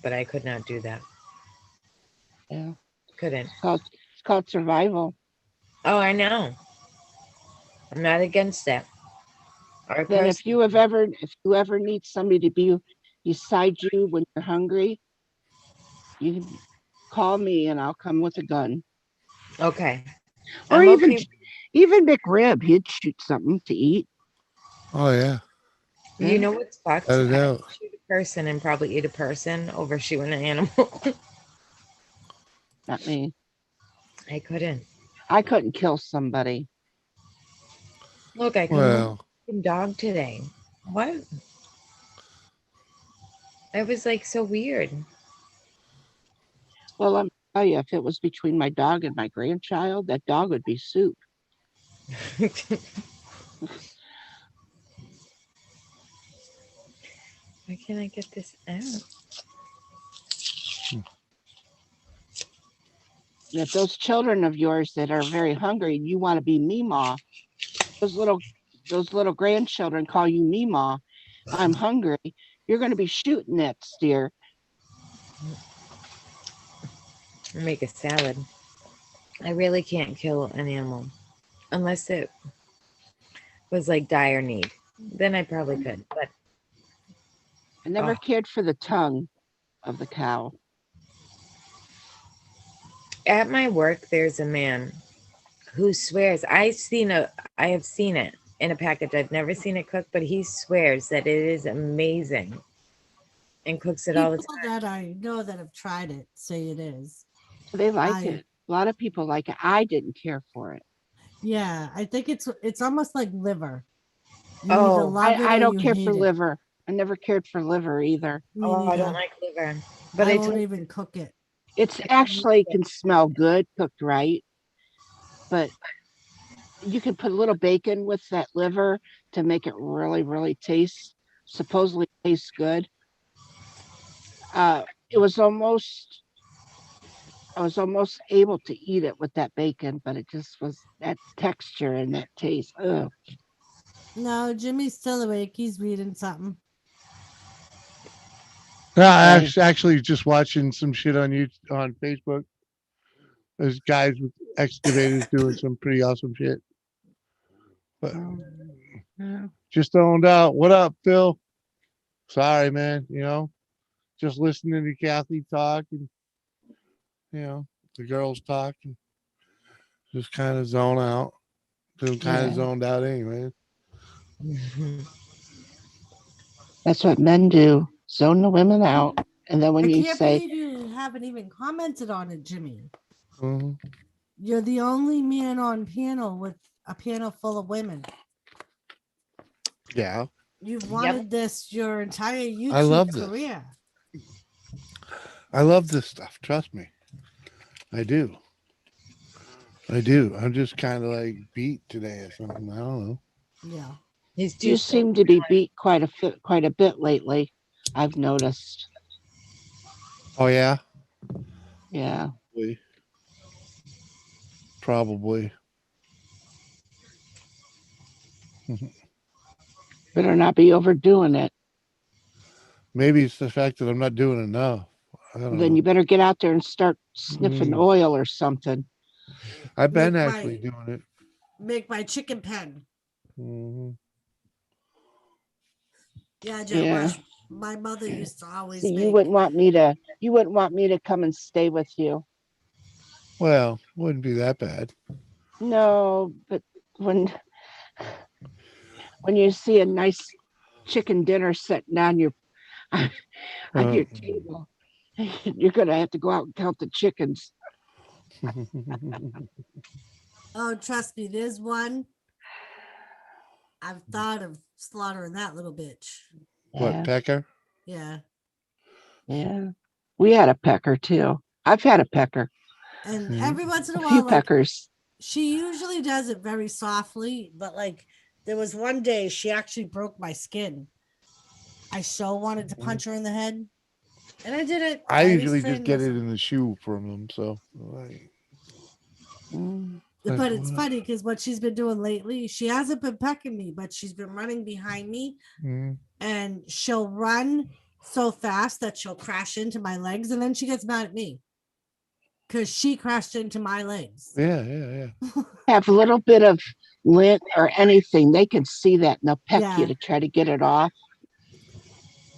but I could not do that. Yeah. Couldn't. It's called survival. Oh, I know. I'm not against that. Then if you ever need somebody to be beside you when you're hungry, you can call me and I'll come with a gun. Okay. Or even McRib, he'd shoot something to eat. Oh yeah. You know what's fucked? I I don't know. would shoot a person and probably eat a person over shooting an animal. Not me. I couldn't. I couldn't kill somebody. Look, I killed Well, a dog today. What? It was like so weird. Well, let me tell you, if it was between my dog and my grandchild, that dog would be soup. Why can't I get this out? And if those children of yours that are very hungry, you want to be Meemaw, those little grandchildren call you Meemaw. I'm hungry. You're going to be shooting that steer. Make a salad. I really can't kill an animal unless it was like dire need. Then I probably could. But I never cared for the tongue of the cow. at my work, there's a man who swears. I have seen it in a package. I've never seen it cooked, but he swears that it is amazing. and cooks it all the People time. that I know that have tried it say it is. They like I- it. A lot of people like it. I didn't care for it. Yeah, I think it's almost like liver. You Oh, either love it I or don't you care hate for it. liver. I never cared for liver either. Me Oh, I neither. don't like liver. But I I won't told even cook it. It's actually can smell good cooked right, but you can put a little bacon with that liver to make it really supposedly taste good. It was almost I was almost able to eat it with that bacon, but it just was that texture and that taste. Ugh. No, Jimmy's still awake. He's reading something. No, I Okay. actually just watching some shit on on Facebook. There's guys with excavators doing some pretty awesome shit. But Yeah. just zoned out. What up, Phil? Sorry, man. Just listening to Kathy talk and the girls talk and just kind of zone out. Feeling kind of Yeah. zoned out anyway. That's what men do. Zone the women out. And then when I you can't say, believe you haven't even commented on it, Jimmy. Mhm. You're the only man on panel with a panel full of women. Yeah, You've wanted this your entire YouTube I love this. career. I love this stuff. Trust me. I do. I'm just kind of like beat today or something. I don't know. Yeah. He's too you slow. seem to be beat quite a bit lately. I've noticed. Oh, yeah? Yeah. Probably. Better not be overdoing it. Maybe it's the fact that I'm not doing enough. I don't Then know. you better get out there and start sniffing Mm. oil or something. I've been Make actually doing it. Make my chicken pen. Mhm. Yeah, Joe. Yeah. My mother used to always See, make. you wouldn't want me to come and stay with you. Well, wouldn't be that bad. No, but when you see a nice chicken dinner sitting on your on your table, you're gonna have to go out and count the chickens. Oh, trust me, there's one. I've thought of slaughtering that little bitch. What, Yeah. pecker? Yeah. Yeah. We had a pecker too. I've had a pecker. And every once in a A while, few like, peckers. she usually does it very softly, but like there was one day she actually broke my skin. I so wanted to punch her in the head. And I did it. I was usually just trained get this- it in the shoe from them. So, like, Mm. like, But it's what? funny because what she's been doing lately, she hasn't been pecking me, but she's been running behind me Mhm. and she'll run so fast that she'll crash into my legs and then she gets mad at me because she crashed into my legs. Yeah. Have a little bit of lint or anything. They can see that and they'll peck Yeah. you to try to get it off.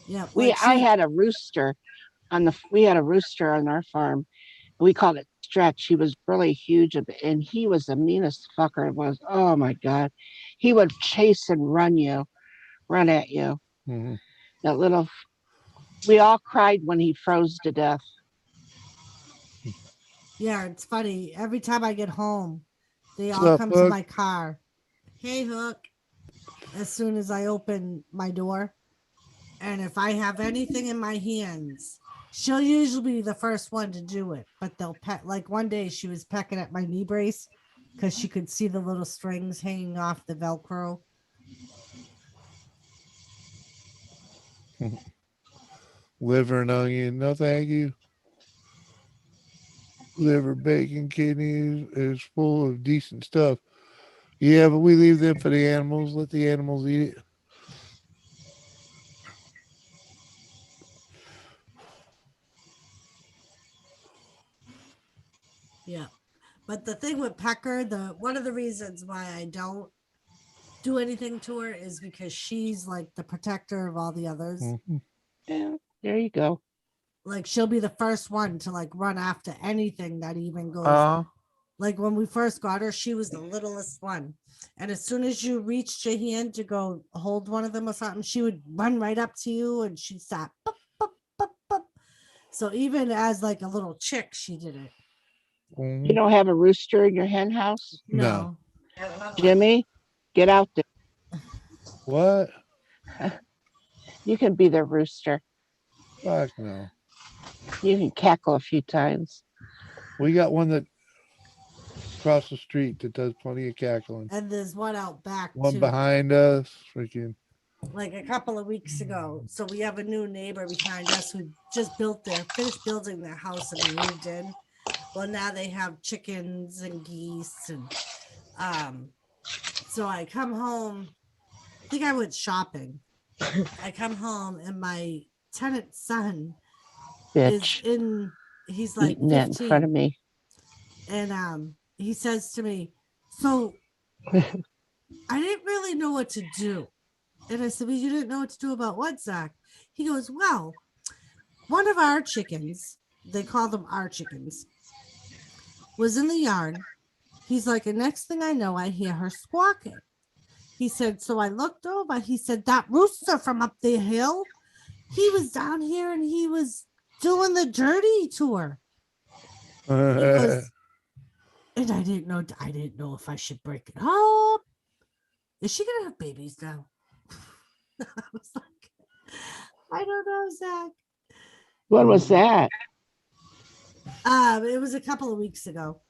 Yeah. I had a rooster we had a rooster on our farm. We called it Stretch. He was really huge and he was the meanest fucker. It was, oh my God. He would chase and run at you. Mhm. That little, we all cried when he froze to death. Yeah, it's funny. Every time I get home, they What's all up, come to Hook? my car. Hey, Hook. As soon as I open my door. And if I have anything in my hands, she'll usually be the first one to do it. But they'll peck. Like one day she was pecking at my knee brace because she could see the little strings hanging off the Velcro. Liver and onion. No, thank you. Liver, bacon, kidneys is full of decent stuff. Yeah, but we leave them for the animals. Let the animals eat it. Yeah. But the thing with Pecker, one of the reasons why I don't do anything to her is because she's like the protector of all the others. Mhm. Yeah, there you go. Like she'll be the first one to like run after anything that even goes. Like when we first got her, she was the littlest one. And as soon as you reached your hand to go hold one of them or something, she would run right up to you and she'd stop. Boop, boop, So even as like a little chick, she did it. Mhm. You don't have a rooster in your hen house? No. Jimmy, get out there. What? You can be the rooster. Fuck no. You can cackle a few times. We got one that across the street that does plenty of cackling. And there's one out back One too. behind us, freaking. Like a couple of weeks ago. So we have a new neighbor behind us who just finished building their house and moved in. Well, now they have chickens and geese and so I come home. I think I went shopping. I come home and my tenant's son Bitch, he's like eating that in front of 15. me. And he says to me, so I didn't really know what to do. And I said, well, you didn't know what to do about what, Zach? He goes, well, one of our chickens, they call them our chickens, was in the yard. He's like, and next thing I know, I hear her squawking. He said, so I looked over. He said, that rooster from up the hill, he was down here and he was doing the dirty to her. He goes, and I didn't know if I should break it up. Is she gonna have babies now? I was like, I don't know, Zach. When was that? It was a couple of weeks ago.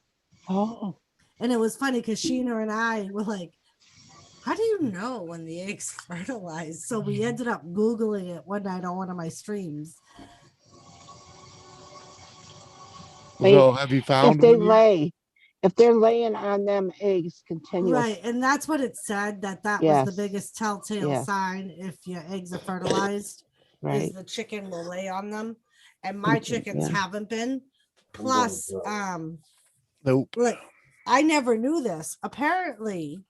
Oh, And it was funny because Sheena and I were like, how do you know when the eggs fertilize? So we ended up Googling it one night on one of my streams. So have you found if they one yet? lay, if they're laying on them eggs continuously. Right. And that's what it said, that was Yes. the biggest telltale Yes. sign if your eggs are fertilized, Right. is the chicken will lay on them. And my chickens Yeah. haven't been. Plus, Nope. like I never knew this. Apparently,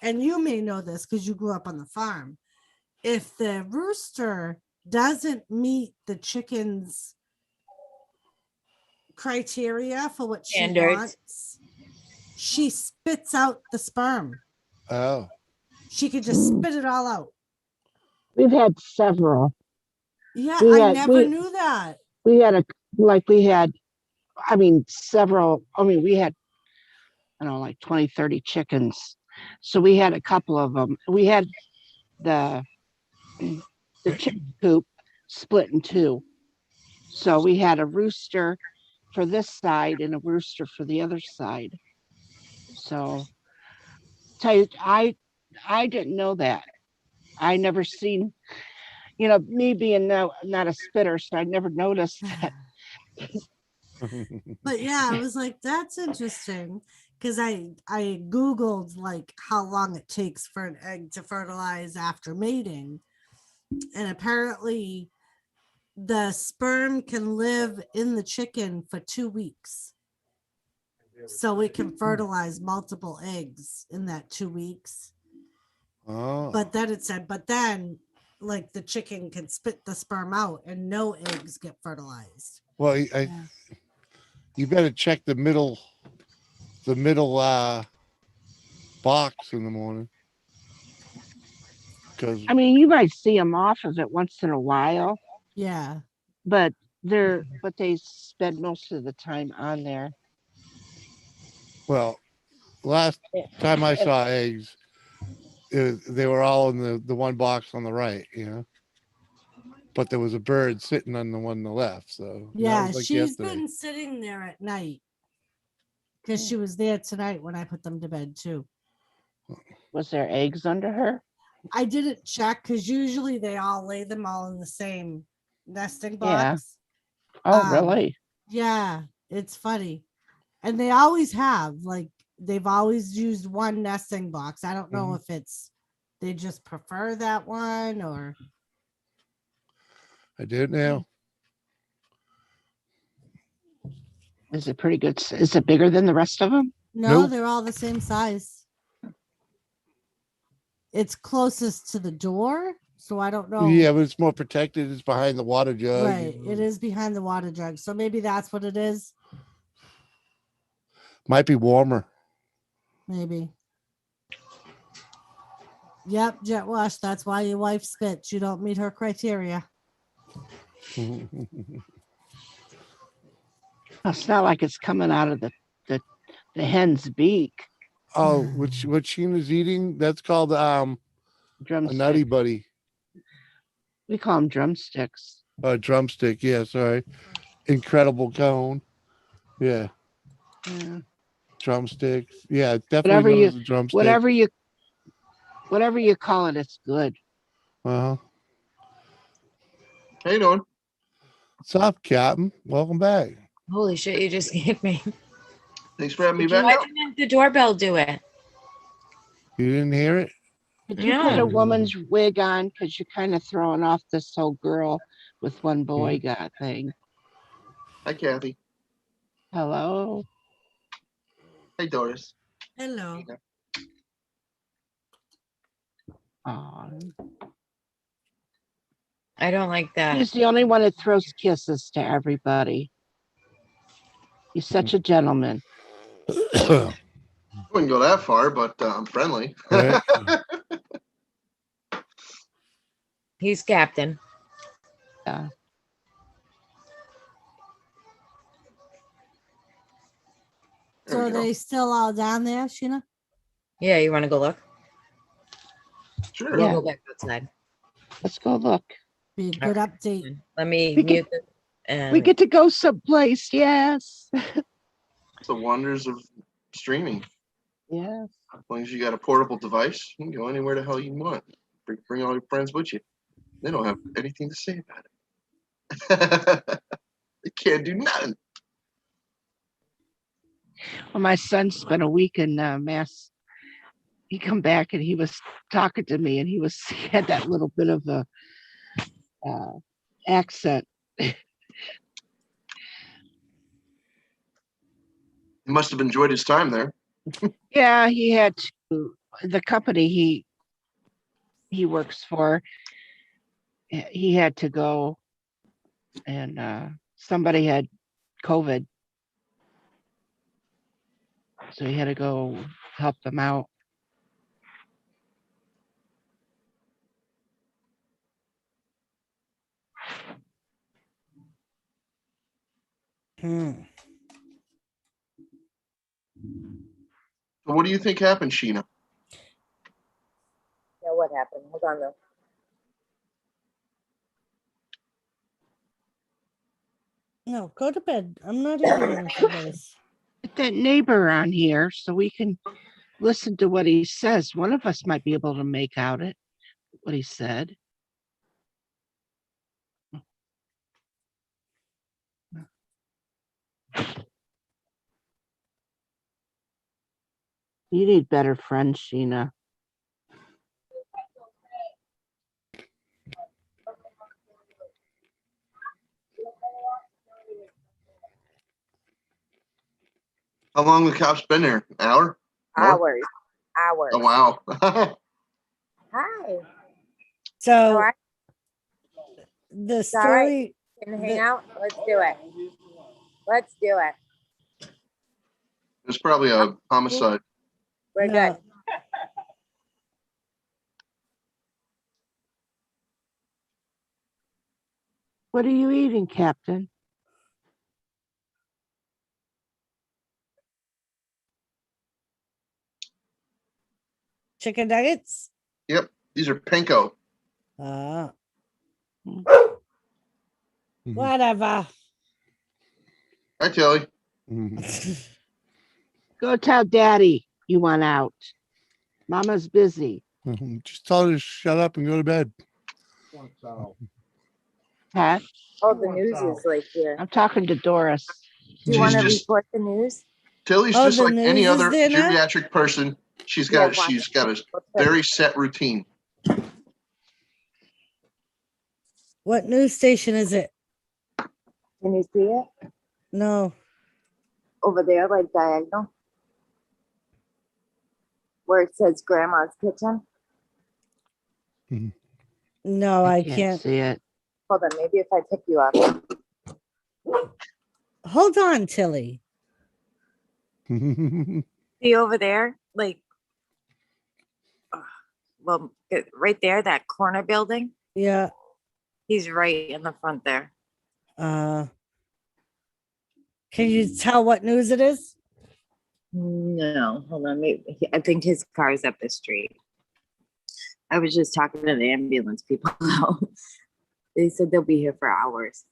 and you may know this because you grew up on the farm. If the rooster doesn't meet the chicken's criteria for what she Standards. wants, she spits out the sperm. Oh. She could just spit it all out. We've had several. Yeah, We I had- never we- knew that. We had several. We had, I don't know, like 20, 30 chickens. So we had a couple of them. We had the chicken coop split in two. So we had a rooster for this side and a rooster for the other side. So tell you, I didn't know that. I never seen, me being not a spitter, so I never noticed that. But yeah, I was like, that's interesting. Because I Googled like how long it takes for an egg to fertilize after mating. And apparently the sperm can live in the chicken for 2 weeks. So it can fertilize multiple eggs in that 2 weeks. Oh. But then like the chicken can spit the sperm out and no eggs get fertilized. Well, you better check the middle box in the morning. Because You might see them off of it once in a while, Yeah. but they spend most of the time on there. well, last time I saw eggs, they were all in the one box on the right, but there was a bird sitting on the one on the left. So that Yeah, was like she's yesterday. been sitting there at night because she was there tonight when I put them to bed too. Was there eggs under her? I didn't check because usually they all lay them all in the same nesting Yeah. box. Oh, really? Yeah, it's funny. And they always have, like, they've always used one nesting box. I don't know if they just prefer that one or. I did now. Is it pretty good? Is it bigger than the rest of them? No, Nope. they're all the same size. It's closest to the door, so I don't know. Yeah, but it's more protected. It's behind the water jug. Right, it is behind the water jug, so maybe that's what it is. Might be warmer. Maybe. Yep, jet wash. That's why your wife spits. You don't meet her criteria. It's not like it's coming out of the hen's beak. Oh, which what Sheena's eating? That's called a Drumstick. nutty buddy. We call them drumsticks. Drumstick. Yeah, sorry. Incredible cone. Yeah, Yeah. drumsticks. Yeah, Whatever definitely you, knows a drumstick. whatever you call it, it's good. Uh-huh. How you doing? What's up, Captain? Welcome back. Holy shit, you just gave me. Thanks for having me Why back. didn't the doorbell do it? You didn't hear it? Could you put Yeah. a woman's wig on? Because you're kind of throwing off this whole girl with one boy got thing. Hi, Kathy. Hello. Hey, Doris. Hello. Aw. I don't like that. He's the only one that throws kisses to everybody. He's such a gentleman. I wouldn't go that far, but I'm friendly. Right. He's captain. Yeah. So There are we go. they still all down there, Sheena? Yeah, you want to go look? Sure. We'll Yeah. go back outside. Let's go look. Be a good update. Let me We mute this. And We get to go someplace. Yes. The wonders of streaming. Yes. As long as you got a portable device, you can go anywhere the hell you want. Bring all your friends with you. They don't have anything to say about it. They can't do nothing. Well, my son spent a week in Mass. He come back and he was talking to me, and he had that little bit of a accent. He must have enjoyed his time there. Yeah, he had to. The company he works for, he had to go, and somebody had COVID, so he had to go help them out. Hmm. So what do you think happened, Sheena? yeah, what happened? Hold on though. No, go to bed. I'm not eating with you guys. Get that neighbor on here so we can listen to what he says. One of us might be able to make out it, what he said. You need better friends, Sheena. How long the cops been there? An hour? More? Hours. Oh wow. Hi. So right. the all right. story. Can hang out? Let's do it. Let's do it. It's probably a homicide. We're No. good. What are you eating, Captain? Chicken nuggets? Yep. These are Pinko. Whatever. Hi, Tilly. Go tell Daddy you want out. Mama's busy. Just tell her to shut up and go to bed. Pat, Oh, the news is like here. I'm talking to Doris. Do you want to She's just- report the news? Tilly's Oh, just the like any news is other there now? geriatric person. She's Yeah, got watch she's it. got a Let's put- very set routine. What news station is it? Can you see it? No. Over there, like diagonal. Where it says Grandma's Kitchen. No, I can't. see it. Hold on, maybe if I pick you up. Hold on, Tilly. See over there, like, well, right there, that corner building. Yeah. He's right in the front there. Can you tell what news it is? No, hold on. I think his car's up the street. I was just talking to the ambulance people. They said they'll be here for hours.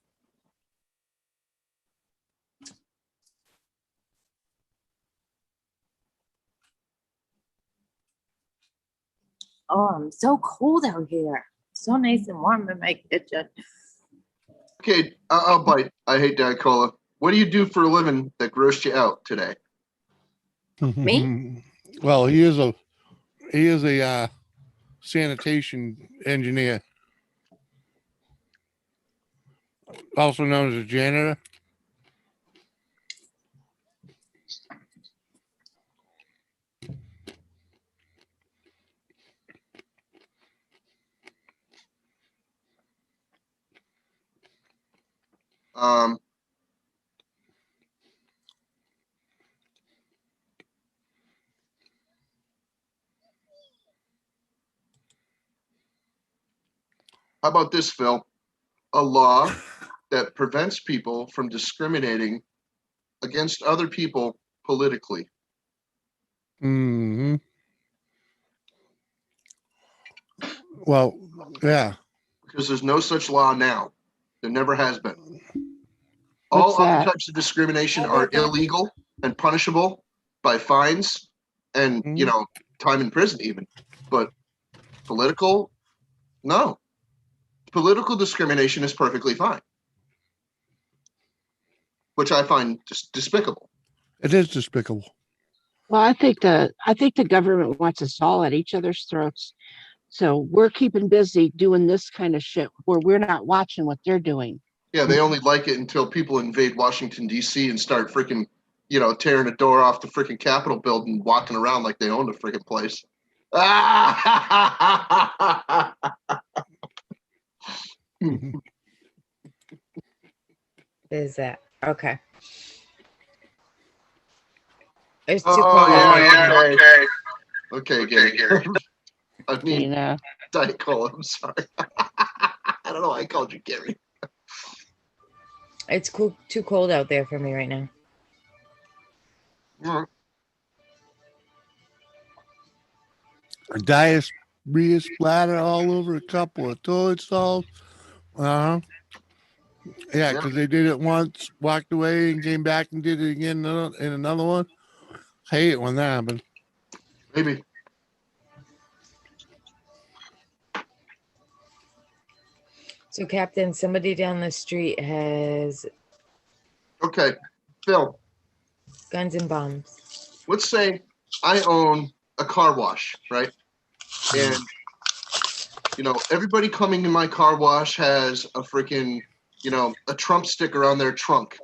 Oh, I'm so cold out here. So nice and warm in my kitchen. Okay, I'll bite. I hate Diet Cola. What do you do for a living that grossed you out today? Me? Well, he is a sanitation engineer, also known as a janitor. Um, how about this, Phil? A law that prevents people from discriminating against other people politically. Hmm. Well, yeah. Because there's no such law now. There never has been. All What's other that? types of discrimination are illegal and punishable by fines and, you know, time in prison even. But political, no. Political discrimination is perfectly fine, which I find just despicable. It is despicable. Well, I think the government wants us all at each other's throats. So we're keeping busy doing this kind of shit where we're not watching what they're doing. Yeah, they only like it until people invade Washington, D.C. and start freaking, you know, tearing a door off the freaking Capitol building, walking around like they own the freaking place. Is that okay? It's too Oh, cold. yeah, okay, Gary. I mean, Tina. Diet Cola, I'm sorry. I don't know why I called you Gary. It's cool. Too cold out there for me right now. A diarrhea splatter all over a couple of toilet stalls. Yeah, because they did it once, walked away, and came back and did it again in another one. Hate it when that happens. Maybe. So, Captain, somebody down the street has Okay, Phil, guns and bombs. let's say I own a car wash, right? And, you know, everybody coming to my car wash has a freaking, you know, a Trump sticker on their trunk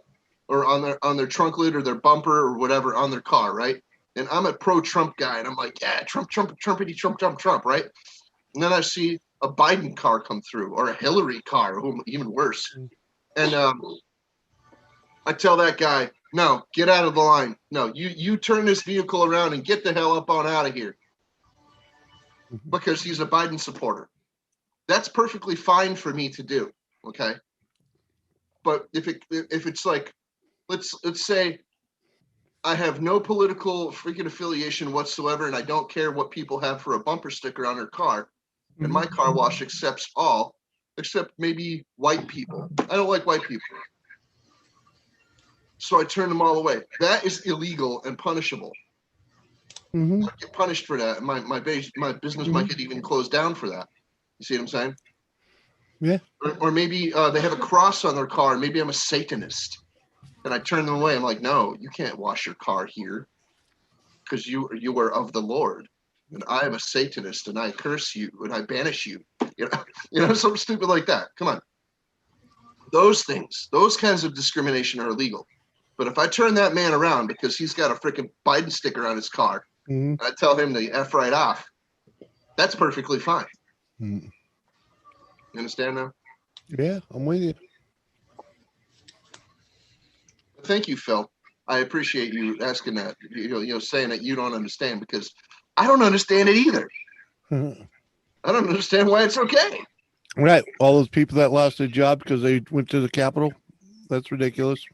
or on their trunk lid or their bumper or whatever on their car, right? And I'm a pro-Trump guy, and I'm like, yeah, Trump, Trumpity, Trump, right? And then I see a Biden car come through or a Hillary car, even worse. And I tell that guy, no, get out of the line. No, you turn this vehicle around and get the hell up on out of here. Because he's a Biden supporter. That's perfectly fine for me to do, okay? But if it's like, let's say I have no political freaking affiliation whatsoever, and I don't care what people have for a bumper sticker on their car, and my car wash accepts all, except maybe white people. I don't like white people. So I turn them all away. That is illegal and punishable. I get punished for that. My business might get even closed down for that. You see what I'm saying? Yeah. Or maybe they have a cross on their car. Maybe I'm a Satanist, and I turn them away. I'm like, no, you can't wash your car here, because you are of the Lord, and I am a Satanist, and I curse you and I banish you. You know, something stupid like that. Come on. Those things, those kinds of discrimination are illegal. But if I turn that man around because he's got a freaking Biden sticker on his car, and I tell him to F right off, that's perfectly fine. You understand now? Yeah, I'm with you. Thank you, Phil. I appreciate you asking that. You know, saying that you don't understand, because I don't understand it either. I don't understand why it's okay. Right. All those people that lost their job because they went to the Capitol. That's ridiculous.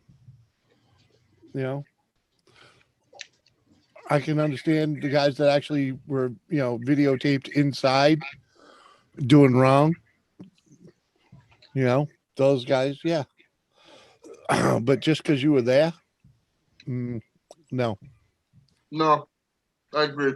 You know, I can understand the guys that actually were, videotaped inside doing wrong. You know, those guys, yeah. But just because you were there, no. No, I agree.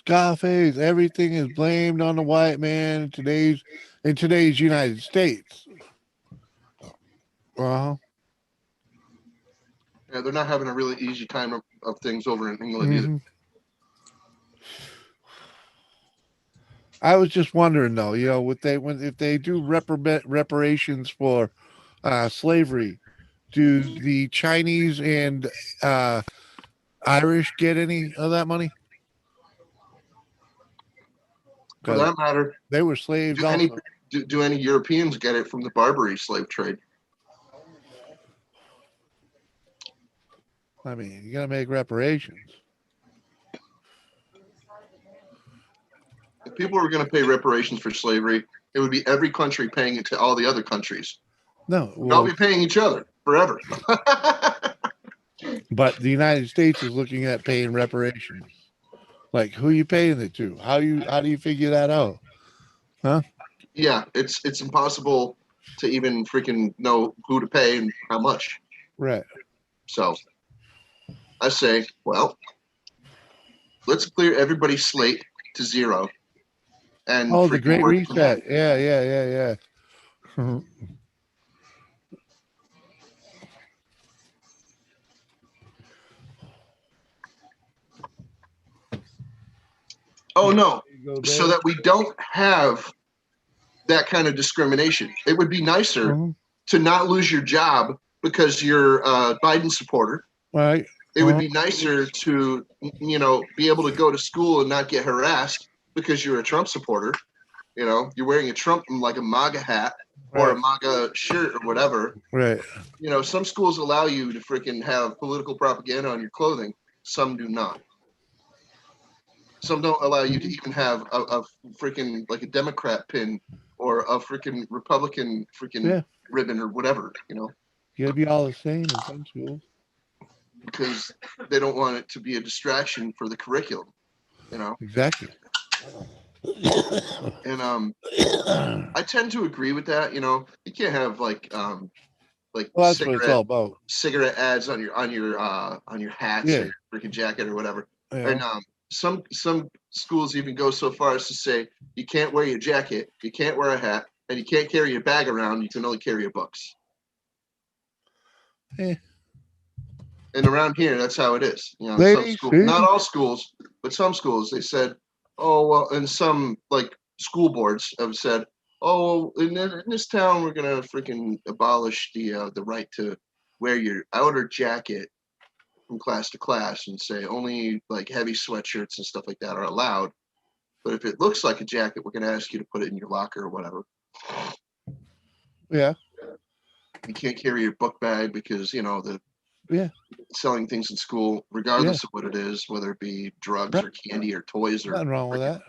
Scarface, everything is blamed on the white man in today's United States. Well, Yeah, they're not having a really easy time of things over in England either. I was just wondering though, if they do reparations for slavery, do the Chinese and Irish get any of that money? For that matter, they were slaves do also. any Europeans get it from the Barbary slave trade? I mean, you gotta make reparations. If people were going to pay reparations for slavery, it would be every country paying it to all the other countries. No, We'd all be paying each other forever. But the United States is looking at paying reparations. Like, who are you paying it to? How do you figure that out? Huh? Yeah, it's impossible to even freaking know who to pay and how much. Right. So I say, well, let's clear everybody's slate to zero. And the Great Reset. Yeah. Oh no, so that we don't have that kind of discrimination. It would be nicer to not lose your job because you're a Biden supporter. Right. It would be nicer to, be able to go to school and not get harassed because you're a Trump supporter. You're wearing a Trump, like a MAGA hat or a MAGA shirt or whatever. Right. Some schools allow you to freaking have political propaganda on your clothing. Some do not. Some don't allow you to even have a freaking, like a Democrat pin or a freaking Republican freaking ribbon or whatever, You gotta be all the same in some schools. Because they don't want it to be a distraction for the curriculum, Exactly. And I tend to agree with that. You can't have like well, that's what it's all about. Cigarette ads on your hats or your freaking jacket or whatever. Yeah. And some schools even go so far as to say you can't wear your jacket, you can't wear a hat, and you can't carry your bag around. You can only carry your books. And around here, that's how it is. Some schools, not all schools, but some schools, they said, oh, well, and some like school boards have said, oh, in this town, we're going to freaking abolish the right to wear your outer jacket from class to class and say only like heavy sweatshirts and stuff like that are allowed. But if it looks like a jacket, we're going to ask you to put it in your locker or whatever. Yeah. You can't carry your book bag because, selling things in school, regardless of what it is, whether it be drugs or candy or toys or nothing wrong with that.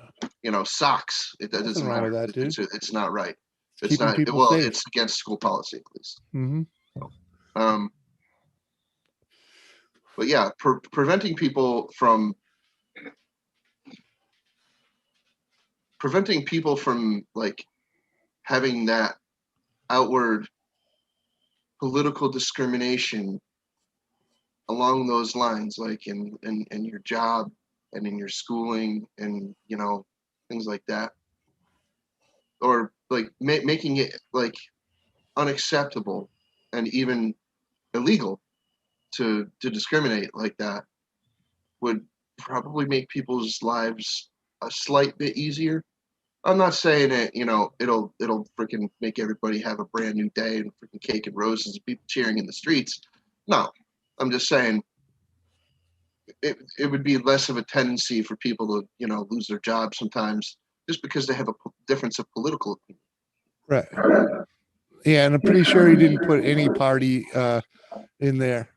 Socks. That doesn't matter. That, dude. It's not right. It's Keeping not. people Well, safe. it's against school policy, at least. But yeah, preventing people from like having that outward political discrimination along those lines, like in your job and in your schooling and things like that, or like making it like unacceptable and even illegal to discriminate like that would probably make people's lives a slight bit easier. I'm not saying it, it'll freaking make everybody have a brand new day and freaking cake and roses and people cheering in the streets. No, I'm just saying it would be less of a tendency for people to, you know, lose their jobs sometimes just because they have a difference of political opinion. Right. Yeah, and I'm pretty sure he didn't put any party in there.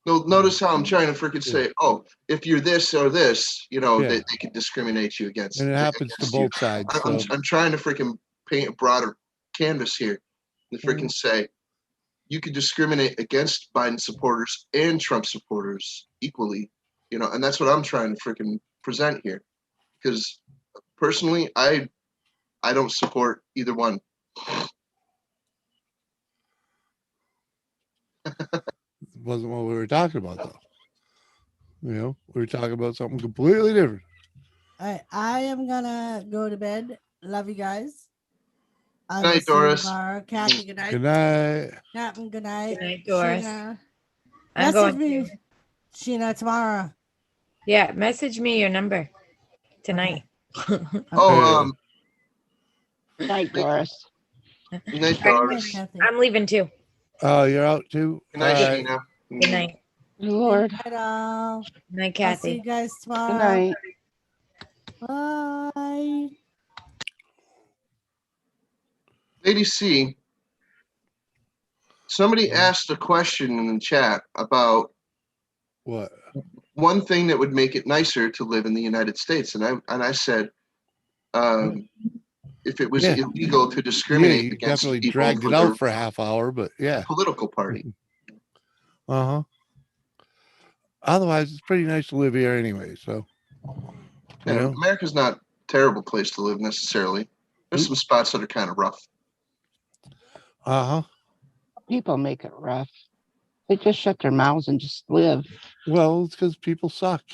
No, notice how I'm trying to freaking say, oh, if you're this or this, you know, Yeah. they can discriminate you against. And it happens to against you. both sides. I'm, So I'm trying to freaking paint a broader canvas here and freaking say you could discriminate against Biden supporters and Trump supporters equally, you know, and that's what I'm trying to freaking present here. Because personally, I don't support either one. wasn't what we were talking about though. You know, we were talking about something completely different. All right, I am gonna go to bed. Love you guys. Good night, Doris. Kathy, good night. Good night. Captain, good night. Good night, Doris. Sheena, I'm message going me, to. Sheena, tomorrow. Yeah, message me your number tonight. Oh, Good night, Doris. good night, Good night, Doris. Kathy. I'm leaving too. Oh, you're out too? Good night, All right. Sheena. Good night. Lord. Good night, all. Good night, I'll see you Kathy. guys Good tomorrow. night. Bye. Lady C, somebody asked a question in the chat about What? one thing that would make it nicer to live in the United States, and I said, if it was Yeah. illegal to Yeah, discriminate you against definitely people dragged for it their out for a half hour, but yeah. political party. Uh-huh. Otherwise, it's pretty nice to live here anyway. So, you Yeah, know, America's not a terrible place to live necessarily. There's some spots that are kind of rough. uh-huh. People make it rough. They just shut their mouths and just live. Well, it's because people suck.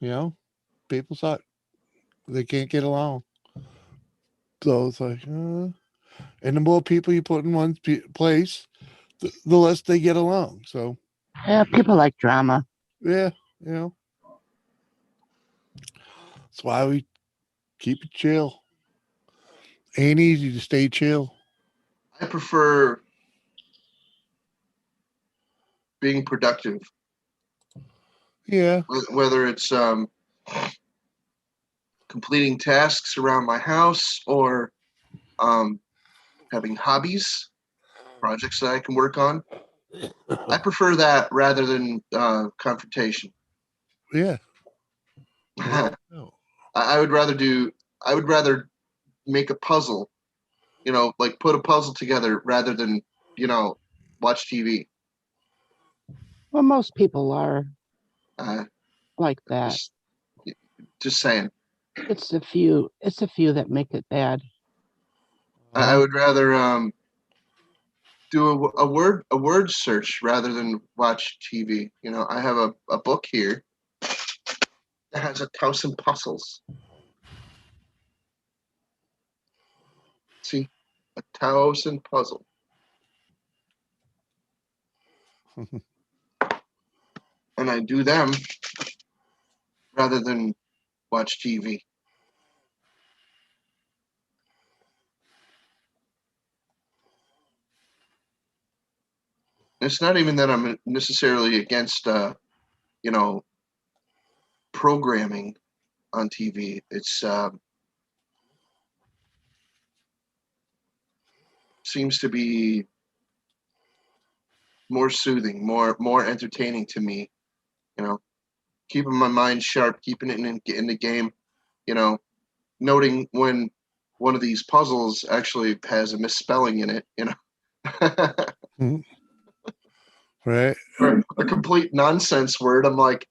You know, people suck. They can't get along. So it's like, and the more people you put in one place, the less they get along. So, Yeah, people like drama. yeah, you know, that's why we keep it chill. Ain't easy to stay chill. I prefer being productive, Yeah. whether it's completing tasks around my house or having hobbies, projects that I can work on. I prefer that rather than confrontation. Yeah. I would rather make a puzzle, you know, like put a puzzle together rather than, you know, watch TV. Well, most people are like that. Just saying. It's a few. It's a few that make it bad. I would rather do a word search rather than watch TV. You know, I have a book here that has 1,000 puzzles. See, 1,000 puzzle. And I do them rather than watch TV. It's not even that I'm necessarily against, you know, programming on TV. It's seems to be more soothing, more entertaining to me. You know, keeping my mind sharp, keeping it in the game. You know, noting when one of these puzzles actually has a misspelling in it. You know. Right. Or a complete nonsense word. I'm like,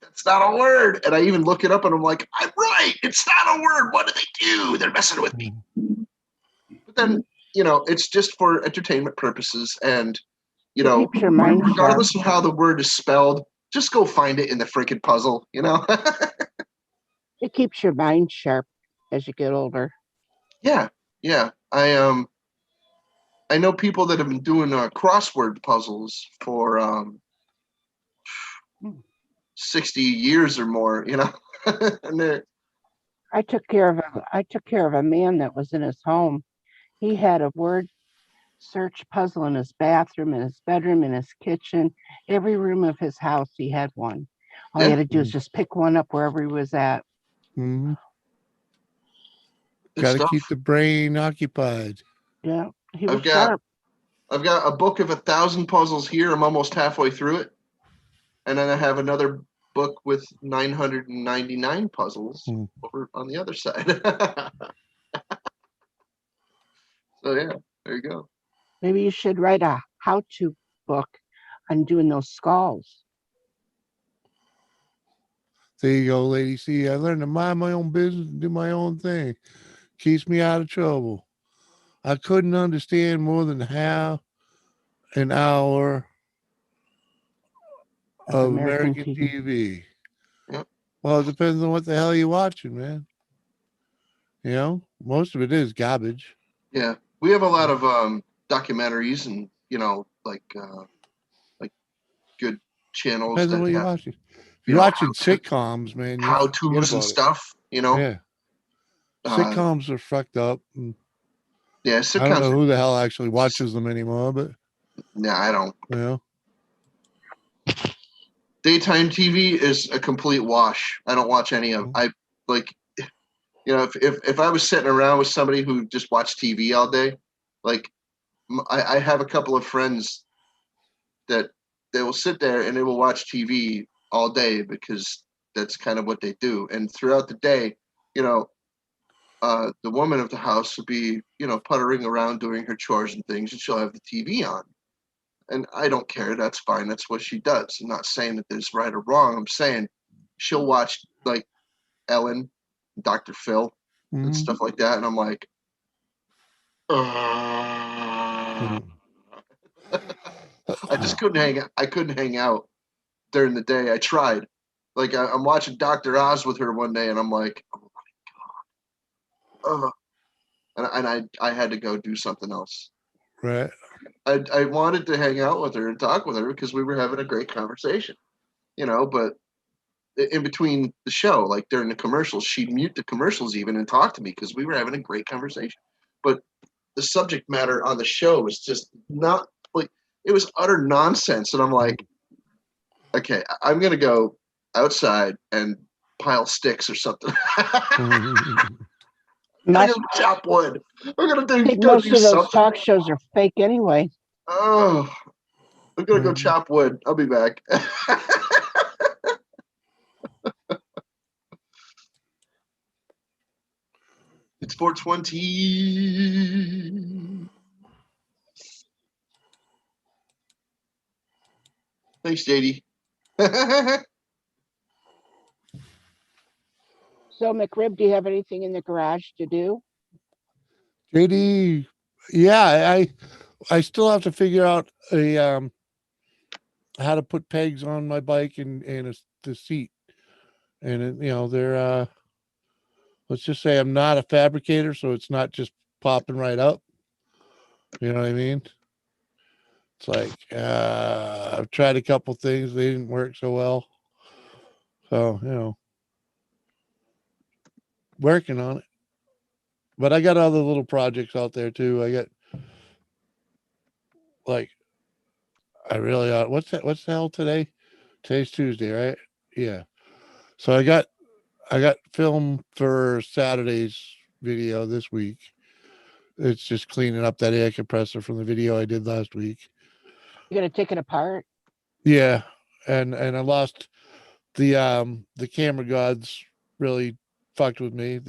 that's not a word. And I even look it up and I'm like, I'm right. It's not a word. What do they do? They're messing with me. But then, you know, it's just for entertainment purposes. And, you know, Keeps your mind regardless of how the word is spelled, just go find it in the freaking puzzle, you know? It keeps your mind sharp as you get older. Yeah. Yeah. I know people that have been doing crossword puzzles for 60 years or more, you know. And I took care of a man that was in his home. He had a word search puzzle in his bathroom, in his bedroom, in his kitchen, every room of his house. He had one. All he Yeah. had to do is just pick one up wherever he was at. Mm-hmm. Good Got to stuff. keep the brain occupied. Yeah, he was I've got sharp. I've got a book of 1,000 puzzles here. I'm almost halfway through it. And then I have another book with 999 puzzles Hmm. over on the other side. So yeah, there you go. Maybe you should write a how-to book on doing those skulls. There you go, lady. See, I learned to mind my own business and do my own thing. Keeps me out of trouble. I couldn't understand more than half an hour of American TV. Yep. Well, it depends on what the hell you're watching, man. You know, most of it is garbage. Yeah, we have a lot of documentaries and like good channels Depends on that what you're have watching. If you're watching sitcoms, man, you how forget tos and about it. stuff. Yeah. Uh, Sitcoms are fucked up. And yeah, I don't sitcoms. know who the hell actually watches them anymore, but Yeah, I don't. you know, Daytime TV is a complete wash. I don't watch any of. I like, if I was sitting around with somebody who just watched TV all day, like I have a couple of friends that they will sit there and they will watch TV all day because that's kind of what they do. And throughout the day, the woman of the house will be, puttering around doing her chores and things, and she'll have the TV on. And I don't care. That's fine. That's what she does. I'm not saying that there's right or wrong. I'm saying she'll watch like Ellen, Dr. Phil, and stuff like that. And I'm like, I just couldn't hang. I couldn't hang out during the day. I tried. Like I'm watching Dr. Oz with her one day, and I'm like, oh my god. And I had to go do something else. right? I wanted to hang out with her and talk with her because we were having a great conversation, but in between the show, like during the commercials, she'd mute the commercials even and talk to me because we were having a great conversation. But the subject matter on the show was just not like, it was utter nonsense. And I'm like, okay, I'm going to go outside and pile sticks or something. I'm going to chop wood. We're going to I think go most do of those something. talk shows are fake anyway. Oh, I'm going to go chop wood. I'll be back. It's 4:20. Thanks, JD. So, McRib, do you have anything in the garage to do? JD, yeah, I still have to figure out how to put pegs on my bike and the seat, and they're let's just say I'm not a fabricator, so it's not just popping right up. You know what I mean? It's like I've tried a couple things, they didn't work so well, so working on it. But I got other little projects out there too. I got like what's the hell today? Today's Tuesday, right? Yeah. So I got film for Saturday's video this week. It's just cleaning up that air compressor from the video I did last week. You're gonna take it apart? Yeah. And I lost the camera gods really fucked with me.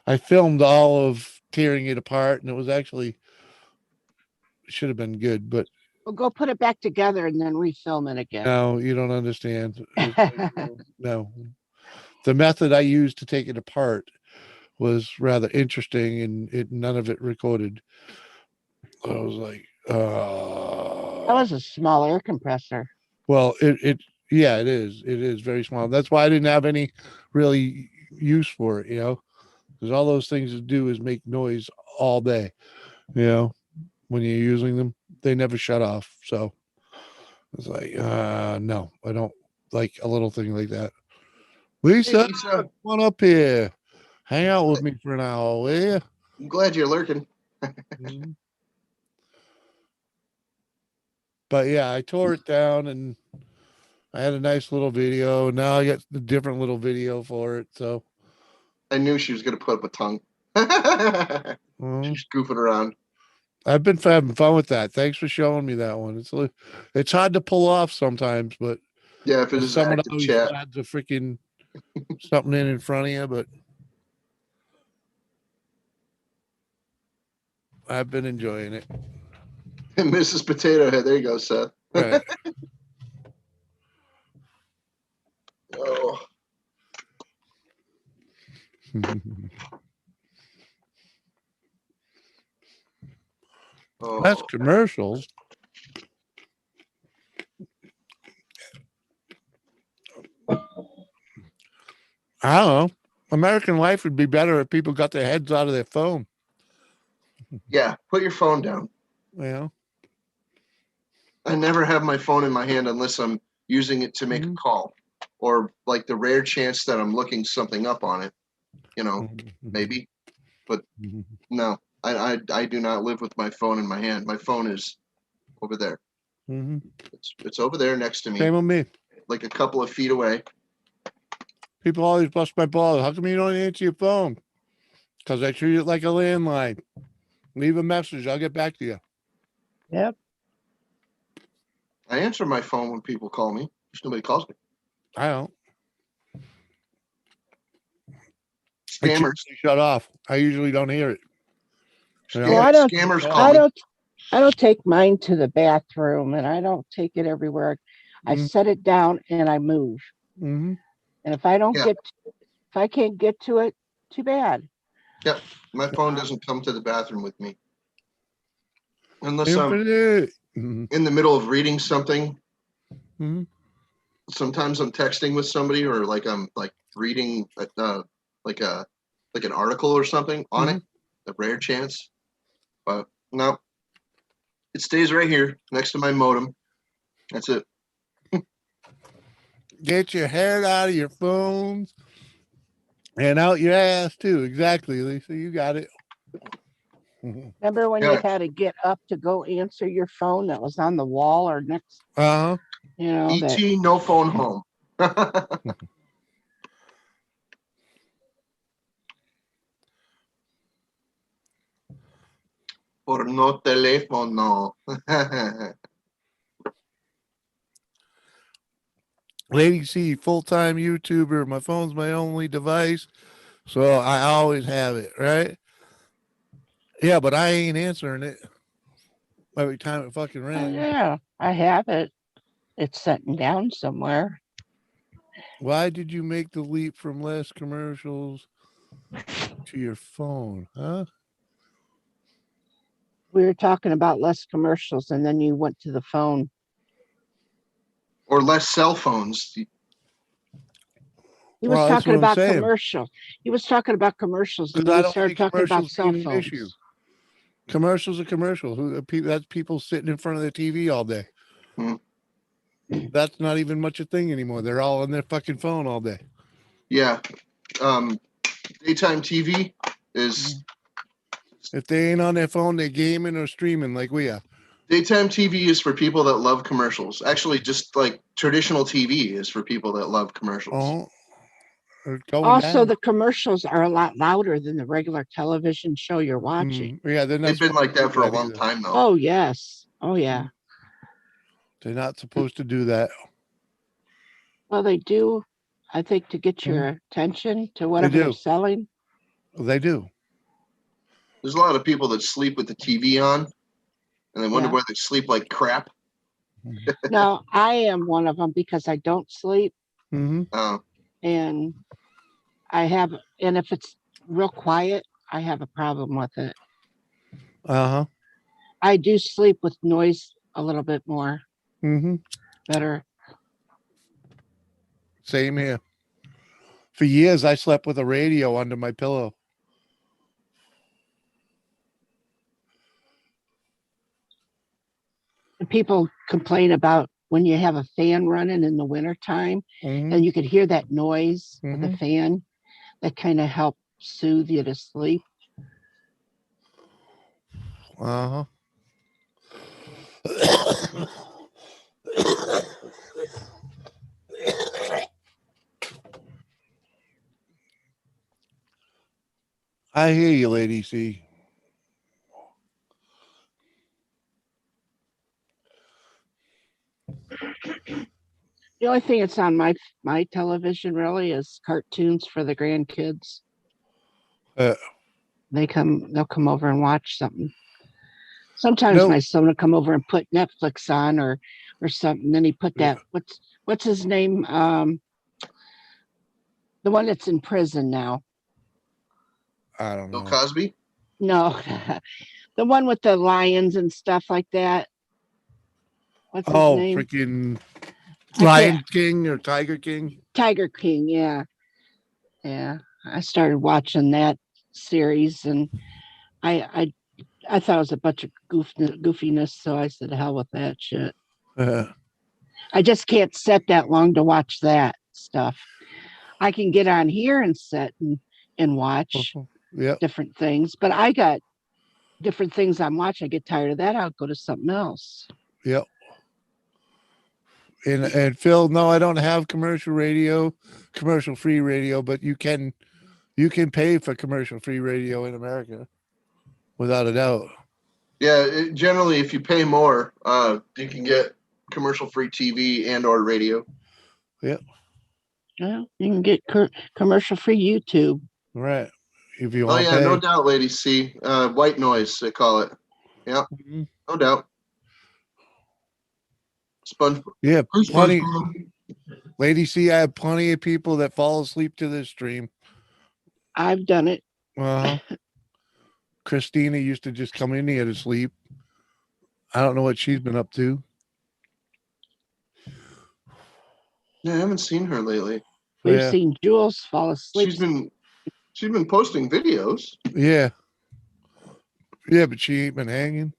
I filmed all of tearing it apart, and it was actually should have been good, but Well, go put it back together and then refilm it again. no, you don't understand. No. The method I used to take it apart was rather interesting, and none of it recorded. I was like, That was a small air compressor. well, it is very small. That's why I didn't have any really use for it, because all those things to do is make noise all day, when you're using them, they never shut off. So it's like, no, I don't like a little thing like that. Lisa, Hey, Lisa. come on up here. Hang out with me for an hour, will you? I'm glad you're lurking. But yeah, I tore it down and I had a nice little video. Now I got the different little video for it. So I knew she was gonna put up a tongue. mhm. She's goofing around. I've been having fun with that. Thanks for showing me that one. It's hard to pull off sometimes, but Yeah, if it if is someone active always chat. adds a freaking something in front of you. But I've been enjoying it. Mrs. Potato Head. There you go, Seth. Right. Oh, That's oh. commercials. I don't know. American life would be better if people got their heads out of their phone. Yeah, put your phone down. You know? I never have my phone in my hand unless I'm using it to make a call, or like the rare chance that I'm looking something up on it. You know, maybe. But no, I do not live with my phone in my hand. My phone is over there. Mm-hmm. It's over there next to me, Same with me. like a couple of feet away. People always bust my balls. How come you don't answer your phone? Because I treat it like a landline. Leave a message. I'll get back to you. Yep. I answer my phone when people call me. Just nobody calls me. I don't. It's Scammers. usually shut off. I usually don't hear it. You know? Well, I don't. Scammers call I me. don't take mine to the bathroom, and I don't take it everywhere. I set it down and I move. Mm-hmm. And if I don't Yeah. if I can't get to it, too bad. Yep, my phone doesn't come to the bathroom with me unless Infinite. I'm in the middle of reading something. Mm-hmm. Sometimes I'm texting with somebody, or like I'm like reading like an article or something on it. A rare chance, but no, it stays right here next to my modem. That's it. Get your head out of your phones and out your ass too. Exactly, Lisa. You got it. Remember when Yeah. you had to get up to go answer your phone that was on the wall or next? Uh-huh. You know that. ET, no phone home. Por no teléfono. Lady C, full-time YouTuber. My phone's my only device, so I always have it, right? Yeah, but I ain't answering it every time it fucking Oh, rings. yeah, I have it. It's sitting down somewhere. Why did you make the leap from less commercials to your phone, huh? We were talking about less commercials, and then you went to the phone. Or less cell phones. He was Well, that's talking what I'm about saying. commercial. He was talking about commercials, and Because then I we don't started think talking about commercials cell being an issue. phones. Commercials are commercials. That's people sitting in front of the TV all day. That's not even much a thing anymore. They're all on their fucking phone all day. Yeah. Daytime TV is If they ain't on their phone, they're gaming or streaming like we are. daytime TV is for people that love commercials. Actually, just like traditional TV is for people that love commercials. Also, the commercials are a lot louder than the regular television show you're watching. Yeah, they're not They've been like that for a supposed to do long time though. Oh, yes. Oh, yeah. They're not supposed to do that. Well, they do, I think, to get your attention to whatever do. they're selling. They do. There's a lot of people that sleep with the TV on, and they wonder Yeah. why they sleep like crap. Now, I am one of them because I don't sleep. Mm-hmm. And and if it's real quiet, I have a problem with it. Uh-huh. I do sleep with noise a little bit more Mm-hmm. better. Same here. For years, I slept with a radio under my pillow. And people complain about when you have a fan running in the wintertime and you could hear that noise of the fan that kind of helps soothe you to sleep. Uh-huh. I hear you, Lady C. The only thing that's on my television really is cartoons for the grandkids. Uh, They'll come over and watch something. Sometimes Nope. my son will come over and put Netflix on or something. Then he put that what's his name? The one that's in prison now. I don't Bill know. Cosby. No, the one with the lions and stuff like that. What's his Oh, name? freaking I Lion can't- King or Tiger King? Tiger King, yeah. Yeah. I started watching that series and I thought it was a bunch of goofiness, so I said, hell with that shit. I just can't sit that long to watch that stuff. I can get on here and sit and watch Yep. different things, but I got different things I'm watching. I get tired of that, I'll go to something else. Yep. And Phil, no, I don't have commercial free radio, but you can pay for commercial free radio in America, without a doubt. Yeah, generally, if you pay more, you can get commercial-free TV and/or radio. Yep. Well, you can get commercial-free YouTube. Right. If you Oh want to yeah, pay. no doubt, Lady C. White noise, they call it. Yeah, no doubt. SpongeBob. Yeah, Hey, plenty. SpongeBob. Lady C, I have plenty of people that fall asleep to this stream. I've done it. Christina used to just come in here to sleep. I don't know what she's been up to. Yeah, I haven't seen her lately. We've seen Jules fall asleep. She's been posting videos. Yeah. Yeah, but she ain't been hanging.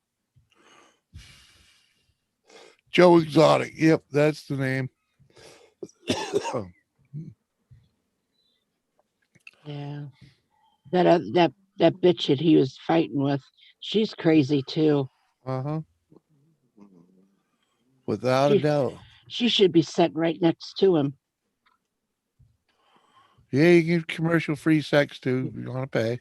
Joe Exotic. Yep, that's the name. Yeah. That bitch that he was fighting with, she's crazy too. Uh-huh. Without a doubt. She should be sitting right next to him. Yeah, you get commercial free sex too if you want to pay.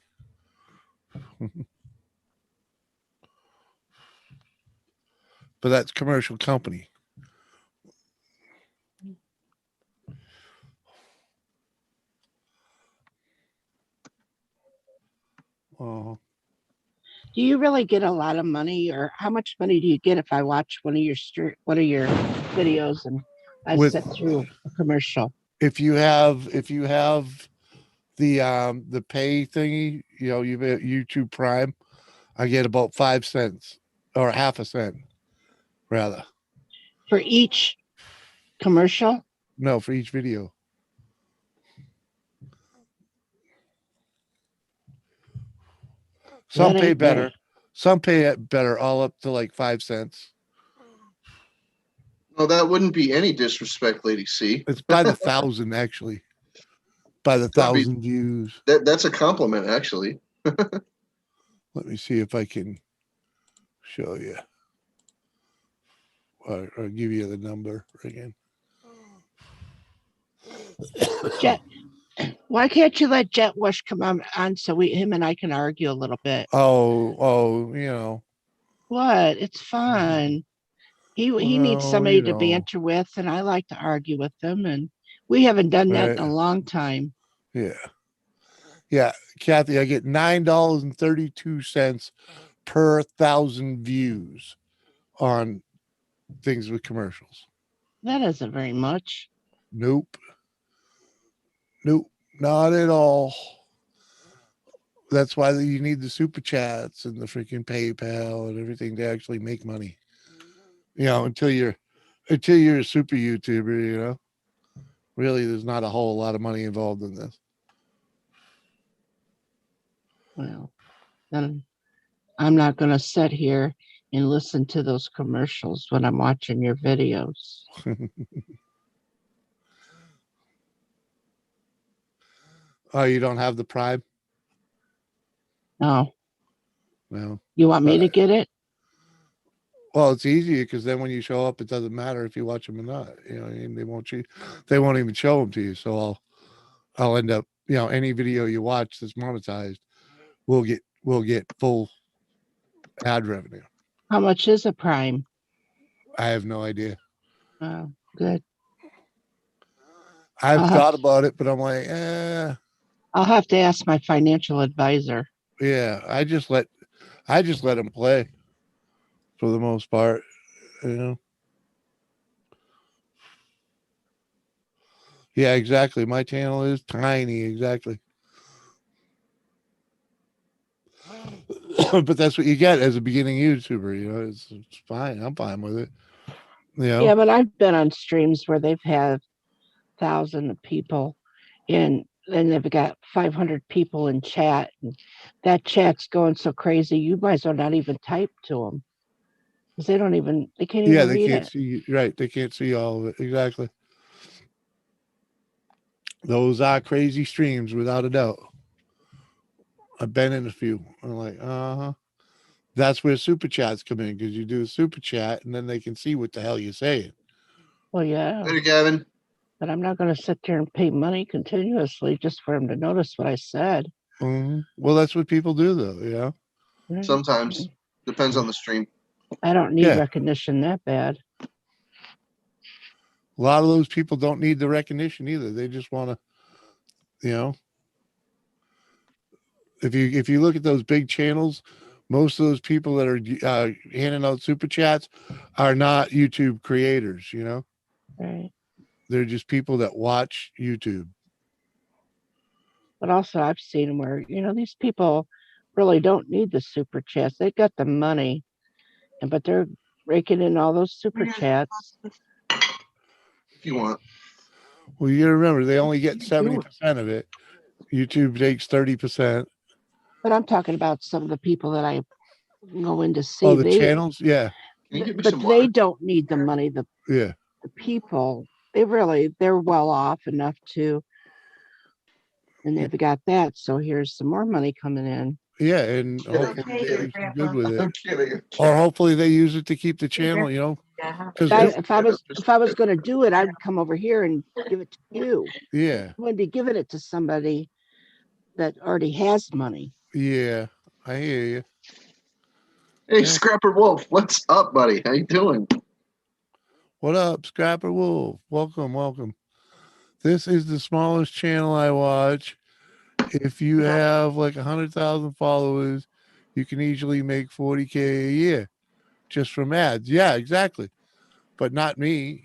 But that's commercial company. Oh. Do you really get a lot of money, or how much money do you get if I watch one of your videos and I sit through a commercial? If you have the pay thingy, you've got YouTube Prime, I get about 5 cents or half a cent, rather. For each commercial? No, for each video. Some That pay ain't better. bad. Some pay better, all up to like 5 cents. No, that wouldn't be any disrespect, Lady C. It's by the 1,000, actually. By the 1,000 views. That's a compliment, actually. Let me see if I can show you. Or give you the number again. Jet, why can't you let Jet Wash come on so him and I can argue a little bit? Oh, What? It's fun. He needs Well, somebody to banter with, and I like to argue with them, and we haven't done that in a long time. Yeah. Yeah, Kathy, I get $9.32 per 1,000 views on things with commercials. That isn't very much. Nope, not at all. That's why you need the super chats and the freaking PayPal and everything to actually make money. Until you're a super YouTuber, really, there's not a whole lot of money involved in this. Well, then I'm not going to sit here and listen to those commercials when I'm watching your videos. Oh, you don't have the Prime? No. No. You want me to get it? Well, it's easier because then when you show up, it doesn't matter if you watch them or not. You know, what I mean, they won't even show them to you. So I'll end up, any video you watch that's monetized will get full ad revenue. How much is a Prime? I have no idea. Oh, good. I've Uh-huh. thought about it, but I'm like, I'll have to ask my financial advisor. yeah. I just let them play for the most part. Yeah, exactly. My channel is tiny, exactly. But that's what you get as a beginning YouTuber. It's fine. I'm fine with it. Yeah, but I've been on streams where they've had thousands of people and then they've got 500 people in chat. And that chat's going so crazy, you might as well not even type to them. Because they can't even Yeah, read they can't it. see, right. They can't see all of it. Exactly. Those are crazy streams without a doubt. I've been in a few. I'm like, that's where super chats come in, because you do a super chat and then they can see what the hell you're saying. Well, yeah. Later, Gavin. But I'm not going to sit there and pay money continuously just for them to notice what I said. Well, that's what people do, though. Yeah. Sometimes depends on the stream. I don't need recognition that bad. A lot of those people don't need the recognition either. They just want to, if you look at those big channels, most of those people that are handing out super chats are not YouTube creators. Right. They're just people that watch YouTube. But also, I've seen them where these people really don't need the super chats. They got the money, but they're raking in all those super chats. If you want. Well, you remember they only get 70% of it. YouTube takes 30%. But I'm talking about some of the people that I go in to see. Oh, the channels, yeah. But they don't need the money. The people, they're well off enough to, and they've got that. So here's some more money coming in. Yeah, and hopefully they do some good with it. I'm kidding. Or hopefully they use it to keep the channel, If I was going to do it, I'd come over here and give it to you. Yeah. I wouldn't be giving it to somebody that already has money. Yeah, I hear you. Hey, Scrapper Wolf, what's up, buddy? How you doing? What up, Scrapper Wolf? Welcome. This is the smallest channel I watch. If you have like 100,000 followers, you can easily make 40K a year just from ads. Yeah, exactly. But not me,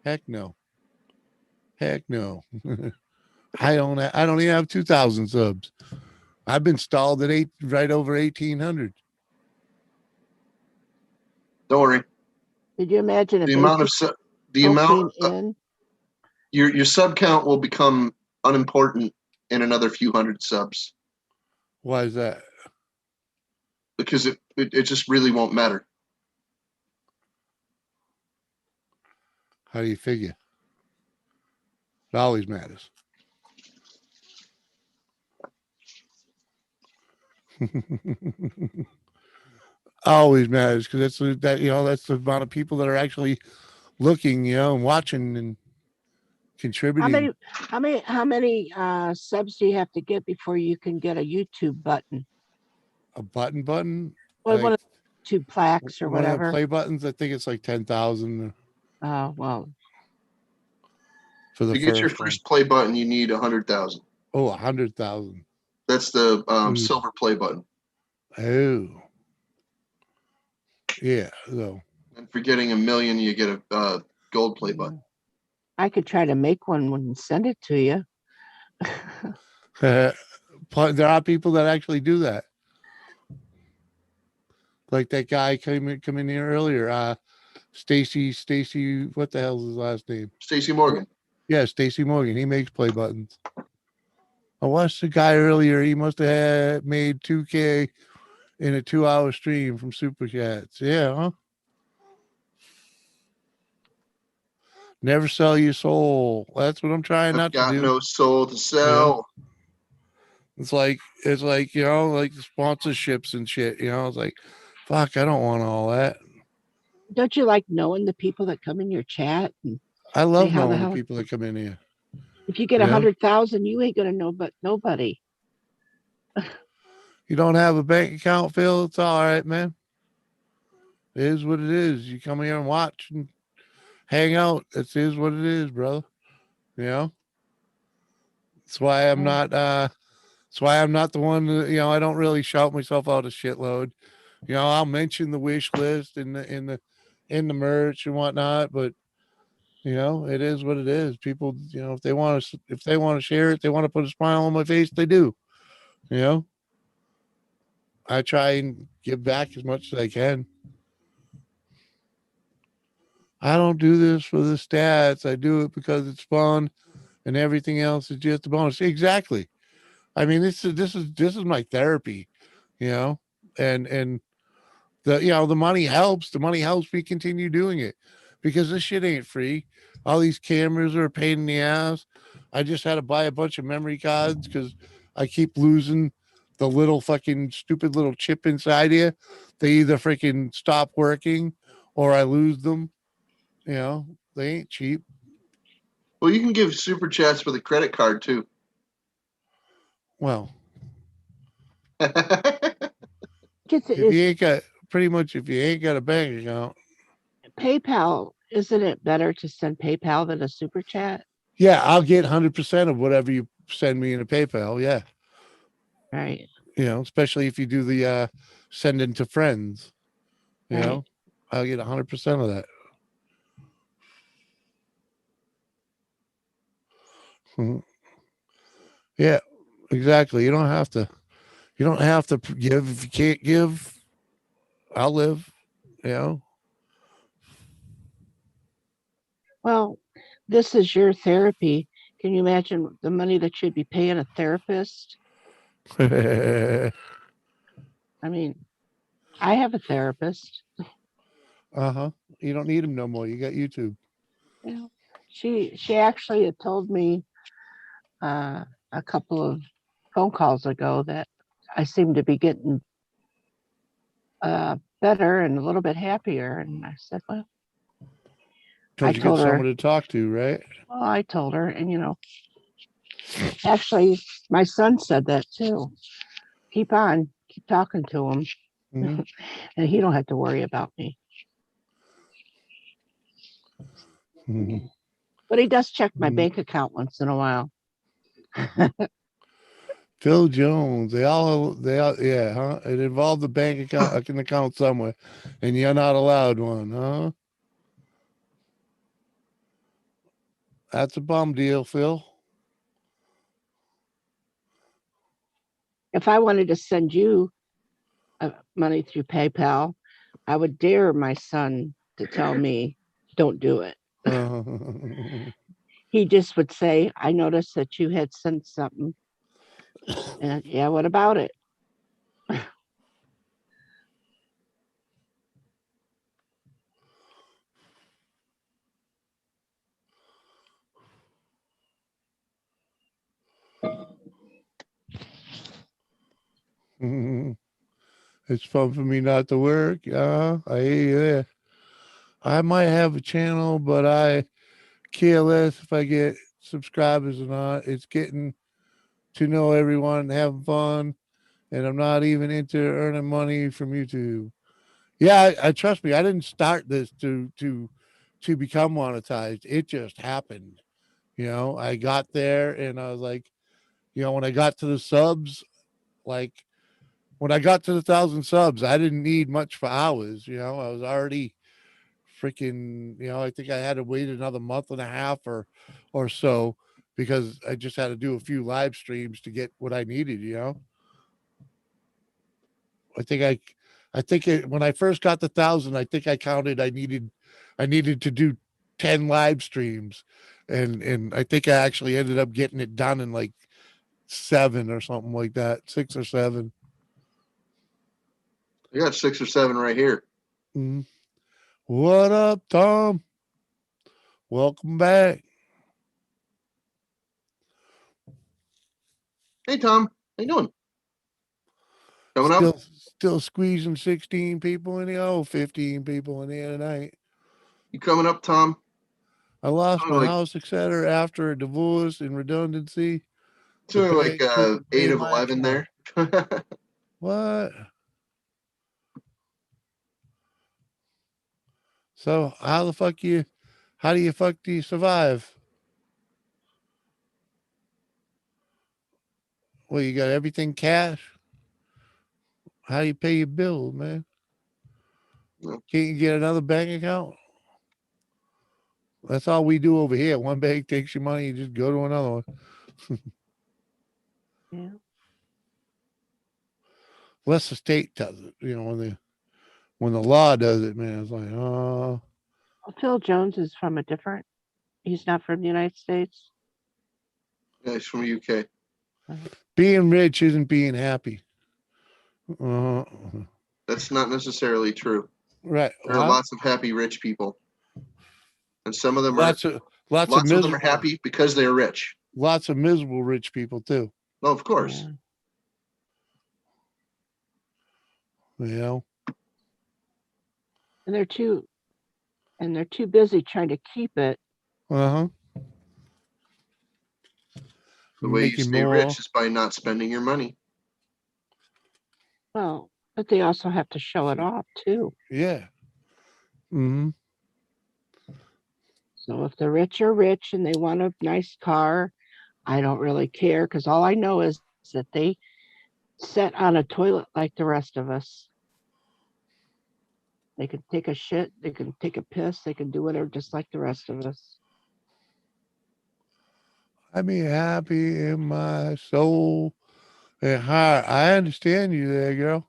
Heck no. I don't even have 2,000 subs. I've been stalled at right over 1,800. Don't worry. Did you imagine if the amount of your sub count will become unimportant in another few hundred subs? Why is that? Because it just really won't matter. How do you figure? It always matters. Always matters, because that's the amount of people that are actually looking, and watching and contributing. How many subs do you have to get before you can get a YouTube button? A button? Well, one of the 2 plaques or whatever. Play buttons. I think it's like 10,000. Oh, well. For the to get your first play button, you need 100,000. Oh, 100,000. That's the silver play button. Oh. Yeah. So. And for getting 1 million, you get a gold play button. I could try to make one and send it to you. There are people that actually do that. Like that guy come in here earlier. Stacy, what the hell's his last name? Stacy Morgan. Yeah, Stacy Morgan. He makes play buttons. I watched the guy earlier. He must have made 2K in a 2-hour stream from Super Chats. Yeah, huh? Never sell your soul. That's what I'm trying not to do. I've got no soul to sell. Yeah. It's like, like the sponsorships and shit, it's like, Fuck, I don't want all that. Don't you like knowing the people that come in your chat? And I love how the knowing the hell- people that come in here. if you get Yeah. 100,000, you ain't gonna know but nobody. You don't have a bank account, Phil? It's all right, man. It is what it is. You come here and watch and hang out. It is what it is, brother. You know? That's why I'm not that's why I'm not the one that, you know, I don't really shout myself out a shitload. You know, I'll mention the wish list in the merch and whatnot, but you know, it is what it is. People, you know, if they want to share it, they want to put a smile on my face, they do. You know? I try and give back as much as I can. I don't do this for the stats. I do it because it's fun, and everything else is just a bonus. Exactly. I mean, this is my therapy, you know, and the, you know, the money helps. The money helps me continue doing it because this shit ain't free. All these cameras are a pain in the ass. I just had to buy a bunch of memory cards because I keep losing the little fucking stupid little chip inside here. They either freaking stop working or I lose them. You know, they ain't cheap. Well, you can give super chats with a credit card too. Well, Guess it if is you ain't got if you ain't got a bank account, PayPal. Isn't it better to send PayPal than a super chat? yeah, I'll get 100% of whatever you send me in a PayPal. Yeah. Right. You know, especially if you do the sending to friends, you Right. know, I'll get 100% of that. Mhm. Yeah, exactly. You don't have to give. If you can't give, I'll live, you know. Well, this is your therapy. Can you imagine the money that you'd be paying a therapist? I mean, I have a therapist. Uh-huh. You don't need them no more. You got YouTube. You know, she actually had told me a couple of phone calls ago that I seem to be getting better and a little bit happier. And I said, well, Because you get told her- someone to talk to, right? well, I told her, and you know, actually, my son said that too. Keep talking to him, Mhm. and he don't have to worry about me. Mhm. But he does check my Mhm. bank account once in a while. Phil Jones. They all, yeah, huh? It involved the bank account, an account somewhere, and you're not allowed one, huh? That's a bum deal, Phil. If I wanted to send you money through PayPal, I would dare my son to tell me, don't do it. He just would say, I noticed that you had sent something. And yeah, what about it? It's fun for me not to work. I hear you there. I might have a channel, but I care less if I get subscribers or not. It's getting to know everyone and having fun, and I'm not even into earning money from YouTube. Yeah, I trust me. I didn't start this to become monetized. It just happened. You know, I got there and I was like, you know, when I got to the subs, like when I got to the 1,000 subs, I didn't need much for hours. You know, I was already freaking, you know, I think I had to wait another month and a half or so because I just had to do a few live streams to get what I needed, you know. I think when I first got the 1,000, I think I counted I needed to do 10 live streams, and I think I actually ended up getting it done in like 7 or something like that, 6 or 7. I got 6 or 7 right here. Mhm. What up, Tom? Welcome back. Hey, Tom. How you doing? Coming up? Still squeezing 16 people in there. 15 people in there tonight. You coming up, Tom? I lost Something my like house, etc. after a divorce and redundancy. something like to 8 pay of my 11 account. there. What? So how do you survive? Well, you got everything cash. How do you pay your bills, man? No. Can't you get another bank account? That's all we do over here. One bank takes your money, you just go to another one. Yeah. Unless the state does it, when the law does it, man, it's like, oh, Well, Phil Jones is from he's not from the United States. Yeah, he's from the UK. being rich isn't being happy. That's not necessarily true. Right. There are lots of happy rich people, and some of them lots are of lots of them are miserable, happy because they're rich. lots of miserable rich people too. Oh, of course. Yeah. And they're too busy trying to keep it. Uh-huh. The way you Making stay more. rich is by not spending your money. Well, but they also have to show it off too. Yeah. Mm-hmm. So if the rich are rich and they want a nice car, I don't really care because all I know is that they sit on a toilet like the rest of us. They can take a shit, they can take a piss, they can do whatever just like the rest of us. I be happy in my soul and heart. I understand you there, girl.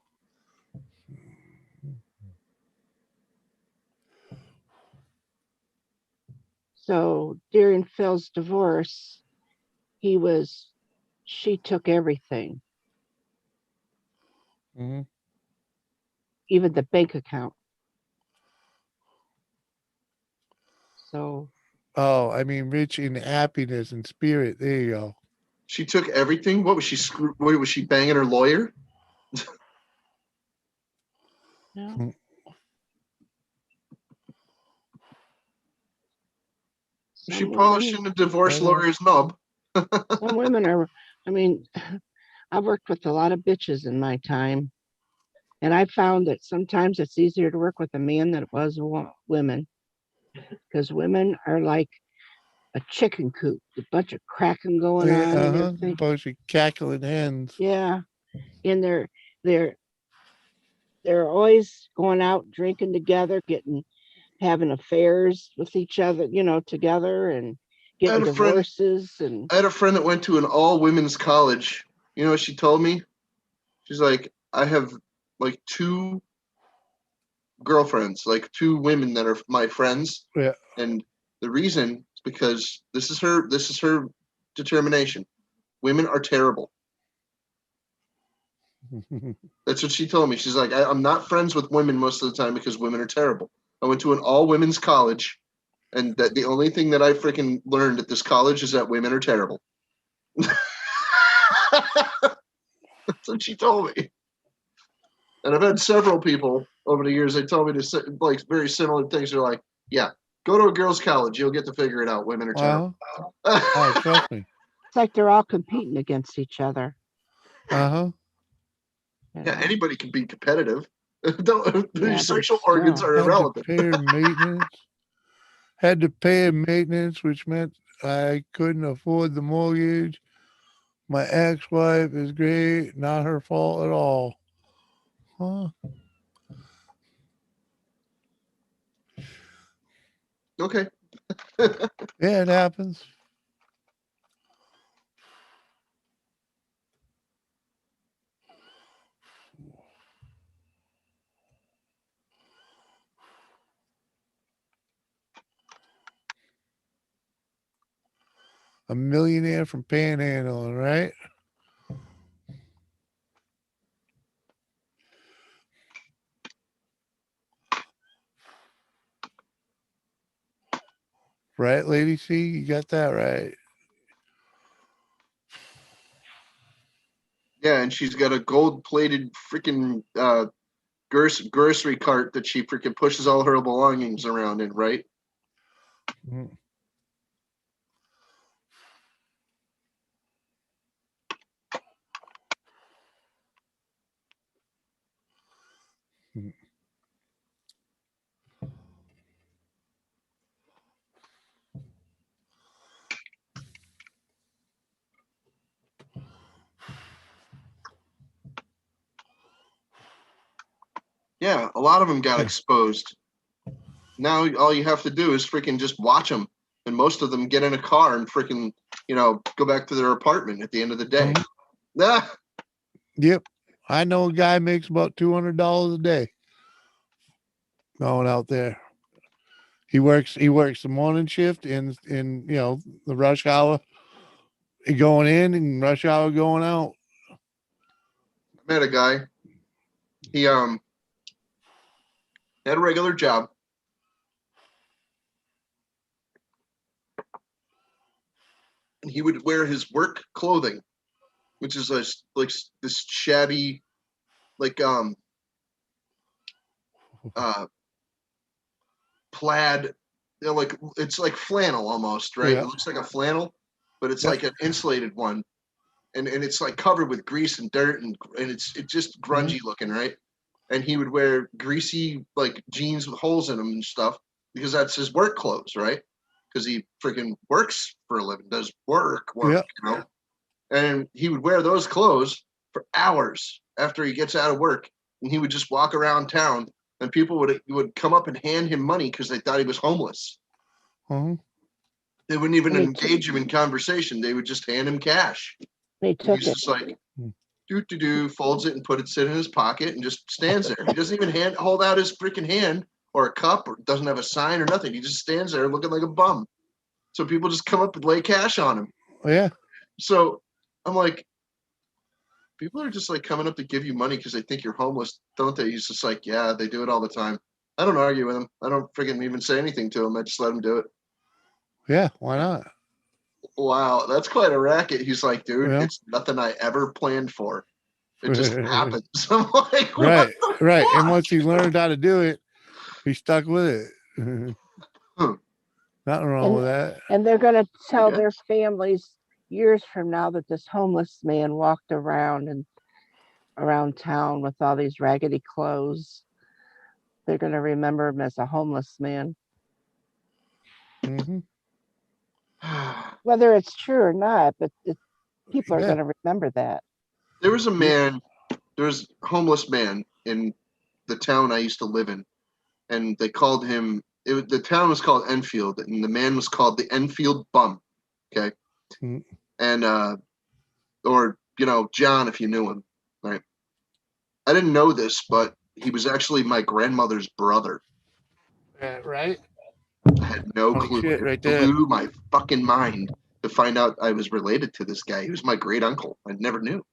So during Phil's divorce, she took everything, Mm-hmm. even the bank account. So. Oh, I mean, rich in happiness and spirit. There you go. She took everything. What was she? What was she banging her lawyer? No. She polishing a divorce lawyer's nub. Some women are. I mean, I've worked with a lot of bitches in my time, and I found that sometimes it's easier to work with a man than it was women, because women are like a chicken coop, a bunch of cracking going on and everything. A bunch of cackling hens. Yeah, and they're always going out drinking together, having affairs with each other, together and getting divorces. I had a friend that went to an all women's college. You know what she told me? She's like, I have like 2 girlfriends, like 2 women that are my friends. Yeah. And the reason is because this is her determination. Women are terrible. That's what she told me. She's like, I'm not friends with women most of the time because women are terrible. I went to an all women's college, and that the only thing that I freaking learned at this college is that women are terrible. That's what she told me. And I've had several people over the years, they told me to say like very similar things. They're like, yeah, go to a girls' college. You'll get to figure it out. Women are terrible. Oh, trust me. It's like they're all competing against each other. Uh-huh. Yeah, anybody can be competitive. Your sexual but organs still. are irrelevant. Had to pay her maintenance, which meant I couldn't afford the mortgage. My ex-wife is great, not her fault at all. Huh? Okay. Yeah, it happens. A millionaire from Panhandling, right? Right, Lady C? You got that right. Yeah, and she's got a gold-plated freaking grocery cart that she freaking pushes all her belongings around in, right? Mm. Yeah, a lot of them got exposed. Now all you have to do is freaking just watch them, and most of them get in a car and freaking, go back to their apartment at the end of the day. Ah, Yep. I know a guy makes about $200 a day going out there. He works the morning shift in the rush hour going in and rush hour going out. I met a guy. He had a regular job. And he would wear his work clothing, which is like this shabby, like plaid, like it's like flannel almost, right? Yeah. It looks like a flannel, but it's Yep. like an insulated one, and it's like covered with grease and dirt, and it's just grungy looking, right? And he would wear greasy like jeans with holes in them and stuff because that's his work clothes, right? Because he freaking works for a living, does work, Yep. And he would wear those clothes for hours after he gets out of work, and he would just walk around town, and people would come up and hand him money because they thought he was homeless. Uh-huh. They wouldn't even They engage him in conversation. They would just hand him cash. They And took he's it. just like, folds it and sit in his pocket and just stands there. He doesn't even hold out his freaking hand or a cup, or doesn't have a sign or nothing. He just stands there looking like a bum. So people just come up and lay cash on him. Yeah. So I'm like, people are just like coming up to give you money because they think you're homeless, don't they? He's just like, yeah, they do it all the time. I don't argue with him. I don't freaking even say anything to him. I just let him do it. Yeah. Why not? Wow, that's quite a racket. He's like, dude, Yeah. it's nothing I ever planned for. It just happens. I'm like, what Right. the Right. fuck? And once he learned how to do it, he stuck with it. Nothing wrong with that. And they're going to tell guess. their families years from now that this homeless man walked around town with all these raggedy clothes. They're going to remember him as a homeless man. Mm-hmm. Whether it's true or not, but people are Yeah. going to remember that. There was a homeless man in the town I used to live in, and they called him, the town was called Enfield, and the man was called the Enfield Bum. Okay. Mm. And, or, John, if you knew him, right? I didn't know this, but he was actually my grandmother's brother. Right. I had no Holy clue. shit, It right there. blew my fucking mind to find out I was related to this guy. He was my great uncle. I never knew.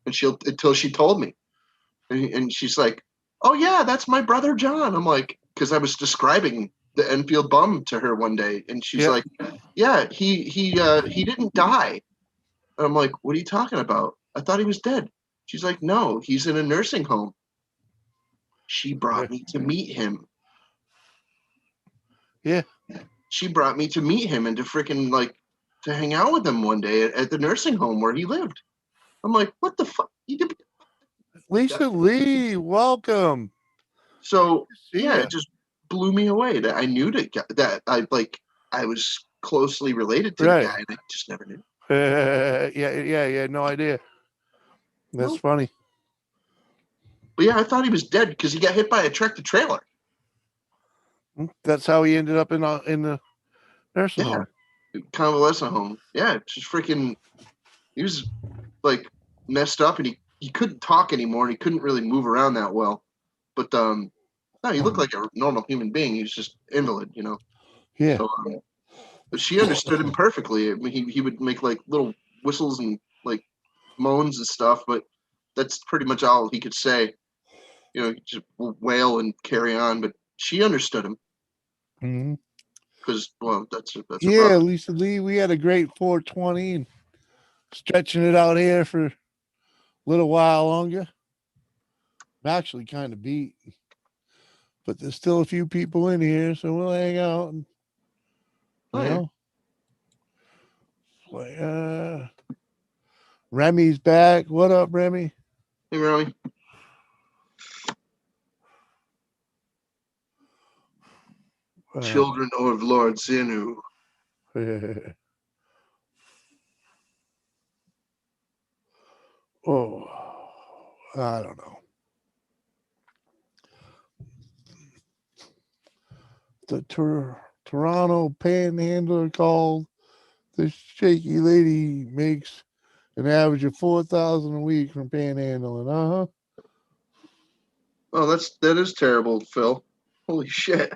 And until she told me. And she's like, oh yeah, that's my brother John. I'm like, because I was describing the Enfield Bum to her one day, and she's Yep. like, yeah, he didn't die. And I'm like, what are you talking about? I thought he was dead. She's like, no, he's in a nursing home. She brought me to meet him. Yeah. She brought me to meet him and to freaking to hang out with him one day at the nursing home where he lived. I'm like, what the fuck? Lisa Lee, welcome. So See yeah, ya. it just blew me away that I knew that I was closely related to Right. the guy, and I just never knew. Yeah. No idea. That's Nope. funny. But yeah, I thought he was dead because he got hit by a tractor trailer. That's how he ended up in the nursing Yeah, home. convalescent home. Yeah, just freaking. He was like messed up, and he couldn't talk anymore, and he couldn't really move around that well. But no, he looked like a normal human being. He was just invalid, Yeah. So, but she understood him perfectly. I mean, he would make like little whistles and like moans and stuff, but that's pretty much all he could say. Just wail and carry on. But she understood him Mm-hmm. because, well, that's her Yeah, brother. Lisa Lee, we had a great 420 and stretching it out here for little while longer. I'm actually kind of beat, but there's still a few people in here, so we'll hang out. And, Oh, you yeah. know, like, Remy's back. What up, Remy? Hey, Remy. Children of Lord Zenu. Oh, I don't know. The Toronto panhandler called the shaky lady makes an average of 4,000 a week from panhandling. Oh, that is terrible, Phil. Holy shit.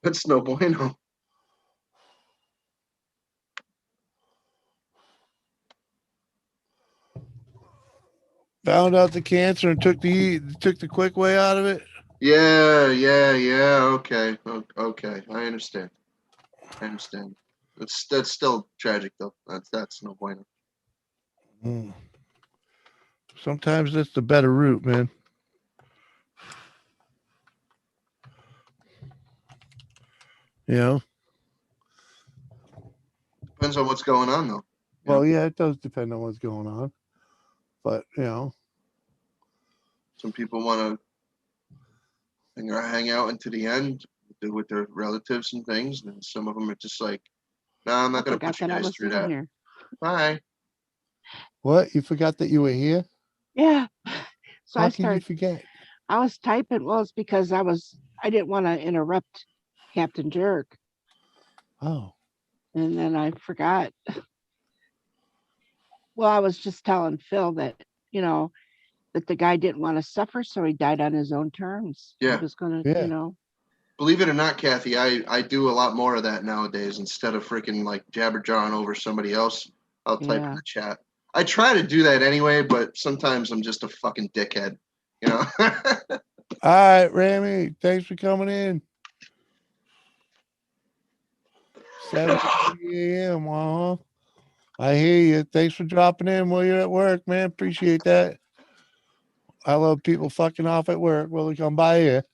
That's no bueno. Found out the cancer and took the quick way out of it. Yeah. Okay. Okay. I understand. That's still tragic though. That's no bueno. Sometimes that's the better route, man. You know? Depends on what's going on though. Well, yeah, it does depend on what's going on. But, you know. Some people want to hang out into the end with their relatives and things. And some of them are just like, no, I'm not going to put you guys through that. Here. Bye. What? You forgot that you were here? Yeah. So How I can you started. forget? I was typing. Well, it's because I didn't want to interrupt Captain Jerk, Oh. and then I forgot. Well, I was just telling Phil that that the guy didn't want to suffer, so he died on his own terms. Yeah. He was gonna, Yeah. Believe it or not, Kathy, I do a lot more of that nowadays. Instead of freaking like jabber-jawing over somebody else, I'll type in the chat. I try to do that anyway, but sometimes I'm just a fucking dickhead, you know. All right, Remy. Thanks for coming in. 7:30 a.m. I hear you. Thanks for dropping in while you're at work, man. Appreciate that. I love people fucking off at work while they come by here.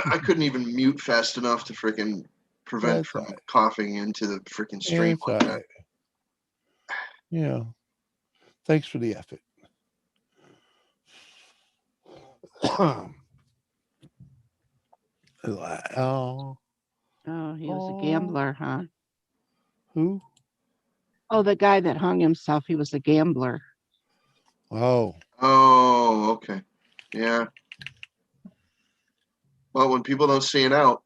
I couldn't even mute fast enough to freaking prevent That's from all right. coughing into the freaking Yeah, stream it's like all that. right. Yeah. Thanks for the effort. Oh, he was a gambler, huh? who? Oh, the guy that hung himself, he was a gambler. Oh. Oh, okay. Yeah. Well, when people don't see it out,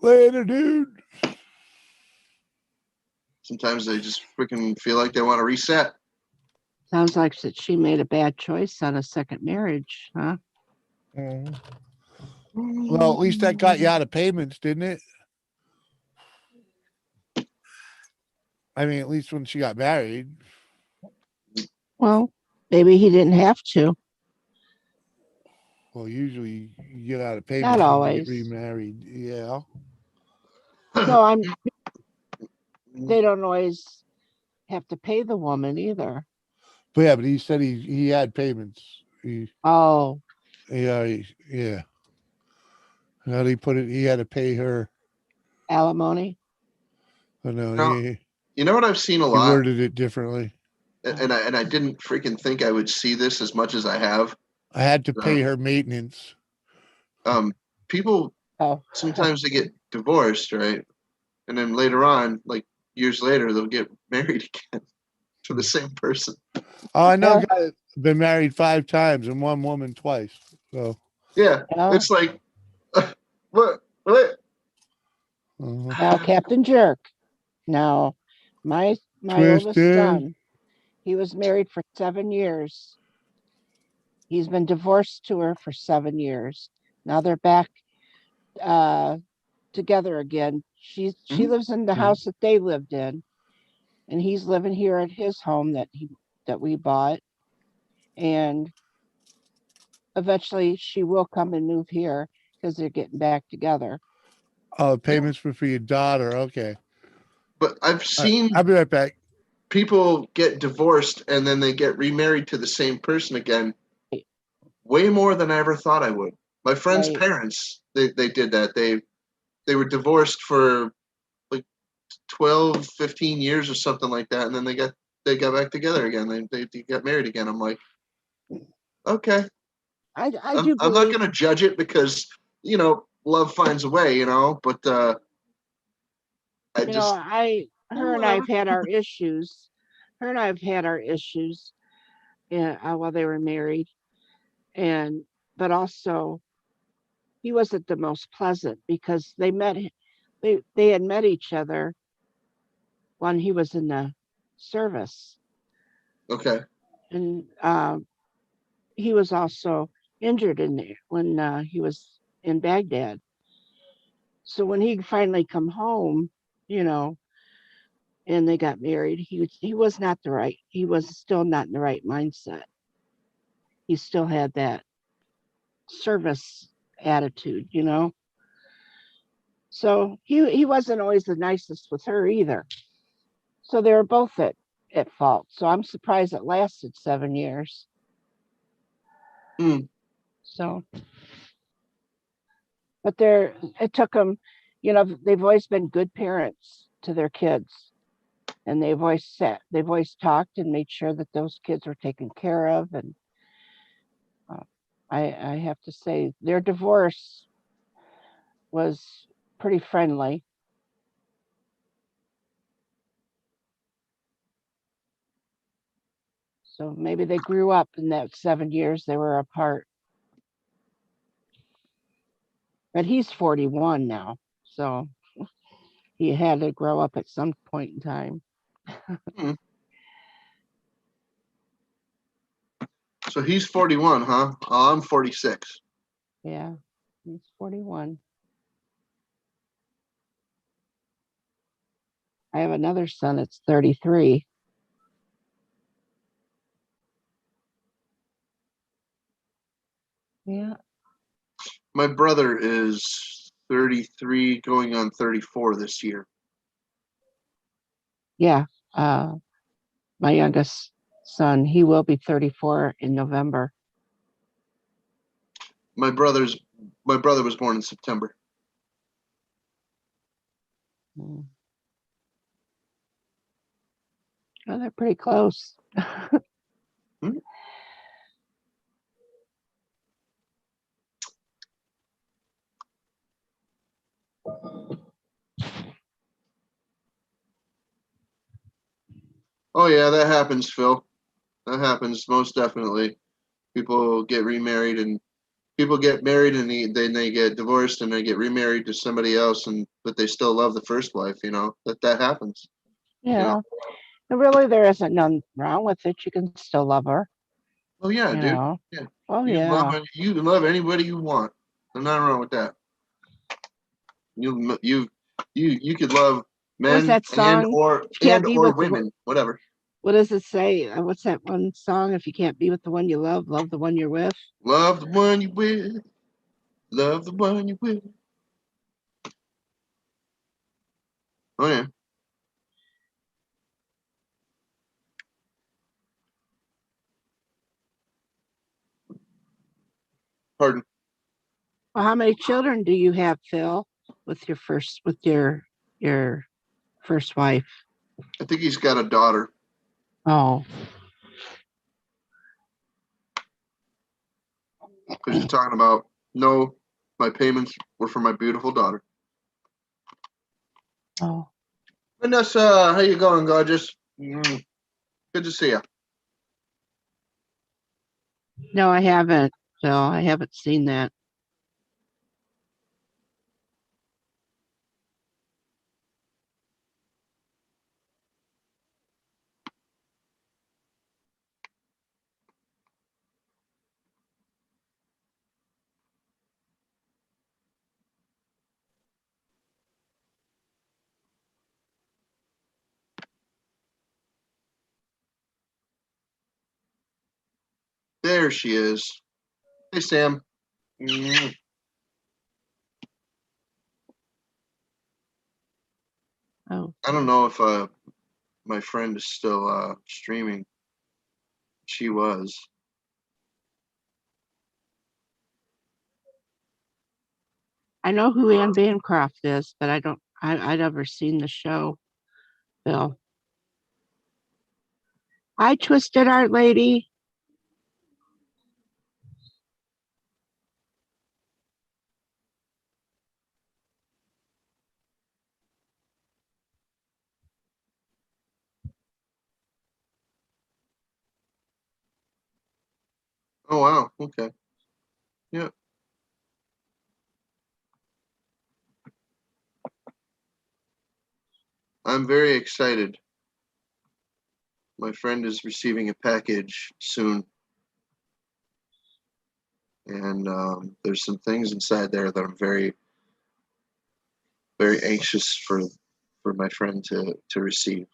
Later, dude. sometimes they just freaking feel like they want to reset. Sounds like that she made a bad choice on a second marriage, huh? Mhm. Well, at least that got you out of payments, didn't it? I mean, at least when she got married. Well, maybe he didn't have to. Well, usually you get out of payments Not when you always. get remarried. Yeah. No, they don't always have to pay the woman either. But yeah, but he said he had payments. Oh. Yeah. How do you put it? He had to pay her Alimony. Oh, no, No, you know what I've seen a he lot, worded it differently. and I didn't freaking think I would see this as much as I have. I had to pay her maintenance. People sometimes they get divorced, right? And then later on, like years later, they'll get married again to the same person. Oh, I know a guy that's been married 5 times and one woman twice. So Yeah, it's like what? Now, Captain Jerk. Now, my oldest Twisted. son, he was married for 7 years. He's been divorced to her for 7 years. Now they're back together again. She lives in the house that they lived in, and he's living here at his home that we bought. And eventually she will come and move here because they're getting back together. Oh, payments were for your daughter. Okay. But I've seen. I'll be right back. people get divorced and then they get remarried to the same person again way more than I ever thought I would. My friend's Right. parents, they did that. They were divorced for like 12, 15 years or something like that, and then they got back together again. They got married again. I'm like, okay. I I'm do not believe, gonna judge it because, love finds a way, but I you know, just her and I've had our issues. Her and I've had our issues, while they were married, but also he wasn't the most pleasant because they had met each other when he was in the service, okay. and he was also injured in there when he was in Baghdad. So when he finally come home, you know, and they got married, he was not the right. He was still not in the right mindset. He still had that service attitude, you know. So he wasn't always the nicest with her either. So they were both at fault. So I'm surprised it lasted 7 years. Hmm. So, but it took them, they've always been good parents to their kids, and they've always talked and made sure that those kids were taken care of. And I have to say their divorce was pretty friendly. So maybe they grew up in that 7 years they were apart. But he's 41 now, so he had to grow up at some point in time. Hmm. So he's 41, huh? I'm 46. Yeah, he's 41. I have another son that's 33. Yeah. My brother is 33, going on 34 this year. Yeah. My youngest son, he will be 34 in November. My brother was born in September. Oh, they're pretty close. Hmm? Oh yeah, that happens, Phil. That happens most definitely. People get remarried and people get married and then they get divorced and they get remarried to somebody else, but they still love the first wife. That happens. Yeah. And really, there isn't none wrong with it. You can still love her. Oh yeah, You dude. know. Yeah. Oh You can yeah. love anybody you want. There's nothing wrong with that. You could love What's men that song? You can't be or with the. women, whatever. What does it say? What's that one song? If you can't be with the one you love the one you're with. Love the one you with. Love the one you with. Oh yeah. Pardon. Well, how many children do you have, Phil, with your first wife? I think he's got a daughter. Oh, Because you're talking about, no, my payments were for my beautiful daughter. oh, Vanessa, how you going, gorgeous? Good to see you. no, I haven't, Phil. I haven't seen that. There she is. Hey, Sam. Oh, I don't know if my friend is still streaming. She was. I know who Anne Bancroft is, but I'd never seen the show, Bill. Hi, Twisted Art Lady. Oh wow. Okay. Yeah. I'm very excited. My friend is receiving a package soon. And there's some things inside there that I'm very, very anxious for my friend to receive.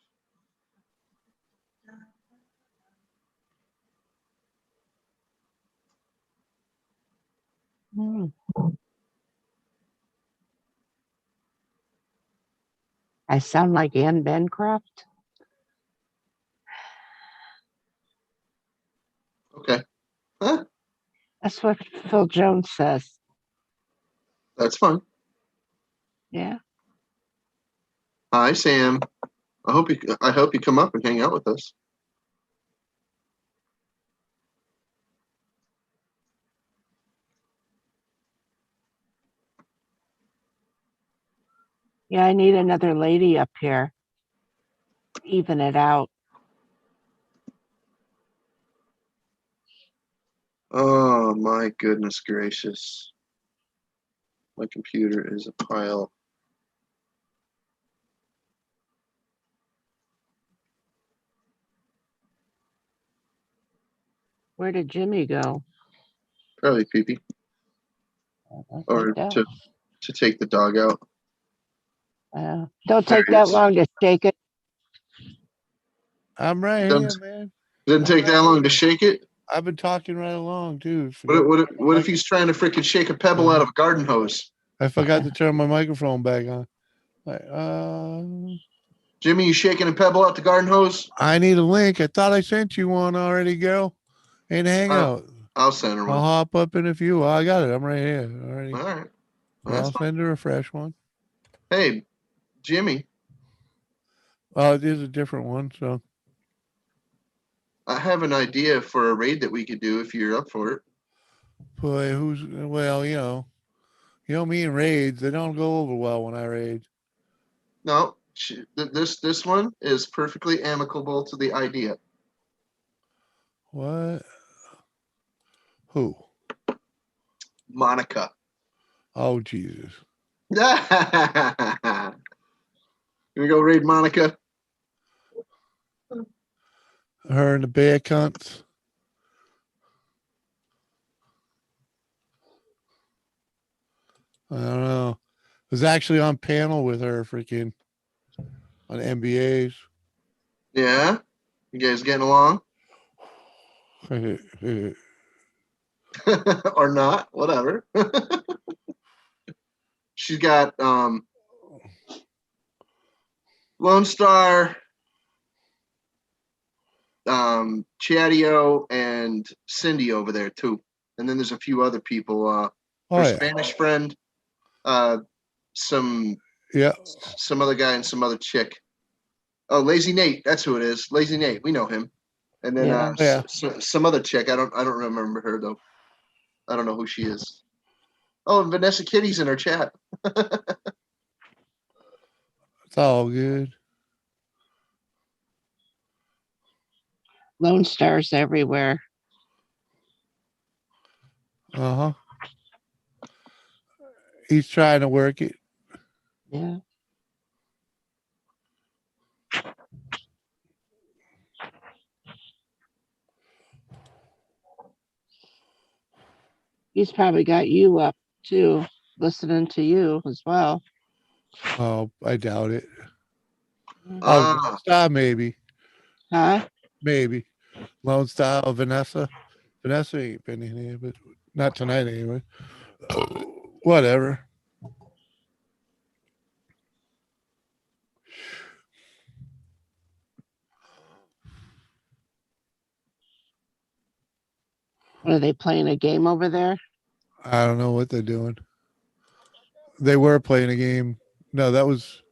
I sound like Anne Bancroft. Okay. Huh? That's what Phil Jones says. That's fine. Yeah. Hi, Sam. I hope you come up and hang out with us. Yeah, I need another lady up here. Even it out. Oh my goodness gracious. My computer is a pile. Where did Jimmy go? Probably pee-pee. Or Take to take the dog out. don't There take he that is. long to shake it. I'm right here, man. Didn't take that long to shake it. I've been talking right along too. What if he's trying to freaking shake a pebble out of a garden hose? I forgot to turn my microphone back on. Like, Jimmy, you shaking a pebble out the garden hose? I need a link. I thought I sent you one already, girl. In Hangout. I'll send her one. I'll hop up in a few. I got it. I'm right here already. All right. So I'll send her a fresh one. Hey, Jimmy. Oh, it is a different one. So I have an idea for a raid that we could do if you're up for it. boy, well, me and raids, they don't go over well when I raid. No, this one is perfectly amicable to the idea. What? Who? Monica. Oh, Jesus. You go raid Monica? Her and the bear cunts. I don't know. I was actually on panel with her freaking on MBAs. Yeah? You guys getting along? Or not? Whatever. She's got Lone Star, Chatio, and Cindy over there too. And then there's a few other people. Her Spanish friend, some other guy and some other chick. Oh, Lazy Nate, that's who it is. Lazy Nate, we know him. And then some other chick. I don't remember her though. I don't know who she is. Oh, and Vanessa Kitty's in her chat. It's all good. Lone Stars everywhere. Uh-huh. He's trying to work it. Yeah. He's probably got you up too, listening to you as well. Oh, I doubt it. Oh, Star maybe. Huh? Maybe. Lone Star or Vanessa. Vanessa ain't been in here, but not tonight anyway. Whatever. Are they playing a game over there? I don't know what they're doing. They were playing a game. No, that was.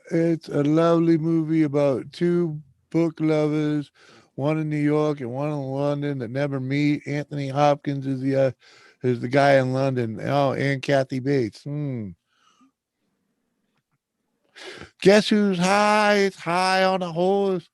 It's a lovely movie about two book lovers, one in New York and one in London that never meet. Anthony Hopkins is the guy in London. Oh, and Kathy Bates. Guess who's high? It's high on a horse.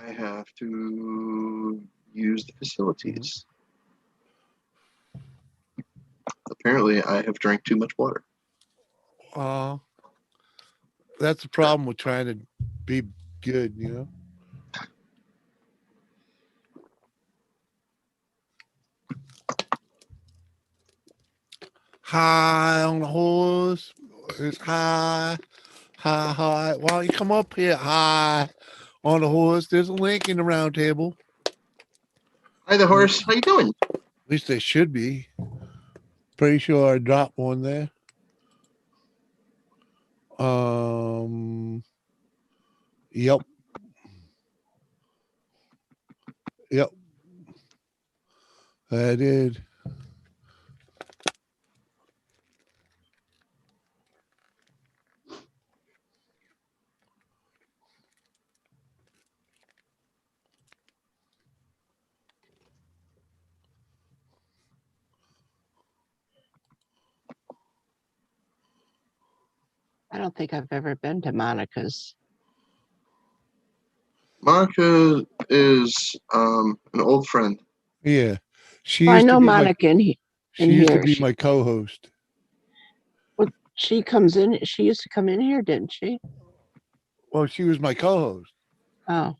I have to use the facilities. Apparently, I have drank too much water. That's the problem with trying to be good, you know. High on the horse. It's high. Why don't you come up here high on the horse? There's a link in the round table. Hi, the horse. How you doing? At least they should be. Pretty sure I dropped one there. Yep. Yep. I did. I don't think I've ever been to Monica's. Monica is an old friend. Yeah. She Well, I used to know be Monica she used to here. be my co-host. Well, she comes in. She used to come in here, didn't she? Well, she was my co-host. Oh.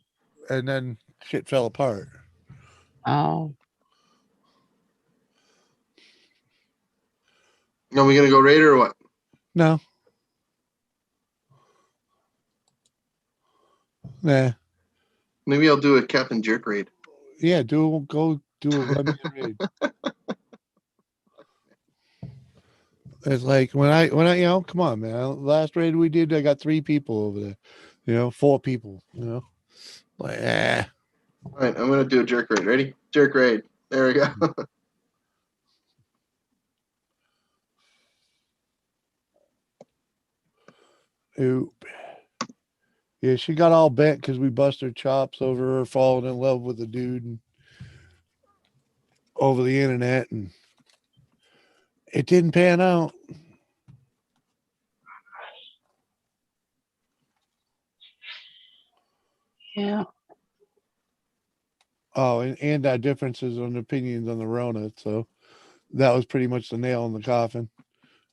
And then shit fell apart. Oh. Are we gonna go raid or what? No. Nah. Maybe I'll do a Captain Jerk raid. Yeah, go do a run raid. It's like when I you know, come on, man. Last raid we did, I got 3 people over there. You know, 4 people, you know. Like All right, I'm gonna do a jerk raid. Ready? Jerk raid. There we go. Oop. Yeah, she got all bent because we bust her chops over her falling in love with a dude and over the internet, and it didn't pan out. Yeah. Oh, and our differences on opinions on the Rona. So that was pretty much the nail in the coffin.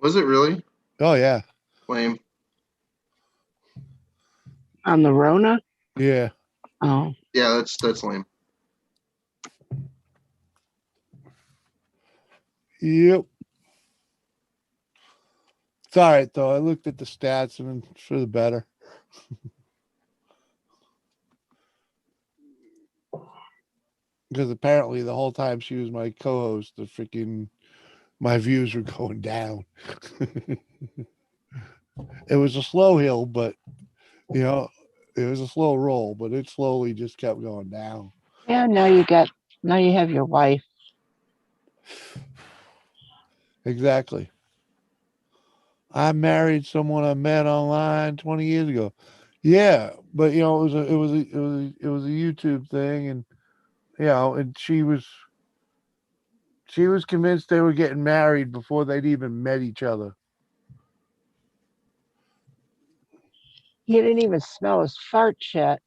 Was it really? Oh yeah. Lame. On the Rona? Yeah. Oh. Yeah, that's lame. Yep. It's all right though. I looked at the stats and it's for the better. Because apparently the whole time she was my co-host, my views were going down. It was a slow hill, but you know, it was a slow roll, but it slowly just kept going down. Yeah, now you have your wife. Exactly. I married someone I met online 20 years ago. Yeah, but you know, it was a YouTube thing, and you know, and she was convinced they were getting married before they'd even met each other. You didn't even smell his fart yet.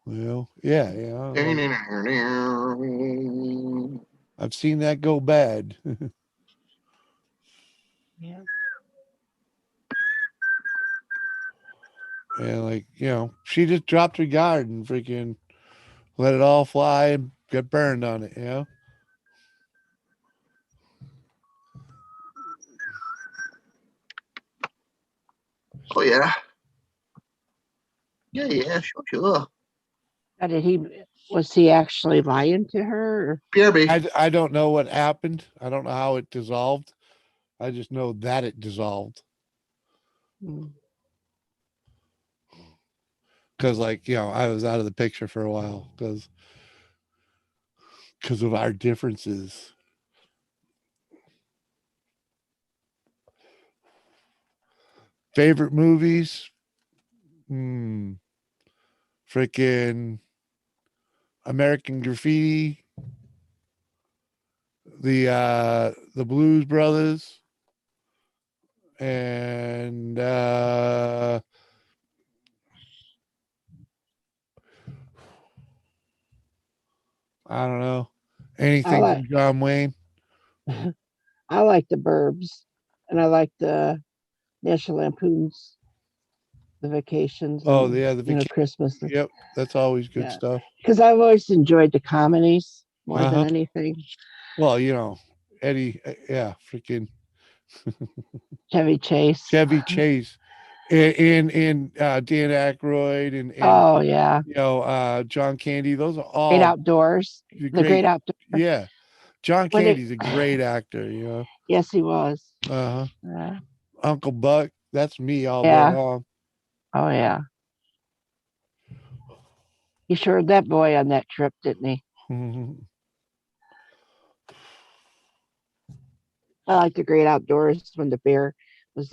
Well, yeah. I've seen that go bad. Yeah. And like, she just dropped her guard and freaking let it all fly and get burned on it, Oh yeah. Yeah, sure. How was he actually lying to her? Or? BRB. I don't know what happened. I don't know how it dissolved. I just know that it dissolved. Because like, I was out of the picture for a while because of our differences. Favorite movies? Freaking American Graffiti, the Blues Brothers, and I don't know, anything from John Wayne. I like the Burbs, and I like the National Lampoons, the Vacations. Oh and, yeah, the Christmas. Yep, that's always good stuff. Because I've always enjoyed the comedies more than anything. Well, Eddie, yeah, freaking Chevy Chase. And Dan Aykroyd and oh yeah, John Candy. Those are all Great Outdoors. The Great Outdoors. Yeah, John Candy's a great actor. Yes, he was. Uncle Buck. That's me all day long. Oh yeah. He sure that boy on that trip, didn't he? I like the Great Outdoors when the bear was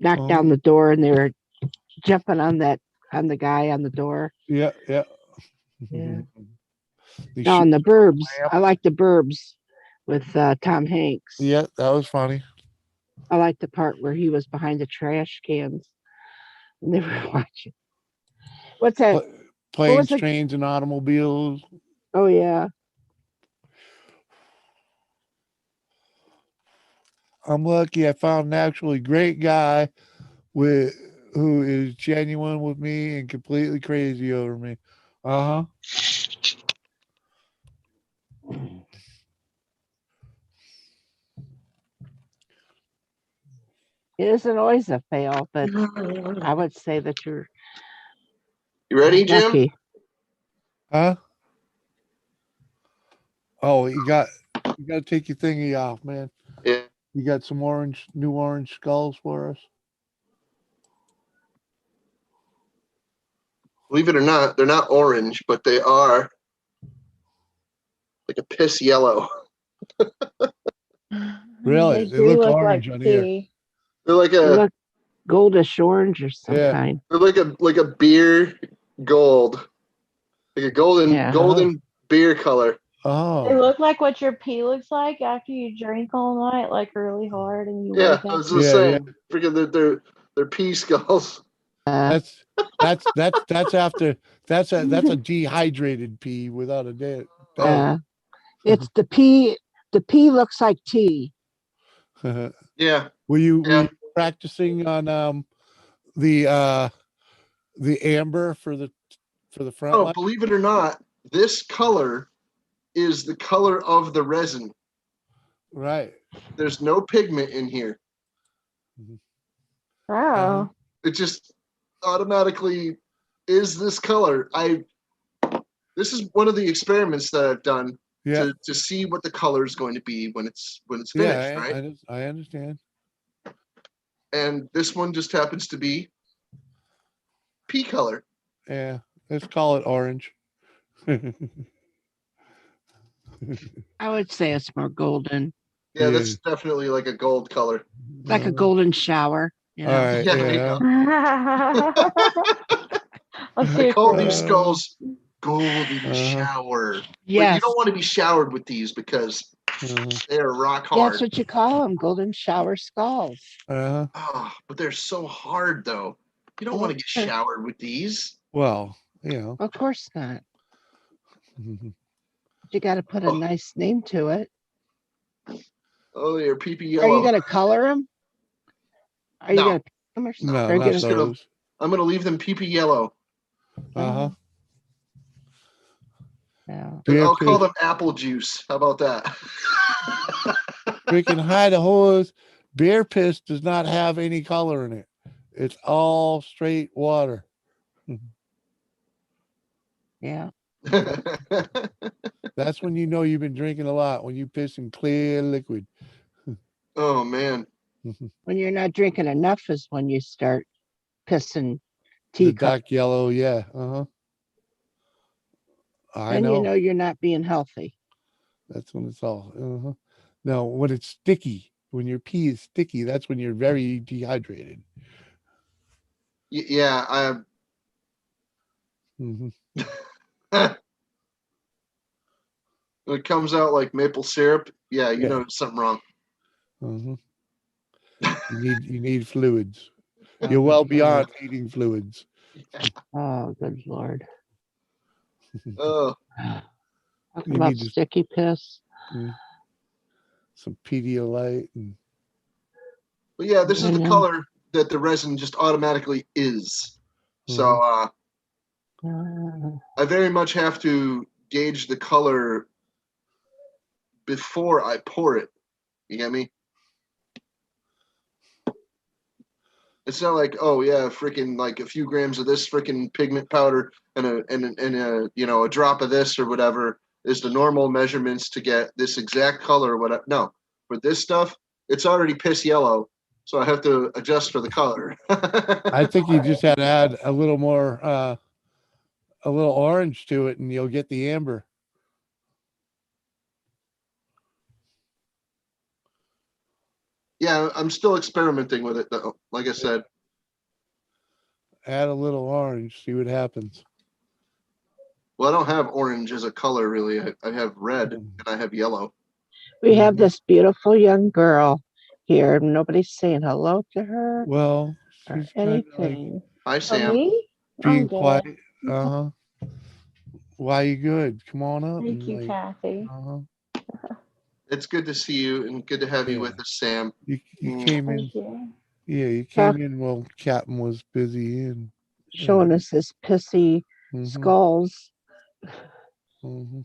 knocked down the door and they were jumping on the guy on the door. Yeah. No, and the Burbs. I like the Burbs with Tom Hanks. Yeah, that was funny. I like the part where he was behind the trash cans and they were watching. What's that? Planes, Trains, and Automobiles. Oh yeah. I'm lucky I found an actually great guy who is genuine with me and completely crazy over me. It isn't always a fail, but I would say that you're. You ready, lucky. Jim? Huh? Oh, you got to take your thingy off, man. Yeah. You got some new orange skulls for us? Believe it or not, they're not orange, but they are like a piss yellow. Really? They look orange on here. They're like a goldish orange or some kind. They're like a beer gold. Like a golden beer color. Oh. They look like what your pee looks like after you drink all night, like really hard, and you Yeah, wake I up. was just saying. Freaking they're pea skulls. That's after that's a dehydrated pee without a doubt. It's the pea. The pea looks like tea. Yeah. Were you practicing on the amber for the front? Oh, line? believe it or not, this color is the color of the resin. Right. There's no pigment in here. Wow. It just automatically is this color. This is one of the experiments that I've done to see what the color is going to be when it's finished, right? I understand. And this one just happens to be pea color. Yeah, let's call it orange. I would say it's more golden. Yeah, that's definitely like a gold color. Like a golden shower. All right. Yeah. I call these skulls golden shower. Yes. But you don't want to be showered with these because they are rock hard. That's what you call them, golden shower skulls. But they're so hard though. You don't want to get showered with these. Well, Of course not. You got to put a nice name to it. Oh, they're peepee yellow. Are you going to color them? Are you going to They're No, they're not getting those. I'm gonna leave them PP yellow. Uh-huh. yeah. Beer I'll call piss. them apple juice. How about that? Freaking hide the hose. Beer piss does not have any color in it. It's all straight water. Yeah. That's when you know you've been drinking a lot, when you piss in clear liquid. Oh man. When you're not drinking enough is when you start pissing The teacup. dark yellow, yeah. Uh-huh. I And you know. know you're not being healthy. That's when it's all. Uh-huh. Now, when it's sticky, when your pee is sticky, that's when you're very dehydrated. Yeah, Mhm. when it comes out like maple syrup, yeah, you Yeah. know there's something wrong. Mhm. You need fluids. You're well beyond needing fluids. Oh, good Lord. Oh, Talking You about need to- sticky piss. some Pedialyte and but yeah, this is I the know. color that the resin just automatically is. So I very much have to gauge the color before I pour it. You get me? It's not like, oh yeah, freaking like a few grams of this freaking pigment powder and a you know a drop of this or whatever is the normal measurements to get this exact color or whatever. No, for this stuff, it's already piss yellow, so I have to adjust for the color. I think you just had to add a little more a little orange to it and you'll get the amber. Yeah, I'm still experimenting with it though. Like I said, Add a little orange, see what happens. well, I don't have orange as a color really. I have red and I have yellow. We have this beautiful young girl here. Nobody's saying hello to her Well, or she's kind of like anything. Hi, Oh, Sam. me? being I'm good. quiet. Uh-huh. Why you good? Come on up Thank and you, like Kathy. uh-huh. It's good to see you and good to have you Yeah. with us, Sam. You came in. Thank you. Yeah, you came in while Captain was busy and Showing us his pissy skulls. Mhm.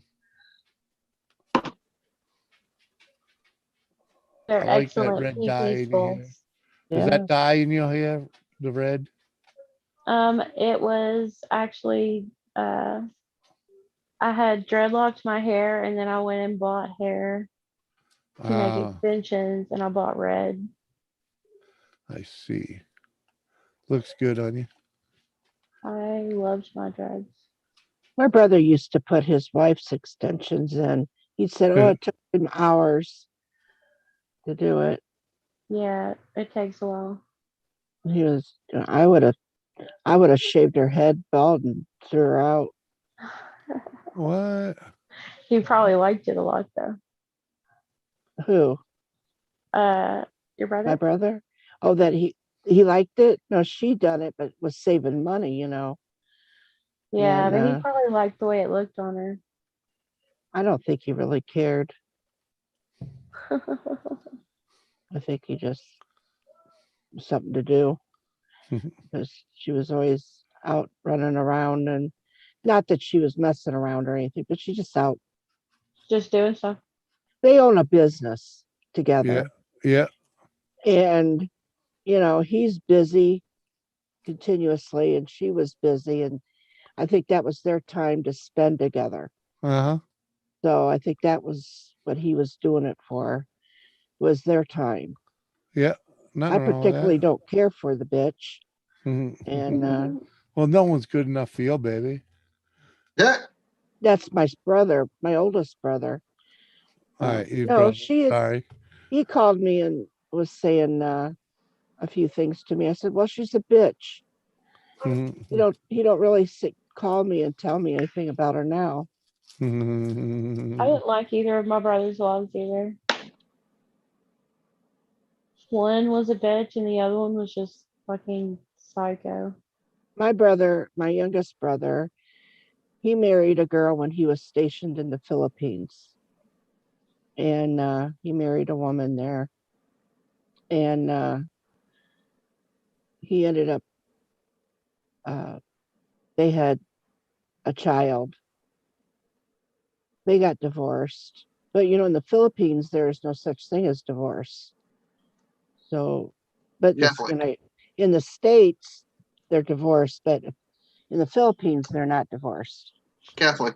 They're I like that excellent red dye PP in your hair. skulls. Is that dye in your hair? The red? It was actually I had dreadlocked my hair and then I went and bought hair to make Ah, extensions and I bought red. I see. Looks good on you. I loved my dreads. My brother used to put his wife's extensions in. He said, oh, it took him hours to do it. Yeah, it takes a while. He was, I would have shaved her head bald and threw her out. What? He probably liked it a lot though. Who? Your brother? My brother? Oh, that he liked it? No, she done it, but was saving money, you know. Yeah, And, but he probably liked the way it looked on her. I don't think he really cared. I think he just something to do because she was always out running around, and not that she was messing around or anything, but she's just out. Just doing stuff. They own a business together. Yeah. And, you know, he's busy continuously and she was busy. And I think that was their time to spend together. Uh-huh. So I think that was what he was doing it for, was their time. Yeah. I Nothing wrong with particularly that. don't care for the bitch. Mhm. And well, no one's good enough for your baby. Yeah. That's my brother, my oldest brother. All right, your No, brother. Sorry. he called me and was saying a few things to me. I said, well, she's a bitch. Mhm. He don't really call me and tell me anything about her now. I didn't like either of my brother's wives either. One was a bitch and the other one was just fucking psycho. My brother, my youngest brother, he married a girl when he was stationed in the Philippines. And he married a woman there. And he ended up, they had a child. They got divorced. But in the Philippines, there is no such thing as divorce. So, but Catholic. in the States, they're divorced, but in the Philippines, they're not divorced. Catholic.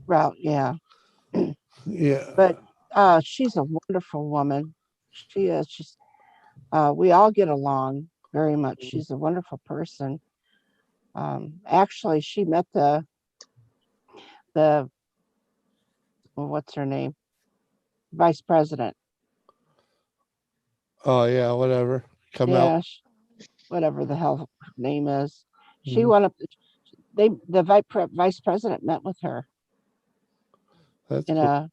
Well, yeah. Yeah. But she's a wonderful woman. She is. We all get along very much. She's a wonderful person. Actually, she met the what's her name? Vice President. Oh yeah, whatever. Come out. Yeah, whatever the hell her name is. She Mhm. went up. The vice president met with her That's in cool. a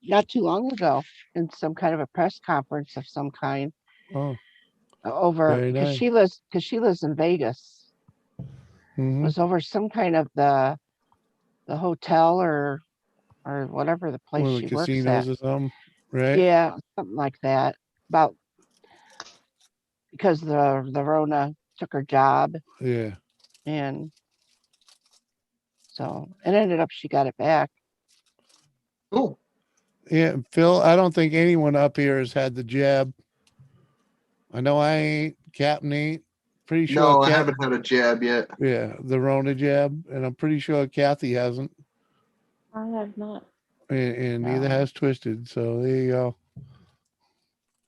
not too long ago in some kind of a press conference of some kind Oh, over very because nice. she lives in Vegas. Hmm. Was over some kind of the hotel or whatever the place One of the she works at. casinos or something, right? Yeah, something like that. About because the Rona took her job, Yeah. and so it ended up she got it back. Cool. Yeah, Phil, I don't think anyone up here has had the jab. I know I ain't. Captain ain't. Pretty sure No, I haven't had a jab yet. Yeah, the Rona jab, and I'm pretty sure Kathy hasn't, I have not. and neither No. has Twisted. So there you go.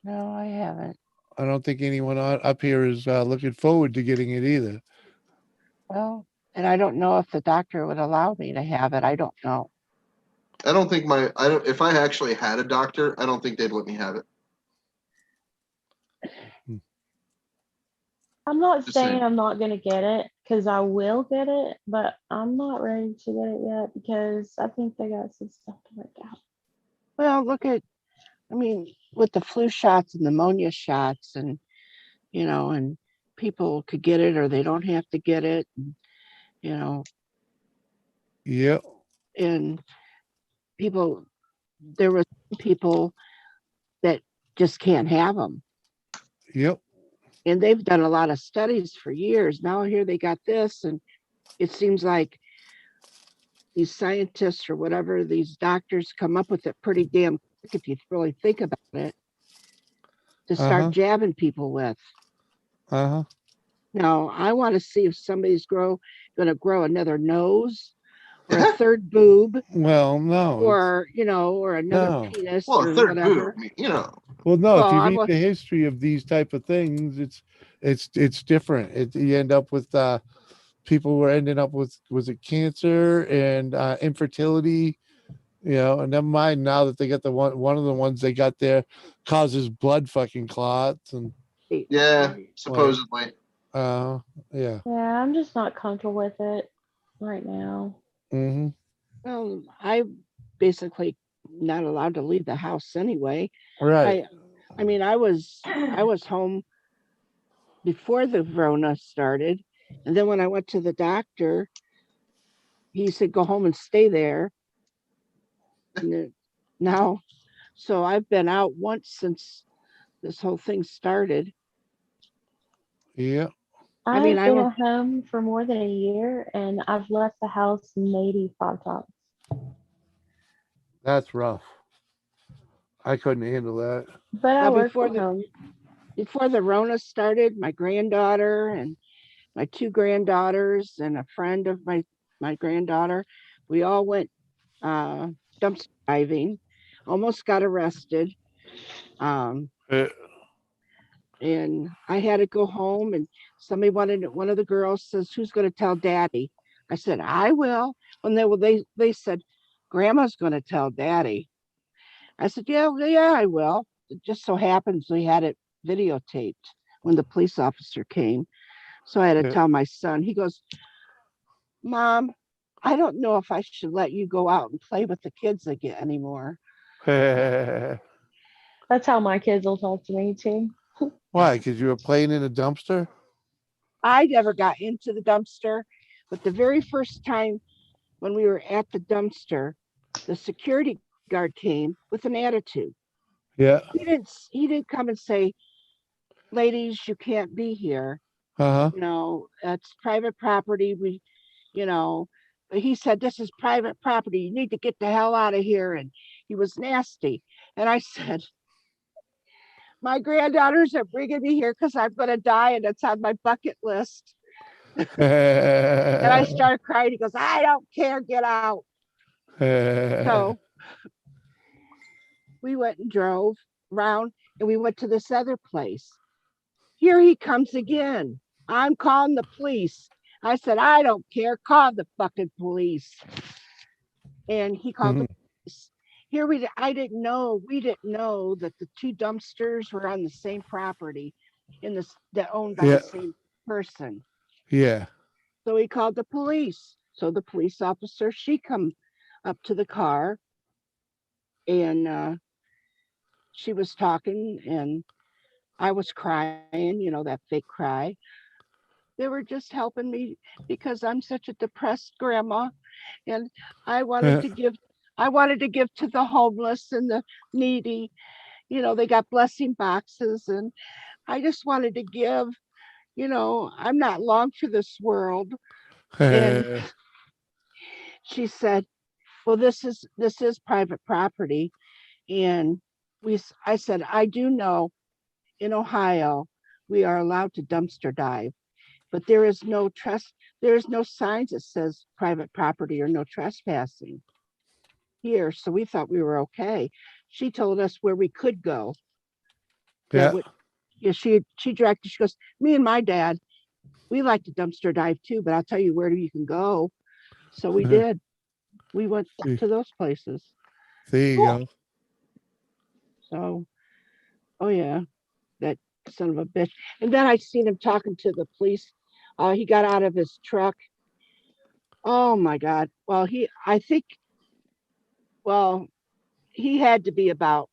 No, I haven't. I don't think anyone up here is looking forward to getting it either. Well, and I don't know if the doctor would allow me to have it. I don't know. I don't think if I actually had a doctor, I don't think they'd let me have it. I'm not Just saying saying. I'm not gonna get it because I will get it, but I'm not ready to get it yet because I think they got some stuff to work out. Well, I mean, with the flu shots and pneumonia shots, and and people could get it or they don't have to get it, Yep. and there were people that just can't have them. Yep. And they've done a lot of studies for years. Now here they got this, and it seems like these scientists or whatever, these doctors come up with it pretty damn quick if you really think about it, to start jabbing people with. Now, I want to see if somebody's going to grow another nose or a third boob. Well, no. Or, or another penis or a third whatever. boob, Well, no, if Well, you I read was- the history of these type of things, it's different. You end up with people were ending up with, was it cancer and infertility, and never mind now that they got one of the ones they got there causes blood fucking clots and Yeah, supposedly. yeah. Yeah, I'm just not comfortable with it right now. Mm-hmm. Well, I basically not allowed to leave the house anyway. Right. I mean, I was home before the Rona started, and then when I went to the doctor, he said go home and stay there. And now, so I've been out once since this whole thing started. Yeah. I've been at home for more than a year, and I've left the house maybe 5 times. That's rough. I couldn't handle that. But I work from home. Before the Rona started, my granddaughter and my 2 granddaughters and a friend of my granddaughter, we all went dumpster diving, almost got arrested. And I had to go home, and one of the girls says, who's going to tell daddy? I said, I will. When they said, grandma's going to tell daddy. I said, yeah, I will. It just so happens we had it videotaped when the police officer came. So I had to tell my son. He goes, Mom, I don't know if I should let you go out and play with the kids again anymore. That's how my kids will talk to me too. Why? Because you were playing in a dumpster? I never got into the dumpster, but the very first time when we were at the dumpster, the security guard came with an attitude. Yeah. He didn't come and say, ladies, you can't be here. Uh-huh. You know, it's private property. You know, but he said, this is private property. You need to get the hell out of here. And he was nasty. And I said, my granddaughters are bringing me here because I'm going to die and it's on my bucket list. And I started crying. He goes, I don't care. Get out. So we went and drove around and we went to this other place. Here he comes again. I'm calling the police. I said, I don't care. Call the fucking police. And he called the police. Here we didn't know that the two dumpsters were on the same property that owned by the same person. Yeah. So he called the police. So the police officer, she come up to the car and she was talking and I was crying, you know, that fake cry. They were just helping me because I'm such a depressed grandma and I wanted to give to the homeless and the needy. You know, they got blessing boxes and I just wanted to give, you know, I'm not long for this world. And she said, well, this is private property. And I said, I do know in Ohio, we are allowed to dumpster dive, but there is no signs that says private property or no trespassing here. So we thought we were okay. She told us where we could go. Yeah. She directed, she goes, me and my dad, we like to dumpster dive too, but I'll tell you where you can go. So we did. We went to those places. There you go. So, oh yeah, that son of a bitch. And then I seen him talking to the police. He got out of his truck. Oh my God. Well, he had to be about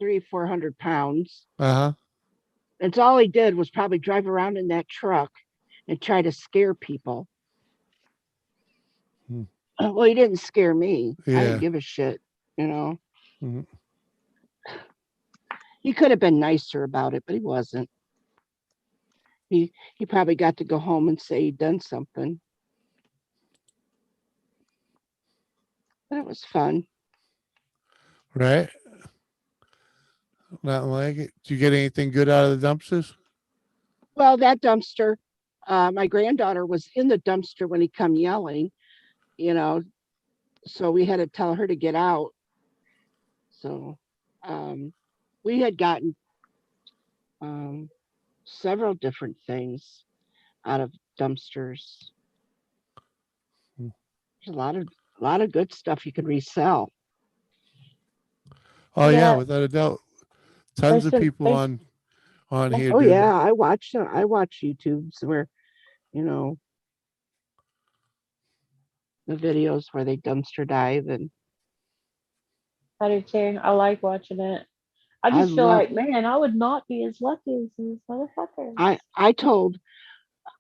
300-400 pounds. Uh-huh. And all he did was probably drive around in that truck and try to scare people. Well, he didn't scare me. Yeah. I didn't give a shit, you know. Mm-hmm. He could have been nicer about it, but he wasn't. He probably got to go home and say he'd done something. But it was fun. Right. Not like it. Did you get anything good out of the dumpsters? Well, that dumpster, my granddaughter was in the dumpster when he come yelling, you know, so we had to tell her to get out. So we had gotten several different things out of dumpsters. There's a lot of good stuff you can resell. Oh yeah, without a doubt. Tons of people on here. Oh yeah, I watch YouTubes where, you know, the videos where they dumpster dive and I do too. I like watching it. I just feel like, man, I would not be as lucky as these motherfuckers.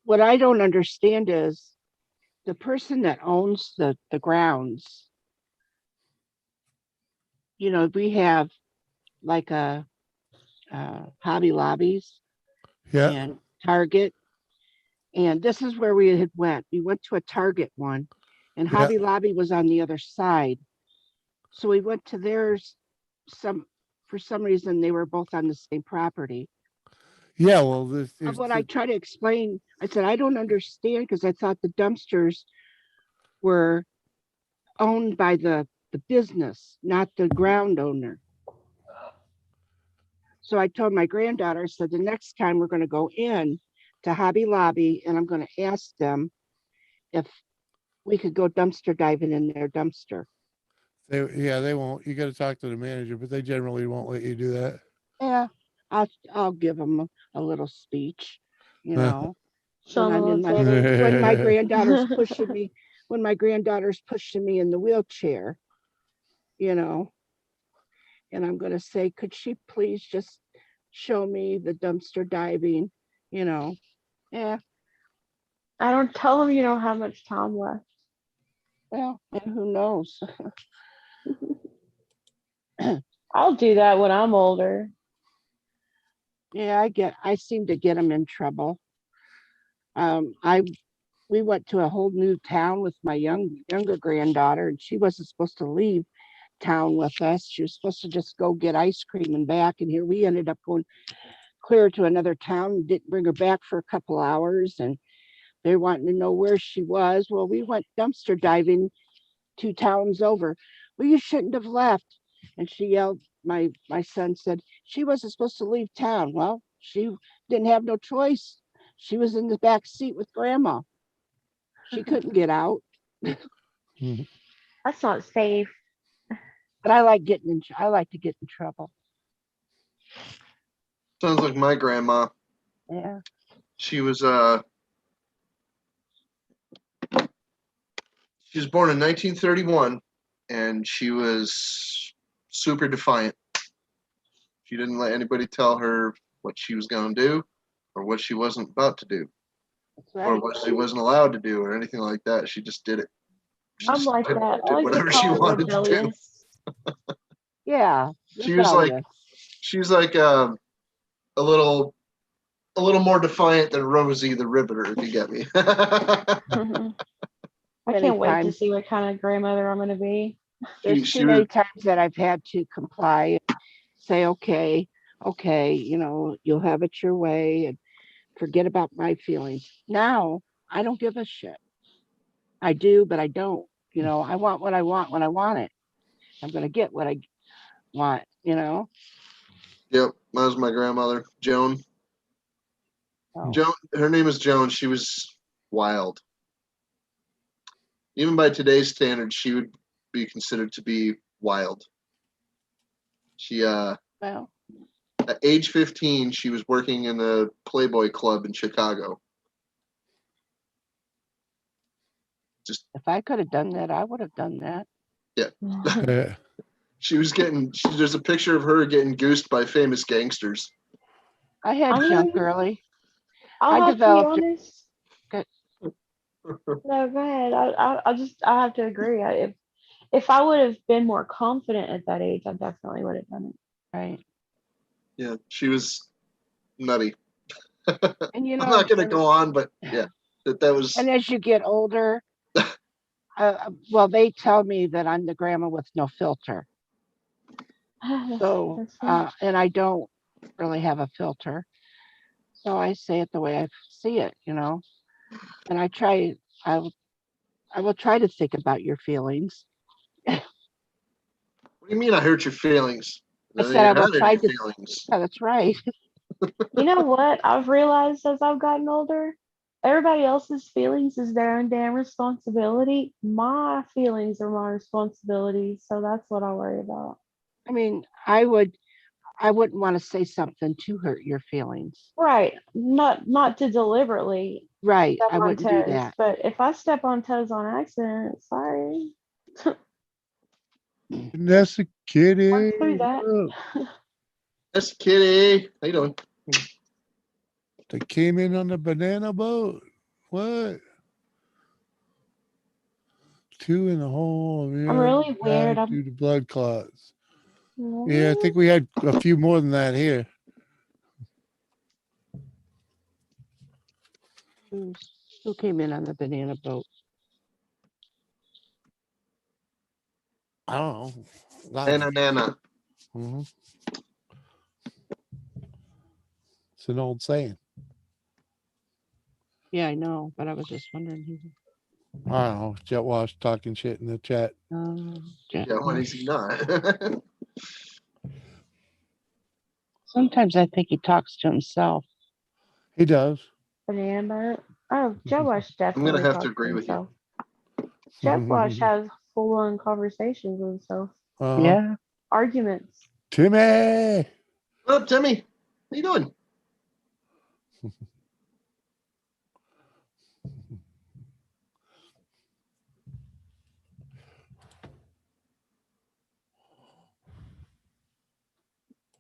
What I don't understand is the person that owns the grounds, you know, we have like a Hobby Lobbies and Target. And this is where we had went. We went to a Target one and Hobby Lobby was on the other side. So we went to theirs. For some reason, they were both on the same property. Yeah, well, what I try to explain, I said, I don't understand because I thought the dumpsters were owned by the business, not the ground owner. So I told my granddaughter, I said, the next time we're going to go in to Hobby Lobby and I'm going to ask them if we could go dumpster diving in their dumpster. They won't. You got to talk to the manager, but they generally won't let you do that. Yeah, I'll give them a little speech, you know. When my granddaughter's pushing me, when my granddaughter's pushing me in the wheelchair, you know, and I'm going to say, could she please just show me the dumpster diving, you know? Yeah. I don't tell them you don't have much time left. Well, and who knows? I'll do that when I'm older. Yeah, I seem to get them in trouble. We went to a whole new town with my younger granddaughter, and she wasn't supposed to leave town with us. She was supposed to just go get ice cream and back. And here we ended up going clear to another town and didn't bring her back for a couple hours. And they wanted to know where she was. Well, we went dumpster diving 2 towns over. Well, you shouldn't have left. And she yelled, my son said, she wasn't supposed to leave town. Well, she didn't have no choice. She was in the back seat with grandma. She couldn't get out. That's not safe. But I like to get in trouble. Sounds like my grandma. Yeah. She was born in 1931, and she was super defiant. She didn't let anybody tell her what she was going to do or what she wasn't about to do. Right. Or what she wasn't allowed to do or anything like that. She just did it. I'm like that. I Did like to whatever she call it wanted to do. rebellious. Yeah. She was like, a little more defiant than Rosie the Riveter, if you get me. I can't wait to Anytime. see what kind of grandmother I'm going to be. There's too many times that I've had to comply and say, okay, you'll have it your way and forget about my feelings. Now, I don't give a shit. I do, but I don't. I want what I want when I want it. I'm going to get what I want, Yep, that was my grandmother, Joan. Oh. Joan, her name is Joan. She was wild. Even by today's standards, she would be considered to be wild. She well, at age 15, she was working in the Playboy Club in Chicago. if I could have done that, I would have done that. Yeah. Yeah. There's a picture of her getting goosed by famous gangsters. I had junk early. I'll I have developed to be honest. No, go ahead. I have to agree. If I would have been more confident at that age, I definitely would have done it. Right. Yeah, she was nutty. And I'm not going to go on, but yeah, that was. And as you get older, well, they tell me that I'm the grandma with no filter. So, and I don't really have a filter. So I say it the way I see it, And I will try to think about your feelings. What do you mean I hurt your feelings? I said I will try to. Feelings. Yeah, that's right. You know what I've realized as I've gotten older? Everybody else's feelings is their own damn responsibility. My feelings are my responsibility. So that's what I worry about. I mean, I wouldn't want to say something to hurt your feelings. Right. Not to deliberately. Right. Step I on wouldn't toes, do that. But if I step on toes on accident, sorry. And that's a kitty. Work through that. That's Kitty. How you doing? They came in on the banana boat. What? 2 in the hole. Yeah, I'm really weird. due to blood clots. Yeah, I think we had a few more than that here. Who came in on the banana boat? I don't know. Nana. Mm-hmm. It's an old saying. Yeah, I know, but I was just wondering who. I don't know. Jet Wash talking shit in the chat. Yeah, when is he not? Sometimes I think he talks to himself. He does. Banana. Oh, Jet Wash definitely. I'm gonna have to talks agree with himself. you. Jet Wash has full-on conversations with himself. Yeah. Arguments. Timmy. What up, Timmy? How you doing?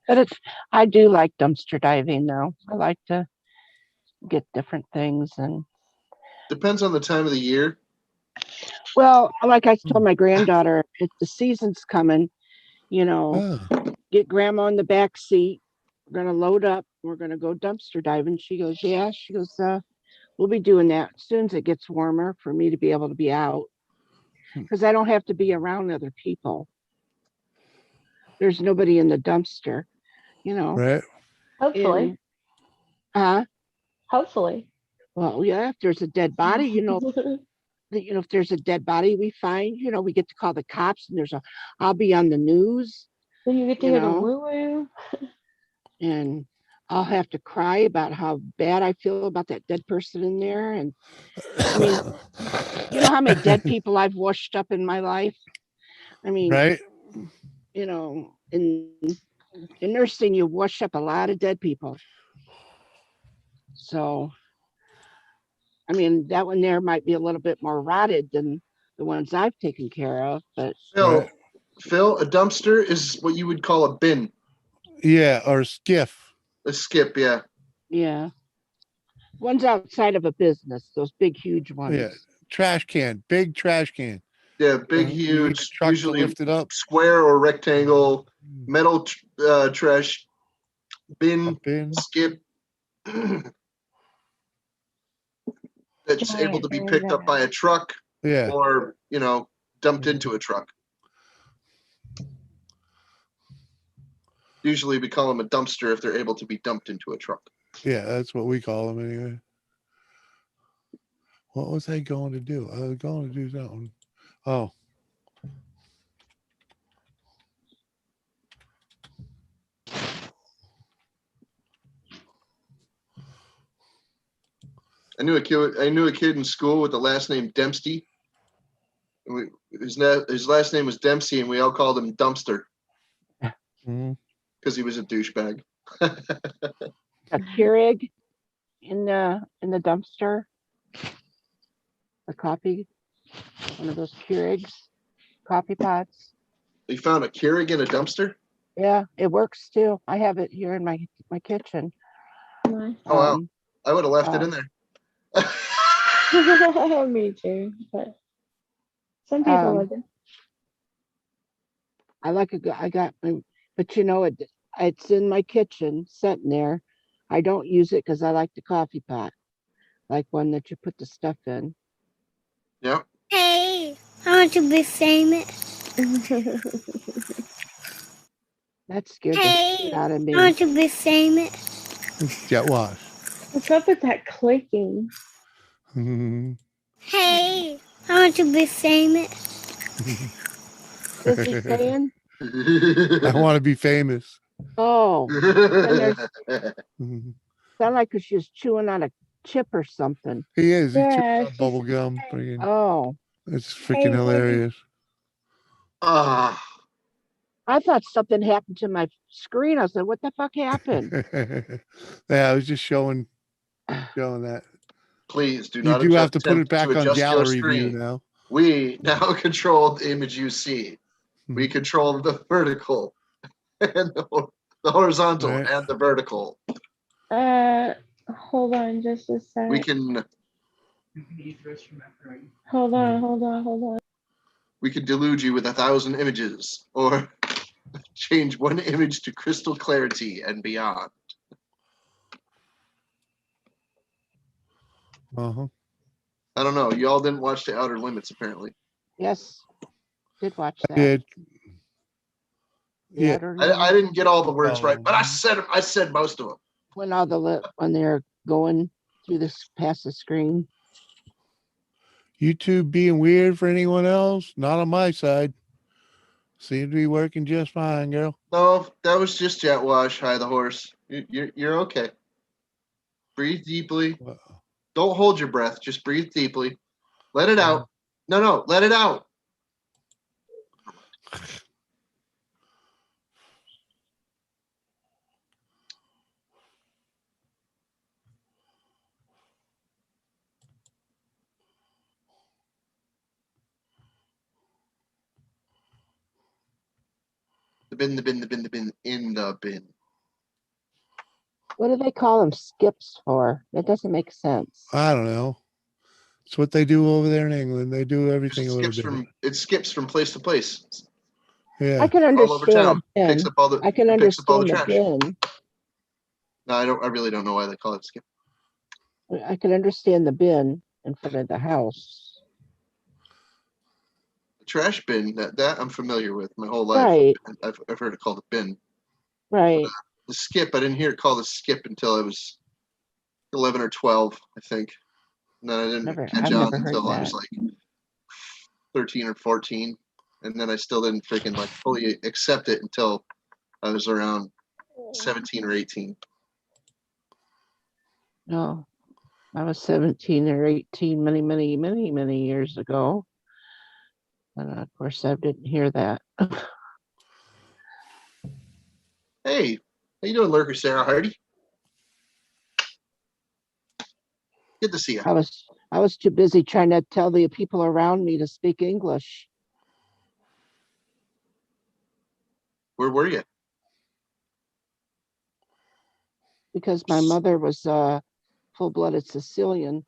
But I do like dumpster diving though. I like to get different things and. Depends on the time of the year. Well, like I told my granddaughter, if the season's coming, get grandma in the back seat we're gonna load up. We're gonna go dumpster diving. She goes, yeah. She goes, we'll be doing that as soon as it gets warmer for me to be able to be out because I don't have to be around other people. There's nobody in the dumpster, you know. Right. Hopefully. Hopefully. Well, yeah, if there's a dead body, you know, if there's a dead body we find, you know, we get to call the cops and I'll be on the news. Then you get to hear the woo-woo. And I'll have to cry about how bad I feel about that dead person in there. And I mean, you know how many dead people I've washed up in my life? I mean, right. You know, in nursing, you wash up a lot of dead people. So, I mean, that one there might be a little bit more rotted than the ones I've taken care of, but Phil, a dumpster is what you would call a bin. Yeah, or a skiff. A skip, yeah. Yeah. One's outside of a business, those big, huge ones. Yeah, trash can, big trash can. Yeah, big, You need huge, the truck to usually lift it up. square or rectangle, metal trash bin, skip that's able to be picked up by a truck, yeah, or you know, dumped into a truck. Usually, we call them a dumpster if they're able to be dumped into a truck. Yeah, that's what we call them anyway. What was I going to do? I was going to do something. Oh. I knew a kid in school with the last name Dempsey. His last name was Dempsey, and we all called him Dumpster because he was a douchebag. A Keurig in the dumpster. A coffee, one of those Keurigs, coffee pots. You found a Keurig in a dumpster? Yeah, it works too. I have it here in my kitchen. Oh wow! I would have left it in there. Me too, but some people like it. I got my, but you know it's in my kitchen, sitting there. I don't use it because I like the coffee pot, like one that you put the stuff in. Yep. Hey, I want to be famous. That scared the shit out of me. I want to be famous. Jet wash. What's up with that clicking? Hey, I want to be famous. What's he saying? I want to be famous. Oh, sound like she was chewing on a chip or something. He is. He Yeah, chews on bubble gum. Oh, it's freaking hilarious. Ah. I thought something happened to my screen. I said, "What the fuck happened?" Yeah, I was just showing that. Please do You not. do have to put it attempt back on adjust your gallery view screen. now. We now control the image you see. We control the vertical and the horizontal Right. and the vertical. Hold on just a sec. We can Hold on. we can delude you with 1,000 images, or change one image to crystal clarity and beyond. Uh-huh. I don't know. Y'all didn't watch The Outer Limits, apparently. Yes, did watch that. Did. The Yeah. Outer I didn't get all the words right, but Oh. I said most of them. when they're going through this past the screen. YouTube being weird for anyone else? Not on my side. Seems to be working just fine, girl. No, that was just jet wash. Hi, the horse. You're okay. Breathe deeply. Don't hold your breath. Just breathe deeply. Let it out. No, let it out. The bin, in the bin. What do they call them skips for? That doesn't make sense. I don't know. It's what they do over there in England. They do everything a little different. It skips from place to place. Yeah. I can All over understand a town. bin. Picks up all the. I can picks up all understand the the trash. bin. No, I really don't know why they call it skip. I can understand the bin in front of the house. The trash bin, that I'm familiar with my whole life. Right. I've heard it called a bin. Right. The skip, I didn't hear it called a skip until I was 11 or 12, I think. And then I didn't Never, catch I've on never heard until I was that. like 13 or 14. And then I still didn't freaking like fully accept it until I was around 17 or 18. No, I was 17 or 18 many years ago. And of course, I didn't hear that. Hey, how you doing, Lurker Sarah Hardy? Good to see you. I was too busy trying to tell the people around me to speak English. Where were you? Because my mother was full-blooded Sicilian.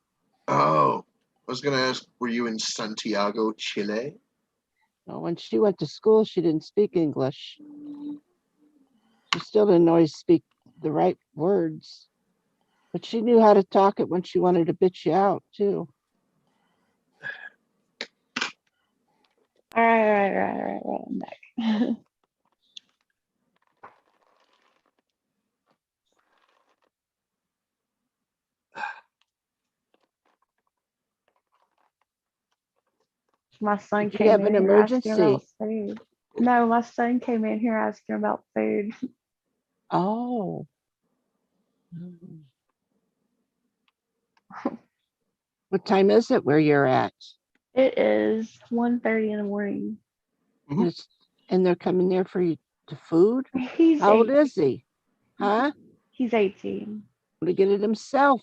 Oh, I was gonna ask, were you in Santiago, Chile? No, when she went to school, she didn't speak English. She still didn't always speak the right words, but she knew how to talk it when she wanted to bitch you out too. All right. I'm back. My son Did you came have in an here asking about emergency? food. No, my son came in here asking about food. Oh. What time is it where you're at? It is 1:30 in the morning. And they're coming there for you to food? He's How old 18. is he? Huh? He's 18. To get it himself.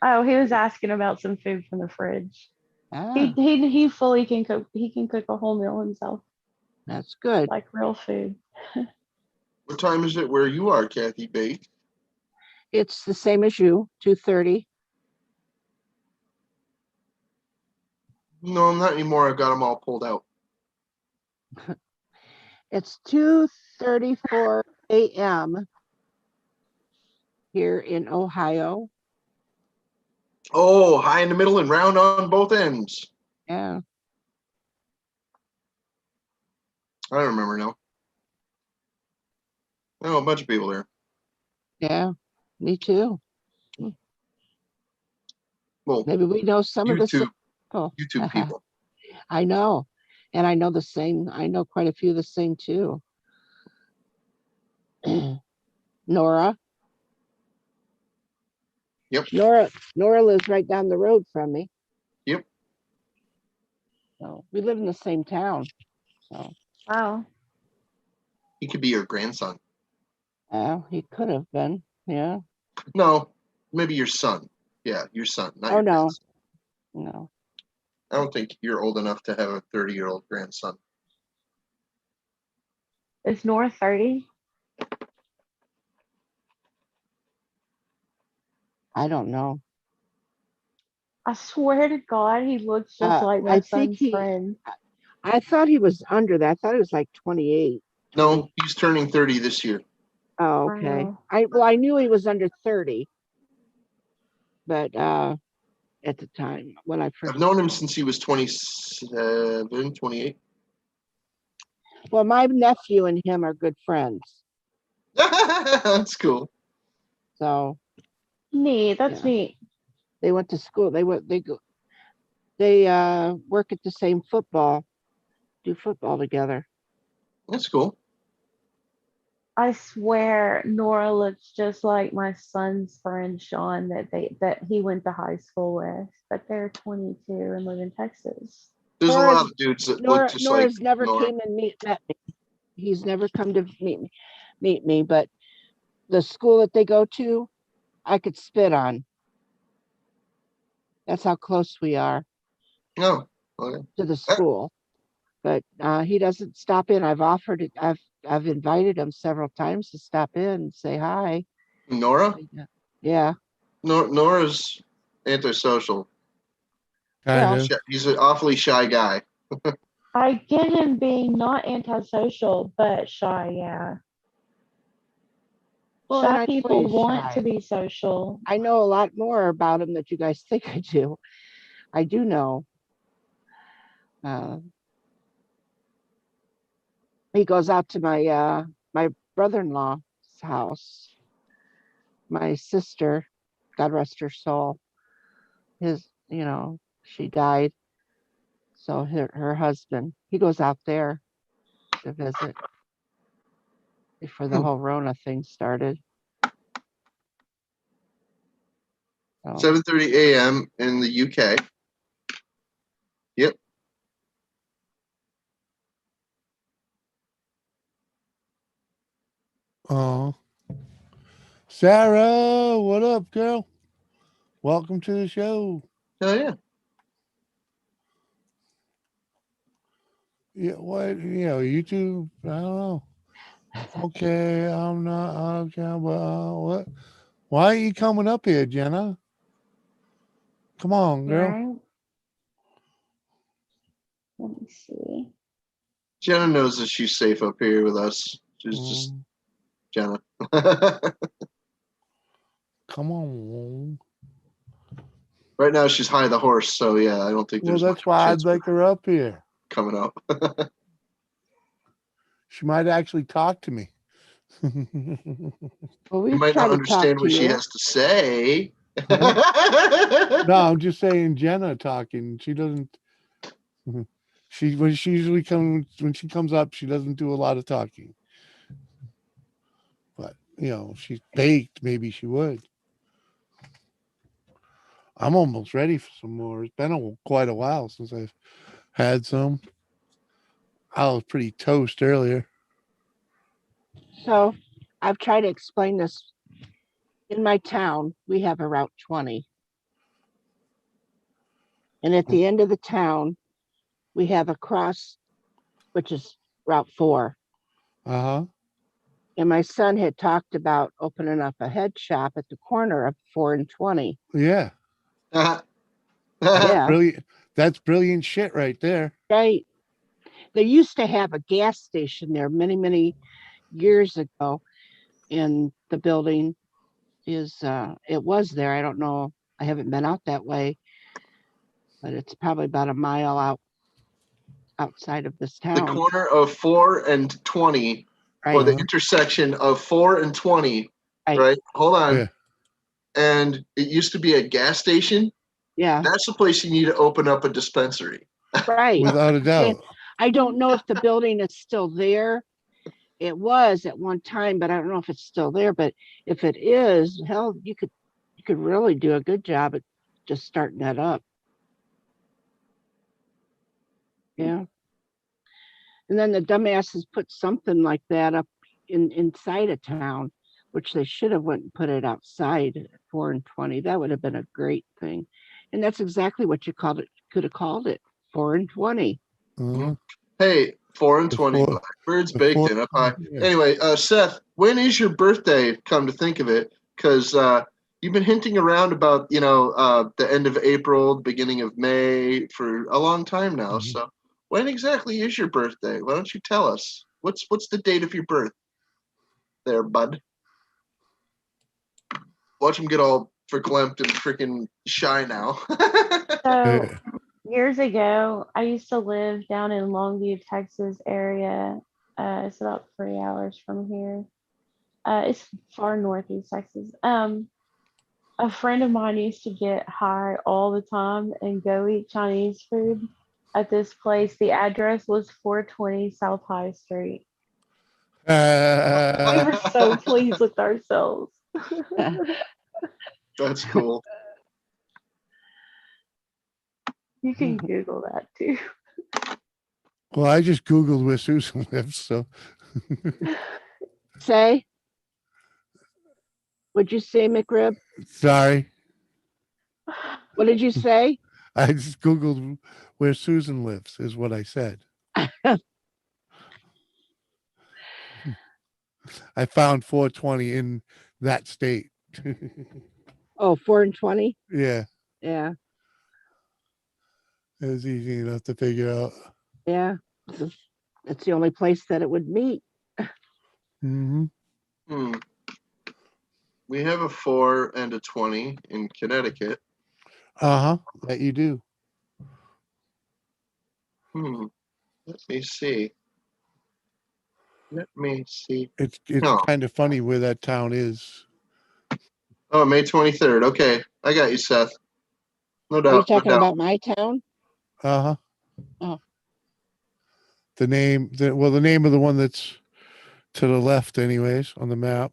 Oh, he was asking about some food from the fridge. Ah, He fully can cook. He can cook a whole meal himself, that's good. like real food. What time is it where you are, Kathy B? It's the same as you, 2:30. No, not anymore. I've got them all pulled out. It's 2:34 a.m. here in Ohio. Oh, high in the middle and round on both ends. Yeah. I don't remember now. Oh, a bunch of people there. Yeah, me too. Well, maybe we know some of the YouTube, oh, YouTube people. I know. And I know the same. I know quite a few of the same too. Nora. Yep. Nora lives right down the road from me. Yep. So we live in the same town. So wow. He could be your grandson. He could have been. Yeah. No, maybe your son. Yeah, your son. Not Oh your no. grandson. No. I don't think you're old enough to have a 30-year-old grandson. Is Nora 30? I don't know. I swear to God, he looks just like my I think son's friend. I thought he was under that. I thought he was like 28. No, he's turning 30 this year. Oh, okay. Wow. I knew he was under 30, but at the time when I first I've known him since he was 27, 28. Well, my nephew and him are good friends. That's cool. So neat. That's neat. They went to school. They work at the same do football together. That's cool. I swear Nora looks just like my son's friend Sean that he went to high school with, but they're 22 and live in Texas. There's a lot of dudes that look just Nora's like never Nora. came and met me. He's never come to meet me, but the school that they go to, I could spit on. That's how close we are. Oh, okay. To the school. But he doesn't stop in. I've invited him several times to stop in and say hi. Nora? Yeah. Nora's antisocial. Kind of. He's an awfully shy guy. I get him being not antisocial, but shy, yeah. Well, and Shy I know people he's want shy. to be social. I know a lot more about him that you guys think I do. I do know. Uh, he goes out to my brother-in-law's house. My sister, God rest her soul, she died. So her husband, he goes out there to visit before the whole Rona thing started. So, 7:30 a.m. in the UK. Yep. Oh, Sarah, what up, girl? Welcome to the show. Oh yeah. Yeah, what? YouTube. I don't know. Okay, I'm not. Okay, but what? Why are you coming up here, Jenna? Come on, girl. Right? Let me see. Jenna knows that she's safe up here with us. She's just Jenna. Come on. Right now she's high the horse, so yeah, I don't think Well, there's that's much why chance I'd like her up here. coming up. She might actually talk to me. well, You might not understand what she has to say. No, I'm just saying Jenna talking. She doesn't. When she usually comes up, she doesn't do a lot of talking. But if she's baked, maybe she would. I'm almost ready for some more. It's been quite a while since I've had some. I was pretty toast earlier. So I've tried to explain this. In my town, we have a Route 20. And at the end of the town, we have a cross, which is Route 4. Uh-huh. And my son had talked about opening up a head shop at the corner of 4 and 20. Yeah. Yeah. Brilliant. That's brilliant shit right there. Right. They used to have a gas station there many, many years ago. And the building it was there. I don't know. I haven't been out that way, but it's probably about a mile outside of this The town. corner of 4 and 20, or the intersection of 4 and 20. Right. Hold on. Yeah. And it used to be a gas station. Yeah. That's the place you need to open up a dispensary. Right. Without a doubt. And I don't know if the building is still there. It was at one time, but I don't know if it's still there. But if it is, hell, you could really do a good job at just starting that up. Yeah. And then the dumbasses put something like that up inside a town, which they should have went and put it outside at 4 and 20. That would have been a great thing. And that's exactly what you could have called it, 4 and 20. Hey, 4 and 20 Blackbirds baked in up high. Anyway, Seth, when is your birthday? Come to think of it, because you've been hinting around about the end of April, the beginning of May for a long time now. So when exactly is your birthday? Why don't you tell us? What's the date of your birth? There, bud. Watch him get all verklempt and freaking shy now. So years ago, I used to live down in Longview, Texas area. It's about 3 hours from here. It's far northeast Texas. A friend of mine used to get high all the time and go eat Chinese food at this place. The address was 420 South High Street. We were so pleased with ourselves. That's cool. You can Google that too. Well, I just Googled where Susan lives, so. Say? What'd you say, McRib? Sorry. What did you say? I just Googled where Susan lives, is what I said. I found 420 in that state. Oh, 4 and 20? Yeah. Yeah. It was easy enough to figure out. Yeah. It's the only place that it would meet. Mm-hmm. We have a 4 and a 20 in Connecticut. Uh-huh. That you do. Let me see. Let me see. It's No. kind of funny where that town is. Oh, May 23rd. Okay. I got you, Seth. No Are you doubt. No talking doubt. about my town? Uh-huh. Oh. The name of the one that's to the left anyways on the map.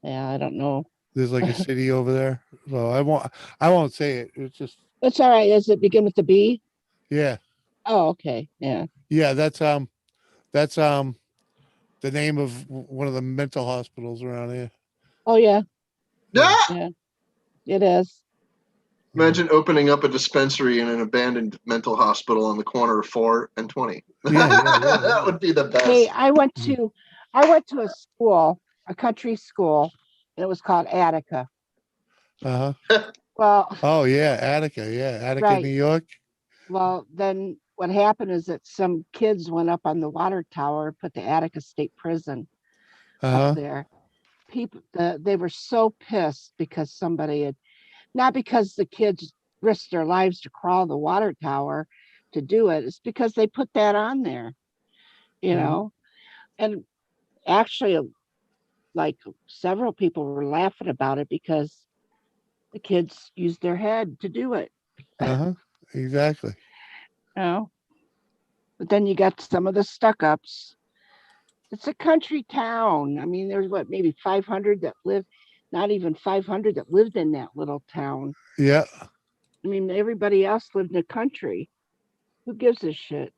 Yeah, I don't know. There's like a city over there. So I won't say it. It's just It's all right. Does it begin with the B? yeah. Oh, okay. Yeah. Yeah, that's the name of one of the mental hospitals around here. Oh, yeah. Yeah. Yeah. It is. Imagine opening up a dispensary in an abandoned mental hospital on the corner of 4 and 20. Yeah. That would be the best. Hey, I went to a school, a country school, and it was called Attica. Uh-huh. Well, Oh yeah, Attica. Yeah, Attica, Right. New York. well, then what happened is that some kids went up on the water tower and put the Attica State Prison Uh-huh. up there. They were so pissed because somebody had, not because the kids risked their lives to crawl the water tower to do it. It's because they put that on there, you Mhm. know. And actually, like several people were laughing about it because the kids used their head to do it, Uh-huh. Exactly. you know. But then you got some of the stuck-ups. It's a country town. I mean, there's what, maybe 500 that live, not even 500 that lived in that little town. Yeah. I mean, everybody else lived in the country. Who gives a shit?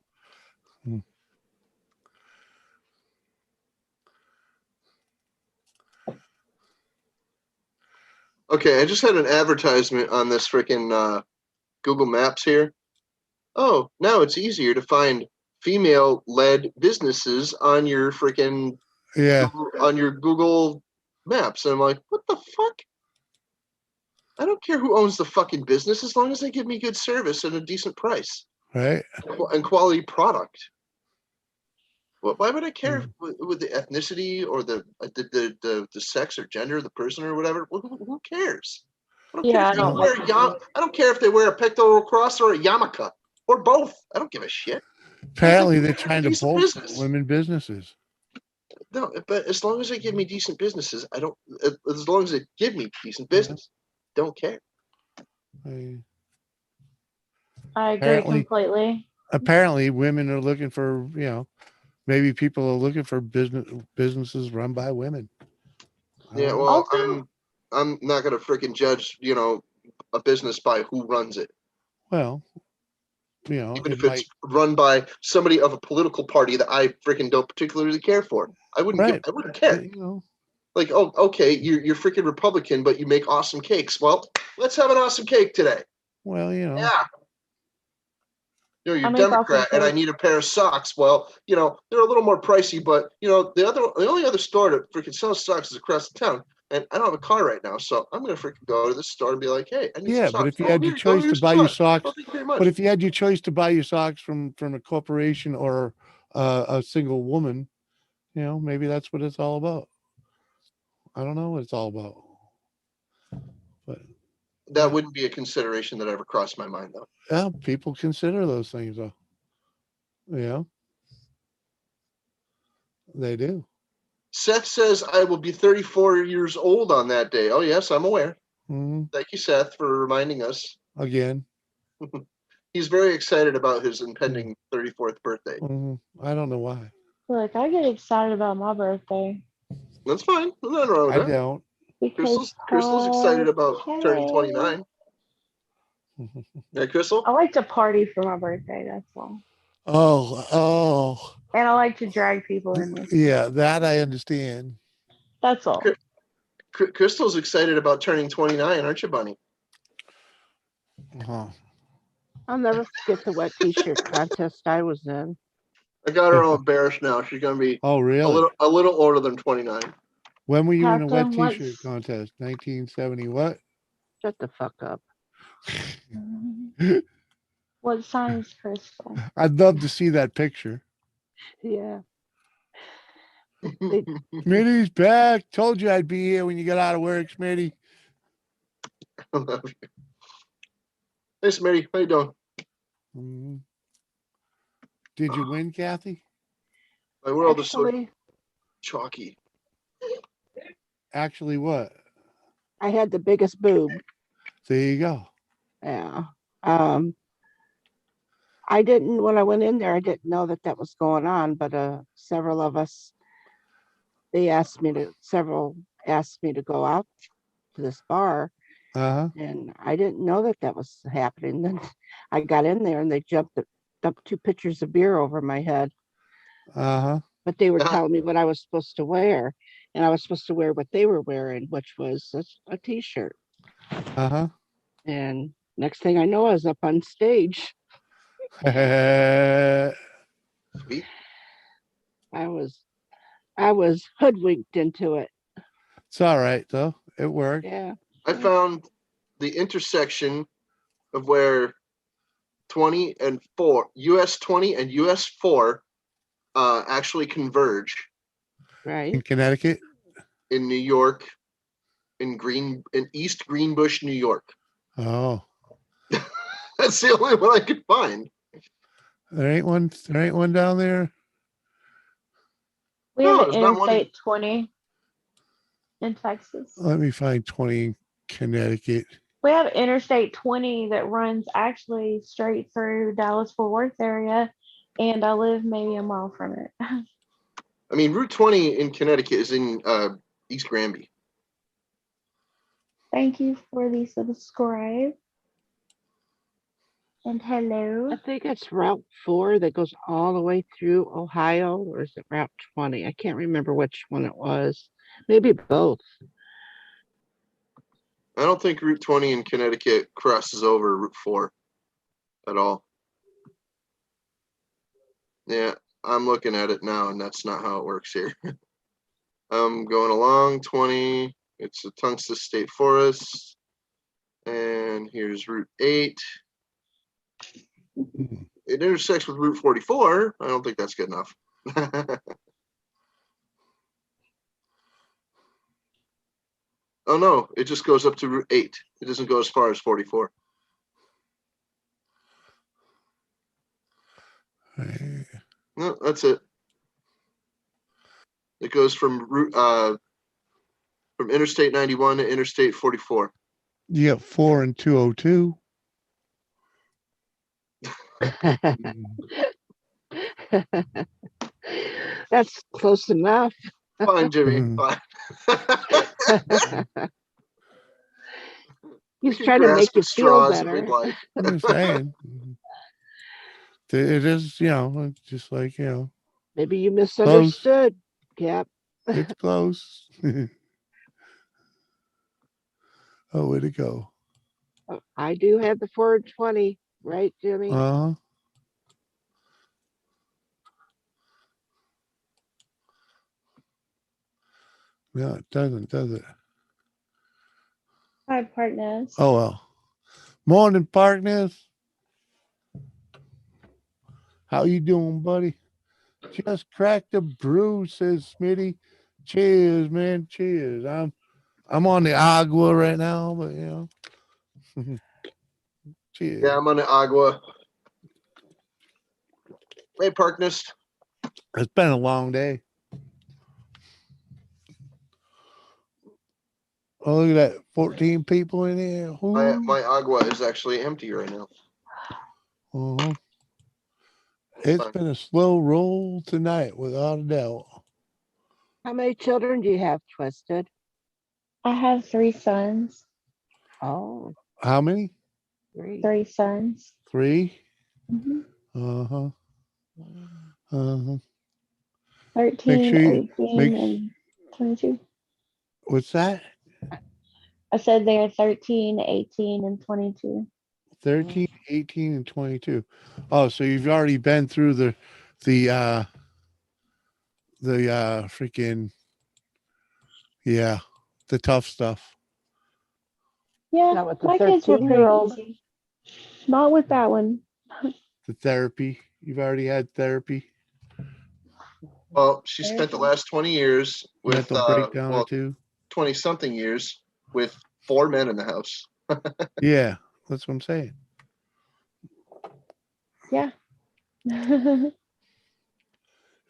Okay, I just had an advertisement on this freaking Google Maps here. Oh, now it's easier to find female-led businesses on your freaking Yeah. on your Google Maps. And I'm like, what the fuck? I don't care who owns the fucking business as long as they give me good service at a decent price Right. and quality product. Why would I care with the ethnicity or the sex or gender of the person or whatever? Who cares? I don't care Yeah, if I they don't wear like I don't care if they wear a pectoral cross or a yarmulke or both. I don't give a shit. Apparently they're trying to Decent bolster business. women businesses. No, but as long as they give me decent businesses, I don't. As long as they give me decent business, don't care. I agree Apparently- completely. Apparently women are looking for, maybe people are looking for businesses run by women. Yeah, well, I'm not gonna freaking judge, a business by who runs it, Well, even it if might, it's run by somebody of a political party that I freaking don't particularly care for. I wouldn't right. I wouldn't care. Like, oh, okay, you're freaking Republican, but you make awesome cakes. Well, let's have an awesome cake today. Well, Yeah. I You're make awesome Democrat, and I cake. need a pair of socks. Well, they're a little more pricey, but the only other store that freaking sells socks is across the town, and I don't have a car right now, so I'm gonna freaking go to the store and be like, hey, I need yeah, some socks. but if you Oh, had your here go, choice to here's buy some your socks. socks, Oh, thank you very much. but if you had your choice to buy your socks from a corporation or a single woman, maybe that's what it's all about. I don't know what it's all about, but That wouldn't be a consideration that ever crossed my mind, though. yeah, people consider those things though. Yeah, they do. Seth says I will be 34 years old on that day. Oh, yes, I'm aware. Mhm. Thank you, Seth, for reminding us. Again. He's very excited about his impending 34th birthday. I don't know why. Look, I get excited about my birthday That's fine. There's nothing wrong with I that. don't. because Crystal's excited about turning 29. Right, Crystal? I like to party for my birthday. That's all. Oh, And I like to drag people in with me. yeah, that I understand. That's all. Crystal's excited about turning 29, aren't you, Bunny? I'll never forget the wet t-shirt contest I was in. I got her all embarrassed now. She's gonna be Oh, really? a little older than 29. When were you in a wet Captain, what's- t-shirt contest? 1970 what? Shut the fuck up. What size, Crystal? I'd love to see that picture. Yeah. Smitty's back. Told you I'd be here when you get out of work, Smitty. I love you. Hey, Smitty, how you doing? Mhm. Did you win, Kathy? My world is so Actually, chalky. Actually, what? I had the biggest boob. There you go. Yeah. I didn't, when I went in there, I didn't know that that was going on, but several of us, several asked me to go out to this bar, Uh-huh. and I didn't know that that was happening. Then I got in there and they dumped 2 pitchers of beer over my head, Uh-huh. but they were telling me what I was supposed to wear, and I was supposed to wear what they were wearing, which was a t-shirt. Uh-huh. And next thing I know, I was up on stage. Sweet. I was hoodwinked into it. It's all right though. It worked. Yeah. I found the intersection of where 20 and 4, US 20 and US 4 actually converge Right. In Connecticut. in New York, in East Greenbush, New York. Oh. That's the only one I could find. There ain't one down there. We No, have an there's not one in- Interstate 20 in Texas. Let me find 20 in Connecticut. We have Interstate 20 that runs actually straight through Dallas Fort Worth area, and I live maybe a mile from it. I mean, Route 20 in Connecticut is in East Granby. Thank you for the subscribe. And hello. I think it's Route 4 that goes all the way through Ohio, or is it Route 20? I can't remember which one it was. Maybe both. I don't think Route 20 in Connecticut crosses over Route 4 at all. Yeah, I'm looking at it now, and that's not how it works here. I'm going along 20. It's the Tungsten State Forest. And here's Route 8. It intersects with Route 44. I don't think that's good enough. Oh, no, it just goes up to Route 8. It doesn't go as far as 44. No, that's it. It goes from from Interstate 91 to Interstate 44. You got 4 and 202. That's close enough. Fine, Jimmy. Mhm. Fine. He's You trying to grasp make you at feel straws if better. you'd like. I'm just saying. It is, it's just like, Maybe you misunderstood, Cap. it's close. Oh, way to go. I do have the 420, right, Jimmy? Uh-huh. No, it doesn't, does it? Hi, partners. Oh, well. Morning, partners. How you doing, buddy? Just cracked a brew, says Smitty. Cheers, man. Cheers. I'm on the agua right now, but cheers. Yeah, I'm on the Agua. Hey, Parkness. It's been a long day. Oh, look at that. 14 people in here. My Agua is actually empty right now. Uh-huh. It's Fine. been a slow roll tonight, without a doubt. How many children do you have, Twisted? I have 3 sons. Oh, How many? 3. 3 sons. 3? Mhm. Uh-huh. Uh-huh. 13, sure you 18, and 22. What's that? I said they are 13, 18, and 22. 13, 18, and 22. Oh, so you've already been through the freaking, the tough stuff. Yeah, Not with the my kids were pretty 13-year-old. easy. Not with that one. The therapy. You've already had therapy. Well, she spent the last 20 years with, Mental breakdown or well, two. 20 something years with 4 men in the house. Yeah, that's what I'm saying. Yeah.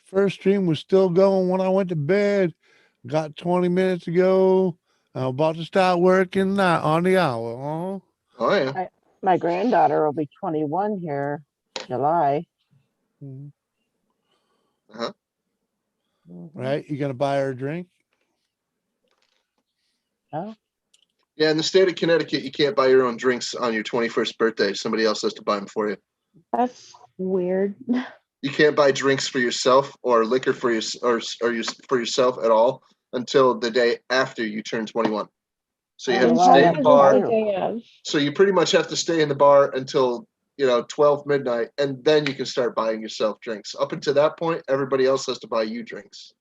First stream was still going when I went to bed. Got 20 minutes ago. I'm about to start working now on the hour. Oh, Oh, yeah. My granddaughter will be 21 here, July. Uh-huh. Right? You gonna buy her a drink? Oh. Yeah, in the state of Connecticut, you can't buy your own drinks on your 21st birthday. Somebody else has to buy them for you. That's weird. You can't buy drinks for yourself or liquor for your for yourself at all until the day after you turn 21. So you have to stay in the bar. So you pretty much have to stay in the bar until 12 midnight, and then you can start buying yourself drinks. Up until that point, everybody else has to buy you drinks.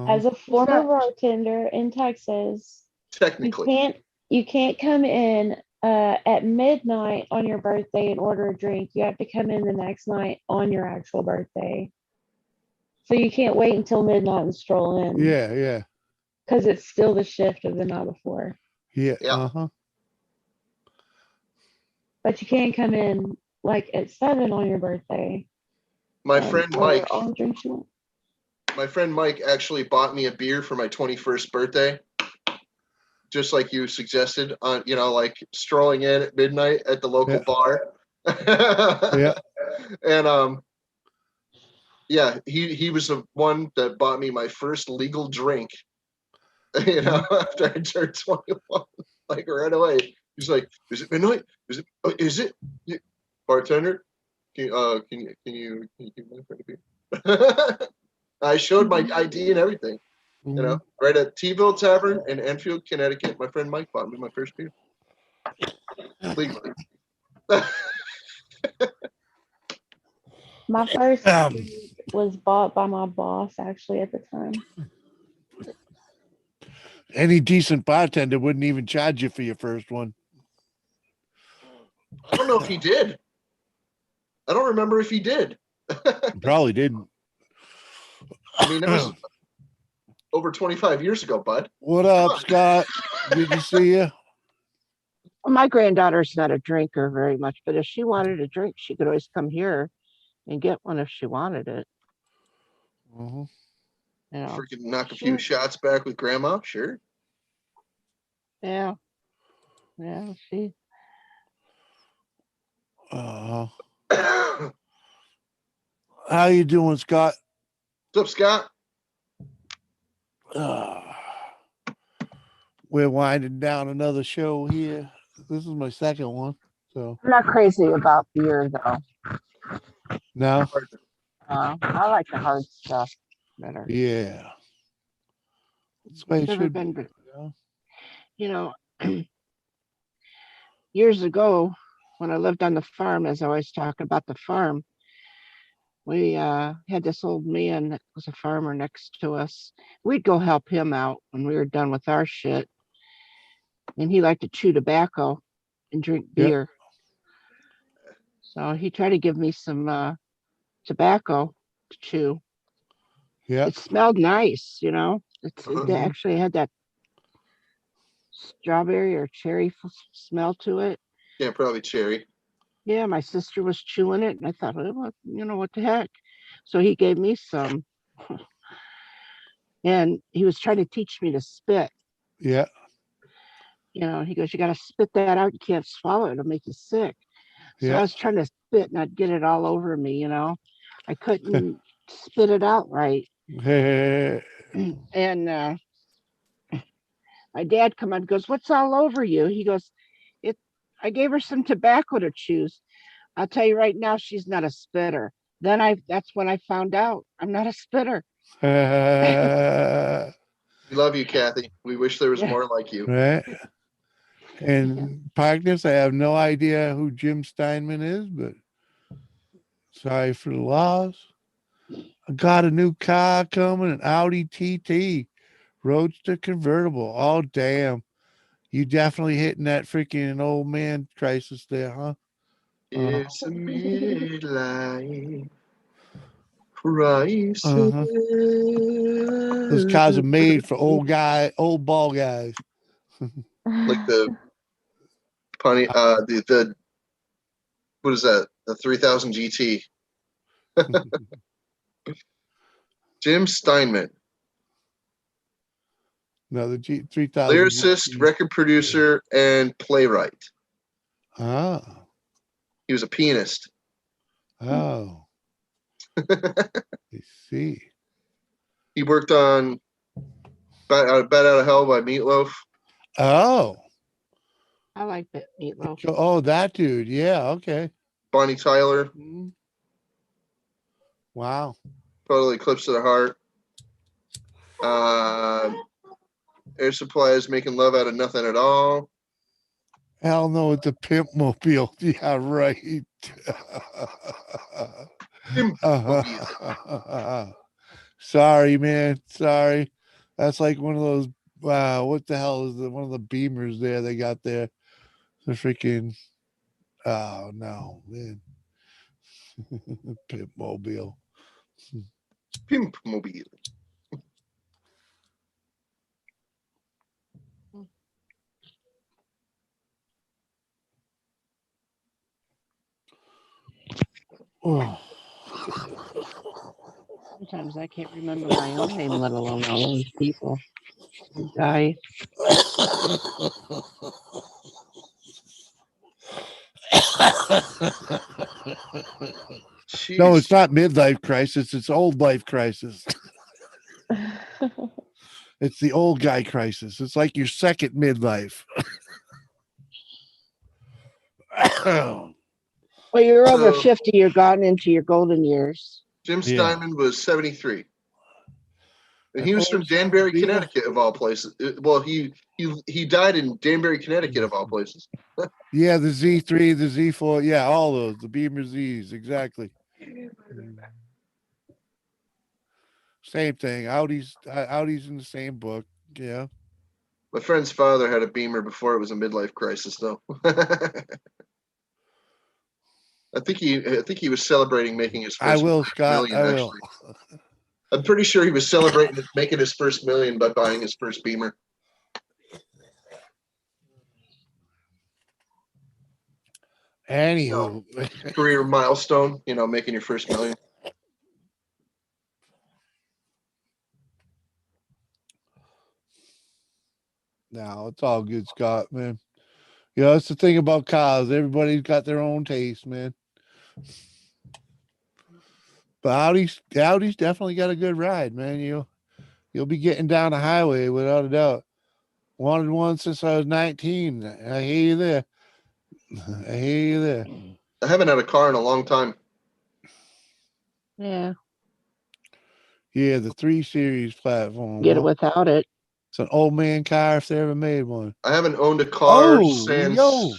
As a former bartender in Texas, Technically, you can't come in at midnight on your birthday and order a drink. You have to come in the next night on your actual birthday. So you can't wait until midnight and stroll in. Yeah, yeah. Because it's still the shift of the night before. Yeah. Uh-huh. But you can't come in like at 7 on your birthday. my friend order Mike, all the drinks you want. my friend Mike actually bought me a beer for my 21st birthday. Just like you suggested, on like strolling in at midnight at the local bar. Yeah. And yeah, he was the one that bought me my first legal drink. After I turned 21, like right away. He's like, "Is it midnight? Is it? Yeah. Bartender, can you give my friend a beer?" I showed my ID and everything. Right at T-Ville Tavern in Enfield, Connecticut. My friend Mike bought me my first beer. Legally. My first was bought by my boss actually at the time. Any decent bartender wouldn't even charge you for your first one. I don't know if he did. I don't remember if he did. Probably didn't. I mean, that was over 25 years ago, bud. What up, Scott? Good to see you. My granddaughter's not a drinker very much, but if she wanted a drink, she could always come here and get one if she wanted it. Freaking knock a few shots back with grandma, sure. Yeah. Yeah, she. How you doing, Scott? What's up, Scott? We're winding down another show here. This is my second one, so I'm not crazy about beer though. no. I like the hard stuff better. Yeah. That's the way it Never should been, be. Years ago when I lived on the farm, as I always talk about the farm, we had this old man that was a farmer next to us. We'd go help him out when we were done with our shit. And he liked to chew tobacco and drink beer. So he tried to give me some tobacco to chew. Yeah. It smelled nice, It actually had that strawberry or cherry smell to it. Yeah, probably cherry. Yeah, my sister was chewing it, and I thought, well, what the heck? So he gave me some, and he was trying to teach me to spit. Yeah. He goes, you got to spit that out. You can't swallow it. It'll make you sick. So Yeah. I was trying to spit, and I'd get it all over me, I couldn't spit it out right. And my dad come on and goes, what's all over you? He goes, I gave her some tobacco to choose. I'll tell you right now, she's not a spitter. That's when I found out I'm not a spitter. We love you, Kathy. We wish there was more like you. Right. And Partners, I have no idea who Jim Steinman is, but sorry for the loss. I got a new car coming, an Audi TT, Roadster convertible. Oh, damn. You definitely hitting that freaking old man crisis there, huh? It's a midlife crisis. Those cars are made for old ball guys. Like the funny, the what is that? The 3000 GT. Jim Steinman, No, the G3000. lyricist, record producer, and playwright. Oh, He was a pianist. oh. I see. He worked on Bat Out of Hell by Meatloaf. Oh, I like that meatloaf. oh, that dude. Yeah, okay. Bonnie Tyler, Wow. Total Eclipse of the Heart. Air Supply is Making Love Out of Nothing at All. Hell no, it's a pimp mobile. Yeah, right. Sorry, man. Sorry. That's like one of those. Wow, what the hell is one of the Beamers there they got there? The freaking. Oh no, man. Pimp mobile. Pimp Mobile. Oh. Sometimes I can't remember my own name, let alone all those people who die. No, it's not midlife crisis. It's old life crisis. It's the old guy crisis. It's like your second midlife. Well, you're over So- 50, you're gone into your golden years. Jim Yeah. Steinman was 73. And he Of was from course, Danbury, yeah. Connecticut, of all places. Well, he died in Danbury, Connecticut, of all places. Yeah, the Z3, the Z4. Yeah, all those. The Beamer Zs. Exactly. Same thing. Audi's in the same book. Yeah. My friend's father had a Beamer before it was a midlife crisis, though. I think he was celebrating making his first I will, Scott. million. I will. Actually, I'm pretty sure he was celebrating making his first million by buying his first Beamer. Anywho. Career milestone, making your first million. No, it's all good, Scott, man. That's the thing about cars. Everybody's got their own taste, man. But Audi's definitely got a good ride, man. You'll be getting down the highway without a doubt. Wanted one since I was 19. I hear you there. I hear you there. I haven't had a car in a long time. Yeah, Yeah, the 3 Series platform. get it huh? without it. It's an old man car if they ever made one. I haven't owned a car Oh, since yo.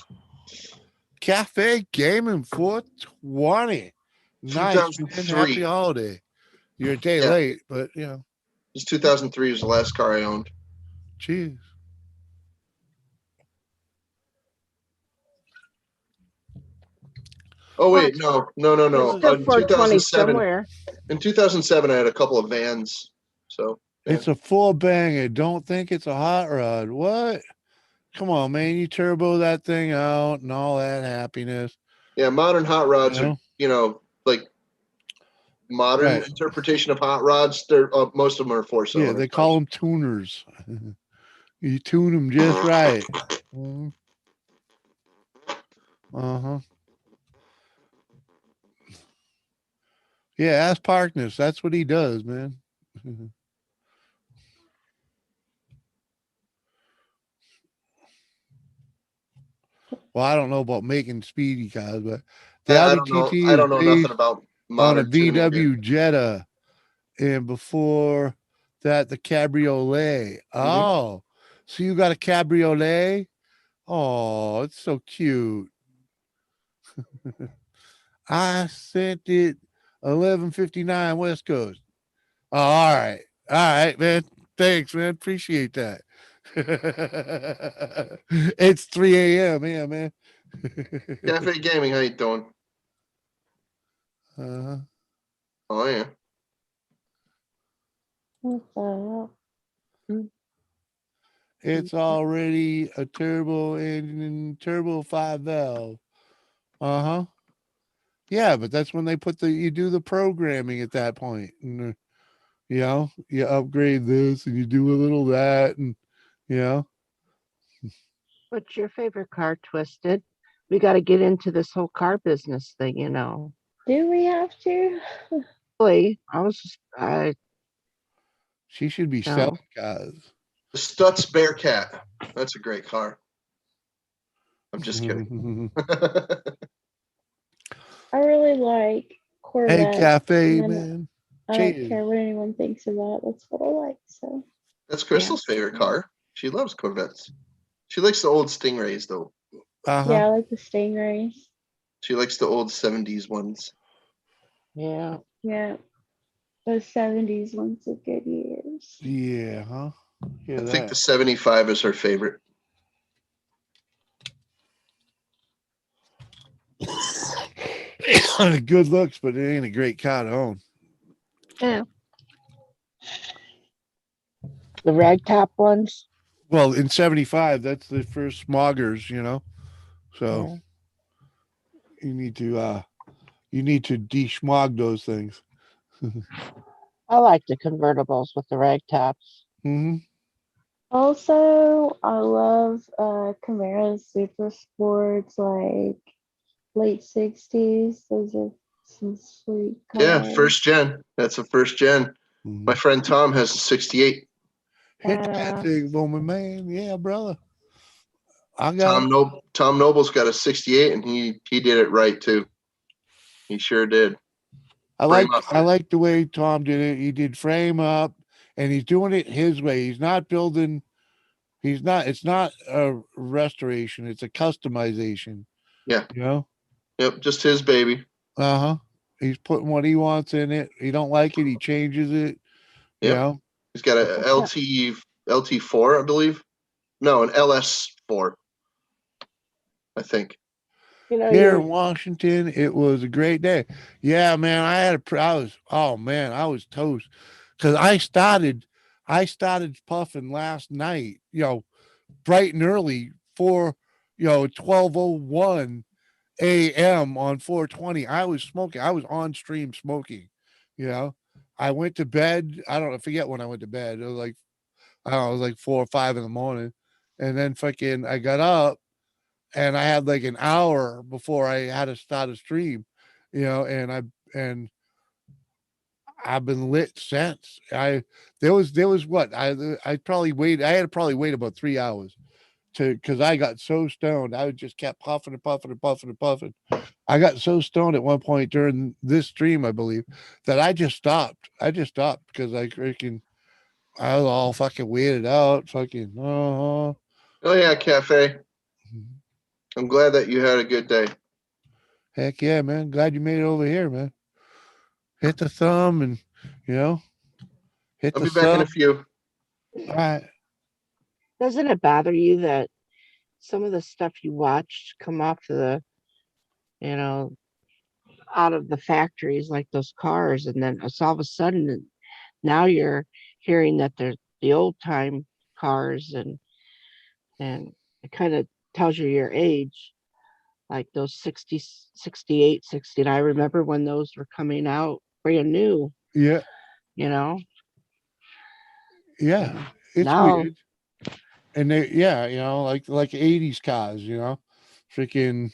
Cafe Gaming 420. Nice, man. 2003. Happy holiday. You're a day Yeah. late, but This 2003 was the last car I owned. Jeez. Oh wait, no. There's still In 420 2007, somewhere. in 2007, I had a couple of vans. So yeah. It's a 4-banger. Don't think it's a hot rod. What? Come on, man. You turbo that thing out and all that happiness. Yeah, modern hot rods You are, like modern Right. interpretation of hot rods. They're most of them are 4-cylinder. Yeah, they call them tuners. You tune them just right. Uh-huh. Yeah, ask Parkness. That's what he does, man. Well, I don't know about making speedy cars, but the I Audi don't know. TT I is don't know nothing based about on a modern tuning here. VW Jetta, and before that, the Cabriolet. Oh, so you got a Cabriolet? Oh, it's so cute. I sent it 11:59 West Coast. Oh, all right, man. Thanks, man. Appreciate that. It's 3 a.m. Yeah, man. Cafe Gaming, how you doing? Uh-huh. Oh yeah. What the hell? It's already a turbo engine, turbo 5 valve. Uh-huh. Yeah, but that's when they put you do the programming at that point. And, you know, you upgrade this and you do a little that and, you know. What's your favorite car, Twisted? We got to get into this whole car business thing, you know. Do we have to? Boy, I She should be No. selling cars. The Stutz Bearcat. That's a great car. I'm just kidding. I really like Corvette. Hey, Cafe, and man. I don't Cheers. care what anyone thinks about. That's what I like. So That's Crystal's favorite car. She loves Corvettes. She likes the old Stingrays though. Uh-huh. yeah, I like the Stingrays. She likes the old 70s ones. Yeah. Yeah, those 70s ones are good years. Yeah, huh? Yeah, I think the 75 is her favorite. good looks, but it ain't a great car to own. Yeah. The ragtop ones. Well, in 75, that's the first smoggers, you know. So you need to de-smog those things. I like the convertibles with the ragtops. Mm-hmm. Also, I love Camaro Super Sports, like late 60s. Those are some sweet cars. Yeah, first gen. That's a first gen. My friend Tom has a 68. Hit that thing for me, man. Yeah, brother. I got Tom Noble's got a 68 and he did it right too. He sure did. I like the way Tom did it. He did frame up and he's doing it his way. He's not building, it's not a restoration, it's a customization. Yeah. You know? Yep, just his baby. Uh-huh. He's putting what he wants in it. He don't like it, he changes it. You Yep. know? He's got a LT4, I believe. No, an LS4. I think. You know, Here in Washington, it was a great day. Yeah, man, I was toast because I started puffing last night, you know, bright and early for, 12:01 a.m. on 420. I was smoking. I was on stream smoking, you know. I went to bed. I forget when I went to bed. It was like, I don't know, it was like 4 or 5 in the morning. And then I got up and I had like an hour before I had to start a stream, you know, and I've been lit since. There was what I had to probably wait about 3 hours because I got so stoned. I just kept puffing and puffing and puffing and puffing. I got so stoned at one point during this stream, I believe, that I just stopped. Because I was all fucking weirded out. Fucking Oh yeah, Cafe. I'm glad that you had a good day. Heck yeah, man. Glad you made it over here, man. Hit the thumb and, hit I'll the be back in a sub. few. All right. Doesn't it bother you that some of the stuff you watched come off the, out of the factories, like those cars, and then it's all of a sudden now you're hearing that they're the old time cars, and it kind of tells you your age, like those 60, 68, 69. I remember when those were coming out brand new, Yeah. Yeah. It's Now- weird. And they, like 80s cars, freaking.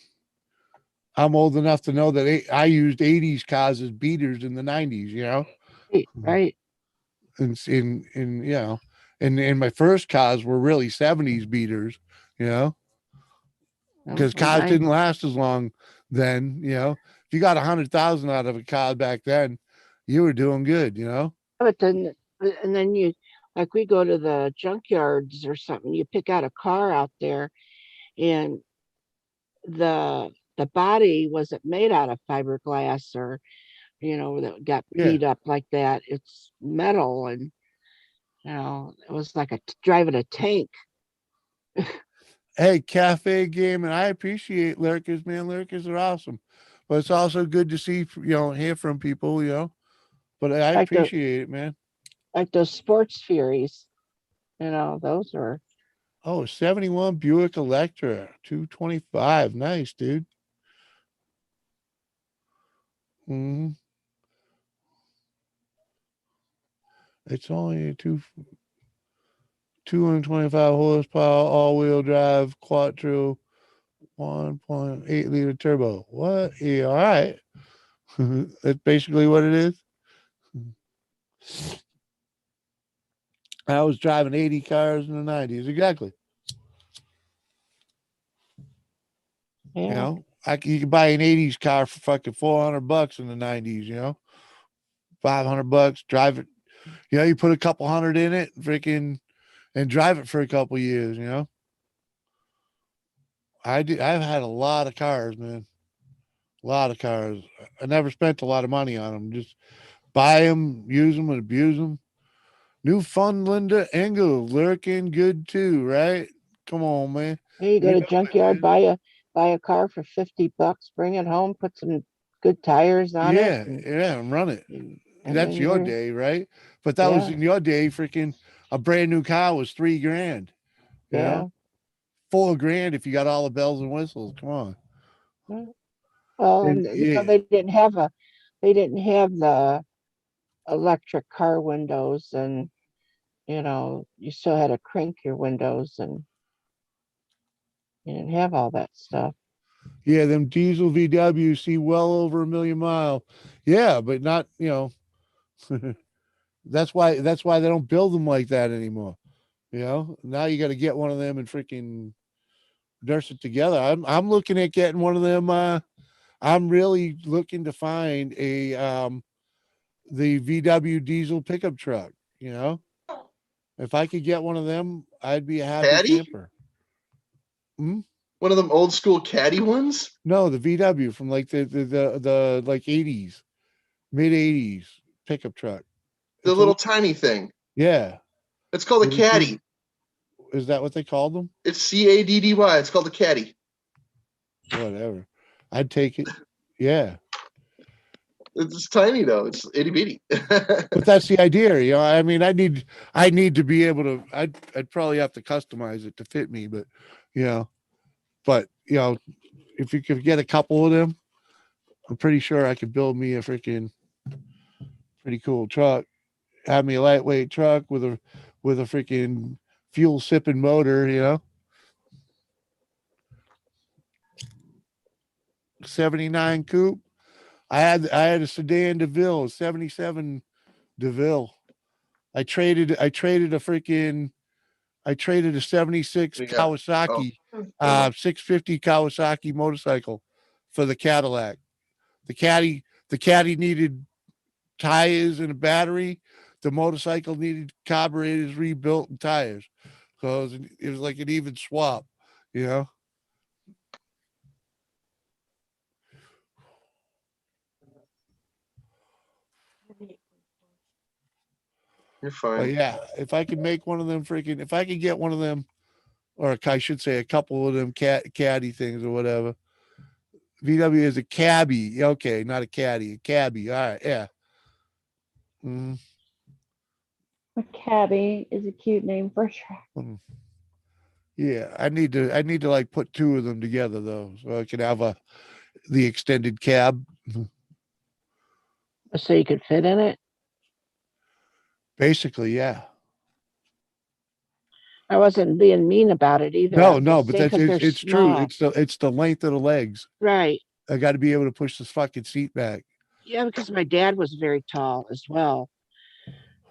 I'm old enough to know that I used 80s cars as beaters in the 90s, Right. And my first cars were really 70s beaters, because cars didn't last as long then. If you got 100,000 out of a car back then, you were doing good. But then you, like, we go to the junkyards or something, you pick out a car out there, and the body wasn't made out of fiberglass or that got beat up like that. It's metal, and it was like driving a tank. Hey, Cafe Game, and I appreciate lurkers, man. Lurkers are awesome, but it's also good to see, hear from people, but I appreciate it, man. like those sports Furies. You know, those are Oh, 71 Buick Electra, 225. Nice, dude. hmm It's only a 225 horsepower, all-wheel drive, quattro, 1.8 liter turbo. What? Yeah, all right. That's basically what it is. I was driving 80 cars in the 90s. Exactly. You yeah. know, you could buy an 80s car for fucking $400 in the 90s, you know, $500, drive it. You know, you put a couple hundred in it, freaking, and drive it for a couple years, you know. I've had a lot of cars, man. A lot of cars. I never spent a lot of money on them. Just buy them, use them, and abuse them. Newfoundlander Engel lurking good too, right? Come on, man. Hey, you go You to know it, junkyard, man. buy a car for $50, bring it home, put some good tires on it, Yeah, and run it. and That's then your you're day, right? But that was yeah, in your day, freaking a brand new car was $3,000, you yeah. know, $4,000 if you got all the bells and whistles. Come on. Yeah. Well, And and yeah, they didn't have the electric car windows, and you know, you still had to crank your windows, and you didn't have all that stuff. yeah, them diesel VWs see well over 1,000,000 miles. Yeah, but not, you know, that's why they don't build them like that anymore. You know, now you got to get one of them and freaking nurse it together. I'm looking at getting one of them. I'm really looking to find the VW diesel pickup truck. You know, if I could get one of them, I'd be a happy Caddy? camper. Hmm? One of them old school caddy ones? No, the VW from like the like 80s, mid 80s pickup truck. The It's a little tiny thing. yeah. It's called a Have you seen- caddy. Is that what they called them? It's CADDY. It's called a caddy. Whatever. I'd take it. Yeah. It's tiny though. It's itty bitty. But that's the idea, you know. I mean, I need to be able to. I'd probably have to customize it to fit me, but you know, if you could get a couple of them, I'm pretty sure I could build me a freaking pretty cool truck. Have me a lightweight truck with a freaking fuel sipping motor, you know. 79 coupe. I had a sedan DeVille, 77 DeVille. I traded a 76 We got- Kawasaki, oh. 650 Kawasaki motorcycle for the Cadillac. The caddy needed tires and a battery. The motorcycle needed carburetors rebuilt and tires. So it was like an even swap, you know. You're But fine. yeah, if I could make one of them if I could get one of them, or I should say a couple of them caddy things or whatever. VW is a cabbie. Okay, not a caddy, a cabbie. All right, yeah. Mm, A cabbie is a cute name for a truck. yeah, I need to like put two of them together though, so I can have the extended cab. So you could fit in it. Basically, yeah. I wasn't being mean about it either. No, I'm no, just but saying that's 'cause they're it's true. small. It's the length of the legs. Right. I got to be able to push this fucking seat back. Yeah, because my dad was very tall as well.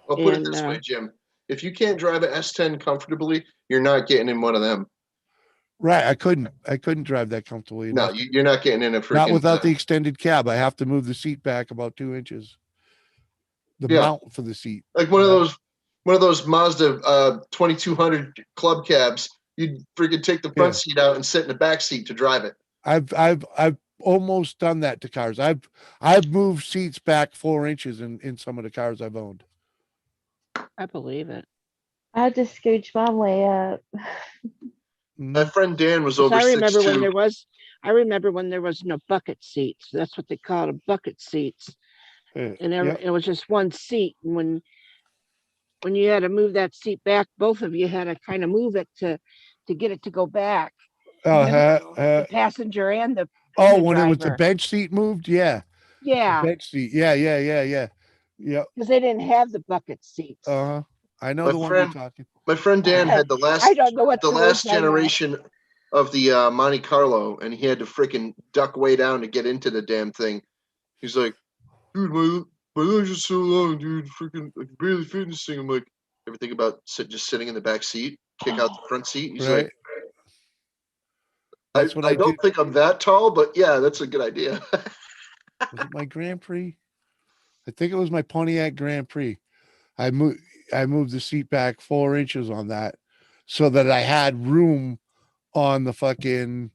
I'll put it And, this way, Jim. If you can't drive an S10 comfortably, you're not getting in one of them. Right, I couldn't drive that comfortably. No, enough. you're not getting in a freaking. Not without the extended cab. I have to move the seat back about 2 inches. The Yeah. mount for the seat. Like one of those Mazda 2200 club cabs. You'd freaking take the front seat out and sit in the back seat to drive it. I've almost done that to cars. I've moved seats back 4 inches in some of the cars I've owned. I believe it. I had to scooch my way up. My friend Dan was 'Cause over I remember 6'2". when there was no bucket seats. That's what they called them, bucket seats. And Yep. it was just one seat. And when when you had to move that seat back, both of you had to kind of move it to get it to go back. Oh, The passenger and the oh, the when it was the driver. bench seat moved, yeah, Yeah, bench seat, yeah. because they didn't have the bucket seats. I know My the one you're friend, talking. my friend Dan had the I don't know what the tours last I'm at. generation of the Monte Carlo, and he had to freaking duck way down to get into the damn thing. He's like, dude, my legs are so long, dude. Freaking, I can barely fit in this thing. I'm like, ever think about just sitting in the back seat, kick out the front seat? He's Right. like, That's what I I don't did. think I'm that tall, but yeah, that's a good idea. Was it my Grand Prix? I think it was my Pontiac Grand Prix. I moved the seat back 4 inches on that so that I had room on the fucking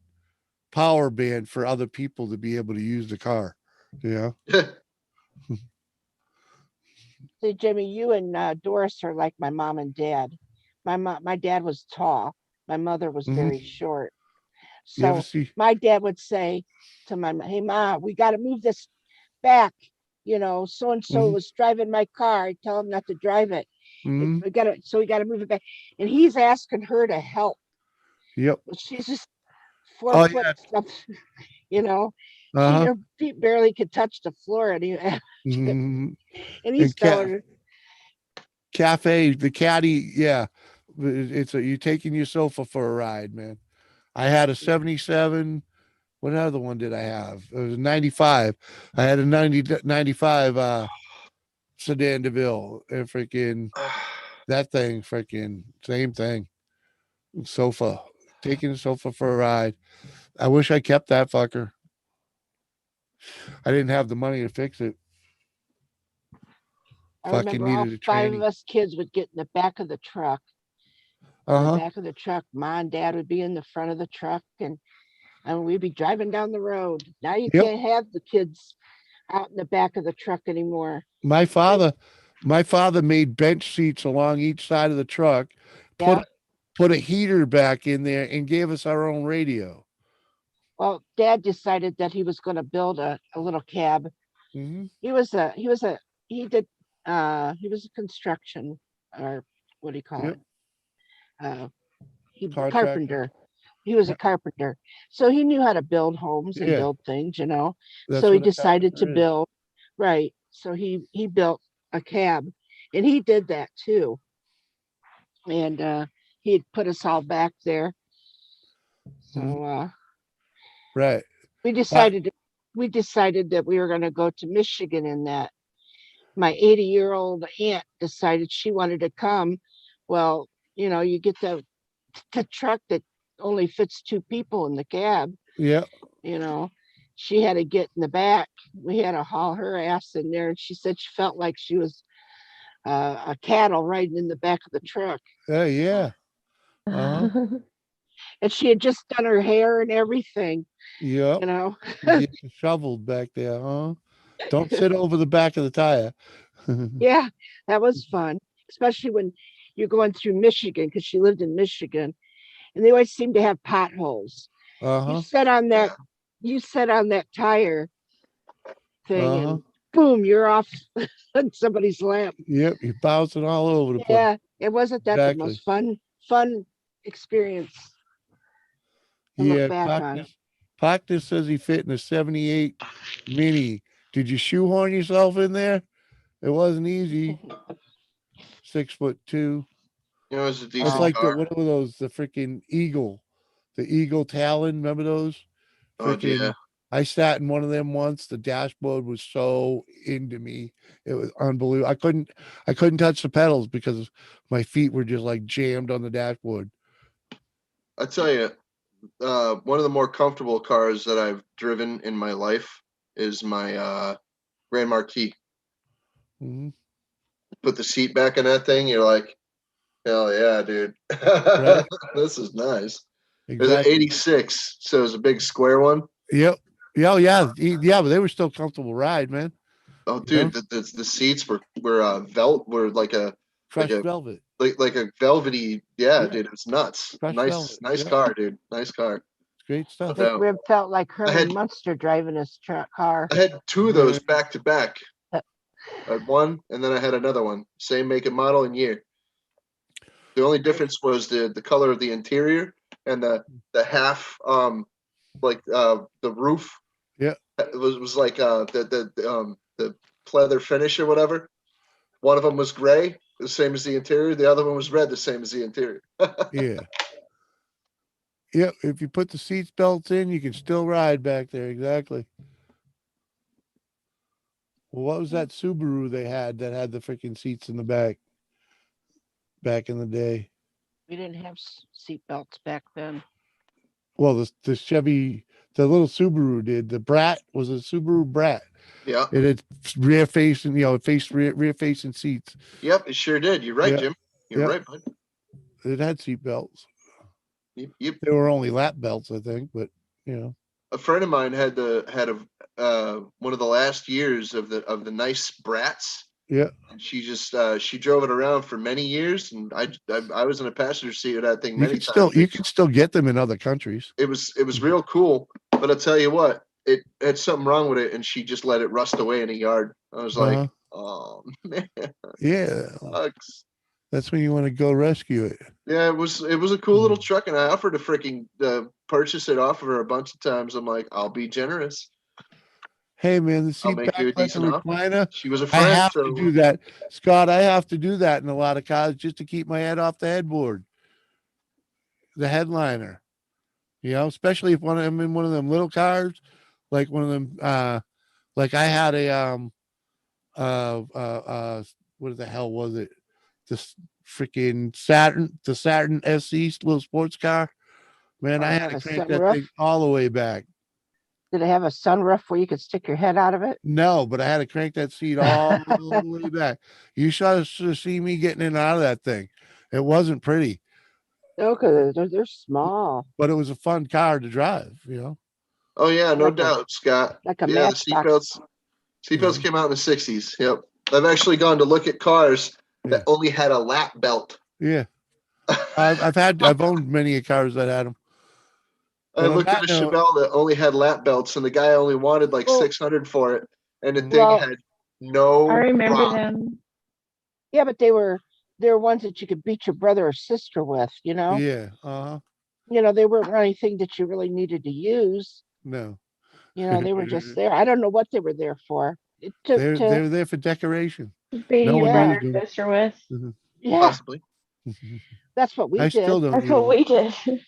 power band for other people to be able to use the car. You know? See, Jimmy, you and Doris are like my mom and dad. My dad was tall. My mother was very short. You ever So see? my dad would say to my mom, "Hey, Ma, we got to move this back. You know, so and so was driving my car. I tell him not to drive it. Mhm. We got to move it back." And he's asking her to help. Yep. She's just 4 Oh, foot yeah. stuff, you know. Uh-huh. Her feet barely could touch the floor, and Mhm. and he's telling her, Cafe, the caddy, yeah. It's you're taking your sofa for a ride, man. I had a 77. What other one did I have? It was a 95. I had a 95 sedan DeVille, and freaking that thing, freaking same thing. Sofa, taking the sofa for a ride. I wish I kept that fucker. I didn't have the money to fix it. I Fucking remember all needed a 5 of training. us kids would get in the back of the truck. In the back of the truck, Ma and Dad would be in the front of the truck, and we'd be driving down the road. Now you Yep. can't have the kids out in the back of the truck anymore. My father made bench seats along each side of the truck, Yeah. put a heater back in there, and gave us our own radio. Well, Dad decided that he was going to build a little cab. Mhm. He was a construction, or what do you call Yep. it? Contractor. Carpenter. He was a carpenter, so he knew how to build homes and Yeah. build things, you know. That's So he what a decided to carpenter is. build, right. So he built a cab, and he did that too. And he had put us all back there. So Right. we decided that we were going to go to Michigan in that. My 80-year-old aunt decided she wanted to come. Well, you know, you get the truck that only fits 2 people in the cab. Yeah. You know, she had to get in the back. We had to haul her ass in there, and she said she felt like she was a cattle riding in the back of the truck. Yeah. And she had just done her hair and everything. Yep. You know. Getting shoveled back there, huh? Don't sit over the back of the tire. Yeah, that was fun, especially when you're going through Michigan, because she lived in Michigan, and they always seem to have potholes. You set on that tire thing, and boom, you're off on somebody's lap. Yep, you're bouncing all over the place. Yeah, it wasn't that the Exactly. most fun experience to look back on. Proctor says he fit in a 78 Mini. Did you shoehorn yourself in there? It wasn't easy. 6'2". You know, it's a It's decent like car. what were those? The freaking Eagle, the Eagle Talon. Remember those? Oh, yeah. I sat in one of them once. The dashboard was so into me. It was unbelievable. I couldn't touch the pedals because my feet were just like jammed on the dashboard. I tell you, one of the more comfortable cars that I've driven in my life is my Grand Marquis. Mhm. Put the seat back in that thing, you're like, hell yeah, dude. Right? This is nice. It was Exactly. an 86, so it was a big square one. Yep. Yeah, but they were still comfortable ride, man. Oh, dude, the seats were like a Crushed velvet. like a velvety. Yeah, dude, it was nuts. Crushed Nice, velvet. nice Yeah. car, dude. Nice car. Great stuff. McRib felt like I Herman Munster driving his car. I had 2 of those back to back. I had one, and then I had another one, same make and model and year. The only difference was the color of the interior and the half the roof. Yeah. It was like the pleather finish or whatever. One of them was gray, the same as the interior. The other one was red, the same as the interior. Yeah. Yep. If you put the seat belts in, you can still ride back there. Exactly. Well, what was that Subaru they had that had the freaking seats in the back in the day? We didn't have seat belts back then. Well, the Chevy, the little Subaru did. The Brat was a Subaru Brat. Yeah. It had rear facing, it faced rear facing seats. Yep, it sure did. You're right, Yeah. Jim. You're Yeah. right, bud. It had seat belts. Yep. They were only lap belts, I think, but A friend of mine had one of the last years of the nice Brats. Yeah. And she just she drove it around for many years, and I was in a passenger seat of that thing You many can times. you can still get them in other countries. It was real cool, but I'll tell you what, it had something wrong with it, and she just let it rust away in a yard. I was like, Uh-huh. oh man, Yeah. sucks. That's when you want to go rescue it. Yeah, it was a cool little truck, and I offered to freaking purchase it off of her a bunch of times. I'm like, I'll be generous. Hey man, the I'll seat make back you a like a decent offer. recliner. She was a I friend, have so to do that, Scott. I have to do that in a lot of cars just to keep my head off the headboard, the headliner. Especially if I'm in one of them little cars, like one of them. Like I had a what the hell was it? This freaking the Saturn SC little sports car. Man, I had to A crank that sunroof? thing all the way back. Did it have a sunroof where you could stick your head out of it? No, but I had to crank that seat all the way back. You should have seen me getting in and out of that thing. It wasn't pretty, No, because they're small. but it was a fun car to drive, Oh yeah, no Like a- doubt, Scott. like a Yeah, the Matchbox. seatbelts came out in the '60s. Yep, I've actually gone to look at cars that only had a lap belt. Yeah. I've owned many cars that had them. I looked at a Chevelle that only had lap belts, and the guy only wanted like 600 for it, and the thing had no. I remember rock. them. Yeah, but they were ones that you could beat your brother or sister with, Yeah. Uh-huh. They weren't anything that you really needed to use. No. They were just there. I don't know what they were there for. They're there for decoration. Beating No your one brother used and them. sister with. Yeah, Possibly. that's what we I did. still don't That's use what them. we did.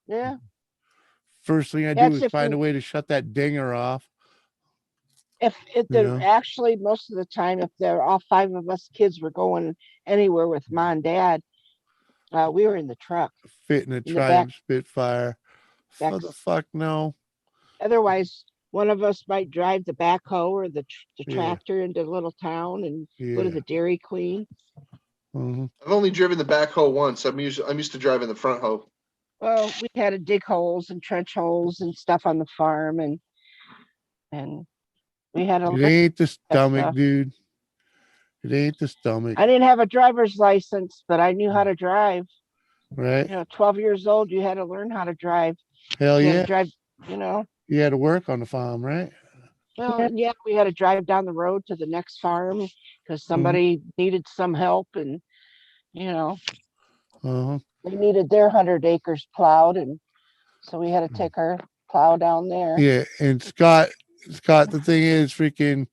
Yeah. First thing I do That's is if find a you- way to shut that dinger off. If Yeah. actually most of the time, if they're all 5 of us kids were going anywhere with mom and dad, we were in the truck. Fit in a In the Triumph back- Spitfire. back- For the fuck no. Otherwise, one of us might drive the backhoe or the Yeah. tractor into a little town and go to Yeah. the Dairy Queen. Mhm. I've only driven the back hoe once. I'm used to driving the front hoe. Well, we had to dig holes and trench holes and stuff on the farm, and we had to. It ain't the that stomach, stuff. dude. It ain't the stomach, I didn't have a driver's license, but I knew how to drive. right? 12 years old, you had to learn how to drive. Hell You had yeah. to drive, You had to work on the farm, right? Well, yeah, we had to drive down the road to the next farm because somebody needed some help, and Uh-huh. they needed their 100 acres plowed, and so we had to take our plow down there. Yeah. And Scott, the thing is freaking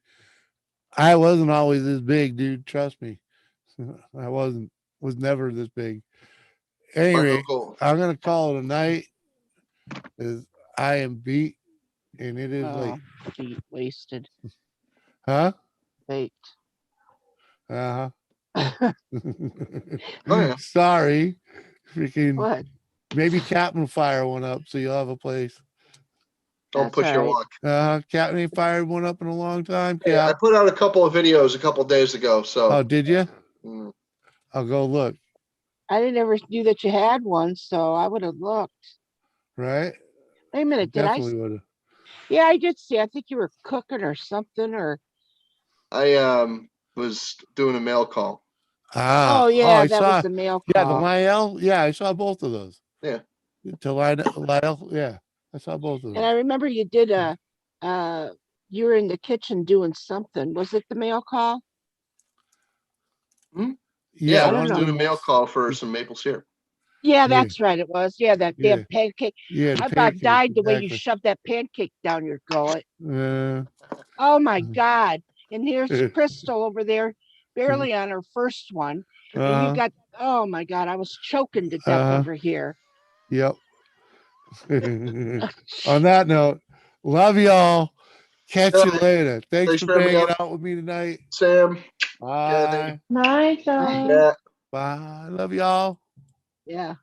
I wasn't always this big, dude. Trust me. I was never this big. Anyway, uncle- I'm gonna call it a night. Is I am beat and it is late. Beat, wasted, Huh? baked. Uh-huh. Oh, yeah. Sorry. Freaking What? maybe Captain will fire one up so you'll have a place. Don't That's push your all right. luck. Captain ain't fired one up in a long time, Hey, I Cap. put out a couple of videos a couple days ago, so Oh, did you? mm, I'll go look. I didn't ever knew that you had one, so I would have looked. Right? Wait a minute, did I? Definitely would have. Yeah, I did see. I think you were cooking or something, or I was doing a mail call. Ah, oh yeah, I that saw. was the mail call. Yeah, the Lyle. Yeah, I saw both of those. Yeah. To Lyle. Yeah, I saw both of And them. I remember you did you were in the kitchen doing something. Was it the mail call? Yeah, I I don't was know. doing a mail call for some maple syrup. Yeah, Yeah. that's right. It was. Yeah, that Yeah. damn pancake. Yeah, the I about pancakes, died the way you exactly. shoved that pancake down your gullet. Oh my God. And here's Crystal over there, barely on her first one. And you got, oh my God, I was choking to death over here. Yep. On that note, love y'all. Catch you later. Thanks for having me hanging out. out with me tonight. Sam. Bye. Night, guys. Yeah. Bye. Love y'all. Yeah.